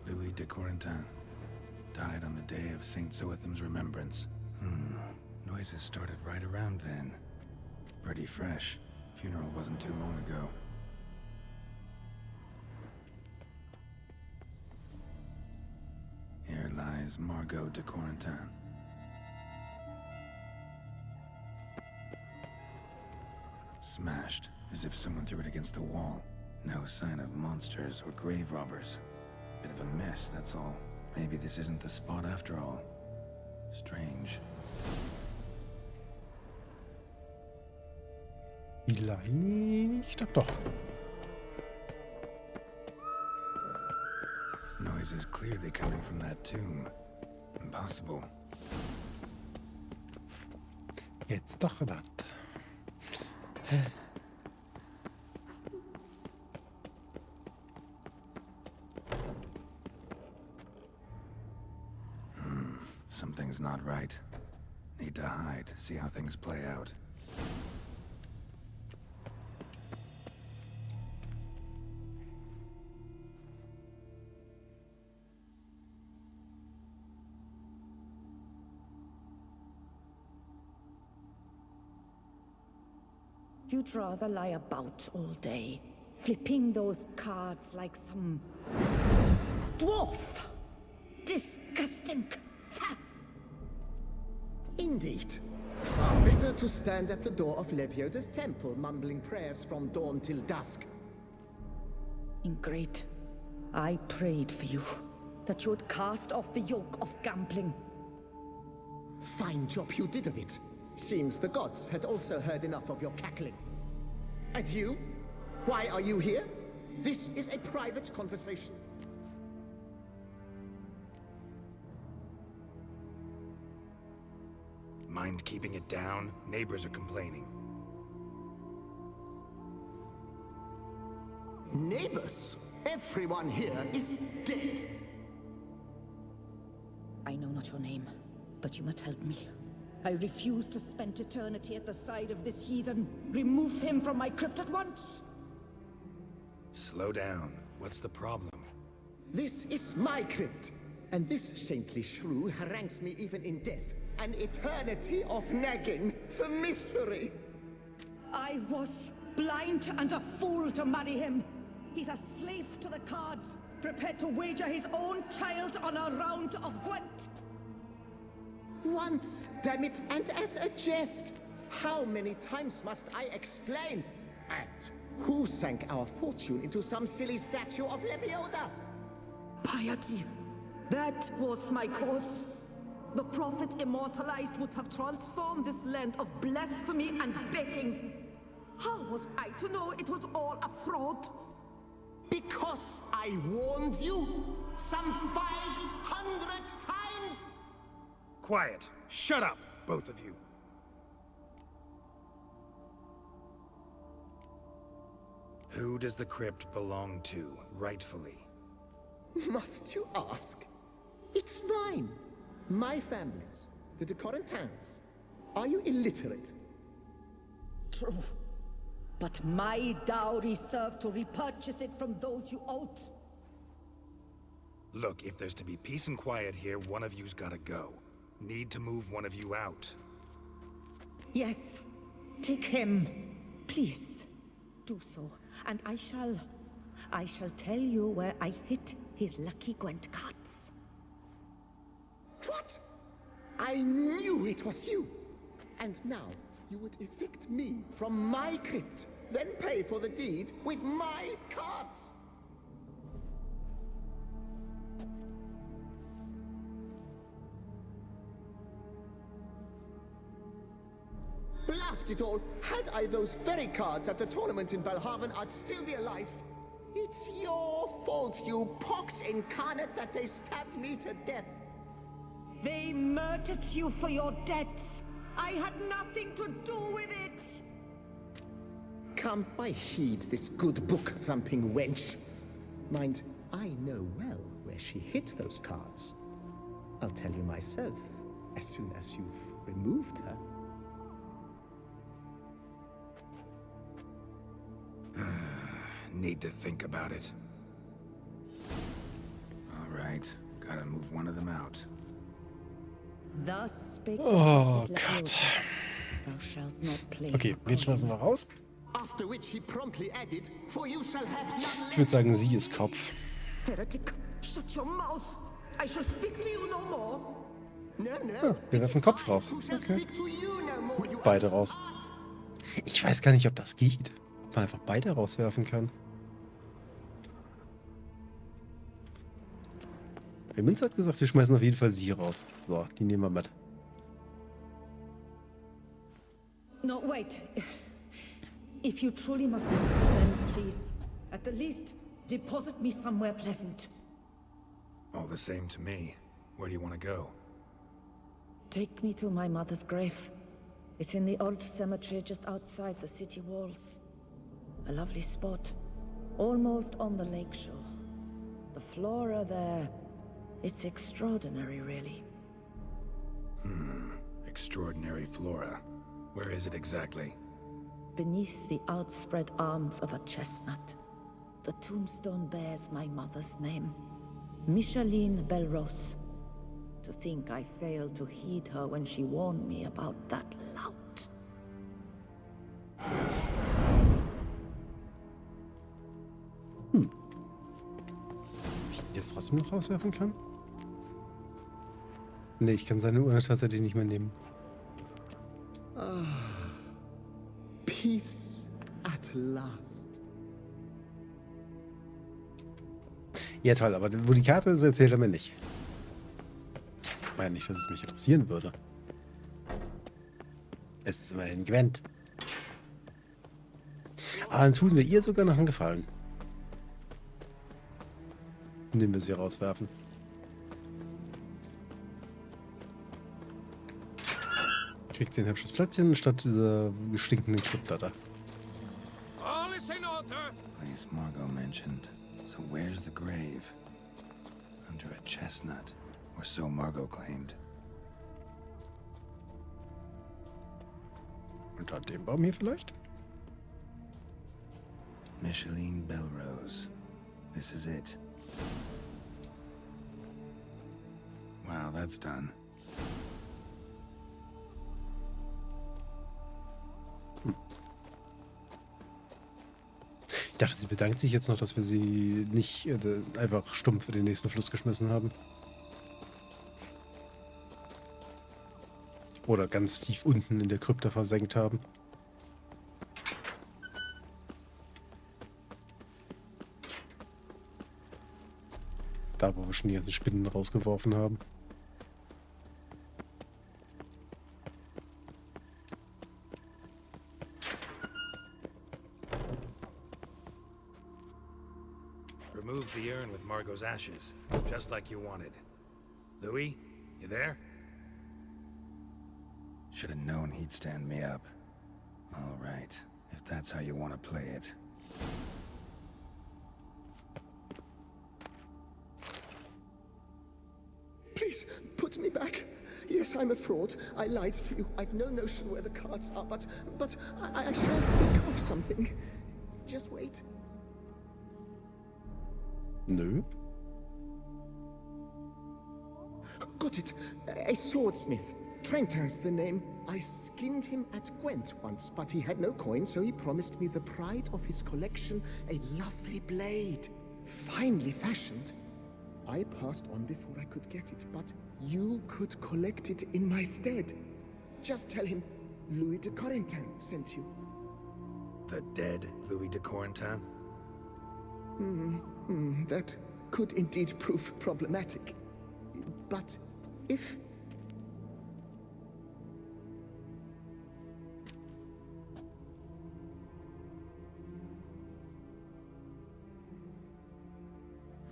Louis de Corentin. Died on the day of St. Zoetham's remembrance. Noises started right around then. Pretty fresh. Funeral wasn't too long ago. Here lies Margot de Corentin. Smashed, as if someone threw it against the wall. No sign of monsters or grave robbers. Bit of a mess, that's all. Maybe this isn't the spot after all. Strange. Vielleicht doch. Noises clearly coming from that tomb. Impossible. Jetzt doch das. Something's not right. Need to hide, see how things play out. You'd rather lie about all day, flipping those cards like some dwarf. Disgusting. Indeed. Far better to stand at the door of Lebioda's temple, mumbling prayers from dawn till dusk. Ingrid, I prayed for you, that you would cast off the yoke of gambling. Fine job you did of it. Seems the gods had also heard enough of your cackling. And you? Why are you here? This is a private conversation. Mind keeping it down? Neighbors are complaining. Neighbors? Everyone here is dead. I know not your name, but you must help me. I refuse to spend eternity at the side of this heathen. Remove him from my crypt at once! Slow down. What's the problem? This is my crypt, and this saintly shrew harangues me even in death. An eternity of nagging, the misery! I was blind and a fool to marry him. He's a slave to the cards, prepared to wager his own child on a round of Gwent. Once, damn it, and as a jest. How many times must I explain? And who sank our fortune into some silly statue of Lebioda? Piety. That was my cause. The prophet immortalized would have transformed this land of blasphemy and betting. How was I to know it was all a fraud? Because I warned you some 500 times! Quiet. Shut up, both of you. Who does the crypt belong to, rightfully? Must you ask? It's mine. My family's. The de Corentins. Are you illiterate? True. But my dowry served to repurchase it from those you owed. Look, if there's to be peace and quiet here, one of you's gotta go. Need to move one of you out. Yes. Take him. Please. Do so. And I shall tell you where I hid his lucky Gwent cards. What? I knew it was you. And now you would evict me from my crypt, then pay for the deed with my cards. Blast it all! Had I those very cards at the tournament in Belhaven, I'd still be alive. It's your fault, you pox incarnate, that they stabbed me to death. They murdered you for your debts. I had nothing to do with it. Come, I heed this good book-thumping wench. Mind, I know well where she hid those cards. I'll tell you myself, as soon as you've removed her. Need to think about it. All right, gotta move one of them out. Thus spake Oh the Gott. Thou shalt not play. Okay, den schmeißen wir raus. After which he promptly added, "For you shall have none Ich würde sagen, sie ist Kopf. Heretic, shut your mouth. I shall speak to you no more. No, Ja, wir werfen Kopf raus. Okay. Beide raus. Ich weiß gar nicht, ob das geht. Ob man einfach beide rauswerfen kann. Der Münz hat gesagt, wir schmeißen auf jeden Fall sie raus. So, die nehmen wir mit. No, wait. If you truly must do this, then please, at the least, deposit me somewhere pleasant. All the same to me. Where do you want to go? Take me to my mother's grave. It's in the old cemetery just outside the city walls. A lovely spot, almost on the lakeshore. The flora there, it's extraordinary, really. Extraordinary flora. Where is it exactly? Beneath the outspread arms of a chestnut, the tombstone bears my mother's name, Micheline Belrose. To think I failed to heed her when she warned me about that lout. jetzt trotzdem noch rauswerfen kann? Nee, ich kann seine Urne tatsächlich nicht mehr nehmen. Ah, peace at last. Ja, toll, aber wo die Karte ist, erzählt er mir nicht. Ich meine nicht, dass es mich interessieren würde. Es ist immerhin Gwent. Aber dann tun wir ihr sogar noch einen Gefallen. Indem wir sie rauswerfen. Kriegt sie ein hübsches Plätzchen statt dieser stinkenden Krypta da. All is in order. Place Margot mentioned. So where's the grave? Under a chestnut, or so Margot claimed. Unter dem Baum hier vielleicht? Micheline Belrose. This is it. Wow, that's done. Ich dachte, sie bedankt sich jetzt noch, dass wir sie nicht einfach stumpf für den nächsten Fluss geschmissen haben. Oder ganz tief unten in der Krypta versenkt haben. Da, wo wir schon die ganzen Spinnen rausgeworfen haben. Removed the urn with Margot's ashes, just like you wanted. Louis, you there? Should have known he'd stand me up. All right, if that's how you want to play it. Please, put me back. Yes, I'm a fraud. I lied to you. I've no notion where the cards are, but I shall think of something. Just wait. Nö. Got it. A swordsmith. Trentin's the name. I skinned him at Gwent once, but he had no coin, so he promised me the pride of his collection, a lovely blade. Finely fashioned. I passed on before I could get it, but you could collect it in my stead. Just tell him Louis de Corentin sent you. The dead Louis de Corentin? That could indeed prove problematic. But if...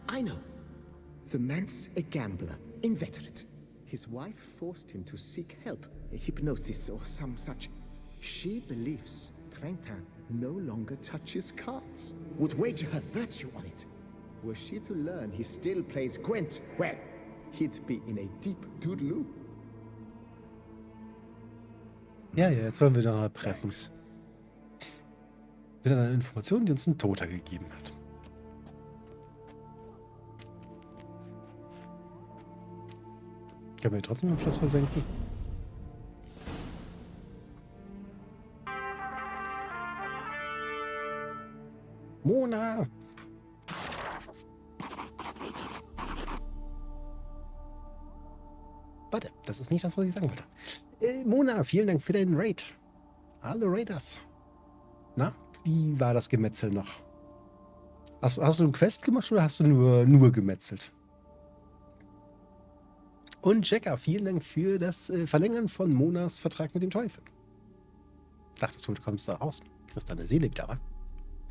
I know. The man's a gambler, inveterate. His wife forced him to seek help, hypnosis or some such. She believes Trentin no longer touches cards, would wager her virtue on it. Were she to learn he still plays Gwent, well, he'd be in a deep doodaloo. Ja, jetzt sollen wir da mal pressen. Wieder eine Information, die uns ein Toter gegeben hat. Können wir trotzdem im Fluss versenken? Mona! Warte, das ist nicht das, was ich sagen wollte. Mona, vielen Dank für deinen Raid. Hallo Raiders. Na, wie war das Gemetzel noch? Hast du einen Quest gemacht oder hast du nur gemetzelt? Und Jacker, vielen Dank für das Verlängern von Monas Vertrag mit dem Teufel. Dachtest du, du kommst da raus. Kriegst deine Seele wieder, wa?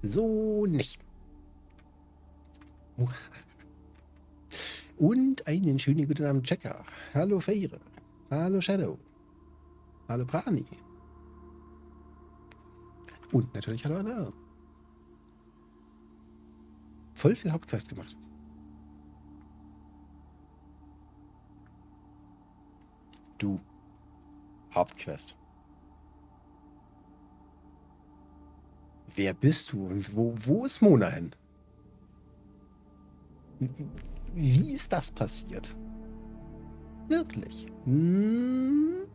So nicht. Und einen schönen guten Abend, Jacker. Hallo Feire. Hallo Shadow. Hallo Prani. Und natürlich hallo Anna. Voll viel Hauptquest gemacht. Du. Hauptquest. Wer bist du und wo ist Mona hin? Wie ist das passiert? Wirklich? Wie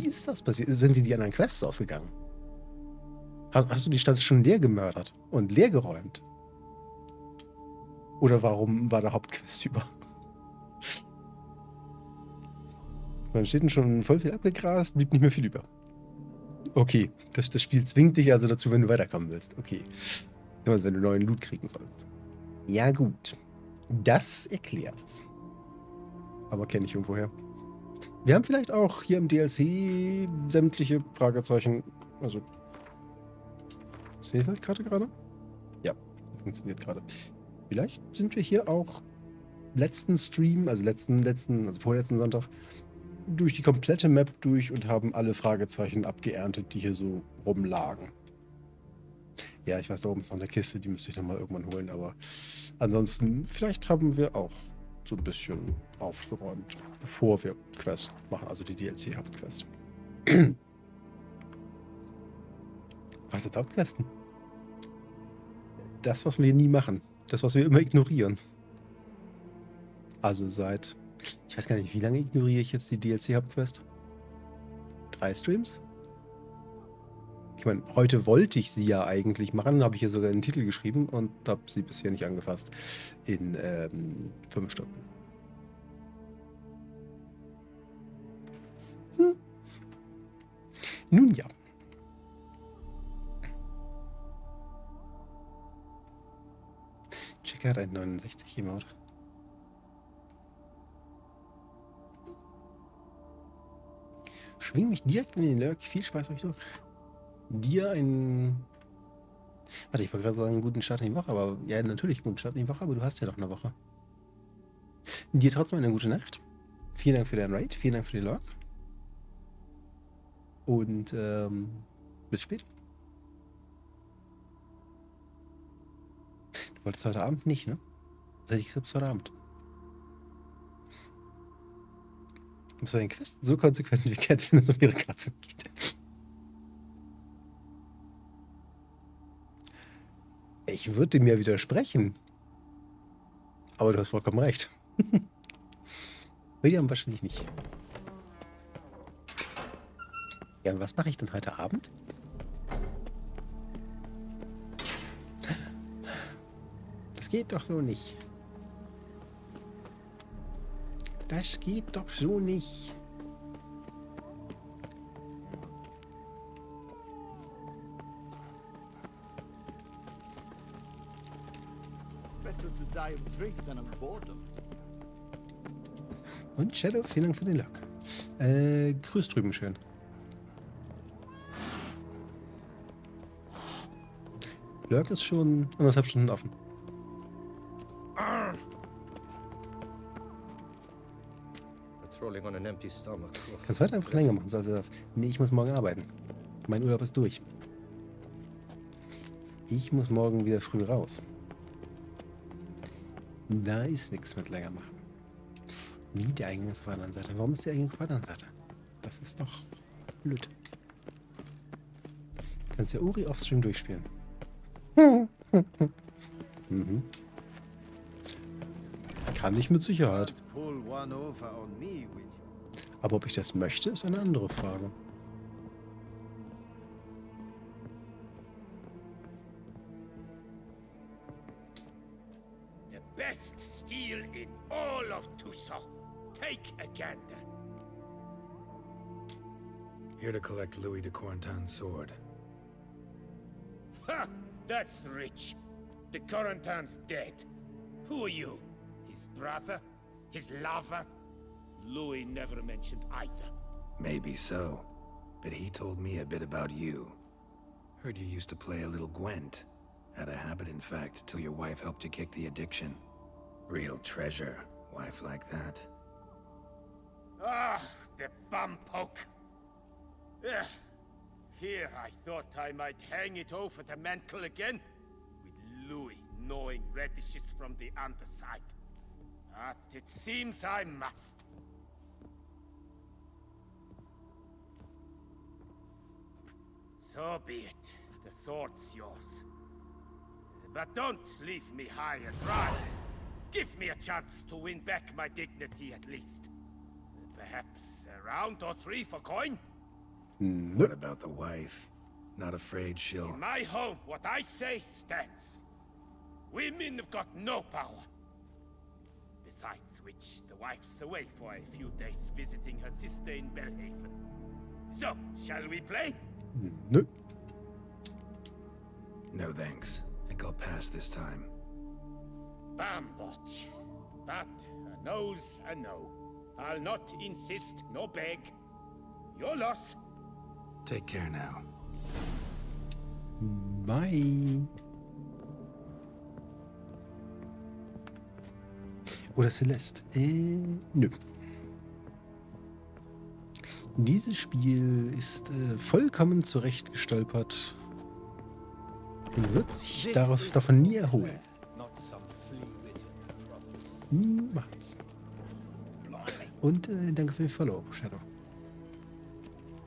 ist das passiert? Sind die anderen Quests ausgegangen? Hast du die Stadt schon leer gemördert und leer geräumt? Oder warum war der Hauptquest über? Man steht denn schon voll viel abgegrast, blieb nicht mehr viel über. Okay, das Spiel zwingt dich also dazu, wenn du weiterkommen willst. Okay. Also wenn du neuen Loot kriegen sollst. Ja gut. Das erklärt es. Aber kenne ich irgendwoher. Wir haben vielleicht auch hier im DLC sämtliche Fragezeichen. Also. Seefeld-Karte gerade? Ja, funktioniert gerade. Vielleicht sind wir hier auch letzten Stream, also vorletzten Sonntag, durch die komplette Map durch und haben alle Fragezeichen abgeerntet, die hier so rumlagen. Ja, ich weiß, da oben ist noch eine Kiste, die müsste ich nochmal irgendwann holen, aber ansonsten, vielleicht haben wir auch so ein bisschen aufgeräumt, bevor wir Quest machen, also die DLC-Hauptquest. Was sind Hauptquesten? Das, was wir nie machen. Das, was wir immer ignorieren. Also seit, ich weiß gar nicht, wie lange ignoriere ich jetzt die DLC-Hauptquest? 3 Streams? Ich meine, heute wollte ich sie ja eigentlich machen, habe ich hier sogar einen Titel geschrieben und habe sie bisher nicht angefasst. In 5 Stunden. Nun ja. Checker hat ein 69 Emote. Schwing mich direkt in den Lurk. Viel Spaß euch noch. Dir ein... Warte, ich wollte gerade sagen, guten Start in die Woche, aber ja, natürlich guten Start in die Woche, aber du hast ja noch eine Woche. Dir trotzdem eine gute Nacht. Vielen Dank für deinen Raid, vielen Dank für den Lurk. Und bis später. Du wolltest heute Abend nicht, ne? Was hätte ich gesagt, bis heute Abend? Du musst bei den Questen so konsequent wie Cat, wenn es um ihre Katzen geht. Ich würde dem ja widersprechen. Aber du hast vollkommen recht. William wahrscheinlich nicht. Ja, und was mache ich denn heute Abend? Das geht doch so nicht. Das geht doch so nicht. Better to die of drink than of boredom. Und Shadow, vielen Dank für den Lock. Grüß drüben schön. Lurk ist schon 1,5 Stunden offen. Patrolling on an empty stomach. Kannst weiter einfach länger machen, so als er das. Nee, ich muss morgen arbeiten. Mein Urlaub ist durch. Ich muss morgen wieder früh raus. Da ist nichts mit länger machen. Wie, der Eingang ist auf der anderen Seite? Warum ist der Eingang auf der anderen Seite? Das ist doch blöd. Du kannst ja Uri offstream durchspielen. Mhm. Kann ich mit Sicherheit. Aber ob ich das möchte, ist eine andere Frage. The best steel in all of Tucson. Take a gander. Here to collect Louis de Corentin's sword. Ha! That's rich. The Corentin's dead. Who are you? His brother? His lover? Louis never mentioned either. Maybe so. But he told me a bit about you. Heard you used to play a little Gwent. Had a habit, in fact, till your wife helped you kick the addiction. Real treasure, wife like that. Ah, the bumpoke. Ugh. Here I thought I might hang it over the mantle again, with Louis gnawing radishes from the underside. But it seems I must. So be it. The sword's yours. But don't leave me high and dry. Give me a chance to win back my dignity at least. Perhaps a round or 3 for coin? What about the wife? Not afraid she'll... In my home, what I say stands. Women have got no power. Besides which, the wife's away for a few days visiting her sister in Belhaven. So, shall we play? Nö. No thanks. Think I'll pass this time. Bambot. But a no's a no. I'll not insist, nor beg. Your loss. Take care now. Bye. Oder Celeste? Nö. Dieses Spiel ist vollkommen zurecht gestolpert und wird sich davon nie erholen. Niemals. Und danke für den Follow, Shadow.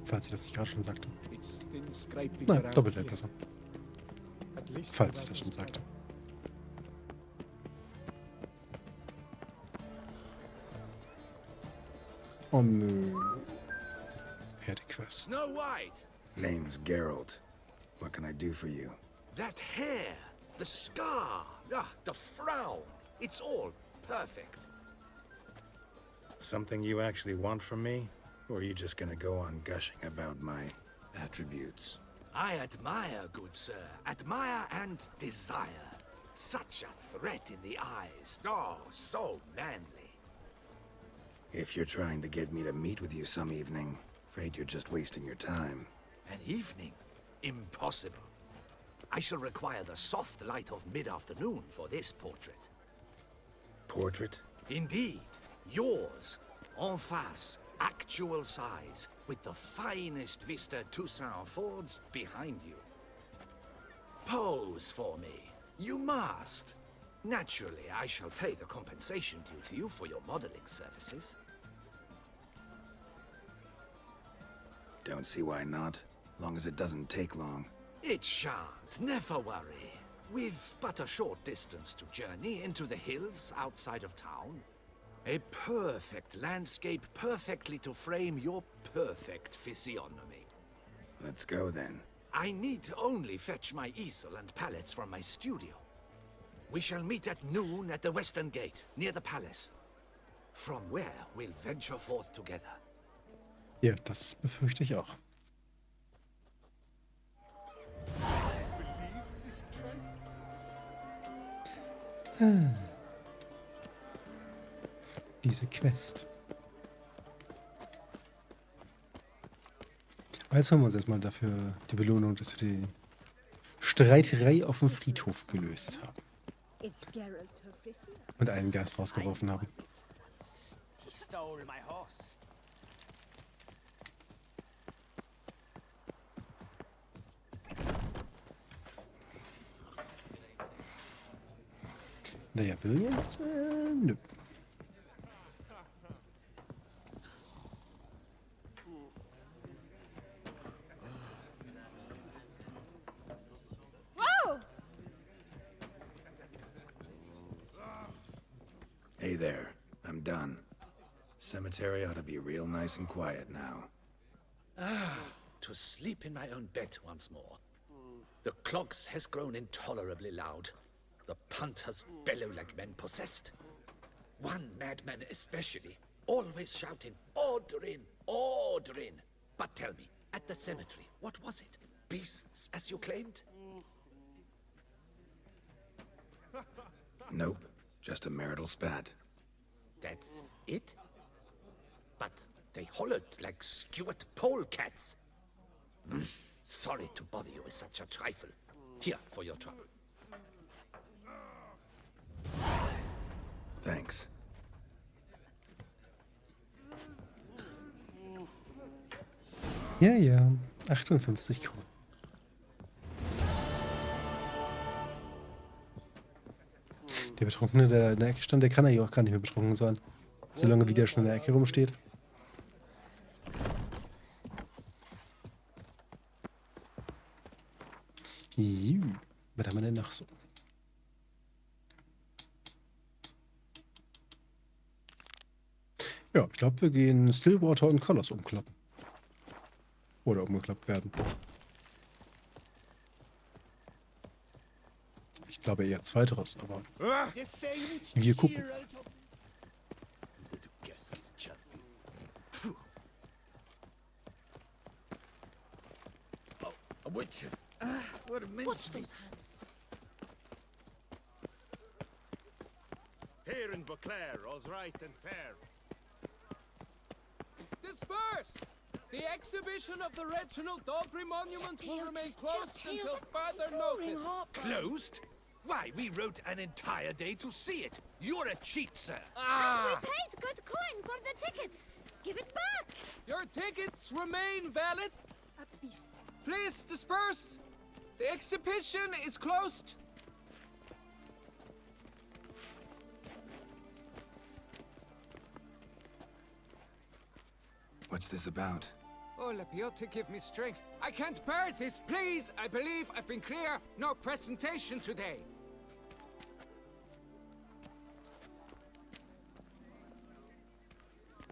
Falls ich das nicht gerade schon sagte. Nein, doppelt wäre besser. Falls ich das schon sagte. Oh nö. Pferdequest. Snow White! Name's Geralt. What can I do for you? That hair, the scar, the frown. It's all perfect. Something you actually want from me? Or are you just gonna go on gushing about my attributes? I admire, good sir. Admire and desire. Such a threat in the eyes. Oh, so manly. If you're trying to get me to meet with you some evening, afraid you're just wasting your time. An evening? Impossible. I shall require the soft light of mid-afternoon for this portrait. Portrait? Indeed. Yours. En face. Actual size. With the finest vista Toussaint affords behind you. Pose for me. You must. Naturally, I shall pay the compensation due to you for your modeling services. Don't see why not. Long as it doesn't take long. It shan't. Never worry. We've but a short distance to journey into the hills outside of town. A perfect landscape perfectly to frame your perfect physiognomy. Let's go then. I need only fetch my easel and palettes from my studio. We shall meet at noon at the western gate, near the palace. From where we'll venture forth together. Ja, das befürchte ich auch. Diese Quest. Jetzt holen wir uns erstmal dafür die Belohnung, dass wir die Streiterei auf dem Friedhof gelöst haben. Und einen Geist rausgeworfen haben. He stole my horse. Naja, Billions? Nö. Whoa! Hey there. I'm done. Cemetery ought to be real nice and quiet now. To sleep in my own bed once more. The clogs has grown intolerably loud. The punters bellow like men possessed. One madman especially, always shouting, "Order in! Order in!" But tell me, at the cemetery, what was it? Beasts, as you claimed? Nope. Just a marital spat. That's it? But they hollered like skewered polecats. Sorry to bother you with such a trifle. Here for your trouble. Thanks. Ja, ja. 58 Kronen. Der Betrunkene, der in der Ecke stand, der kann ja auch gar nicht mehr betrunken sein. Solange wie der schon in der Ecke rumsteht. So, was haben wir denn noch so? Ja, ich glaube, wir gehen Stillwater und Colors umklappen. Oder umgeklappt werden. Ich glaube eher zweiteres, aber The famous wir gucken. Geralt of Guess that's Chuck. Oh, a witcher. What a Watch mince those hands. Here in Beauclair, all's right and fair. Disperse! The exhibition of the Reginald Dobry Monument will remain closed until further notice. Closed? Why, we wrote an entire day to see it. You're a cheat, sir. And we paid good coin for the tickets. Give it back. Your tickets remain valid. Please disperse. The exhibition is closed. What's this about? Oh, Lapiote, give me strength. I can't bear this, please. I believe I've been clear. No presentation today.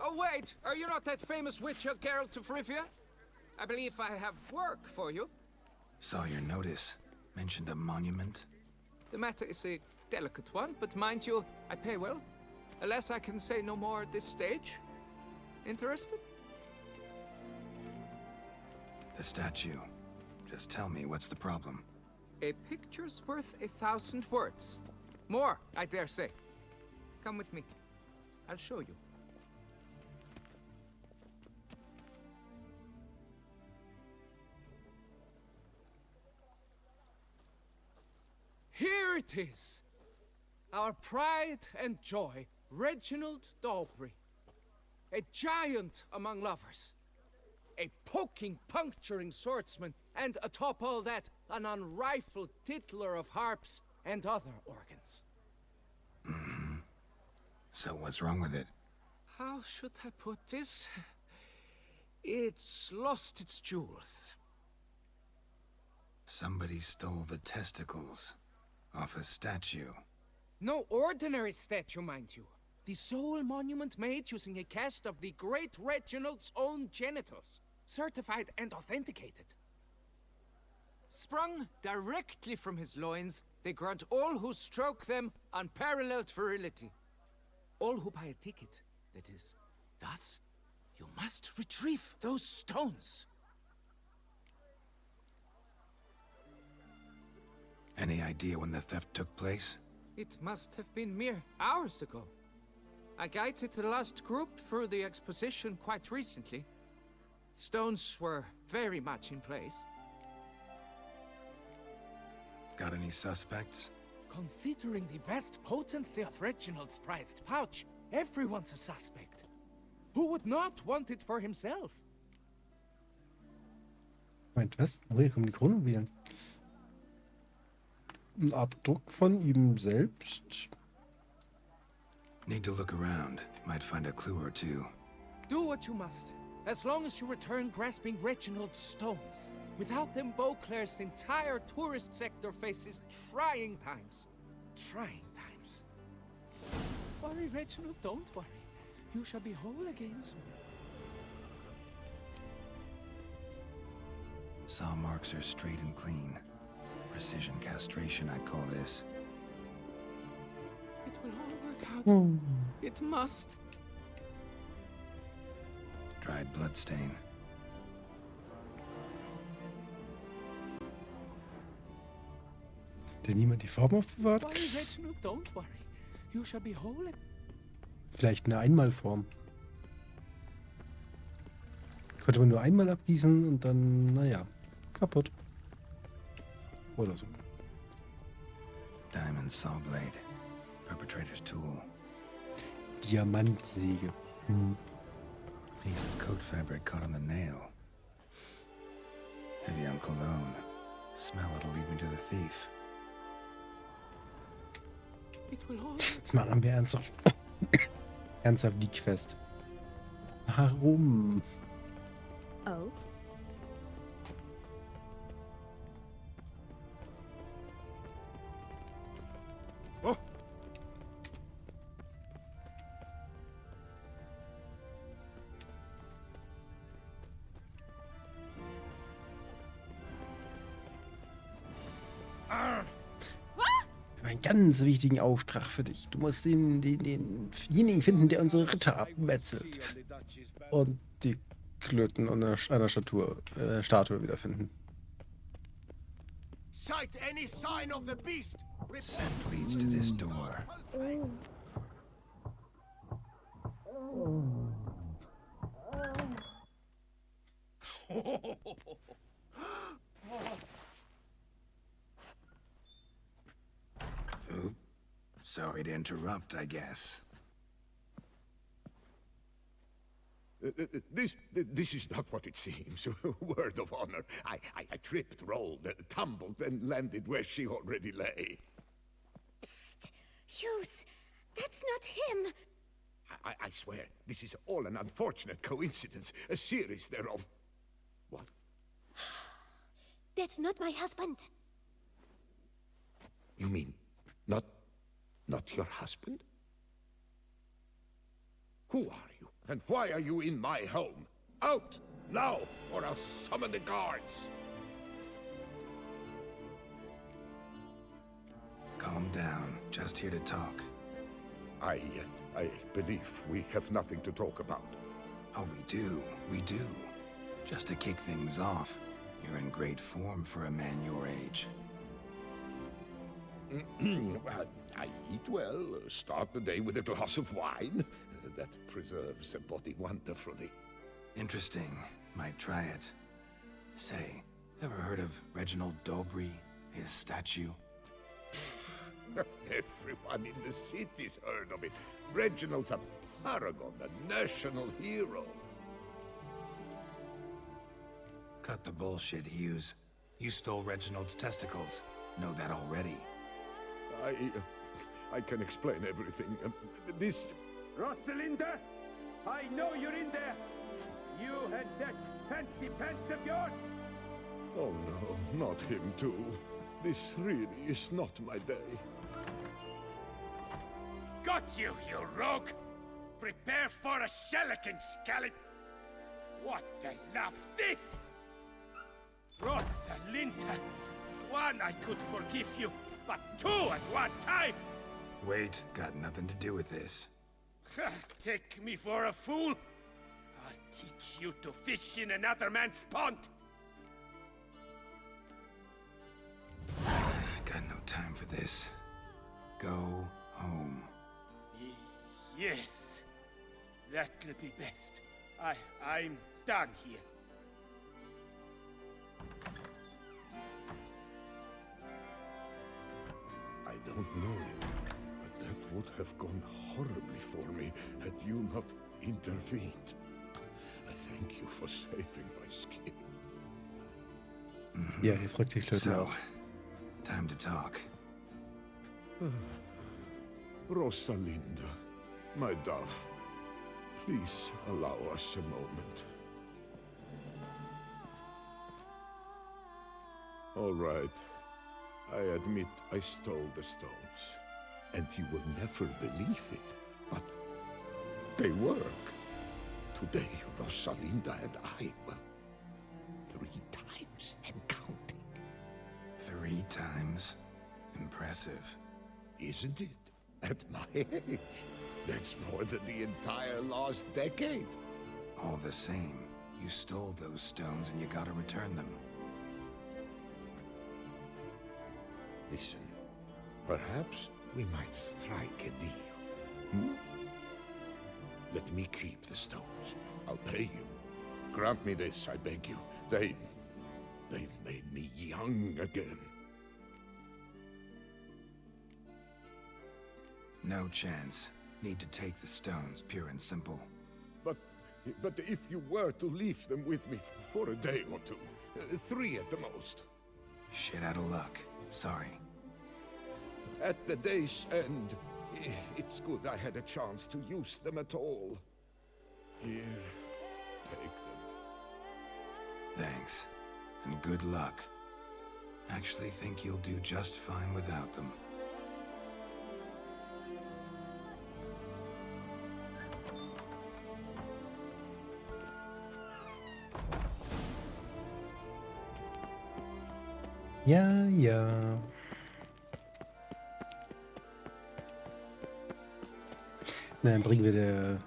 Oh, wait. Are you not that famous witcher, Geralt of Rivia? I believe I have work for you. Saw your notice. Mentioned a monument. The matter is a delicate one, but mind you, I pay well. Alas, I can say no more at this stage. Interested? The statue. Just tell me, what's the problem? A picture's worth 1,000 words. More, I dare say. Come with me. I'll show you. Here it is. Our pride and joy, Reginald Dobry. A giant among lovers. A poking, puncturing swordsman, and atop all that, an unrifled tittler of harps and other organs. So what's wrong with it? How should I put this? It's lost its jewels. Somebody stole the testicles off a statue. No ordinary statue, mind you. The sole monument made using a cast of the great Reginald's own genitals. Certified and authenticated. Sprung directly from his loins, they grant all who stroke them unparalleled virility. All who buy a ticket, that is. Thus, you must retrieve those stones. Any idea when the theft took place? It must have been mere hours ago. I guided the last group through the exposition quite recently. Stones were very much in place. Got any suspects? Considering the vast potency of Reginald's prized pouch, everyone's a suspect. Who would not want it for himself? Moment, was? Woher kommen die Kronjuwelen? Ein Abdruck von ihm selbst. Need to look around. Might find a clue or two. Do what you must. As long as you return grasping Reginald's stones. Without them, Beauclair's entire tourist sector faces trying times. Trying times. Worry, Reginald, don't worry. You shall be whole again soon. Saw marks are straight and clean. Precision castration, I'd call this. It will all work out. It must. Dried bloodstain. Hat niemand die Farben aufbewahrt? Worry, Reginald, don't worry. You shall be whole. Vielleicht eine Einmalform. Könnte man nur einmal abgießen und dann, naja, kaputt. Oder so. Diamond saw blade. Perpetrator's tool. Diamantsäge. Piece of coat fabric caught on the nail. Heavy on cologne. Smell it'll lead me to the thief. It will all... Jetzt machen wir ernsthaft. Ernsthaft die Quest. Warum? Oh? Oh! ganz wichtigen Auftrag für dich. Du musst denjenigen finden, der unsere Ritter abmetzelt. Und die Klöten an einer Statue wiederfinden. Sight any sign of the beast. Scent leads to this door. Oop. Sorry to interrupt, I guess. This is not what it seems. Word of honor. I tripped, rolled, tumbled, and landed where she already lay. Psst! Hughes! That's not him! I swear, this is all an unfortunate coincidence. A series thereof. What? That's not my husband. You mean, not your husband? Who are you? And why are you in my home? Out! Now! Or I'll summon the guards! Calm down. Just here to talk. I believe we have nothing to talk about. Oh, we do. We do. Just to kick things off, you're in great form for a man your age. I eat well, start the day with a glass of wine. That preserves a body wonderfully. Interesting. Might try it. Say, ever heard of Reginald Dobry, his statue? Everyone in the city's heard of it. Reginald's a paragon, a national hero. Cut the bullshit, Hughes. You stole Reginald's testicles. Know that already. I can explain everything. This... Rosalinda, I know you're in there. You had that fancy pants of yours. Oh no, not him too. This really is not my day. Got you, you rogue! Prepare for a shellacking, scallop! What the laugh's this? Rosalinda! One, I could forgive you, but two at one time! Wait, got nothing to do with this. Take me for a fool? I'll teach you to fish in another man's pond! Got no time for this. Go home. Yes, that'll be best. I'm done here. I don't know you, but that would have gone horribly for me had you not intervened. I thank you for saving my skin. Ja, jetzt rückt die Klöten So, aus. time to talk. Rosalinda, my dove, please allow us a moment. All right. I admit I stole the stones. And you will never believe it, but they work. Today, Rosalinda and I, well, 3 times and counting. 3 times? Impressive. Isn't it? At my age. That's more than the entire last decade. All the same, you stole those stones and you gotta return them. Listen, perhaps we might strike a deal. Let me keep the stones. I'll pay you. Grant me this, I beg you. They've made me young again. No chance. Need to take the stones, pure and simple. But if you were to leave them with me for a day or 2, 3 at the most. Shit out of luck. Sorry. At the day's end, it's good I had a chance to use them at all. Here, take them. Thanks. And good luck. Actually think you'll do just fine without them. Ja, ja. Dann bringen wir der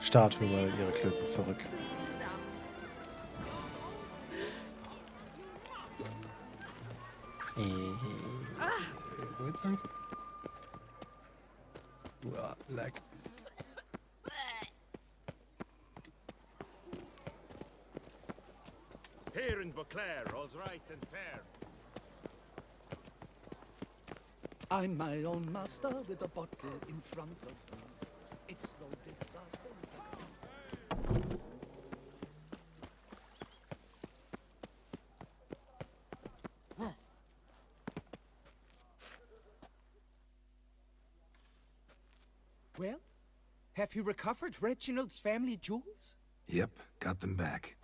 Statue mal ihre Klöten zurück. Wo geht's lang? Uah, lag. Here in Beauclair, all's right and fair. I'm my own master with a bottle in front of me. It's no disaster. Well, have you recovered Reginald's family jewels? Yep, got them back.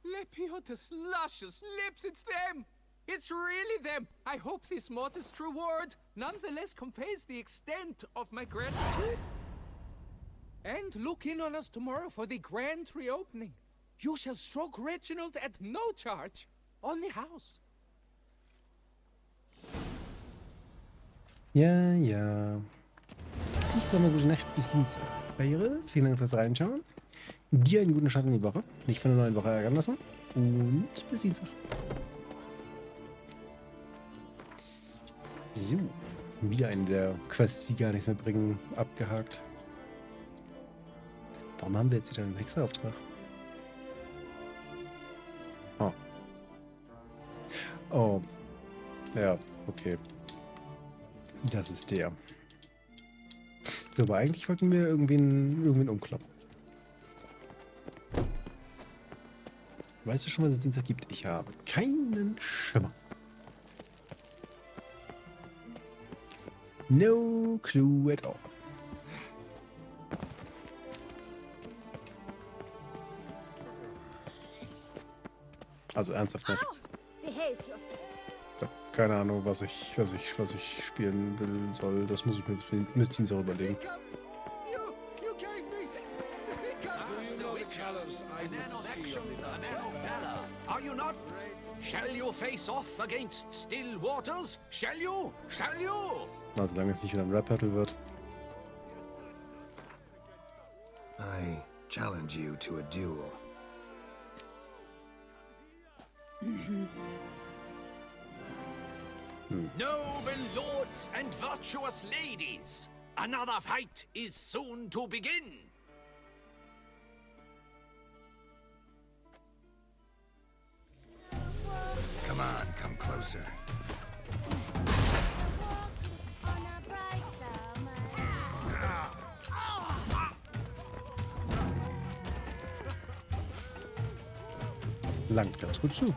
Lepiotus luscious lips, it's them! It's really them! I hope this modest reward nonetheless conveys the extent of my gratitude. And look in on us tomorrow for the grand reopening. You shall stroke Reginald at no charge on the house. Ja, ja. Ich sag mal gute Nacht, bis Dienstag. Barriere, vielen Dank fürs Reinschauen. Dir einen guten Start in die Woche. Nicht von einer neuen Woche ärgern lassen. Und bis Dienstag. So. Wieder eine der Quests, die gar nichts mehr bringen, abgehakt. Warum haben wir jetzt wieder einen Hexerauftrag? Oh. Oh. Ja, okay. Das ist der. So, aber eigentlich wollten wir irgendwen umkloppen. Weißt du schon, was es Dienstag gibt? Ich habe keinen Schimmer. No clue at all. Also ernsthaft nicht. Behave yourself. Ich habe keine Ahnung, was ich spielen will, soll. Das muss ich mir bis Dienstag überlegen. Are you not? Shall you face off against still waters? Shall you? Shall you? Na, solange es nicht wieder ein Rap-Battle wird. I challenge you to a duel. Noble lords and virtuous ladies, another fight is soon to begin. Come on, come closer. Langt ganz gut zu.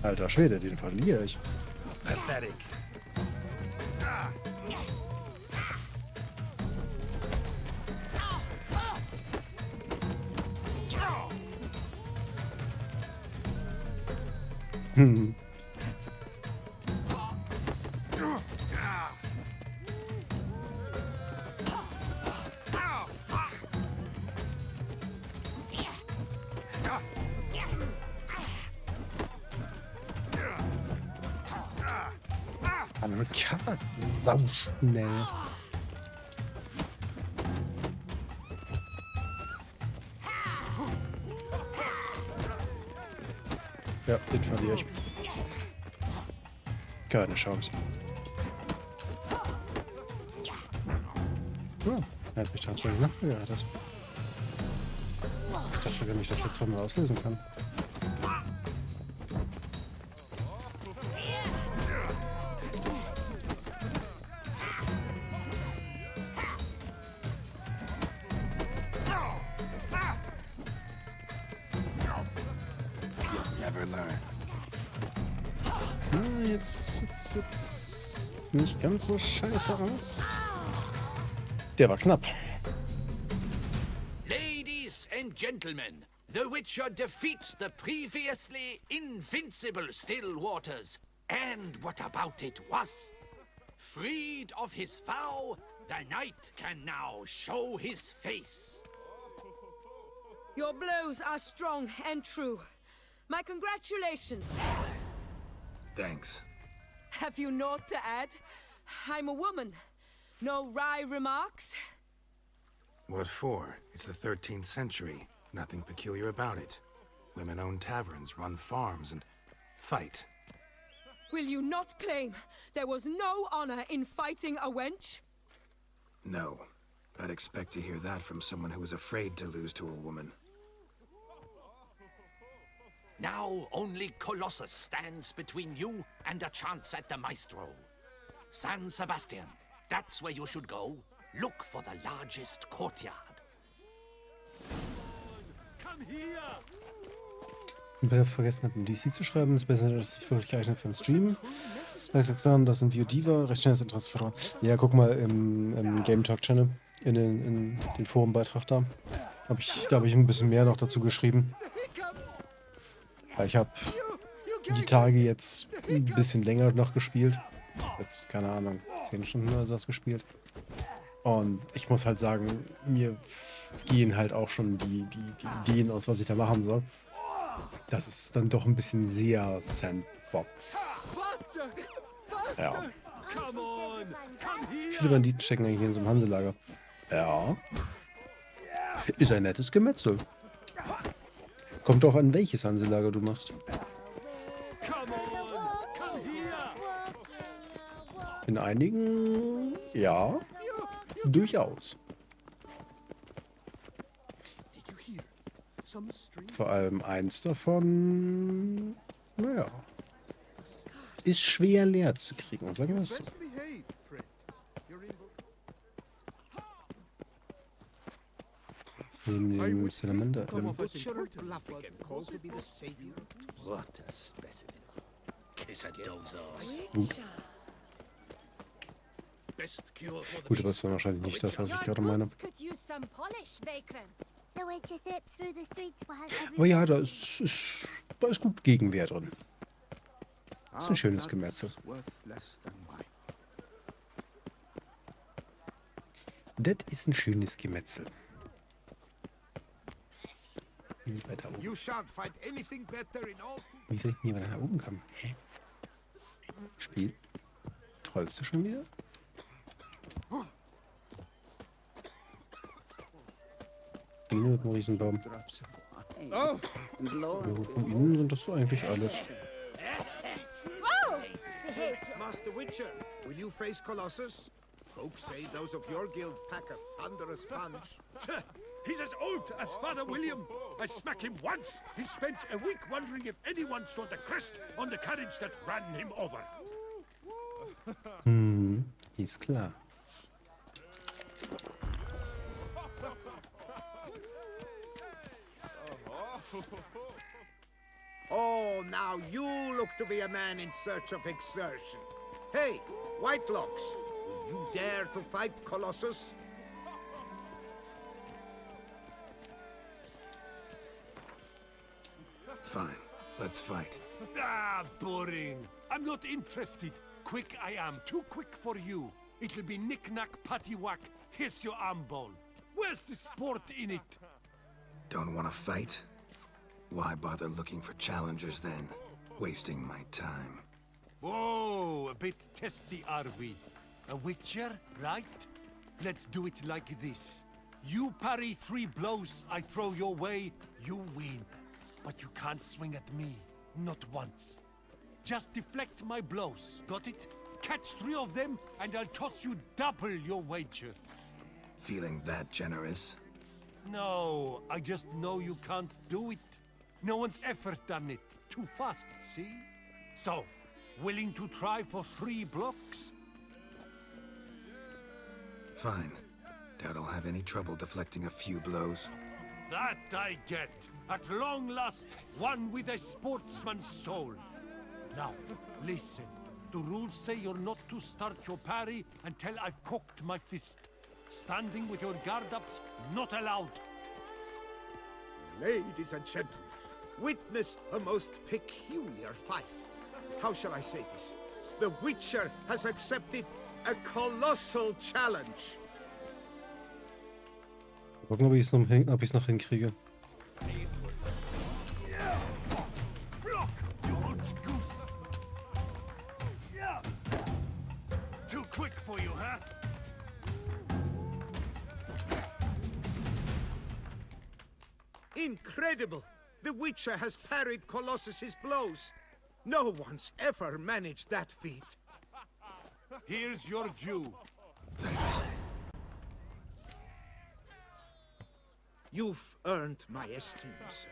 Alter Schwede, den verliere ich. Pathetic. Man covert sauschnell. Ja, den verliere ich. Keine Chance. Oh, er hat mich tatsächlich noch gerettet. Ich dachte gar nicht, dass er zweimal auslösen kann. Jetzt nicht ganz so scheiße aus. Der war knapp. Ladies and gentlemen, the Witcher defeats the previously invincible Still Waters. And what about it was? Freed of his vow, the knight can now show his face. Your blows are strong and true. My congratulations. Thanks. Have you naught to add? I'm a woman. No wry remarks? What for? It's the 13th century. Nothing peculiar about it. Women own taverns, run farms, and fight. Will you not claim there was no honor in fighting a wench? No. I'd expect to hear that from someone who was afraid to lose to a woman. Now only Colossus stands between you and a chance at the Maestro. San Sebastian, that's where you should go. Look for the largest courtyard. Come here! Und wer vergessen hat, ein DC zu schreiben, ist besser, dass ich wirklich geeignet für einen Stream. Ich sag dann, dass ein VOD war, recht schnelles Interesse verloren. Ja, guck mal im Game Talk Channel, in den Forenbeitrag da. Da hab ich ein bisschen mehr noch dazu geschrieben. Ja, ich habe die Tage jetzt ein bisschen länger noch gespielt. Jetzt, keine Ahnung, 10 Stunden oder sowas gespielt. Und ich muss halt sagen, mir gehen halt auch schon die Ideen aus, was ich da machen soll. Das ist dann doch ein bisschen sehr Sandbox. Ja. Viele Banditen stecken eigentlich in so einem Hanselager. Ja. Ist ein nettes Gemetzel. Kommt drauf an, welches Hanselager du machst. In einigen, ja, durchaus. Vor allem eins davon, naja, ist schwer leer zu kriegen, sagen wir es so. Neben dem Salamander. What a specimen. Kiss a doze off. Gut, aber das ist dann wahrscheinlich nicht das, was ich gerade meine. Aber ja, da ist gut Gegenwehr drin. Das ist ein schönes Gemetzel. Das ist ein schönes Gemetzel. Wie bei da oben. Wie soll ich denn hier nach oben kommen? Hä? Spiel? Trollst du schon wieder? Mit dem Riesenbaum. Ja, von ihnen sind das so eigentlich alles. Master Witcher, will you face Colossus? Folks say those of your guild pack a thunderous punch. He's as old as Father William. I smacked him once. He spent a week wondering if anyone saw the crest on the carriage that ran him over. Ist klar. Oh, now you look to be a man in search of exertion. Hey, Whitelocks, will you dare to fight Colossus? Fine, let's fight. Ah, boring. I'm not interested. Quick I am, too quick for you. It'll be knick-knack, patty-whack. Here's your arm bone. Where's the sport in it? Don't want to fight? Why bother looking for challengers then? Wasting my time. Whoa, a bit testy are we? A witcher, right? Let's do it like this. You parry 3 blows I throw your way, you win. But you can't swing at me, not once. Just deflect my blows, got it? Catch 3 of them, and I'll toss you double your wager. Feeling that generous? No, I just know you can't do it. No one's ever done it. Too fast, see? So, willing to try for 3 blocks? Fine. Doubt I'll have any trouble deflecting a few blows. That I get. At long last, one with a sportsman's soul. Now, listen. The rules say you're not to start your parry until I've cocked my fist. Standing with your guard ups, not allowed. Ladies and gentlemen, witness a most peculiar fight. How shall I say this? The Witcher has accepted a colossal challenge. Gucken, ob ich es noch hinkriege. Too quick for you, huh? Incredible! The Witcher has parried Colossus's blows. No one's ever managed that feat. Here's your due. Thanks. You've earned my esteem, sir.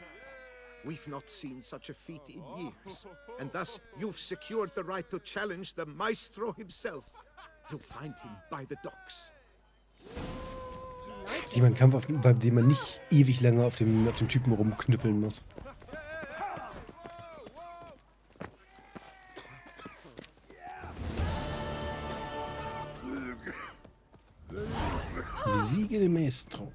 We've not seen such a feat in years, and thus you've secured the right to challenge the Maestro himself. You'll find him by the docks. Jemand Kampf, bei dem man nicht ewig lange auf dem Typen rumknüppeln muss. Besiege den Maestro.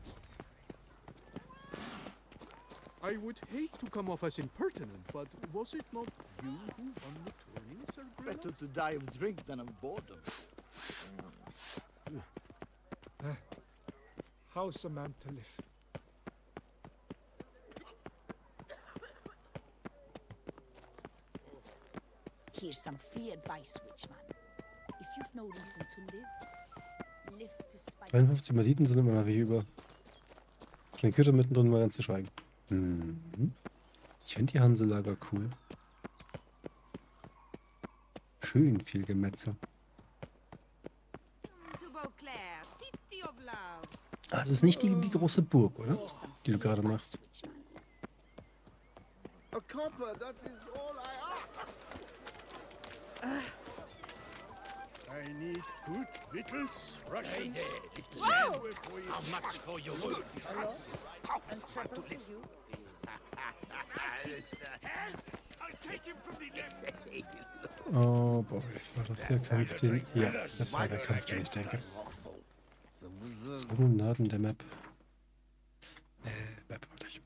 I would hate to come off as impertinent, but was it not you who won the tourney, Sir Greylock? Better to die of drink than of boredom. How's a man to live? Here's some free advice, Witchman. If you've no reason to live to spite... 53 Banditen sind immer noch wie über. Von den Kötern mittendrin mal ganz zu schweigen. Ich finde die Hanselager cool. Schön viel Gemetzel. Ah, es ist nicht die große Burg, oder? Die du gerade machst. A copper, that is all I ask. I need good victuals, rations. How much for your good? And trouble for you. I'll take him from the left. Oh boy, war das der Kampf, den... Ja, das war der Kampf, den ich denke. 200 der Map. Map wollte ich.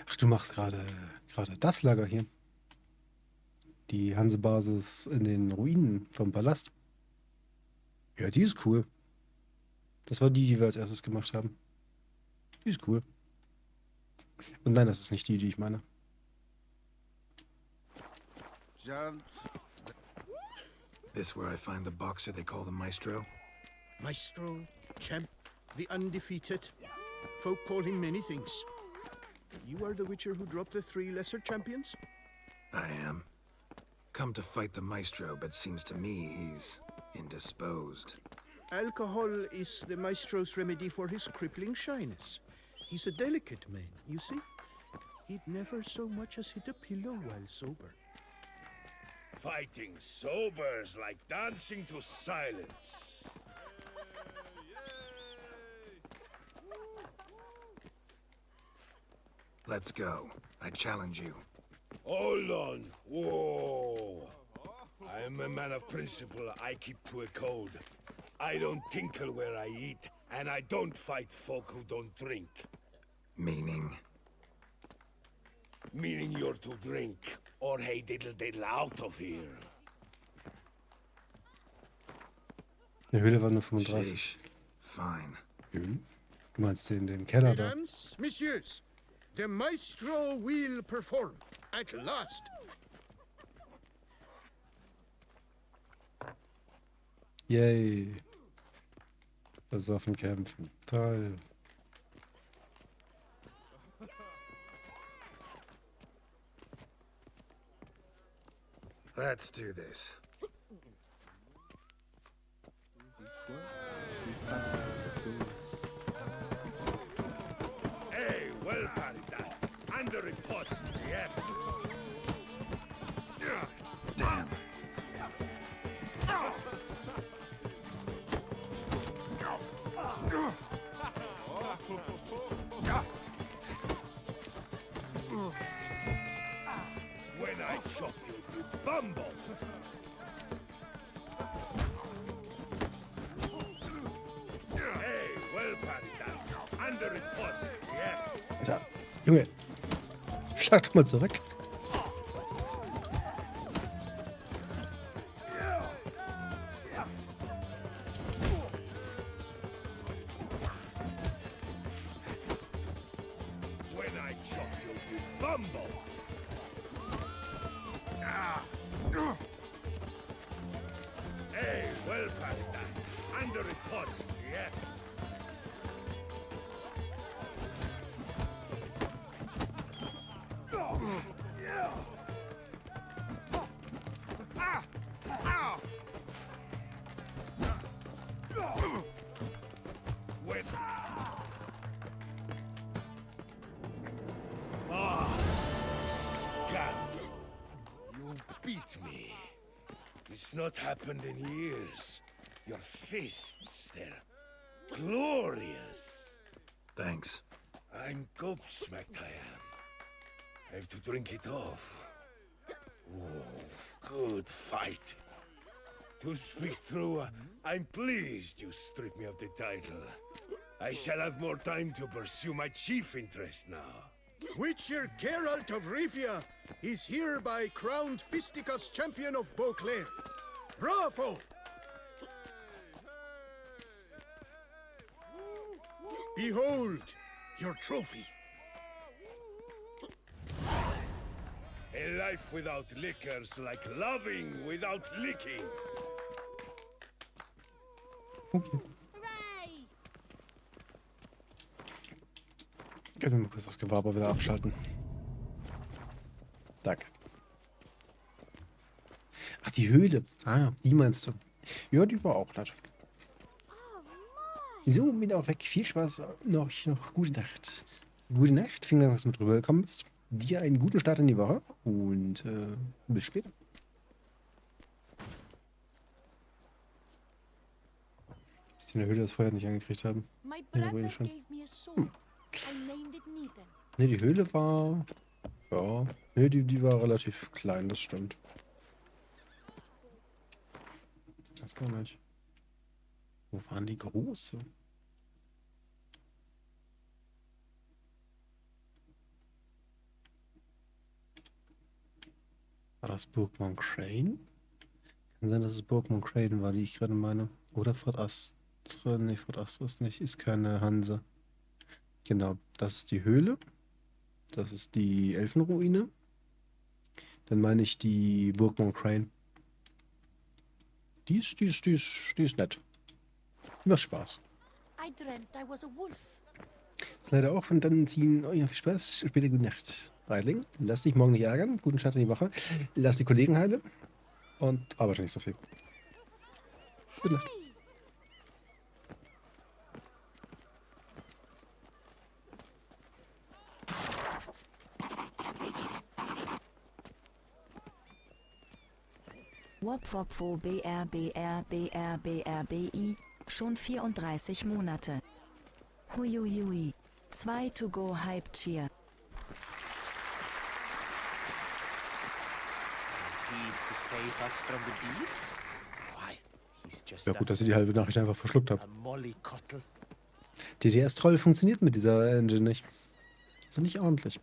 Ach, du machst gerade das Lager hier. Die Hanse-Basis in den Ruinen vom Palast. Ja, die ist cool. Das war die wir als erstes gemacht haben. Die ist cool. Und nein, das ist nicht die ich meine. This where I find the boxer they call the Maestro? Maestro, champ, the undefeated. Folk call him many things. You are the Witcher who dropped the 3 lesser champions? I am. Come to fight the Maestro, but seems to me he's indisposed. Alcohol is the Maestro's remedy for his crippling shyness. He's a delicate man, you see? He'd never so much as hit a pillow while sober. Fighting sober's like dancing to silence. Let's go. I challenge you. Hold on. Whoa. I am a man of principle. I keep to a code. I don't tinkle where I eat, and I don't fight folk who don't drink. Meaning? Meaning you're to drink, or hey diddle diddle out of here. Die Höhle war nur 35. Fine. Höhlen? Du meinst den Keller da? Mesdames, messieurs, the Maestro will perform at last. Yay. Besoffen kämpfen. Toll. Let's do this. Hey, well parried that. Under a post, yes. Damn. When I chop you, you bumble. Alter. Junge. Schlag doch mal zurück. When I chop you, you bumble! Ah. Hey, well past that. Under a post, yes. When... Ah, scandal. You beat me. It's not happened in years. Your fists, they're glorious. Thanks. I'm gobsmacked, I am. I have to drink it off. Oof, good fight. To speak true, I'm pleased you stripped me of the title. I shall have more time to pursue my chief interest now. Witcher Geralt of Rivia is hereby crowned Fisticuffs champion of Beauclair. Bravo! Behold your trophy. A life without liquor's like loving without licking. Okay. Können wir mal kurz das Gewaber wieder abschalten. Danke. Ach, die Höhle. Ah, die meinst du. Ja, die war auch nett. So, bin auch weg. Viel Spaß. Noch gute Nacht. Gute Nacht. Vielen Dank, dass du mit rüber gekommen bist. Dir einen guten Start in die Woche. Und bis später. Bis die in der Höhle das Feuer nicht angekriegt haben. My In der brother Ruine schon. gave me a sword. I named it Needle. Ne, die Höhle war... Ja. Ne, die war relativ klein, das stimmt. Das gar nicht. Wo waren die große? War das Burg Moncrain? Kann sein, dass es Burg Moncrain war, die ich gerade meine. Oder Fort Astra. Ne, Fort Astra ist nicht, ist keine Hanse. Genau, das ist die Höhle. Das ist die Elfenruine. Dann meine ich die Burg Moncrain. Die ist nett. Die macht Spaß. I dreamt I was a wolf. Ist leider auch von dann ziehen. Oh ja, viel Spaß. Später gute Nacht. Reitling, lass dich morgen nicht ärgern. Guten Start in die Woche. Lass die Kollegen heile. Und arbeite nicht so viel. Gute Nacht. Wopfopfo BRBRBRBRBI, schon 34 Monate. Huiuiui. 2 to go Hype Cheer. He's to save us from the beast? Why, he's just Ja gut, dass sie die halbe Nachricht einfach verschluckt haben. a mollycoddle. TTS-Troll funktioniert mit dieser Engine nicht. Also nicht ordentlich.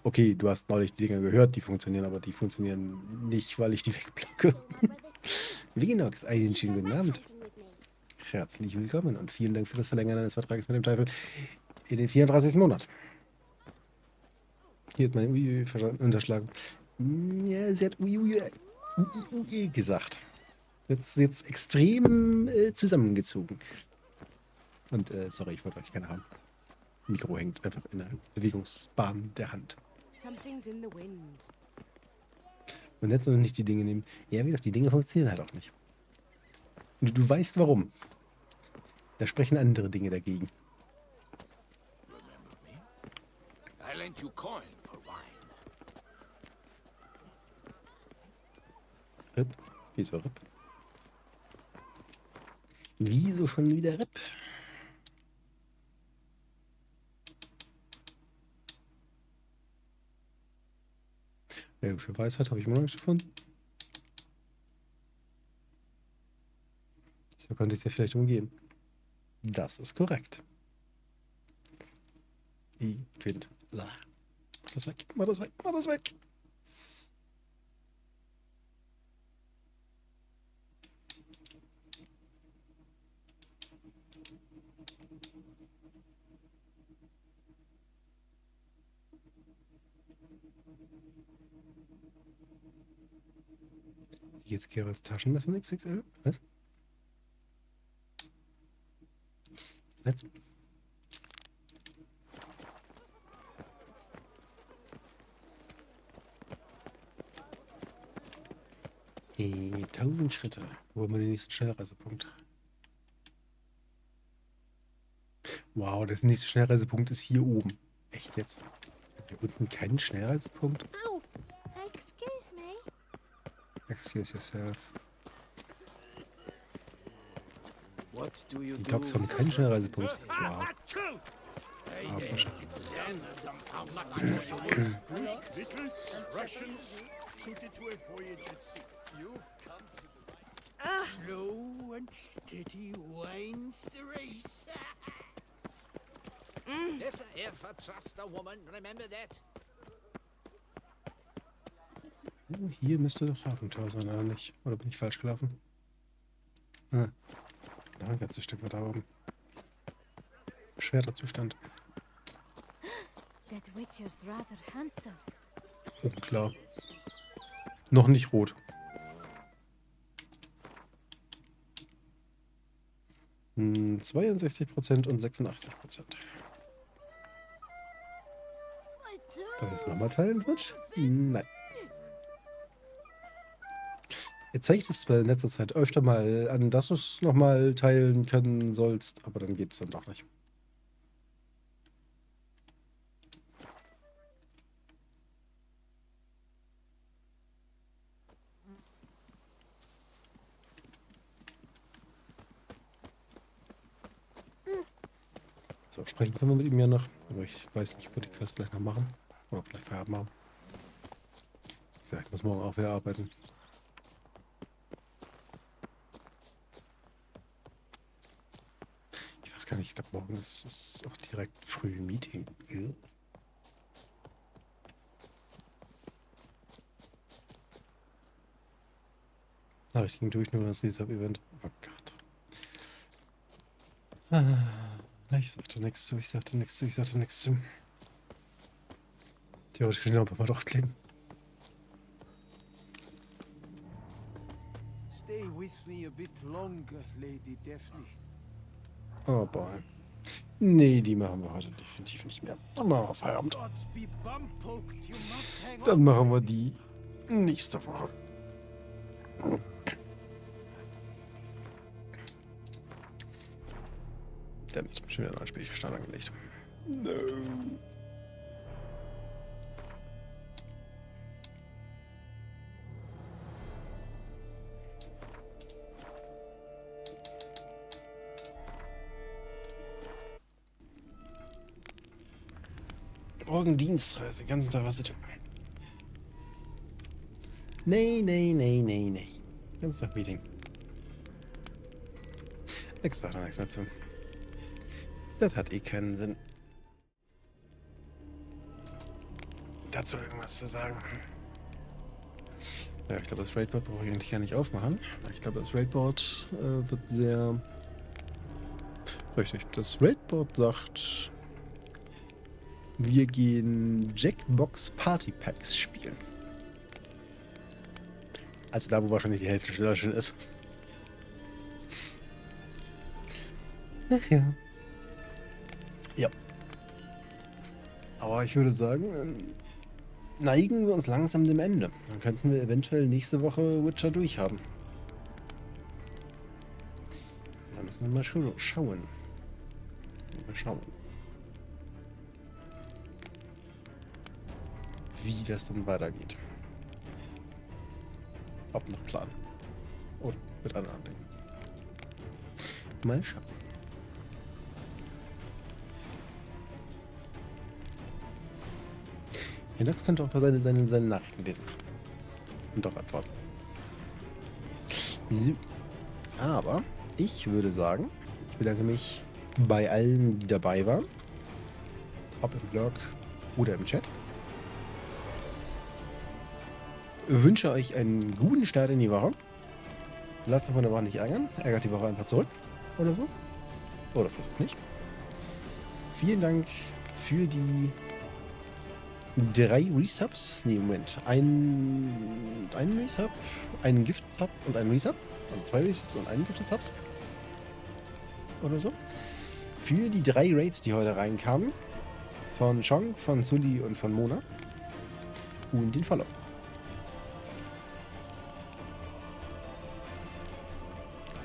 Okay, du hast neulich die Dinger gehört, die funktionieren, aber die funktionieren nicht, weil ich die wegblocke. Vinox, einen schönen guten Abend. Herzlich willkommen und vielen Dank für das Verlängern eines Vertrages mit dem Teufel in den 34. Monat. Hier hat mein Ui unterschlagen. Ja, sie hat Ui gesagt. Jetzt extrem zusammengezogen. Und sorry, ich wollte euch keine haben. Mikro hängt einfach in der Bewegungsbahn der Hand. Something's in the wind. Und jetzt noch nicht die Dinge nehmen. Ja, wie gesagt, die Dinge funktionieren halt auch nicht. Und du weißt warum. Da sprechen andere Dinge dagegen. I lent you coin for wine. Rip? Wieso Rip? Wieso schon wieder Rip? Ja, für Weisheit habe ich immer noch nichts gefunden. So könnte ich es ja vielleicht umgehen. Das ist korrekt. Wind. Mach das weg, mach das weg, mach das weg. Jetzt Geralds Taschenmesser mit XXL? Was? Was? 1000 Schritte. Wo haben wir den nächsten Schnellreisepunkt? Wow, der nächste Schnellreisepunkt ist hier oben. Echt jetzt? Hier unten keinen Schnellreisepunkt? Ow! Excuse me. Excuse yourself. What do you Die Dogs haben keinen Schnellreisepunkt. Wow. Ah, Victuals, Russians, suited to a voyage at sea. You've come to slow and steady winds the race. Never ever trust a woman, remember that? Hier müsste doch Hafentor sein, oder nicht? Oder bin ich falsch gelaufen? Ah, noch ein ganzes Stück weiter oben. Schwerer Zustand. That Witcher's rather handsome. Oh, klar. Noch nicht rot. Hm, 62% und 86%. Darf ich es nochmal teilen, Twitch? Nein. Jetzt zeige ich das zwar in letzter Zeit öfter mal an, dass du es nochmal teilen können sollst, aber dann geht es dann doch nicht. So, sprechen können wir mit ihm ja noch, aber ich weiß nicht, wo die Quest gleich noch machen. Oder vielleicht Feierabend machen. Wie gesagt, ich muss morgen auch wieder arbeiten. Ich weiß gar nicht, ich glaube, morgen ist es auch direkt früh ein Meeting. Ja. Ich ging durch nur das Resub-Event. Oh Gott. Ich sagte nichts zu, ich sagte nichts zu, ich sagte nichts zu. Theoretisch kann ich noch mal draufklicken. Stay with me a bit longer, Lady Daphne. Oh boy. Nee, die machen wir heute definitiv nicht mehr. Dann machen wir Feierabend. Dann machen wir die nächste Woche. Damit schon wieder ein neues Spielstand angelegt. No. Morgen Dienstreise, den ganzen Tag was zu tun. Nee. Den ganzen Tag Meeting. Ich sag da nichts mehr zu. Das hat eh keinen Sinn. Dazu irgendwas zu sagen. Ja, ich glaube, das Raidboard brauche ich eigentlich gar nicht aufmachen. Ich glaube, das Raidboard wird sehr... Richtig, das Raidboard sagt... Wir gehen Jackbox Party Packs spielen. Also da, wo wahrscheinlich die Hälfte schneller schon ist. Ach ja. Ja. Aber ich würde sagen, neigen wir uns langsam dem Ende. Dann könnten wir eventuell nächste Woche Witcher durchhaben. Da müssen wir mal schauen. Mal schauen. Wie das dann weitergeht. Ob noch Plan. Oder mit anderen Dingen. Mal schauen. Ja, das könnte auch seine Nachrichten lesen. Und darauf antworten. So. Aber ich würde sagen, ich bedanke mich bei allen, die dabei waren. ob im Blog oder im Chat. Ich wünsche euch einen guten Start in die Woche. Lasst euch von der Woche nicht ärgern. Ärgert die Woche einfach zurück. Oder so. Oder vielleicht nicht. Vielen Dank für die 3 Resubs. Nee, Moment. Ein Resub, einen Gift-Sub und einen Resub. Also 2 Resubs und einen Gifted-Subs. Oder so. Für die 3 Raids, die heute reinkamen. Von Chong, von Sully und von Mona. Und den Follow.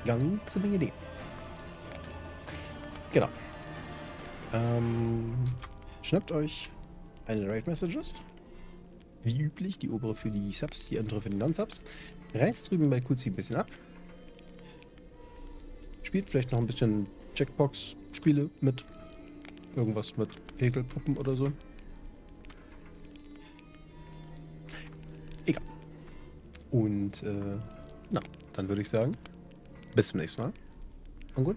Ganze Menge Ideen. Genau. Schnappt euch eine Raid Messages. Wie üblich, die obere für die Subs, die andere für die Non-Subs. Reist drüben bei QC ein bisschen ab. Spielt vielleicht noch ein bisschen Checkbox-Spiele mit. Irgendwas mit Pegelpuppen oder so. Egal. Und, na, dann würde ich sagen, bis zum nächsten Mal. Und gut.